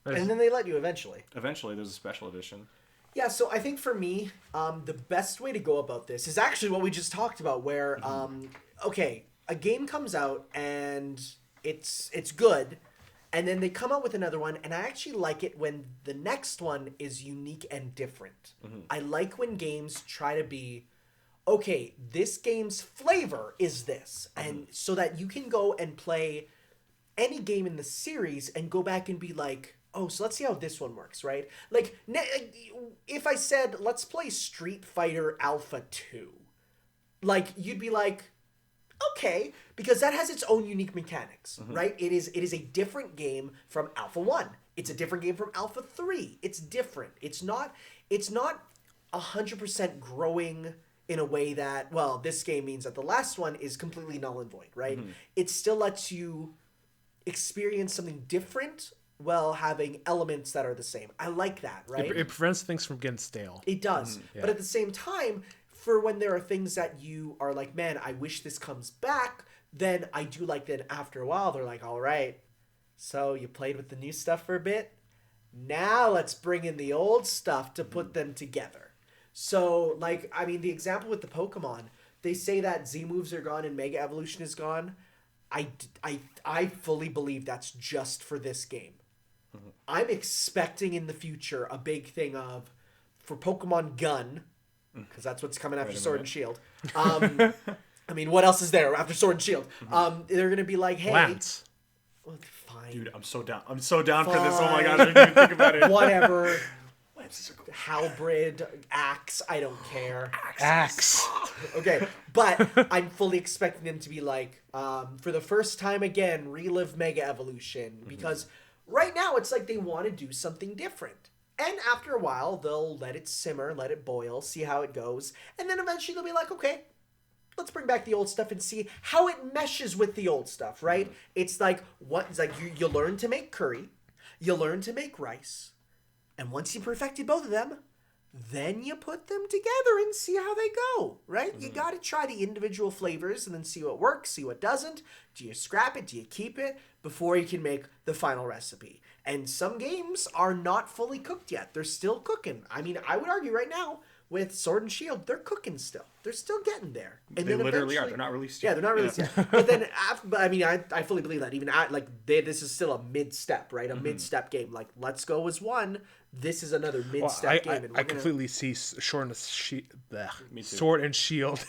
And then they let you eventually. Eventually, there's a Special Edition. Yeah, so I think for me, the best way to go about this is actually what we just talked about, where, okay, a game comes out and it's good, and then they come out with another one, and I actually like it when the next one is unique and different. I like when games try to be, okay, this game's flavor is this, and so that you can go and play any game in the series and go back and be like, oh, so let's see how this one works, right? Like, if I said, let's play Street Fighter Alpha 2, like, you'd be like, okay, because that has its own unique mechanics, right? It is a different game from Alpha 1. It's a different game from Alpha 3. It's different. It's not 100% growing in a way that, well, this game means that the last one is completely null and void, right? It still lets you experience something different while having elements that are the same. I like that, right? It prevents things from getting stale. It does. But at the same time, for when there are things that you are like, man, I wish this comes back, then I do like that after a while, they're like, all right, so you played with the new stuff for a bit. Now let's bring in the old stuff to put them together. So, like, I mean, the example with the Pokemon, they say that Z moves are gone and Mega Evolution is gone. I fully believe that's just for this game. I'm expecting in the future a big thing for Pokemon Gun, because that's what's coming after Sword and Shield. I mean, what else is there after Sword and Shield? They're gonna be like, hey, Lance. well, fine, Dude, I'm so down. I'm so down for this. Oh my gosh, I didn't even think about it. whatever. Halberd, Axe, I don't care. Axe. Okay, but I'm fully expecting them to be like, for the first time again, relive Mega Evolution. Because right now it's like they want to do something different. And after a while, they'll let it simmer, let it boil, see how it goes. And then eventually they'll be like, okay, let's bring back the old stuff and see how it meshes with the old stuff, right? It's like, you learn to make curry, you learn to make rice. And once you perfected both of them, then you put them together and see how they go, right? You got to try the individual flavors and then see what works, see what doesn't. Do you scrap it? Do you keep it? Before you can make the final recipe. And some games are not fully cooked yet. They're still cooking. I mean, I would argue right now with Sword and Shield, they're cooking still. They're still getting there. And They then literally are. eventually- They're not released Yeah, yet. they're not released yet. But then, I mean, I fully believe that. Even this is still a mid-step, right? A mid-step game. Like, Let's Go was one. This is another Well, mid-step game. And I completely see Sword Me too. Sword and Shield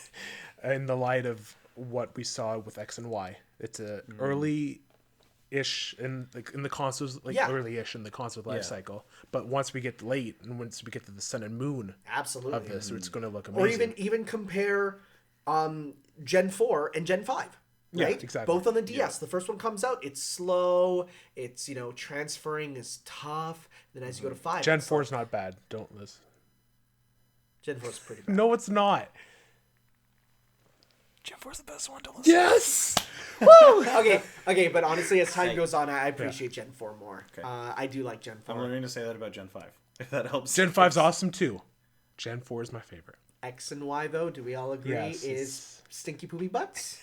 in the light of what we saw with X and Y. It's a early-ish in the consoles, early-ish in the console life cycle. But once we get late and once we get to the Sun and Moon absolutely of this, it's going to look amazing. Or even compare Gen 4 and Gen 5. Right? Yeah, exactly. Both on the DS. The first one comes out, it's slow, it's, transferring is tough. Then as you go to 5, Gen 4 is not bad. Don't listen. Gen 4 is pretty bad. No, it's not. Gen 4's the best one. Don't listen. Yes. Okay, but honestly, as time goes on, I appreciate Gen 4 more. Okay. I do like Gen 4. I'm learning to say that about Gen 5. If that helps. Gen 5's awesome too. Gen 4 is my favorite. X and Y, though, do we all agree, Yes, is stinky poopy butts?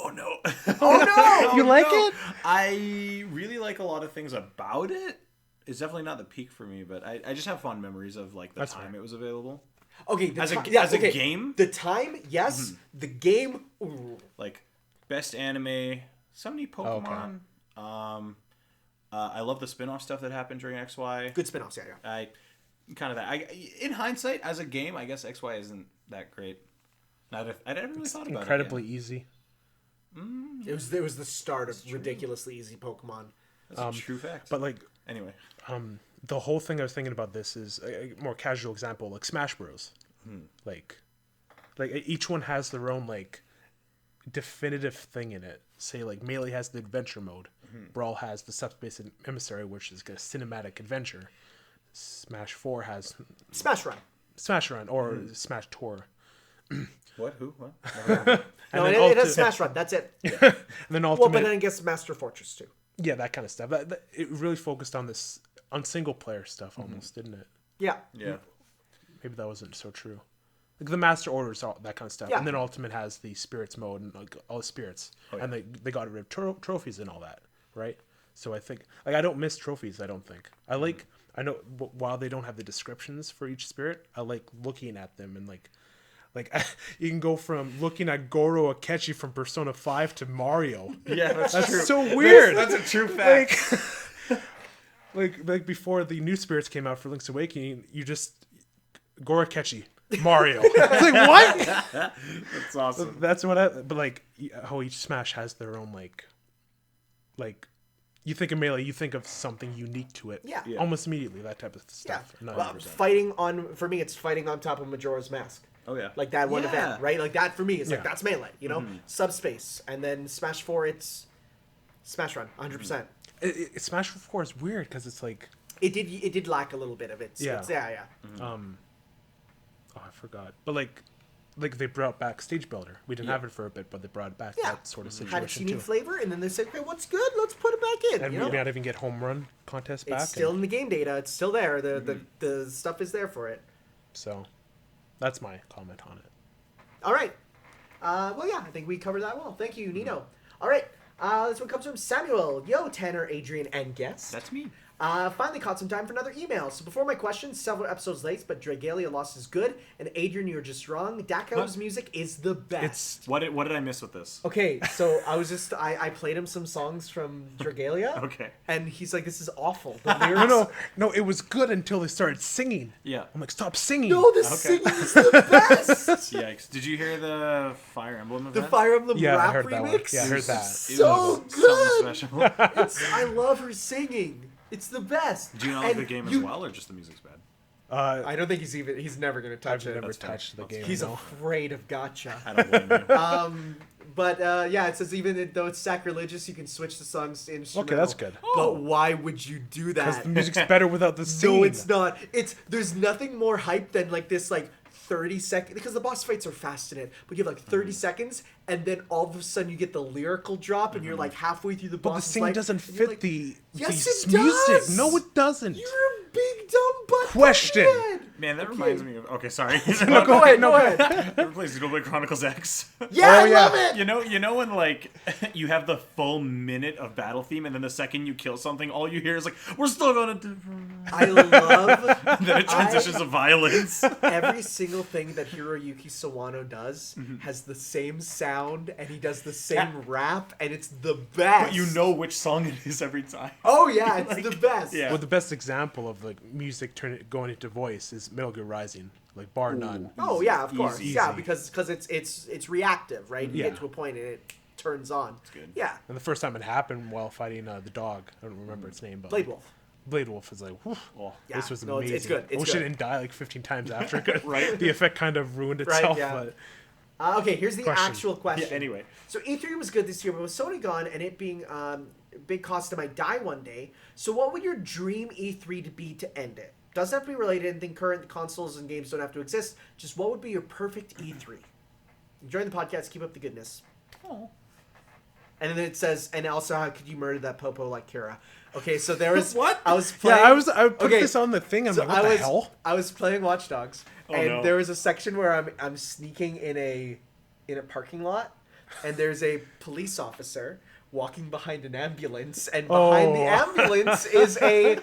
Oh no. Oh, no! You like it? I really like a lot of things about it. It's definitely not the peak for me, but I just have fond memories of the That's time fine. it was available. Okay, As a game? The time, yes. The game, ooh. Like best anime, so many Pokemon. I love the spin-off stuff that happened during XY. Good spin-offs, yeah. I kind of that. In hindsight, as a game, I guess XY isn't that great. I never really thought about Incredibly it. easy. It was the start of ridiculously easy Pokemon. That's a true fact. But anyway, the whole thing I was thinking about this is a more casual example, like Smash Bros. Like each one has their own definitive thing in it. Say Melee has the adventure mode, Brawl has the subspace emissary, which is a cinematic adventure. Smash 4 has Smash Run. Or Smash Tour. what? Who? What? No, it has Smash Run. That's it. And then Ultimate. Well, but then I guess Master Fortress too. Yeah, that kind of stuff. It really focused on this single player stuff almost, didn't it? Yeah. Yeah. Maybe that wasn't so true. Like the Master Orders, all that kind of stuff. Yeah. And then Ultimate has the Spirits mode and all the spirits. And they got rid of trophies and all that, right? So I think I don't miss trophies. I don't think I know while they don't have the descriptions for each spirit, I like looking at them and you can go from looking at Goro Akechi from Persona 5 to Mario. Yeah, that's true. So weird. That's a true fact. Like before the new spirits came out for Link's Awakening, you just Goro Akechi, Mario. It's like what? That's awesome. That's what but how each Smash has their own you think of Melee, you think of something unique to it. Yeah. Almost immediately, that type of Yeah. stuff. Not Well, 100%. for me, it's fighting on top of Majora's Mask. Oh yeah. Like that one Yeah. event, right? Like that for me is Yeah. that's Melee, Subspace. And then Smash 4, it's Smash Run, 100%. Smash 4 is weird because it's It did lack a little bit of it. Yeah. Yeah. I forgot. But they brought back Stage Builder. We didn't have it for a bit, but they brought back Yeah. that sort of Had its situation unique too. flavor, and then they said, okay, what's good? Let's put it back in. And we might even get home run contest back. It's still in the game data. It's still there. The stuff is there for it. So that's my comment on it. All right. Well, yeah, I think we covered that well. Thank you, Nino. All right. This one comes from Samuel. Yo, Tanner, Adrian, and guest. That's me. Finally caught some time for another email. So before my question, several episodes late, but Dragalia lost is good, and Adrian, you're just wrong. Dako's music is the best. What did I miss with this? Okay, so I played him some songs from Dragalia. Okay. And he's like, this is awful. The lyrics... No, it was good until they started singing. Yeah. I'm like, stop singing. No, the singing is the best. Yikes! Did you hear the Fire Emblem event? The Fire Emblem Yeah, I rap heard that one. remix. Yeah, I heard that. So Something good. special. I love her singing. It's the best. Do you not like the game as well, or just the music's bad? I don't think he's never gonna touch I've it. never touched the game. He's no. afraid of gacha. I don't blame you. But yeah, it says even though it's sacrilegious, you can switch the songs to instrumental. Okay, that's good. But why would you do Because that? the music's better without the singing. No, it's not. There's nothing more hype than like this 30 seconds, because the boss fights are fast in it, but you have 30 seconds, and then all of a sudden you get the lyrical drop, and you're halfway through the But boss. the singing doesn't fit the Yes, the it music. does! No, it doesn't. You're a big dumb butt. Question. head. Man, that reminds me of. Okay, sorry. No, go ahead. Ever play Xenoblade Chronicles X? Yeah, Oh, I yeah. love it. You know when you have the full minute of battle theme, and then the second you kill something, all you hear is we're still gonna do. I love Then it transitions to violence. every single thing that Hiroyuki Sawano does has the same sound, and he does the same rap, and it's the best. But you know which song it is every time. Oh yeah, it's the best. Yeah. Well, the best example of music going into voice is Metal Gear Rising, bar none. Oh yeah, of course. Easy. Yeah, because it's reactive, right? You Yeah. get to a point and it turns on. It's good. Yeah. And the first time it happened while fighting the dog, I don't remember its name, but Blade Wolf. Blade Wolf is whew, Yeah, this was no, amazing. it's good. It's Wish it good. didn't die 15 times after it. Right. The effect kind of ruined Right, itself. yeah. But Okay, here's the Question. actual question. Yeah, anyway. So E3 was good this year, but with Sony gone and it being big cost, I might die one day. So what would your dream E3 to be to end it? Doesn't have to be related. Anything current consoles and games don't have to exist. Just what would be your perfect E3? Enjoy the podcast. Keep up the goodness. Oh. And then it says, and also, how could you murder that popo like Kira? Okay, so there was What? I was playing. I put okay, this on the thing. I'm so like, what the hell? I was playing Watch Dogs, and no. there was a section where I'm sneaking in a parking lot, and there's a police officer walking behind an ambulance, and behind the ambulance is a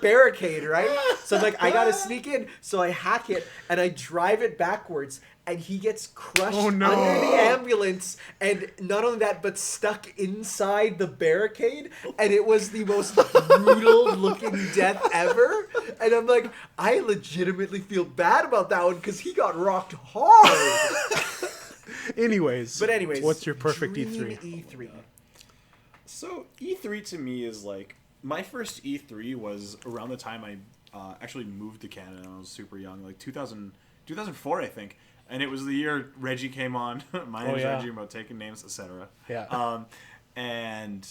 barricade, right? So I'm like, I gotta sneak in, so I hack it and I drive it backwards, and he gets crushed under the ambulance, and not only that, but stuck inside the barricade, and it was the most brutal looking death ever. And I'm like, I legitimately feel bad about that one because he got rocked hard. Anyways, what's your perfect dream E3? E3. So E3 to me is my first E3 was around the time I actually moved to Canada when I was super young, 2004 I think, and it was the year Reggie came on. My name is Reggie, I'm about taking names, etc. Yeah. And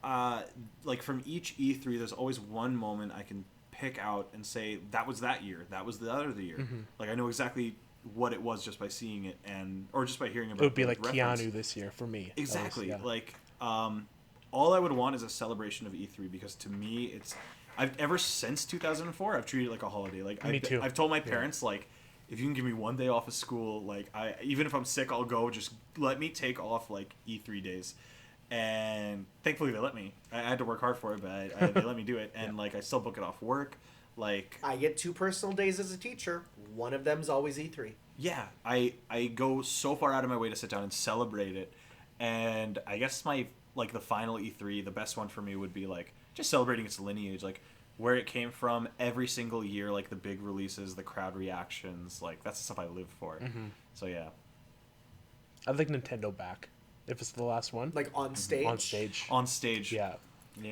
from each E3, there's always one moment I can pick out and say that was that year, that was the other year. Mm-hmm. I know exactly what it was just by seeing it or just by hearing about it. It would be like reference. Keanu this year for me. Exactly. At least, All I would want is a celebration of E3 because to me, ever since 2004, I've treated it like a holiday. Me too. I've told my parents, if you can give me one day off of school, even if I'm sick, I'll go. Just let me take off E3 days. And thankfully they let me. I had to work hard for it, but they let me do it. And I still book it off work. I get 2 personal days as a teacher. One of them's always E3. Yeah, I go so far out of my way to sit down and celebrate it. And I guess my the final E3, the best one for me would be just celebrating its lineage, where it came from every single year, the big releases, the crowd reactions, that's the stuff I live for. Mm-hmm. So yeah, I'd like Nintendo back if it's the last one. On stage. On stage. Yeah.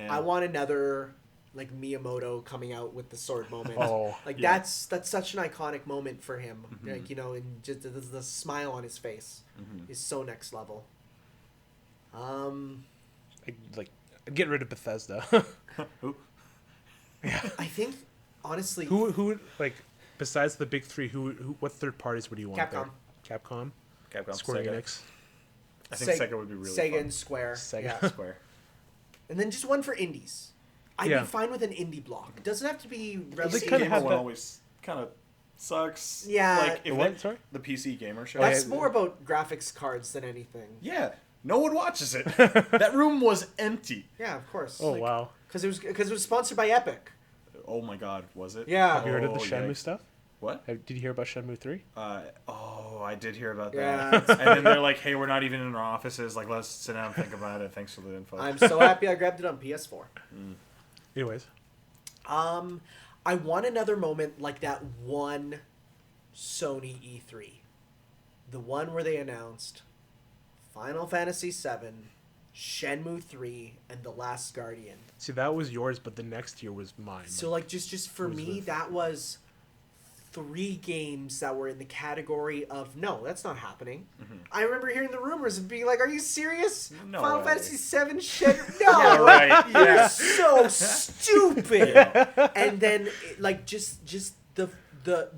I want another Miyamoto coming out with the sword moment. Oh, that's such an iconic moment for him. And just the smile on his face is so next level. I'd get rid of Bethesda. Who? I think honestly, who besides the big 3, who what third parties would you want? Capcom. There? Capcom, Square Sega. Enix. I think Sega would be really Sega fun. and Square. Sega. Yeah. Square. And then just one for indies. I'd Yeah. be fine with an indie block. It doesn't have to be kinda relegated. Gamer have one that- always kind of sucks. Yeah. If What? that- Sorry? The PC gamer show. That's more about graphics cards than anything. Yeah. No one watches it. That room was empty. Yeah, of course. Oh wow. because it was sponsored by Epic. Oh my God, was it? Yeah. Have you heard of the Oh, Shenmue yikes. stuff? What? Did you hear about Shenmue 3? I did hear about Yeah, that. And then they're like, "Hey, we're not even in our offices. Like, let's sit down and think about it. Thanks for the info." I'm so happy I grabbed it on PS4. Anyways. I want another moment like that one Sony E3. The one where they announced Final Fantasy VII, Shenmue 3, and The Last Guardian. See, that was yours, but the next year was mine. So like just for me, that was 3 games that were in the category of no, that's not happening. I remember hearing the rumors and being like, "Are you serious? No Final way." Fantasy VII Shenmue? No, Yeah, right. you're Yeah. so stupid." And then like just the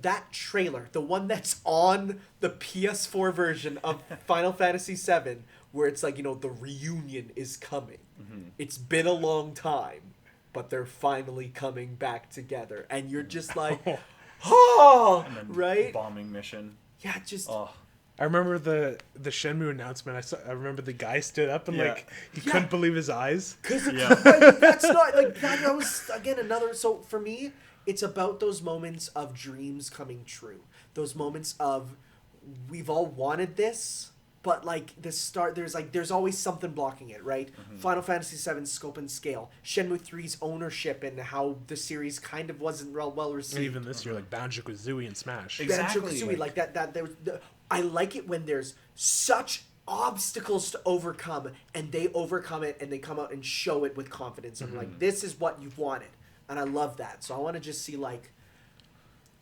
that trailer, the one that's on the PS4 version of Final Fantasy VII, where it's like, the reunion is coming. It's been a long time, but they're finally coming back together, and you're just like, oh, And then right? bombing mission. Yeah, just Oh, I remember the Shenmue announcement. I remember the guy stood up and Yeah. like he couldn't believe his eyes. because Yeah. that's not like that was again another. So for me, it's about those moments of dreams coming true. Those moments of we've all wanted this, but like there's always something blocking it, right? Final Fantasy VII scope and scale, Shenmue 3's ownership and how the series kind of wasn't well received. And even this year, like Banjo-Kazooie and Smash. Exactly. Banjo-Kazooie, like that there was I like it when there's such obstacles to overcome and they overcome it and they come out and show it with confidence and like, this is what you've wanted, and I love that. So I want to just see like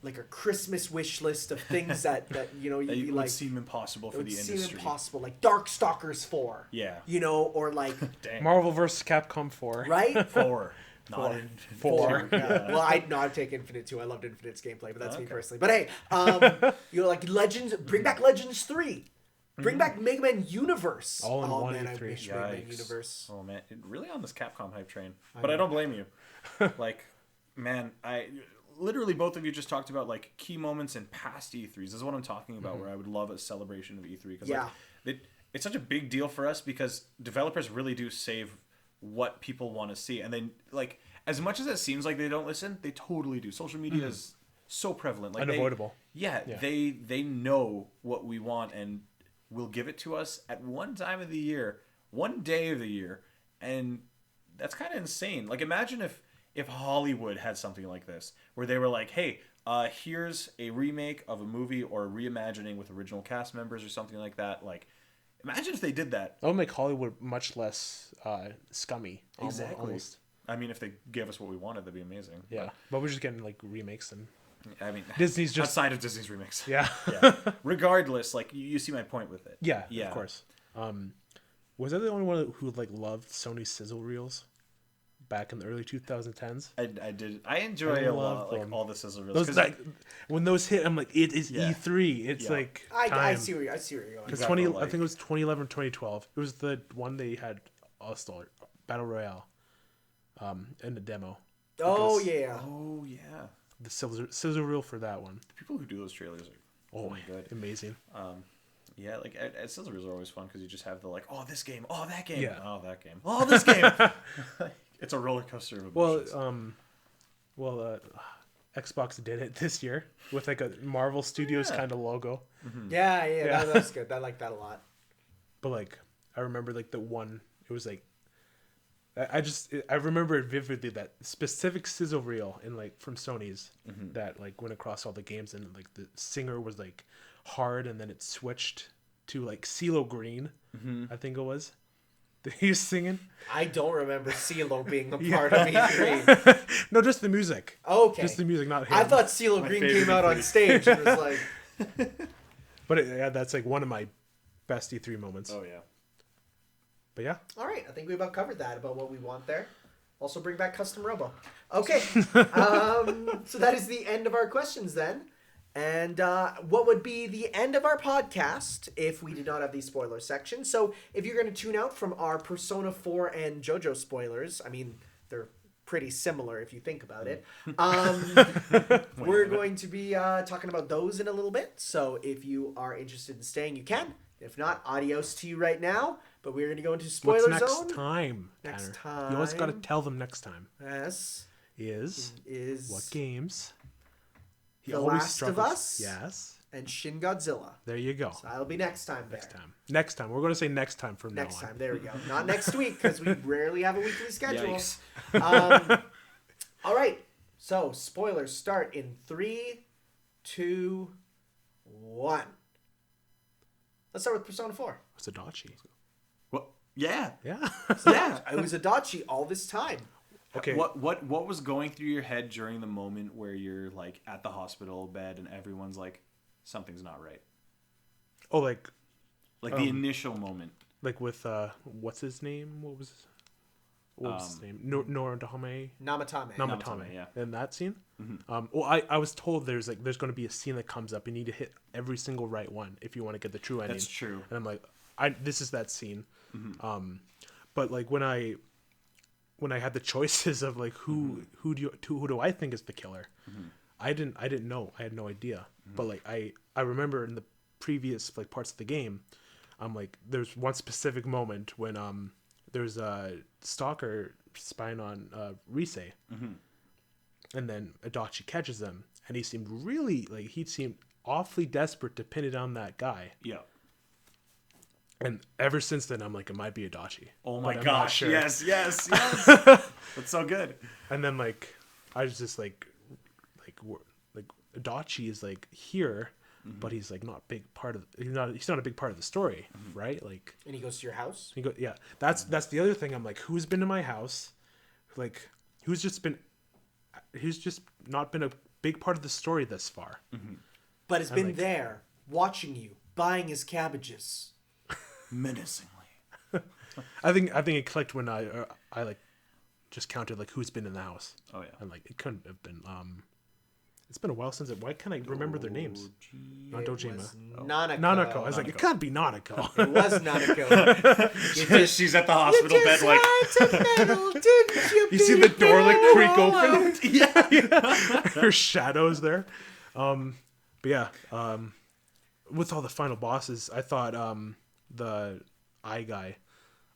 a Christmas wish list of things that you'd that be would like, seem impossible it for would the seem industry. impossible, like Darkstalkers 4. Yeah. Or like Dang. Marvel vs. Capcom 4. right? 4. Not in- 4. Yeah. Well, I'd take Infinite too. I loved Infinite's gameplay, but that's me Okay. personally. But hey, like Legends, bring back Legends 3. Bring back Mega Man Universe. All in one man, I E3. wish Mega Man Yikes. Universe. Oh man, really on this Capcom hype train. But I don't blame you. Like, man, I literally both of you just talked about like key moments in past E3s. This is what I'm talking about. Where I would love a celebration of E3 because Yeah. it's such a big deal for us because developers really do save what people want to see, and they like as much as it seems like they don't listen, they totally do. Social media is so prevalent, like Unavoidable. Yeah, they know what we want and will give it to us at one time of the year, one day of the year, and that's kind of insane. Like, imagine if Hollywood had something like this, where they were like, "Hey, here's a remake of a movie or a reimagining with original cast members or something like that." Like, imagine if they did that. That would make Hollywood much less scummy. Almost. I mean, if they gave us what we wanted, that'd be amazing. Yeah, but we're just getting like remakes and I mean, Disney's just outside of Disney's remakes. yeah. Regardless, like you see my point with it. Yeah, Yeah. of course. Was I the only one who like loved Sony sizzle reels back in the early 2010s? I did. I enjoy I a love lot, like them. all the sizzle reels. Those 'cause like when those hit, I'm like, it is Yeah. E3. It's Yeah. like I time. see where you're going. Because gotta 20, like- I think it was 2011, 2012. It was the one they had All-Star Battle Royale, in the demo. Oh Because yeah. Oh yeah, The sizzle reel for that one. the people who do those trailers are Oh, really good. amazing. Yeah, like at sizzle reels are always fun because you just have the like, oh this game, oh that game, Yeah. oh that game, oh this game. It's a roller coaster of Well, emotions. Xbox did it this year with like a Marvel Studios Yeah. kind of logo. Yeah, Yeah. that's good. I like that a lot. But like, I remember like the one. It was like, I remember it vividly, that specific sizzle reel in like from Sony's that like went across all the games, and like the singer was like hard, and then it switched to like CeeLo Green, I think it was. That he was singing. I don't remember CeeLo being a part of E3. No, just the music. Okay. Just the music, not him. I thought CeeLo My Green favorite came out on E3. stage and was like, But yeah, that's like one of my best E3 moments. Oh yeah. But yeah. all right, I think we about covered that about what we want there. Also bring back custom robo. Okay. So that is the end of our questions then. And what would be the end of our podcast if we did not have these spoiler sections? So if you're going to tune out from our Persona 4 and JoJo spoilers, I mean, they're pretty similar if you think about it. We're going to be talking about those in a little bit. So if you are interested in staying, you can. If not, adios to you right now. But we're going to go into spoiler What's next zone. time, Next Tanner? You always got to time. tell them next time. Yes. Is what games? He The always Last of struggles. Us? Yes. And Shin Godzilla. There you go. So that'll be next time. There. Next time. We're going to say next time from Next now on. time. There we go. Not next week because we rarely have a weekly schedule. Yikes. All right. So spoilers start in 3, 2, 1. Let's start with Persona 4. It's Adachi. What? Yeah. Yeah. Yeah. I was Adachi all this time. Okay. What was going through your head during the moment where you're like at the hospital bed and everyone's like, something's not right? Oh, like The initial moment. with what's his name? What was his name? Noritame. Namatame. Namatame. yeah. In that scene. Well, I was told there's going to be a scene that comes up. You need to hit every single right one if you want to get the true ending. That's true. And I'm like, this is that scene. But like when I had the choices of like who do I think is the killer, I didn't know. I had no idea. But like I remember in the previous like parts of the game, like there's one specific moment when there's a stalker spying on Rise, and then Adachi catches him, and he seemed awfully desperate to pin it on that guy. Yeah. And ever since then, I'm like, it might be Adachi. Oh my But I'm not gosh. sure. Yes. That's so good. And then like I was just like Adachi is like here, but he's like not big part of he's not a big part of the story, right? Like And he goes to your house. he go yeah. That's the other thing. I'm like, who's been to my house? Like who's just not been a big part of the story thus far. But has been like- there, watching you, buying his cabbages. Menacingly. I think it clicked when I like just counted like who's been in the house. Oh yeah. And like it couldn't have been it's been a while since why can't I remember their names? Not It Dojima. was Nanako. Nanako. I was like, it can't be Nanako. It was Nanako. She's at the hospital bed like didn't you? You see the door like creak open. yeah. Her shadow's there. But yeah, with all the final bosses, I thought the eye guy.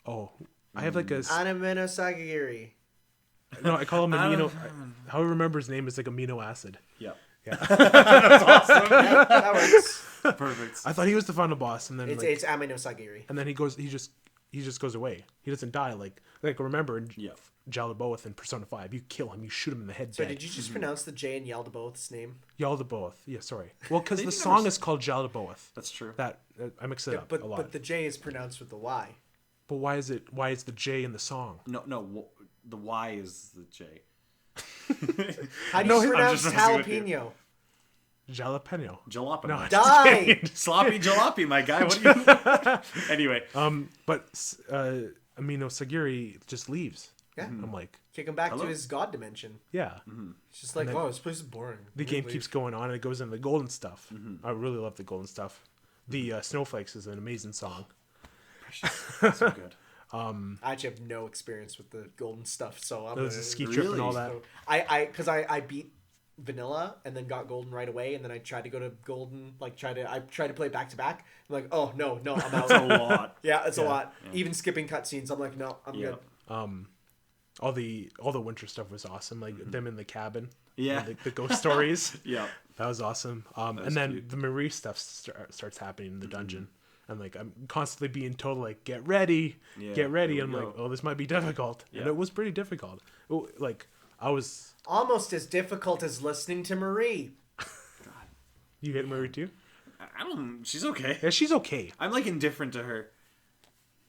Oh, I have like a Anamino Sagiri. no. I call him amino. How I remember his name is like amino acid. Yeah. Yeah. That works. Perfect. I thought he was the final boss, and then It's Amino Sagiri. and then he just goes away. He doesn't die. Like remember in Yeah. Yaldabaoth in Persona 5, you kill him, you shoot him in the head. So dead. did you just pronounce the J in Yaldabaoth's name? Yaldabaoth. Yeah, sorry. Well, because the never song is called Yaldabaoth. That's true. That I mix it up a lot. But the J is pronounced with the Y. But why is the J in the song? No. The Y is the J. How do you pronounce just messing with you. jalapeno? Jalapeno. Jalopy. No, Die! Sloppy jalopy, my guy. What are you? Anyway. But Amino Sagiri just leaves. Yeah. I'm like, Kick him back Hello? to his god dimension. yeah. It's just like, oh, this place is boring. The game keeps going on, and it goes into the golden stuff. I really love the golden stuff. The Snowflakes is an amazing song. So good. I actually have no experience with the golden stuff, so I'm There's gonna... a ski trip and all Really? that. Because I beat vanilla and then got golden right away, and then I tried to go to golden, I tried to play back to back. I'm like, oh no, I'm out. That's a lot. Yeah, it's a lot. Even skipping cutscenes, I'm like, no, I'm Yeah. good. All the winter stuff was awesome. Like them in the cabin. Yeah. The ghost stories. Yeah. That was awesome. And was then cute. the Marie stuff starts happening in the dungeon. And like I'm constantly being told like get ready. Yeah, Get ready. here I'm we like, go. oh, this might be difficult. And Yeah. it was pretty difficult. Like I was. Almost as difficult as listening to Marie. You hit Marie too? I don't. She's okay. Yeah, she's okay. I'm like indifferent to her.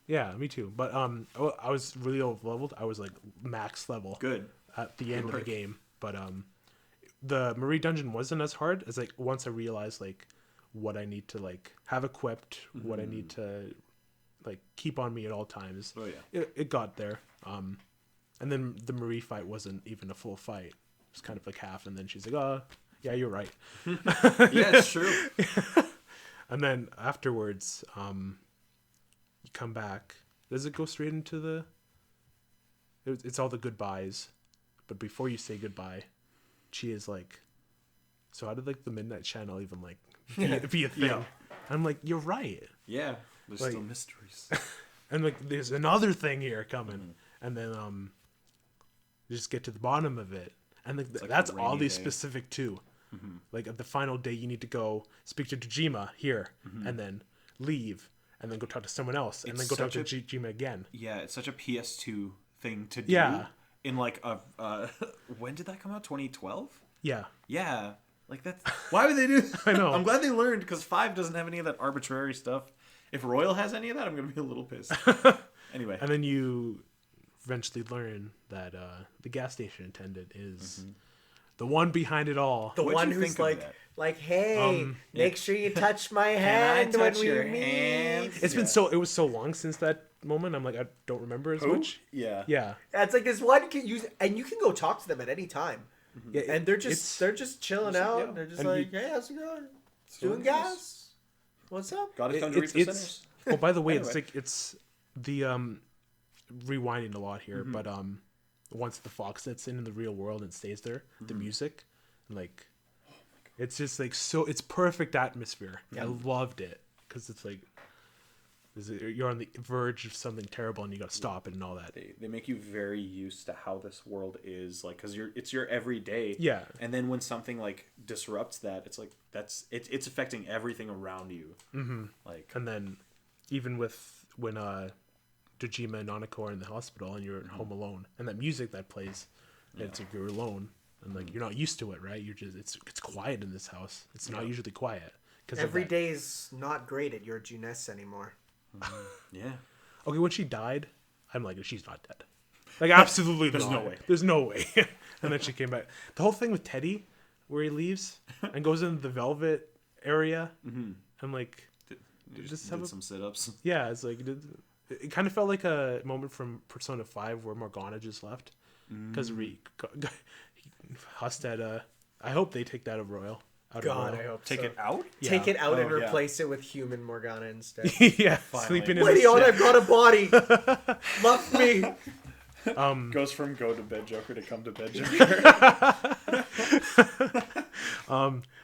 Yeah, me too. But I was really over leveled. I was like max level. Good. At the end of the work. game. But the Marie dungeon wasn't as hard as like once I realized like what I need to like have equipped, what I need to like keep on me at all times. Oh, yeah. It got there. And then the Marie fight wasn't even a full fight. It was kind of like half, and then she's like, "Oh, yeah, you're right." Yeah, it's true. And then afterwards, you come back. Does it go straight into the? It's all the goodbyes, but before you say goodbye, she is like, "So how did like the Midnight Channel even like be a thing?" Yeah. I'm like, "You're right." Yeah. There's Like- still mysteries. and like there's another thing here coming, and then you just get to the bottom of it, and like, like that's a rainy oddly day. specific too. Like at the final day, you need to go speak to Dojima here, and then leave, and then go talk to someone else, and It's then go talk to such Dojima again. Yeah, it's such a PS2 thing to do. Yeah. In like a when did that come out? 2012. Yeah, Yeah. Like that's why would they do that? I know. I'm glad they learned because 5 doesn't have any of that arbitrary stuff. If Royal has any of that, I'm gonna be a little pissed. Anyway. and then you eventually learn that the gas station attendant is the one behind it all. The What'd one you who's think of like, that? hey, make sure you touch my hand when touch we your meet. hand? It's been it was so long since that moment. I'm like, I don't remember as much. Yeah. Yeah, That's like this one can use, and you can go talk to them at any time. yeah, And they're just chilling out. yeah. They're just And like, hey, how's it going? Doing nice. gas? What's up? Gotta come to reap the sinners. Oh, by the way, it's Anyway. like it's the rewinding a lot here, but once the fox sits in the real world and stays there, the music, like, it's just like it's perfect atmosphere. I loved it because it's like you're on the verge of something terrible and you got to stop it and all that. They make you very used to how this world is, like, because it's your everyday. Yeah. And then when something like disrupts that, it's like it's affecting everything around you. Like, And then even with when Dojima and Nanako are in the hospital and you're home alone, and that music that plays, and it's like you're alone and like you're not used to it, right? You're just it's quiet in this house. It's not usually quiet because Every day's not great at your Juness anymore. yeah. Okay, when she died, I'm like, she's not dead. Like, absolutely There's not. no way. There's no way. And then she came back. The whole thing with Teddy, where he leaves and goes into the velvet area, and like, just have Did a, some sit-ups. yeah, it's like it kind of felt like a moment from Persona 5 where Morgana just left because hussed at I hope they take that of Royal. Out God, of I Royal. hope Take so. it out. Take it out and Oh, yeah. replace it with human Morgana instead. Yeah, Finally. sleeping in Lady the on, ship. I've got a body. Love me. Goes from go to bed Joker to come to bed Joker.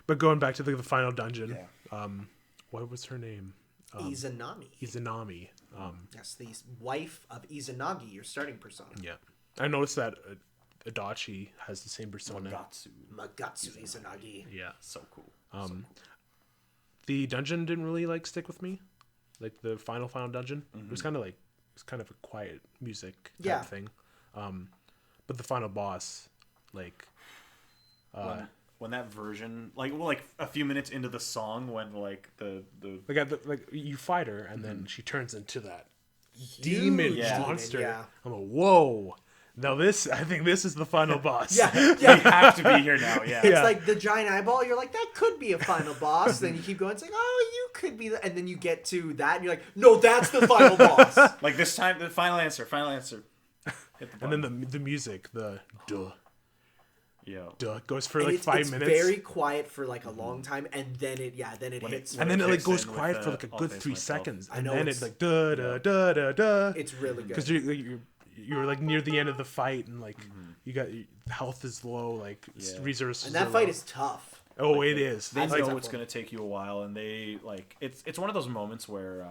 But going back to the final dungeon, Yeah. what was her name? Izanami. Izanami. Yes, the wife of Izanagi, your starting persona. Yeah, I noticed that Adachi has the same persona. Gatsu. Magatsu Izanagi. Yeah. So cool. The dungeon didn't really like stick with me, like the final dungeon. It was kind of a quiet music type Yeah. thing. But the final boss, like, When that version, like a few minutes into the song, when like the like you fight her and then she turns into that demon Huge monster. yeah. I'm like, whoa! Now I think this is the final boss. Yeah, we yeah. have to be here now. Yeah. It's like the giant eyeball. You're like, that could be a final boss. Then you keep going. It's like, oh, you could be. And then you get to that, and you're like, no, that's the final boss. Like this time, the final answer. Hit the And then button. the music, the duh yeah. goes for And like 5 it's minutes. very quiet for like a long time, and then it hits. And then it like kicks goes in with quiet for the like a I'll good face 3 myself. seconds, I and know, then it's- it's like da da da da da. It's really good. Because you're like near the end of the fight, and like you got health is low, like Yeah. resources. And that are fight low. is tough. Oh, it is. They That's Like, a know tough it's one. going to take you a while, and they like it's one of those moments where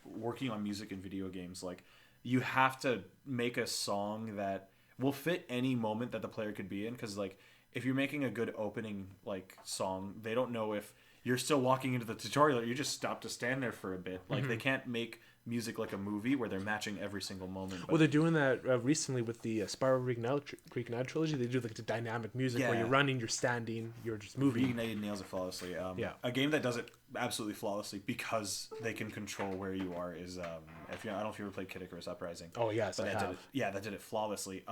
working on music in video games, like you have to make a song that will fit any moment that the player could be in, because like if you're making a good opening like song, they don't know if you're still walking into the tutorial or you just stop to stand there for a bit. Like they can't make music like a movie where they're matching every single moment. But well, they're doing that recently with the Spiral Reignited trilogy. They do like the dynamic music where Yeah. you're running, you're standing, you're just moving. Reignited nails it flawlessly. Yeah. A game that does it absolutely flawlessly because they can control where you are is I don't know if you ever played Kid Icarus Uprising. Oh, yes, but I that have. did it. Yeah, that did it flawlessly.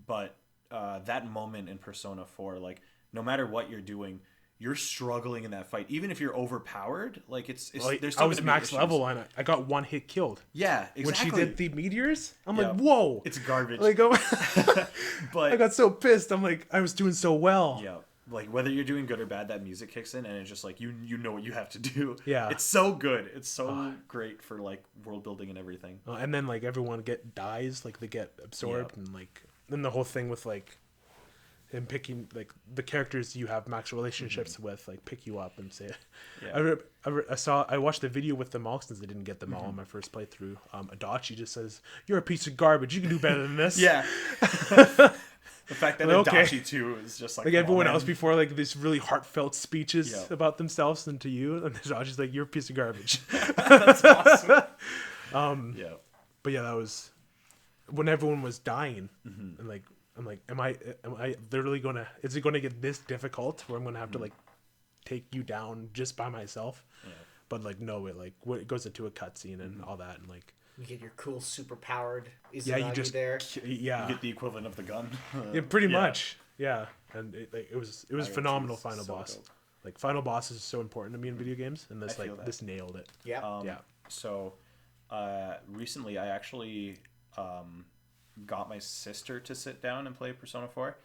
But that moment in Persona 4, like no matter what you're doing, you're struggling in that fight, even if you're overpowered. Like it's Like, there's still I was gonna be max issues. level and I got 1 hit killed. Yeah, exactly. When she did the meteors, I'm Yeah. like, whoa! It's garbage. Like, but I got so pissed. I'm like, I was doing so well. yeah, like whether you're doing good or bad, that music kicks in, and it's just like you know what you have to do. Yeah. it's so good. It's so great for like world building and everything. And then like everyone dies, like they get absorbed, Yeah. and like then the whole thing with like and picking like the characters you have max relationships with, like pick you up and say. Yeah. I watched the video with them all since I didn't get them all in my first playthrough. Adachi just says, "You're a piece of garbage. You can do better than this." Yeah. The fact that Okay. Adachi too is just like Like come on, everyone man. else before, like these really heartfelt speeches Yeah. about themselves, and to you, and Adachi's like, "You're a piece of garbage." That's awesome. Yeah. But yeah, that was when everyone was dying, and like I'm like, am I literally gonna? Is it gonna get this difficult where I'm gonna have to like take you down just by myself? Yeah. But like no, it goes into a cutscene and all that, and like You get your cool super powered Izanagi yeah, you just there. yeah, You get the equivalent of the gun. yeah, pretty much, yeah, and it was Aggretusko phenomenal is final so boss. dope. Like final boss is so important to me in video games, and this I feel that. this nailed it. Yeah. Yeah. So, recently I actually got my sister to sit down and play Persona 4.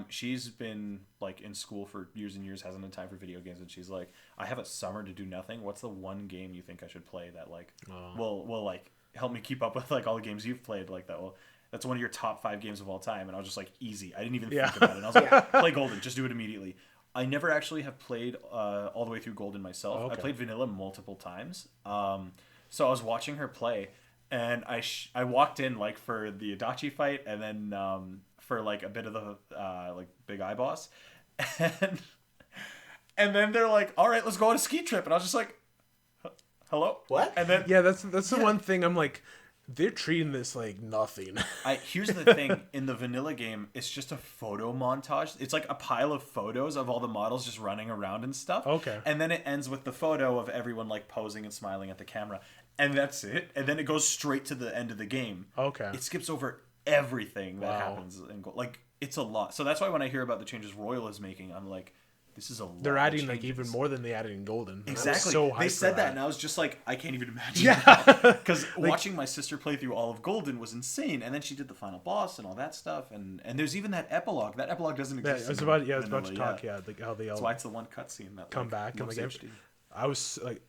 She's been like in school for years and years, hasn't had time for video games, and she's like, I have a summer to do nothing. What's the one game you think I should play that like will like help me keep up with like all the games you've played like that? Well, that's one of your top 5 games of all time. And I was just like, easy. I didn't even think about it. And I was like, play Golden, just do it immediately. I never actually have played all the way through Golden myself. Oh, okay. I played Vanilla multiple times. So I was watching her play, and I walked in like for the Adachi fight, and then for like a bit of the like big eye boss, and then they're like, "All right, let's go on a ski trip," and I was just like, "Hello, What?" And then Yeah, that's the one thing I'm like, they're treating this like nothing. here's the thing: in the vanilla game, it's just a photo montage. It's like a pile of photos of all the models just running around and stuff. Okay. And then it ends with the photo of everyone like posing and smiling at the camera, and that's it. And then it goes straight to the end of the game. Okay. It skips over everything that Wow. happens in like it's a lot. So that's why when I hear about the changes Royal is making, I'm like, this is a lot. They're of adding like changes. even more than they added in Golden. I was Exactly. so hyped They for said that, and I was just like, I can't even imagine. Yeah. Because watching my sister play through all of Golden was insane, and then she did the final boss and all that stuff, and there's even that epilogue. That epilogue doesn't Yeah, exist. I was in about to vanilla, talk. Yeah, like how they all That's why it's the one cutscene that come like, back and no like HD. I was like,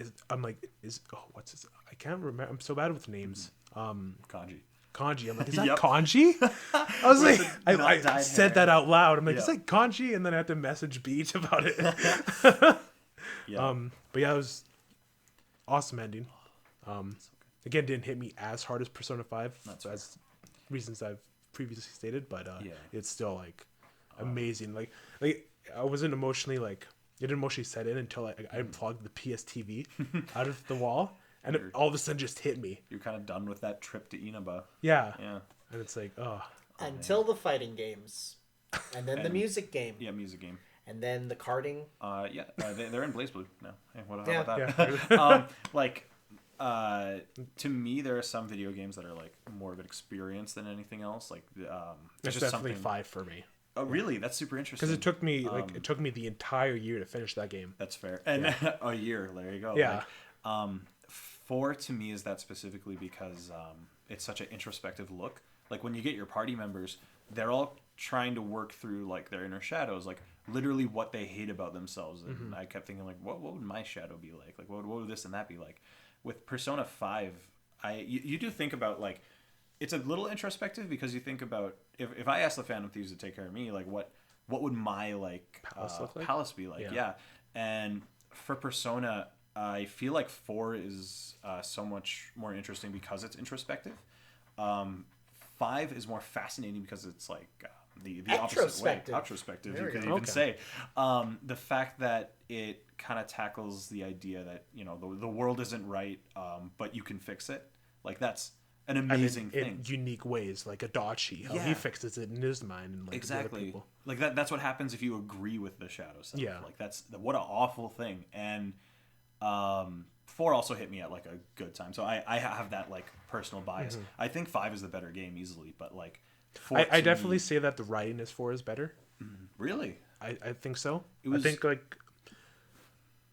what's his? I can't remember. I'm so bad with names. Kanji. Kanji. I'm like, is that Yep. kanji? I was like, With the not I dyed said hair. that out loud. I'm like, Yeah. is that kanji? And then I had to message Beat about it. Yeah. But yeah, it was awesome ending. Again, didn't hit me as hard as Persona 5, as reasons I've previously stated, but Yeah. it's still like amazing. Like I wasn't emotionally like it didn't emotionally set in until I unplugged the PSTV out of the wall, and it all of a sudden just hit me. You're kind of done with that trip to Inaba. Yeah, Yeah. and it's like oh Until the fighting games, and then the music game, Yeah, music game. and then the karting. They're in Blaze Blue now. Hey, what Yeah. about that? To me, there are some video games that are like more of an experience than anything else. Like, it's there's just definitely something. 5 for me Oh, really? That's super interesting. because it took me it took me the entire year to finish that game. That's fair. And a year. There you go. Yeah. Like, 4 to me is that specifically because it's such an introspective look. Like when you get your party members, they're all trying to work through like their inner shadows, like literally what they hate about themselves. And I kept thinking like, what would my shadow be like? Like what would this and that be like? With Persona 5, you do think about like it's a little introspective because you think about if I asked the Phantom Thieves to take care of me, like what would my like Palace look like? palace be like? Yeah. And for Persona, I feel like 4 is so much more interesting because it's introspective. 5 is more fascinating because it's like the opposite way. Retrospective, There you we could go. even say. The fact that it kind of tackles the idea that, you know, the world isn't right, but you can fix it. Like, that's an amazing thing. in unique ways, like Adachi, how Yeah. he fixes it in his mind, and like the other Exactly. people. Like, that's what happens if you agree with the shadow self. Yeah. Like, what an awful thing. And 4 also hit me at like a good time. So I have that like personal bias. I think 5 is the better game easily, but like 4 I to definitely me- say that the writing is 4 is better. really. I think so. was- I think like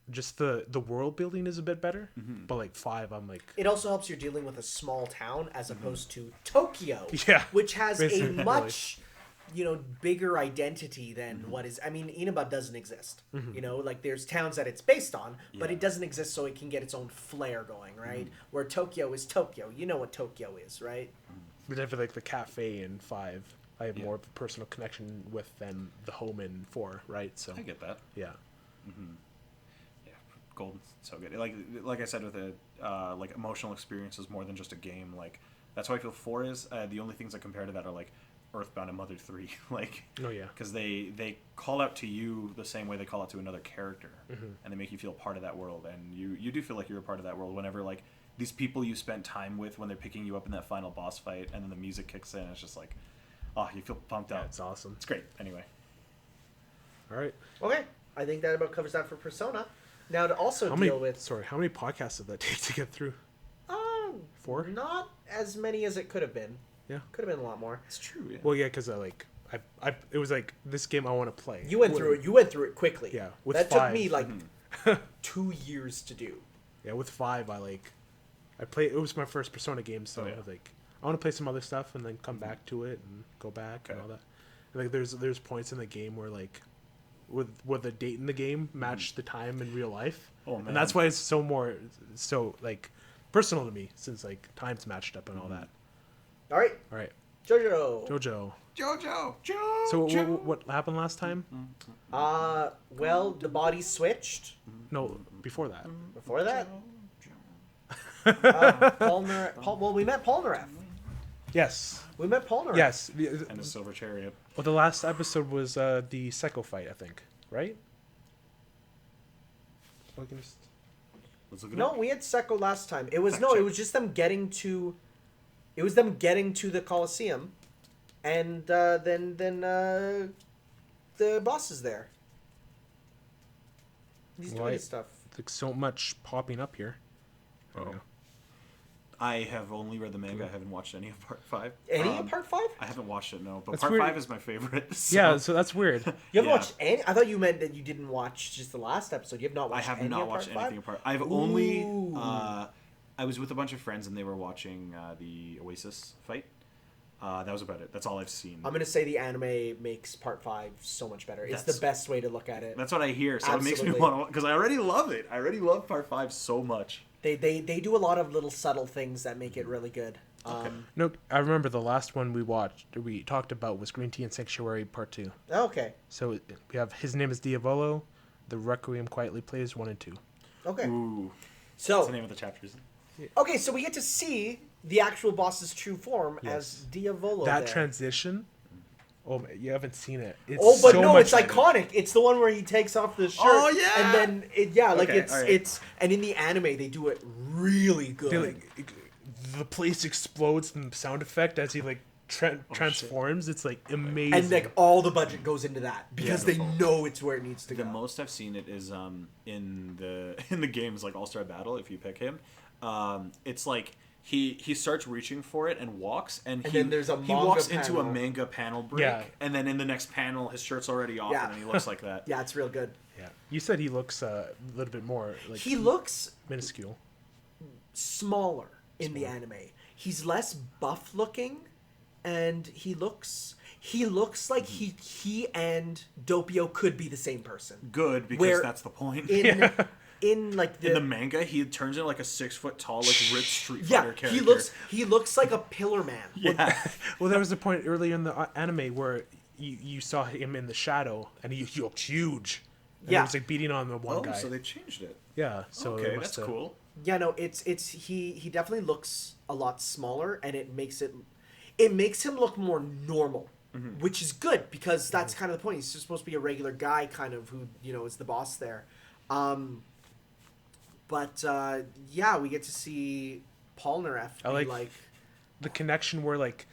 just the world building is a bit better, but like 5, I'm like It also helps you're dealing with a small town as opposed to Tokyo, Yeah, which has a basically. much, bigger identity than what is. I mean, Inaba doesn't exist. Like there's towns that it's based on, but Yeah. it doesn't exist, so it can get its own flair going, right? Where Tokyo is Tokyo. You know what Tokyo is, right? we have like the cafe in 5. I have more of a personal connection with than the home in 4, right? So I get that. yeah. Yeah, Golden's so good. Like I said with it, like emotional experiences more than just a game. Like that's why I feel 4 is the only things I compare to that are like Earthbound and Mother 3. Like Oh yeah. because they call out to you the same way they call out to another character, and they make you feel part of that world, and you do feel like you're a part of that world whenever like these people you spent time with when they're picking you up in that final boss fight, and then the music kicks in. It's just like, oh, you feel pumped Yeah, out. it's awesome. It's great. Anyway, All right. Okay, I think that about covers that for Persona. Now to also How deal many? with Sorry, how many podcasts did that take to get through? 4? not as many as it could have been. Yeah. Could have been a lot more. it's true. Yeah. Well, yeah, because it was like this game I want to play. You went through it. You went through it quickly. Yeah, with that 5. took me like 2 years to do. Yeah, with 5, I played. It was my first Persona game, so Oh, yeah. I was like, I want to play some other stuff and then come back to it and go back and Okay. all that. And, like there's points in the game where like, with the date in the game match the time in real life. Oh, man. And that's why it's so like personal to me, since like time's matched up and all that. All right, All right, JoJo. JoJo. Jojo. So what happened last time? Well, the body switched. No, before that. Before that, well, we met Polnareff. Yes. We met Polnareff. Yes. And a silver chariot. Well, the last episode was the Psycho fight, I think, right? We can just... Let's look it No, up. we had Sekko last time. It was Fact no, it check. was just them getting to. It was them getting to the Colosseum, and then the boss is there. He's doing Why- his stuff. Like so much popping up here. There we Oh. go. I have only read the manga. I haven't watched any of Part 5. Any of Part 5? I haven't watched it, no. But That's Part weird. 5 is my favorite. So Yeah, so that's weird. You haven't Yeah. watched any? I thought you meant that you didn't watch just the last episode. You have not I watched have any not of watched Part anything 5? apart. I've only. Ooh. I was with a bunch of friends and they were watching the Oasis fight. That was about it. That's all I've seen. I'm gonna say the anime makes Part 5 so much better. It's That's- the best way to look at it. That's what I hear. So it makes me Absolutely. want to, because I already love it. I already love Part 5 so much. They do a lot of little subtle things that make it really good. No, I remember the last one we talked about was Green Tea and Sanctuary Part 2. Okay. So we have His Name is Diavolo, The Requiem Quietly Plays 1 and 2. Okay. Ooh. So That's the name of the chapters. okay, so we get to see the actual boss's true form as Diavolo. That there. transition, oh, man, you haven't seen it. It's Oh, but so no, much it's iconic. It's the one where he takes off the shirt. Oh, yeah! And then like Okay, it's all right. it's and in the anime they do it really good. They, like, the place explodes from the sound effect as he like transforms. It's like amazing. and like all the budget goes into that because they Beautiful. know it's where it needs to The go. most I've seen it is in the games like All Star Battle. If you pick him, it's like he starts reaching for it and walks, and then there's a he manga walks into a panel. manga panel break, Yeah. and then in the next panel his shirt's already off, Yeah. and then he looks like that. Yeah, it's real good. yeah, you said he looks a little bit more like He looks minuscule. smaller in the anime. He's less buff looking, and he looks like he and Doppio could be the same person. Good, because Where that's the point. In like In the manga, he turns into like a 6 foot tall, like rich Street Fighter yeah, character. he looks like a pillar man. Yeah, Well, there was a point earlier in the anime where you saw him in the shadow, and he looked huge. And Yeah. he was like beating on the one oh, guy. so they changed it. Yeah, so Okay, it must that's have- cool. Yeah, no, it's he definitely looks a lot smaller, and it makes him look more normal, which is good because that's kind of the point. He's just supposed to be a regular guy, kind of who is the boss there. But yeah, we get to see Polnareff be like the connection where like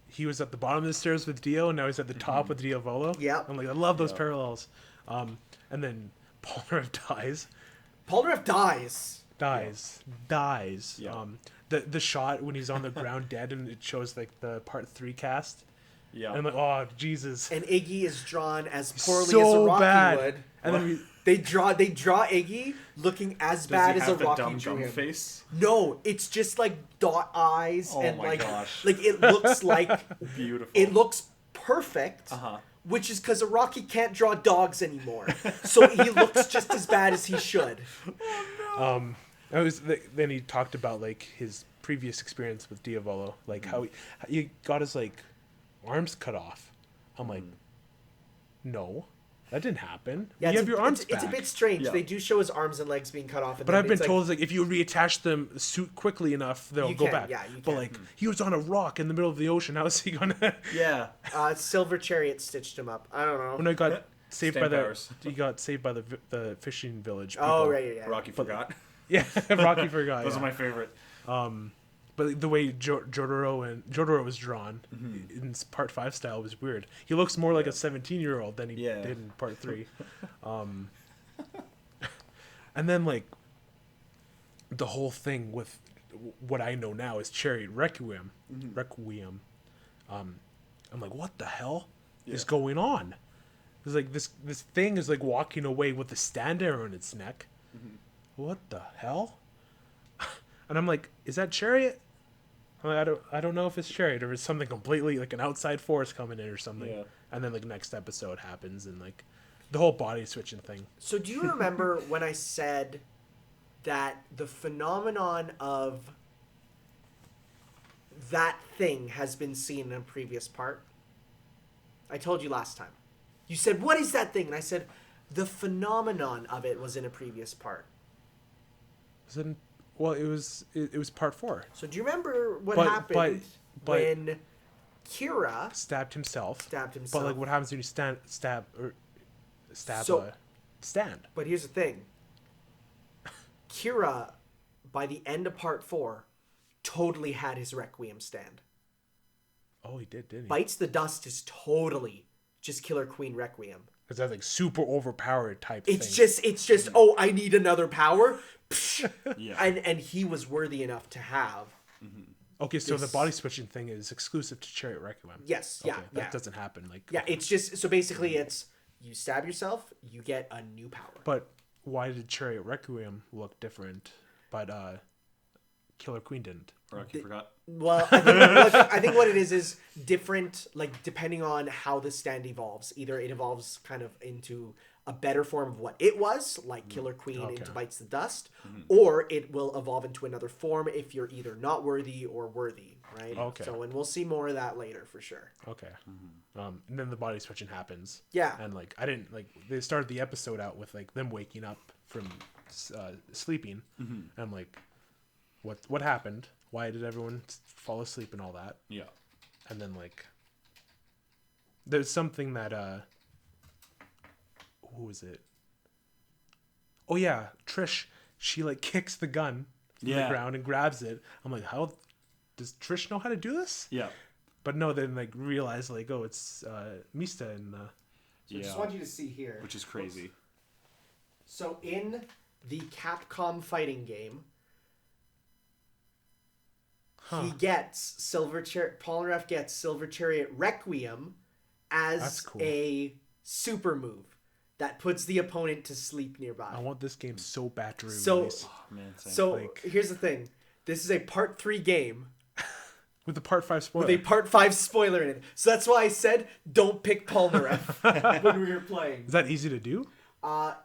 he was at the bottom of the stairs with Dio, and now he's at the top with Diavolo. Yeah. I'm like, I love those Yeah. parallels. And then Polnareff dies. Polnareff dies. Yeah. The shot when he's on the ground dead, and it shows like the part 3 cast. Yeah. And I'm like, oh Jesus. And Iggy is drawn as poorly So as a Rocky bad. would. And then They draw Iggy looking as Does bad he as have a the Rocky dumb drew him. face? No, it's just like dot eyes Oh and my like gosh. like it looks like Beautiful. it looks perfect. Uh-huh. Which is because Iraqi can't draw dogs anymore, so he looks just as bad as he should. then he talked about like his previous experience with Diavolo, like how he got his like arms cut off. I'm like, no, that didn't happen. Yeah, you have your arms it's a back. bit strange. Yeah. They do show his arms and legs being cut off. And But then I've been it's told it's like if you reattach them quickly enough, they'll You go can, back. yeah, you But can. like he was on a rock in the middle of the ocean. How is he gonna? Yeah. Silver Chariot stitched him up. I don't know. When I got saved by Stamp powers. he got saved by the fishing village. Oh, people. right, yeah. Rocky forgot. Yeah, Rocky forgot. Those yeah. are my favorite. But the way Jotaro was drawn in Part 5 style was weird. He looks more like a 17-year-old than he Yeah. did in Part 3. And then like the whole thing with what I know now is Chariot Requiem. Requiem. I'm like, what the hell is going on? It's like this thing is like walking away with a stand arrow in its neck. What the hell? And I'm like, is that Chariot? I'm like, I don't know if it's Chariot or it's something completely like an outside force coming in or something. Yeah. And then like next episode happens and like the whole body switching thing. So do you remember when I said that the phenomenon of that thing has been seen in a previous part? I told you last time. You said, what is that thing? And I said, the phenomenon of it was in a previous part. Was it? Well, it was Part 4. So do you remember what But- happened but- when Kira Stabbed himself. stabbed himself? But like, what happens when you stab So- a stand? But here's the thing. Kira, by the end of part 4, totally had his Requiem stand. Oh, he did, didn't he? Bites the Dust is totally just Killer Queen Requiem. Because that's like super overpowered type It's thing. just oh, I need another power. Psh. Yeah. And he was worthy enough to have. Okay, so the this- body switching thing is exclusive to Chariot Requiem. Yes, Okay, yeah, that yeah. doesn't happen. Like, Yeah, it's just so basically it's you stab yourself, you get a new power. But why did Chariot Requiem look different, but Killer Queen didn't? Rocky forgot. Well, I think what it is different, like depending on how the stand evolves. Either it evolves kind of into a better form of what it was, like Killer Queen into Bites the Dust, or it will evolve into another form if you're either not worthy or worthy, right? Okay. So, and we'll see more of that later for sure. Okay. And then the body switching happens. Yeah. And like I didn't like they started the episode out with like them waking up from sleeping, and I'm like, what happened? Why did everyone fall asleep and all that? Yeah. And then like there's something that who was it? Oh yeah, Trish. She like kicks the gun from the Yeah. ground and grabs it. I'm like, how does Trish know how to do this? Yeah. But no, then like realize like, oh, it's Mista and So I just want you to see here. Which is crazy. So in the Capcom fighting game, he gets Polnareff gets Silver Chariot Requiem as That's cool. a super move that puts the opponent to sleep nearby. I want this game so bad to So- release. Oh, man, same. So like- here's the thing. This is a part 3 game With the Part 5 spoiler. with a part 5 spoiler in it. So that's why I said don't pick Polnareff when we were playing. Is that easy to do?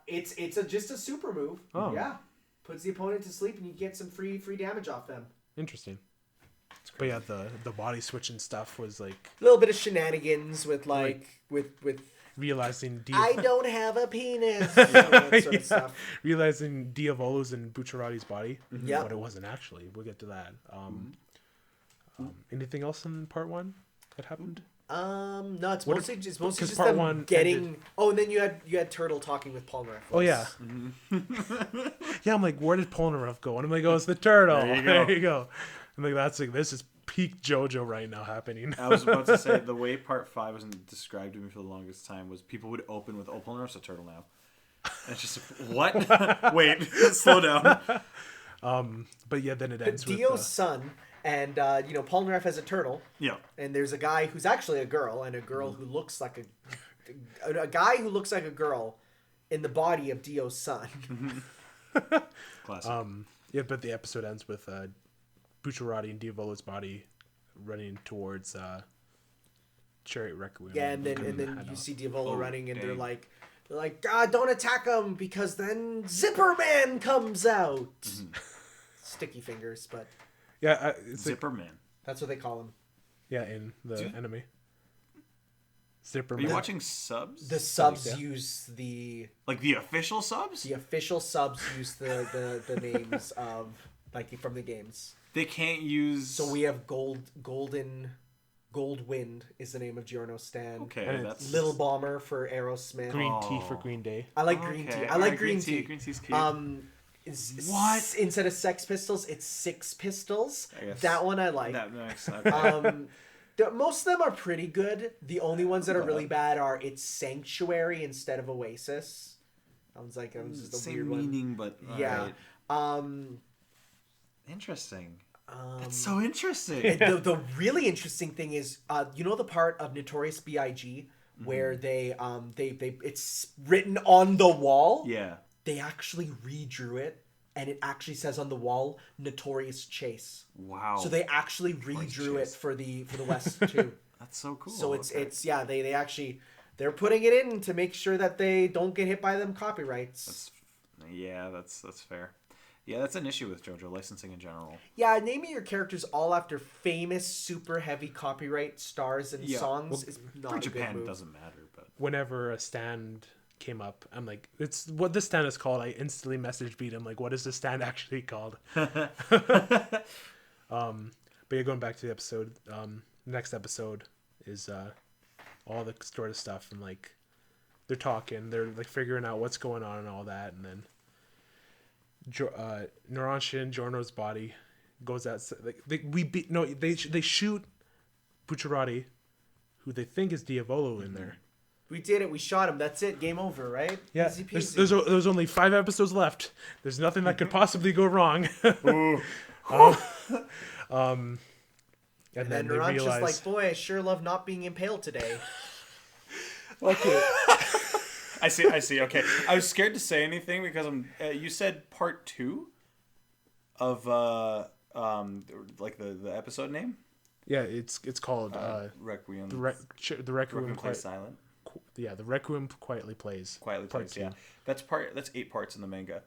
It's just a super move. Oh. Yeah. Puts the opponent to sleep and you get some free damage off them. Interesting. But yeah, the body switching stuff was like A little bit of shenanigans with with realizing I don't have a penis. That sort of stuff. realizing Diavolo's in Bucciarati's body. Yeah. But it wasn't actually. We'll get to that. Anything else in Part 1 that happened? No, it's mostly just because them part 1 getting. ended- Oh, and then you had Turtle talking with Polnareff. Oh yeah. Yeah, I'm like, where did Polnareff go? And I'm like, oh, it's the turtle. There you go. I'm like, that's like this is peak JoJo right now happening. I was about to say the way Part 5 was described to me for the longest time was people would open with Polnareff's a turtle now. And it's just what? Wait, slow down. But yeah, then it ends with Dio's son, and Polnareff has a turtle, Yeah. and there's a guy who's actually a girl, and a girl who looks like a guy who looks like a girl in the body of Dio's son. Classic. yeah, but the episode ends with Bucciarati and Diavolo's body running towards Chariot Requiem. Yeah, and then head you off. see Diavolo running, and dang. they're like, God, don't attack him because then Zipper Man comes out. Sticky fingers, but Yeah, it's like, Zipper Man. that's what they call him. yeah, in the enemy. Zipper. Are you mouth. watching subs? The subs Yeah. use the official subs? official subs use the names of like from the games. They can't use. So we have Goldwind is the name of Giorno's stand. Okay, And that's Little Bomber for Aerosmith. Green tea for Green Day. I like green tea. I like green tea. Green tea's cute. What? Instead of Sex Pistols, it's Six Pistols. I guess. That one I like. That makes okay. Most of them are pretty good. The only ones that are really bad are it's Sanctuary instead of Oasis. Sounds like it was just a Same weird meaning, but Yeah. alright. Interesting. That's so one. interesting. The really interesting thing is, you know the part of Notorious B.I.G. where they it's written on the wall. Yeah. They actually redrew it, and it actually says on the wall Notorious Chase. Wow. So they actually redrew it for the West too. That's so cool. So it's Okay. it's yeah they actually they're putting it in to make sure that they don't get hit by them copyrights. That's fair. Yeah, that's an issue with JoJo licensing in general. Yeah, naming your characters all after famous super heavy copyright stars and songs is not For a Japan, good move. it doesn't matter, but Whenever a stand came up, I'm like, it's what this stand is called. I instantly messaged Beat. I'm like, what is this stand actually called? But yeah, going back to the episode, next episode is all the sort of stuff, and like they're talking, they're like figuring out what's going on and all that, and then Narancia, Giorno's body goes out. Like they shoot Bucciarati, who they think is Diavolo in there. We did it. We shot him. That's it. Game over, right? Yeah, Easy peasy. there's only 5 episodes left. There's nothing that could possibly go wrong. and And then then they Naranja's realize, like, boy, I sure love not being impaled today. okay, I see. Okay, I was scared to say anything because you said part 2 of like the episode name. yeah, it's called Requiem. the Requiem Requiem plays silent. the Requiem quietly plays. Quietly part plays. 2. Yeah, that's 8 parts in the manga.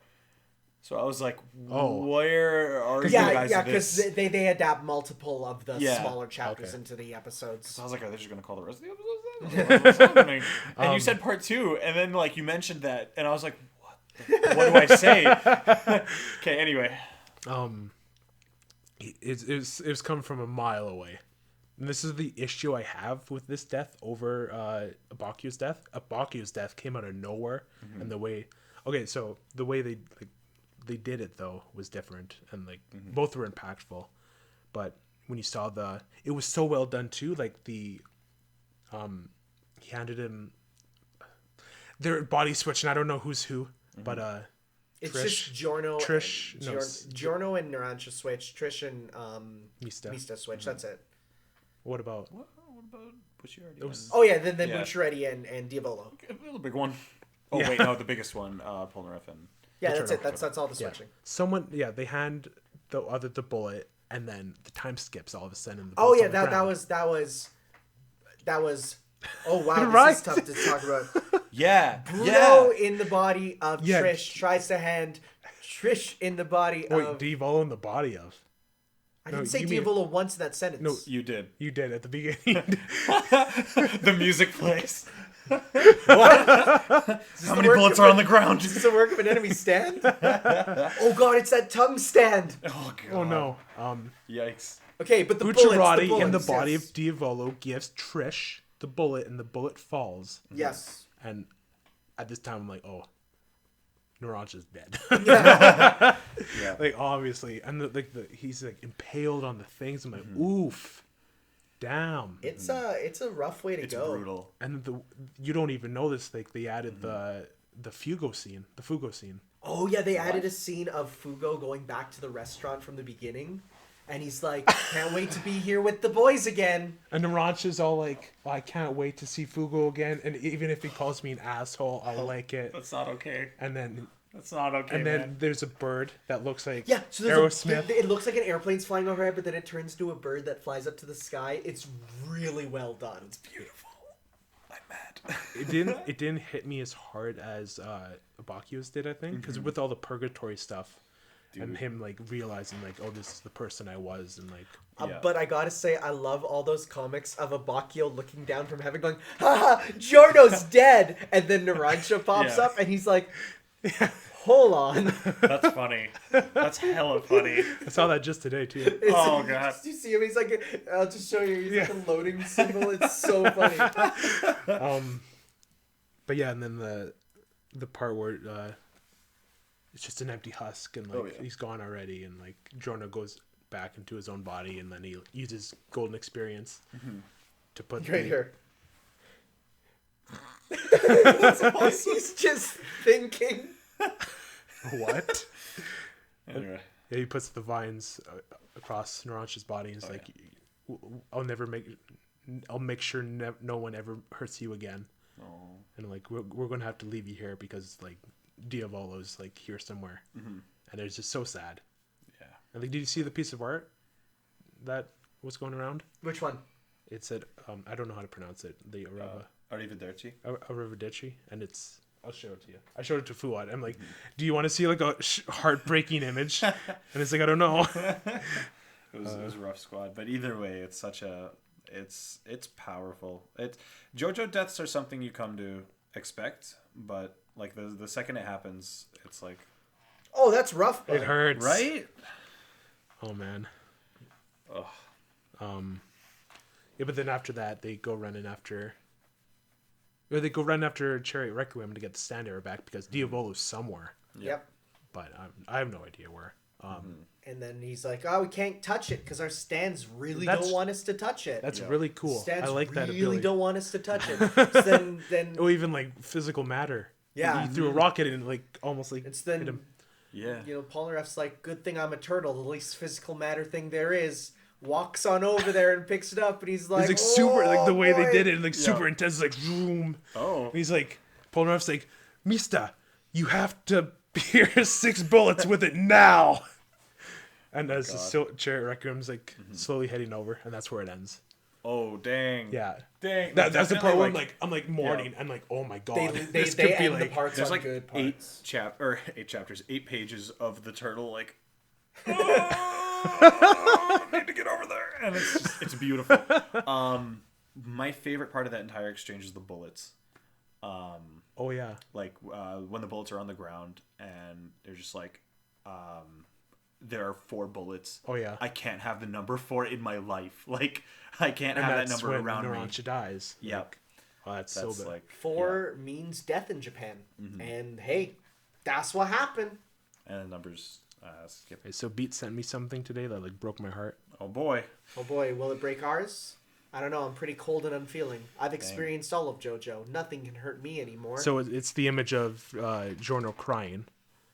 So I was like, Oh. where are you Yeah, guys? yeah, in this? because they adapt multiple of the Yeah. smaller chapters Okay. into the episodes. So I was like, are they just gonna call the rest of the episodes then? What's happening? And you said part 2, and then like you mentioned that, and I was like, what do I say? Okay, anyway. It was coming from a mile away. And this is the issue I have with this death over Abaku's death. Abaku's death came out of nowhere, and the way they did it though was different, and like both were impactful. But when you saw it was so well done too. Like he handed him their body switch, and I don't know who's who, but It's Trish- just Giorno, Trish- and, no, Giorno and Narancia switch. Trish and Mista. switch. That's it. What about? What about Bucciarati? was- Oh yeah, then Yeah. Bucciarati and Diavolo. The big one. Oh Yeah. wait, no, the biggest one, Polnareff and Yeah, that's it. Bucciarati. That's all the Yeah. switching. Someone, they hand the bullet, and then the time skips all of a sudden. The Oh bullet's yeah, on the that ground. was. Oh wow, Right. this is tough to talk about. yeah, Bruno in the body of Yeah. Trish tries to hand Trish in the body Wait, of. Diavolo in the body of? I didn't no, say you mean- Diavolo once in that sentence. No, You did. You did at the beginning. The music plays. What? How many bullets are on the ground? Is this a work of an enemy stand? Oh god, it's that tongue stand. Oh god. Oh no. Yikes. Okay, but the Bucciarati bullets, in the body yes. of Diavolo gives Trish the bullet, and the bullet falls. Yes. And at this time, I'm like, oh, Narancia's dead. Yeah. Like obviously, and he's like impaled on the things. I'm like, oof, damn. It's a rough way to It's go. brutal. And you don't even know this. Like they added the Fugo scene. Oh yeah, they added a scene of Fugo going back to the restaurant from the beginning, and he's like, "Can't wait to be here with the boys again." And Narancia's all like, oh, I can't wait to see Fugo again. And even if he calls me an asshole, I'll like it. That's not okay. And then That's not okay. and then man. there's a bird that looks like Yeah, so there's Aerosmith. it looks like an airplane's flying overhead, but then it turns into a bird that flies up to the sky. It's really well done. It's beautiful. I'm mad. It didn't hit me as hard as Abaku's did, I think, because with all the purgatory stuff, and him like realizing like, oh, this is the person I was, and like. Yeah. But I gotta say, I love all those comics of a Bacchio looking down from heaven going, haha, Giorno's dead! And then Narancia pops Yeah. up and he's like, hold on. That's funny. That's hella funny. I saw that just today too. It's- Oh, God. You see him, he's like, I'll just show you, he's like a loading symbol. It's so funny. But yeah, and then the part where it's just an empty husk, and like he's gone already, and like Giorno goes back into his own body, and then he uses golden experience to put Right here. He's just thinking. What? Anyway. Yeah, he puts the vines across Narancia's body, and he's like, I'll make sure no one ever hurts you again. Oh. And like we're gonna have to leave you here because like Diavolo's like here somewhere, and it's just so sad. Yeah. And like, did you see the piece of art that was going around? Which one? It said, I don't know how to pronounce it. The Arrivederci. Arrivederci, and it's. I'll show it to you. I showed it to Fuad. I'm like, do you want to see like a heartbreaking image? And it's like, I don't know. It was a rough squad, but either way, it's such a it's powerful. JoJo deaths are something you come to expect, but like the second it happens, it's like, Oh, that's rough. It hurts, right? Oh man. Ugh. Yeah, but then after that, they go running after. Or they go run after Chariot Requiem to get the stand arrow back because Diavolo's somewhere, Yep. but I have no idea where. And then he's like, "Oh, we can't touch it because our stands really That's- don't want us to touch it. That's really cool. Stands I like that really ability. don't want us to touch it." So then Or even like physical matter. Yeah. Like, you threw a rocket in, like almost like it's hit then him. Yeah. you know Polnareff's like, "Good thing I'm a turtle. The least physical matter thing there is." Walks on over there and picks it up, and he's like, It's like super, like the way boy." they did it, like super intense, like zoom. Oh. And he's like, Polnareff's like, Mista, you have to pierce 6 bullets with it now. And as the Chariot Requiem's like slowly heading over, and that's where it ends. Oh, dang. Yeah. Dang. That's the part where Definitely, I'm like mourning and like, oh my god, They this they could be end the like parts There's on like good 8 parts. chapters, 8 pages of the turtle like I need to get over there, and it's beautiful. My favorite part of that entire exchange is the bullets. oh yeah, Like when the bullets are on the ground and they're just like, there are 4 bullets. Oh, yeah. I can't have the number 4 in my life. Like I can't and have that that's number when around me. Narancia dies. Yep. Like, oh, that's That's so bad. like 4 means death in Japan, and hey, that's what happened. and the numbers skip. Okay, so Beat sent me something today that like broke my heart. Oh boy. Oh boy, will it break ours? I don't know. I'm pretty cold and unfeeling. I've experienced all of JoJo. Nothing can hurt me anymore. So it's the image of Giorno crying.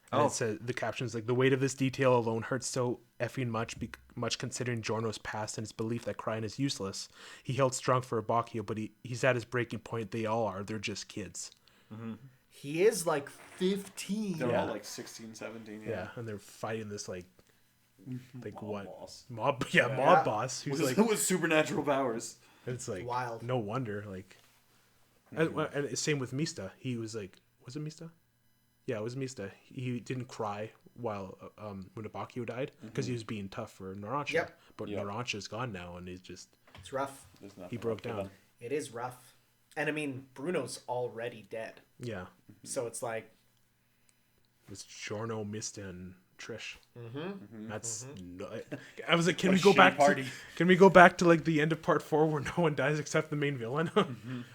And Oh. it says, the caption's like, the weight of this detail alone hurts so effing much considering Giorno's past and his belief that crying is useless. He held strong for a Bacchio, but he's at his breaking point. They all are. They're just kids. he is like 15. They're Yeah. all like 16, 17. Yeah. And they're fighting this like what? Boss. Mob Yeah. boss who's With, like, with supernatural powers. it's like, Wild. no wonder. Like, and same with Mista. He was like, was it Mista? Yeah, it was Mista. He didn't cry while when Bacchio died because he was being tough for Narancia. Yep. But Yep. Narancia's gone now, and he's just It's rough. There's nothing he broke left for down. them. It is rough. And I mean, Bruno's already dead. Yeah, So it's like, it's Giorno, Mista, and Trish. Mm-hmm. That's I was like, can What we a go shitty back party. can we go back to like the end of part 4 where no one dies except the main villain?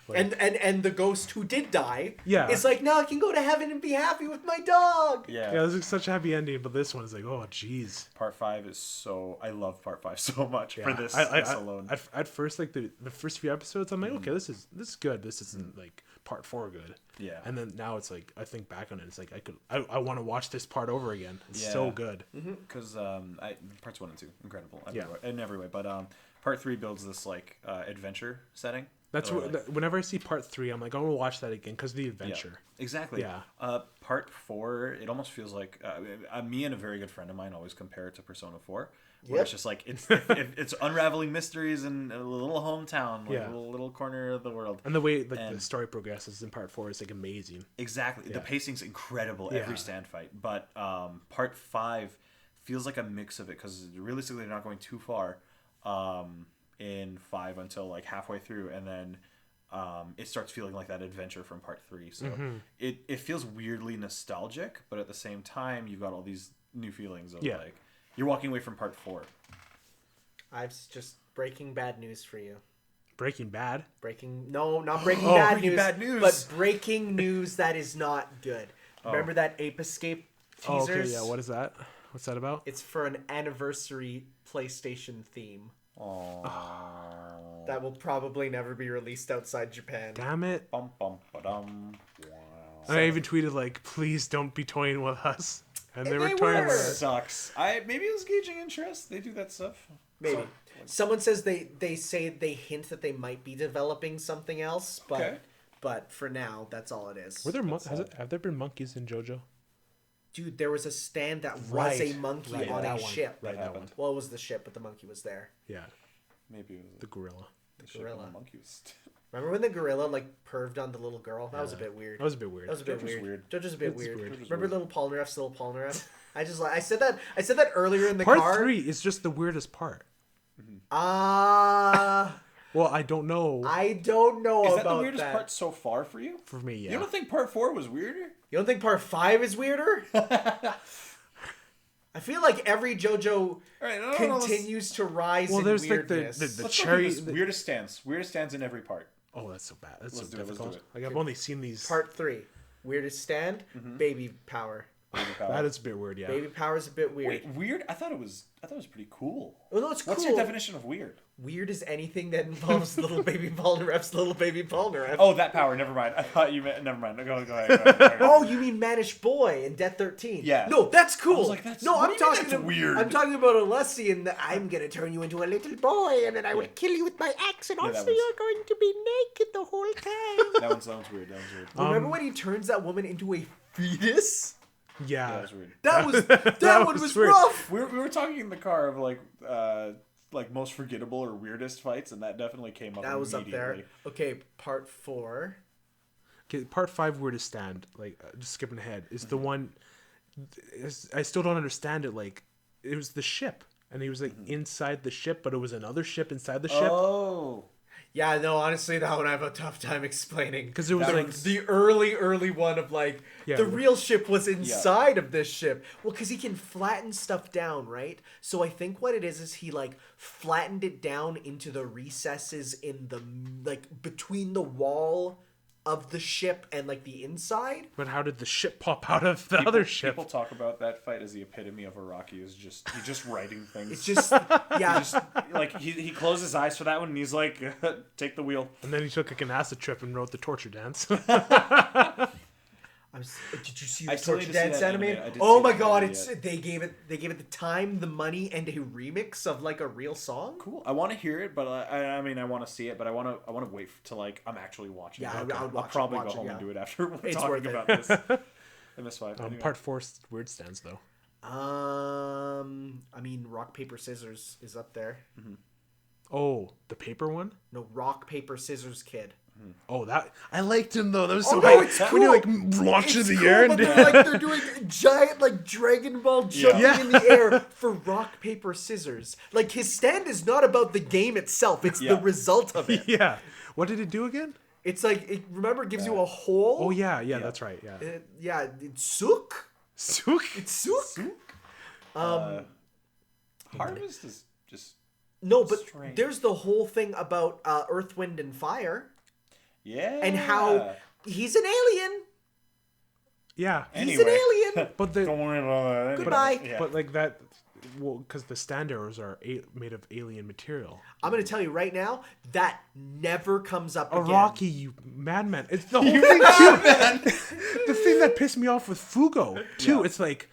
Like, and the ghost who did die Yeah. is like, now I can go to heaven and be happy with my dog. Yeah. yeah, this is such a happy ending, but this one is like, oh jeez. Part 5 is so. I love Part 5 so much for Yeah. this, I this alone. At first, like the first few episodes, I'm like, okay, this is good. This isn't like part 4 good. Yeah. And then now it's like, I think back on it, it's like I want to watch this part over again. It's so Yeah. good. Because parts 1 and 2 incredible Yeah. in every way. But Part 3 builds this like adventure setting. That's Or, what, like- whenever I see part 3, I'm like, I want to watch that again because of the Yeah, adventure. exactly. Yeah. Part 4, it almost feels like me and a very good friend of mine always compare it to Persona 4. where Yep. it's just like it's unraveling mysteries in a little hometown, like Yeah. a little corner of the world. And the way like And- the story progresses in part 4 is like amazing. Exactly. The Yeah. pacing's incredible Yeah. every stand fight. But part 5 feels like a mix of it because realistically they're not going too far in 5 until like halfway through, and then it starts feeling like that adventure from part 3. So it feels weirdly nostalgic, but at the same time you've got all these new feelings of like you're walking away from part 4. I've just breaking bad news for you. Breaking Bad. Not breaking bad news, but breaking news that is not good. Remember that Ape Escape Oh, teasers? okay, yeah. What is that? What's that about? It's for an anniversary PlayStation theme that will probably never be released outside Japan. Damn it. Bum, bum, ba-dum. Wow. I even tweeted like, please don't be toying with us. And they were they toying were. with us. Sucks. Maybe it was gauging interest. They do that stuff. Maybe. Someone says they say they hint that they might be developing something else, but Okay. but for now that's all it is. Were there have there been monkeys in JoJo? Dude, there was a stand that was Right. a monkey Right, on that a one. ship. Right, that happened. one. Well, it was the ship, but the monkey was there. Yeah, Maybe it was the gorilla. the ship gorilla. and the monkeys. Remember when the gorilla like perved on the little girl? That was a bit weird. That was a bit weird. That was a bit JoJo's weird. weird. JoJo's a bit It's weird. weird. Remember little Polnareff's little Polnareff? I said that earlier in the Part car. 3 is just the weirdest part. Well, I don't know. I don't know Is about that the weirdest part so far for you? For me, yeah. You don't think part 4 was weirder? You don't think part 5 is weirder? I feel like every JoJo All right, no, continues to rise Well, in there's like weirdness. the Let's cherry. look at this. Weirdest stands in every part. Oh, that's so bad. That's Let's so do it, let's do difficult. it. Like I've only seen these. Part 3, weirdest stand, baby power. That is a bit weird. Yeah. Baby power is a bit weird. Wait, weird? I thought it was pretty cool. Well, no, it's cool. What's your definition of weird? Weird is anything that involves little baby Polnareff's little baby Polnareff. Oh, that power. Never mind. I thought you meant. Never mind. Go ahead. Oh, you mean Manish Boy in Death 13? Yeah. No, that's cool. I was like, that's- no, what I'm do you mean talking. that's weird? I'm talking about Alessi and I'm gonna turn you into a little boy, and then I would kill you with my axe, and that also was- you're going to be naked the whole time. That one's weird. Remember when he turns that woman into a fetus? Yeah. That was weird. That was that one was was weird. rough. We were talking in the car of like most forgettable or weirdest fights, and that definitely came up. That was up there. immediately. Okay, part 4. Okay, part 5 weirdest stand. Like just skipping ahead is the one. I still don't understand it. Like it was the ship, and he was like inside the ship, but it was another ship inside the ship. Oh. Yeah, no, honestly, that one I have a tough time explaining. Because it was That like one's- The early one of like Yeah. the real ship was inside of this ship. Well, because he can flatten stuff down, right? So I think what it is he like flattened it down into the recesses in the like between the wall of the ship and like the inside. But how did the ship pop out of the other ship? People talk about that fight as the epitome of Iraqi. He's just writing things. It's just yeah. like he closed his eyes for that one, and he's like, "Take the wheel." And then he took like an acid trip and wrote the torture dance. Did you see I the still need Torture to see Dance that anime? anime. I did Oh see my that god! anime It's yet. they gave it the time, the money, and a remix of like a real song. Cool. I want to hear it, but I mean, I want to see it, but I want to wait till like I'm actually watching. Yeah, it. I would I'll watch it, probably watch go it, home yeah. and do it after we're It's talking worth it. about this. MS5. Anyway. Part 4 weird stands though. I mean, rock paper scissors is up there. Oh, the paper one. No, rock paper scissors kid. Oh, that I liked him though. That was so no, hype. it's When he cool. like launched in It's the cool, air but and they're doing giant like Dragon Ball jumping Yeah. in the air for rock paper scissors. Like his stand is not about the game itself; it's the Yeah. result of it. yeah. What did it do again? It's like remember it gives you a hole. Oh yeah, that's right. Yeah. It's sook. Sook. It's sook. Harvest is just No, but strange. there's the whole thing about Earth, Wind, and Fire, yeah, and how he's an alien. Yeah. He's an alien. But the Don't worry about that. Goodbye. Yeah. but like that. Well, because the stand arrows are made of alien material. I'm gonna tell you right now that never comes up again. Rocky, you madman! It's the whole thing too. The thing that pissed me off with Fugo too. Yeah. It's like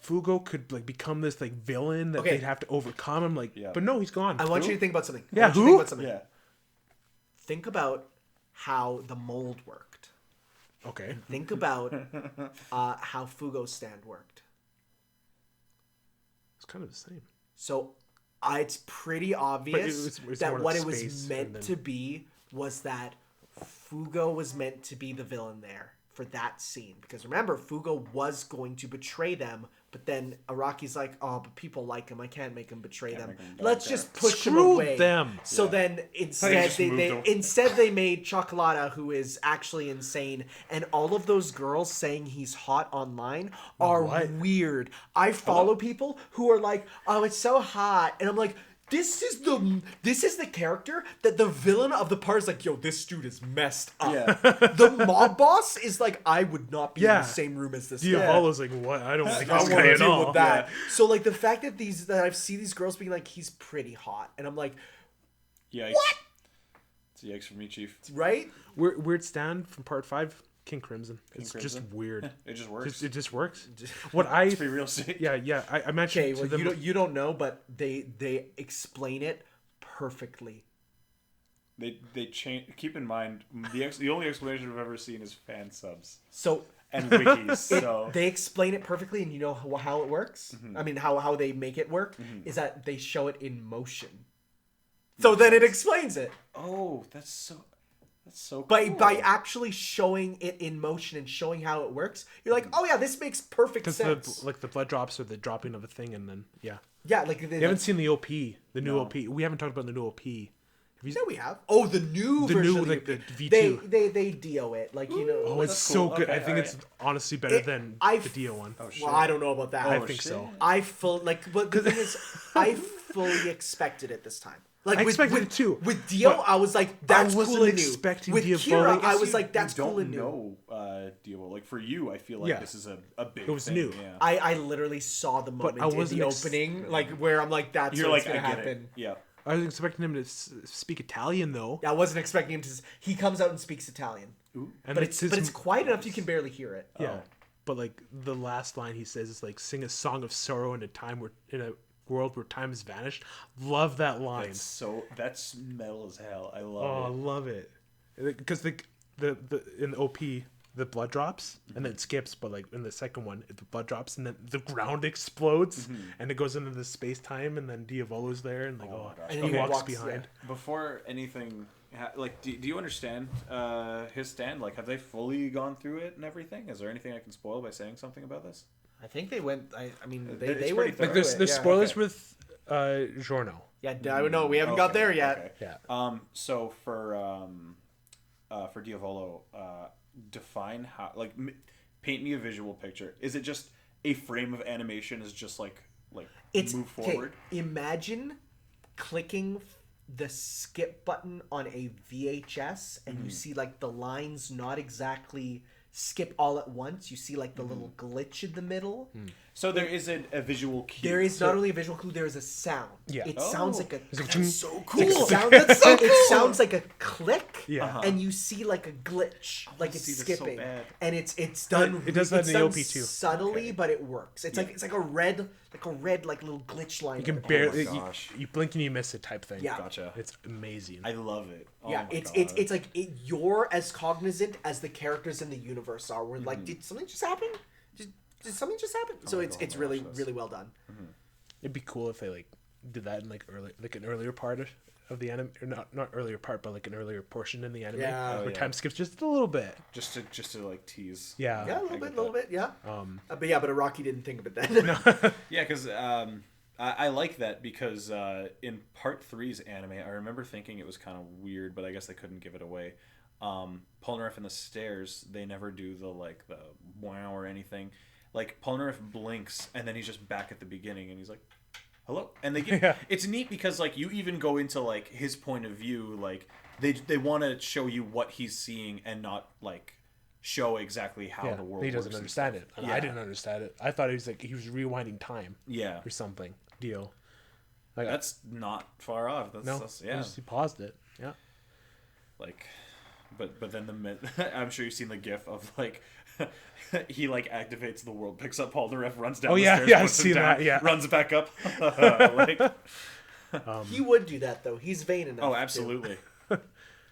Fugo could like become this like villain that Okay. they'd have to overcome. I'm like, Yeah. but no, he's gone. I want you to think about something. I Yeah, want you to who? think about something. Yeah. Think about how the mold worked. Okay. Think about how Fugo's stand worked. It's kind of the same. So it's pretty obvious it's that more what like it was space meant and then- to be was that Fugo was meant to be the villain there for that scene. Because remember, Fugo was going to betray them, but then Araki's like, oh, but people like him. I can't make him betray them. make him die Let's there." just push him Screw away. them. So Yeah. then instead just moved them. instead they made Chocolata, who is actually insane, and all of those girls saying he's hot online are What? weird. I follow people who are like, oh, it's so hot, and I'm like, this is the character that the villain of the part is like, yo, this dude is messed up. Yeah. The mob boss is like, I would not be in Yeah. the same room as this guy. Diavolo's like, what? I don't like I this want guy to at deal all. with that. So like the fact that I've seen these girls being like, he's pretty hot, and I'm like, Yikes. What? It's a yikes for me, Chief. right? Weird stand from part 5, King Crimson. It's just Crimson? weird. It just works. It just works. What I Let's be real sick. yeah I mentioned Okay, to well them. you don't know, but they explain it perfectly. They change. Keep in mind, the only explanation I've ever seen is fan subs So and wikis. So they explain it perfectly, and you know how it works. I mean, how they make it work is that they show it in motion. So then it explains it oh, that's so cool. by actually showing it in motion and showing how it works. You're like, oh yeah, this makes perfect because sense. the blood drops or the dropping of a thing, and then Yeah, like you haven't seen the OP, the new No. OP. We haven't talked about the new OP. Have you No, we have. Oh, the new The version new, of like, the the V2. They DO it, like, you know. Oh, it's that's so cool. good. Okay, I think alright. it's honestly better than the Dio one. Oh shit. Well, I don't know about that. I think shit. so. I full like, but the thing is, I fully expected it this time. Like I with, expected with, it too, With Dio, but I was like, that's wasn't cool and new. expecting With Diavolo. Kira, I was like, that's cool and new. know Diablo. Like for you, I feel like Yeah. this is a big. It was thing. new. Yeah. I literally saw the moment I in the wasn't opening, like where I'm like, that's You're what's like, I gonna get happen. it. Yeah. I was expecting him to speak Italian though. I wasn't expecting him to. He comes out and speaks Italian, And but it's quiet enough you can barely hear it. yeah. Oh. But like the last line he says is like, "Sing a song of sorrow in a world where time has vanished." Love that line. That's metal as hell. I Oh, love I it. love it. Because the in the OP the blood drops and then it skips, but like in the second one the blood drops and then the ground explodes and it goes into the space time and then Diavolo's there and like Oh my gosh. he And he walks walks, behind. Before anything, like, do you understand his stand? Like, have they fully gone through it and everything? Is there anything I can spoil by saying something about this? I think they went. I mean, It's they pretty went. thorough. Like there's through it, yeah. spoilers okay. with Giorno. Yeah, I don't know. We haven't got there yet. Okay. Yeah. So for Diavolo, define how, like, paint me a visual picture. Is it just a frame of animation? Is just like It's move okay, forward? Imagine clicking the skip button on a VHS and you see like the lines not exactly skip all at once. You see like the little glitch in the middle. So there is a visual cue. There is not only a visual clue, there is a sound. Yeah. It Oh. sounds like a That's so it cool. sounds like a click. Yeah. Uh-huh. And you see like a glitch, like it's see this so skipping, bad. and it's done. It does that it's in the done OP too. subtly, Okay. but it works. It's like a red little glitch line. You can Oh, barely gosh. you blink and you miss it type thing. Yeah. Gotcha. It's amazing. I love it. Oh yeah, my it's God. like you're as cognizant as the characters in the universe are. We're like, did something just happen? Did something just happen? So it's really really well done. It'd be cool if they like did that in like an earlier part of the anime, or not earlier part, but like an earlier portion in the anime, Yeah. where Oh, yeah. time skips just a little bit. just to like tease. Yeah. Yeah, a I get little bit, yeah. But Araki didn't think of it then. Yeah, because I like that because in Part 3's anime, I remember thinking it was kind of weird, but I guess they couldn't give it away. Polnareff and the stairs, they never do the wow or anything. Like Polnareff blinks and then he's just back at the beginning and he's like, "Hello," and they get. Yeah. It's neat because like you even go into like his point of view, like they want to show you what he's seeing and not like show exactly how Yeah, the world. he doesn't works and understand stuff. it. And Yeah. I didn't understand it. I thought he was rewinding time Yeah, or something. Deal. Like that's not far off. That's yeah. he paused it. Yeah. Like, but then I'm sure you've seen the gif of like he like activates the world, picks up Polnareff, runs down Oh, the yeah, stairs, yeah, I've puts him seen down, that, yeah. runs back up. Like, He would do that though. He's vain enough. oh, to. absolutely.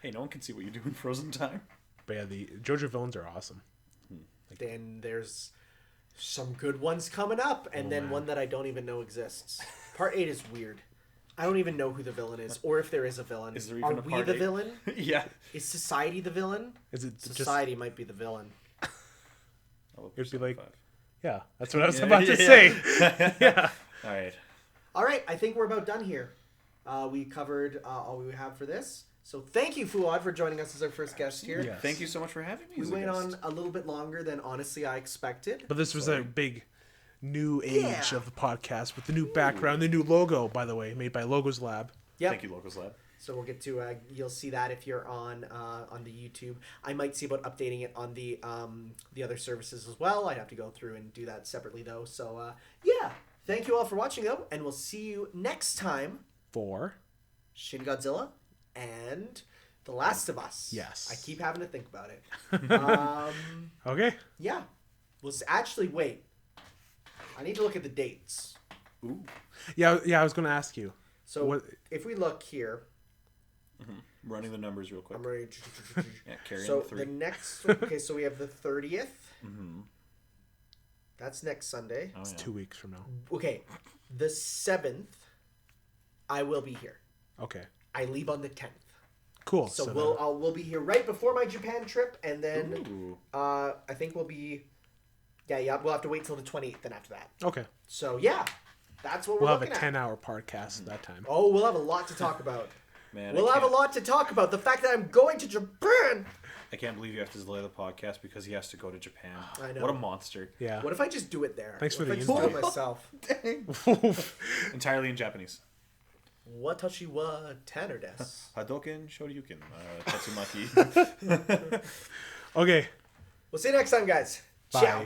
Hey, no one can see what you do in frozen time. But yeah, the JoJo villains are awesome. Then there's some good ones coming up, and then man. one that I don't even know exists. Part 8 is weird. I don't even know who the villain is, or if there is a villain. Is there even Are a we part the 8? villain? Yeah. Is society the villain? Is it Society might be the villain. It'd be like- 5. Yeah, that's what I was Yeah, about to yeah. say. Yeah. All right. All right, I think we're about done here. We covered all we have for this. So thank you, Fuad, for joining us as our first guest here. Yes. Thank you so much for having me. We as a went guest. on a little bit longer than honestly I expected. But this was a big new age Yeah. of the podcast with the new background, the new logo, by the way, made by Logos Lab. Yep. Thank you, Locals Lab. So we'll get to you'll see that if you're on the YouTube. I might see about updating it on the other services as well. I'd have to go through and do that separately though. So yeah, thank you all for watching though, and we'll see you next time. For Shin Godzilla and The Last of Us. Yes. I keep having to think about it. okay. Yeah. Actually wait. I need to look at the dates. Ooh. Yeah, I was going to ask you. So What- if we look here, Running the numbers real quick. I'm ready. Yeah, carry So on 3. the next, okay, so we have the 30th. Mm-hmm. That's next Sunday. Oh, It's yeah. 2 weeks from now. Okay, the 7th, I will be here. Okay. I leave on the 10th. Cool. So then- we'll be here right before my Japan trip, and then Ooh. I think we'll be, yeah, we'll have to wait till the 28th. Then after that. Okay. So yeah, that's what we're We'll have a looking at. 10-hour podcast that time. Oh, we'll have a lot to talk about. Man, We'll I have a can't- lot to talk about. The fact that I'm going to Japan. I can't believe you have to delay the podcast because he has to go to Japan. I know. What a monster. Yeah. What if I just do it there? Thanks What for if the I just do it myself? Entirely in Japanese. Watashi wa Tanner des. Hadoken Shoryuken. Tatsumaki. Okay. We'll see you next time, guys. Bye. Ciao.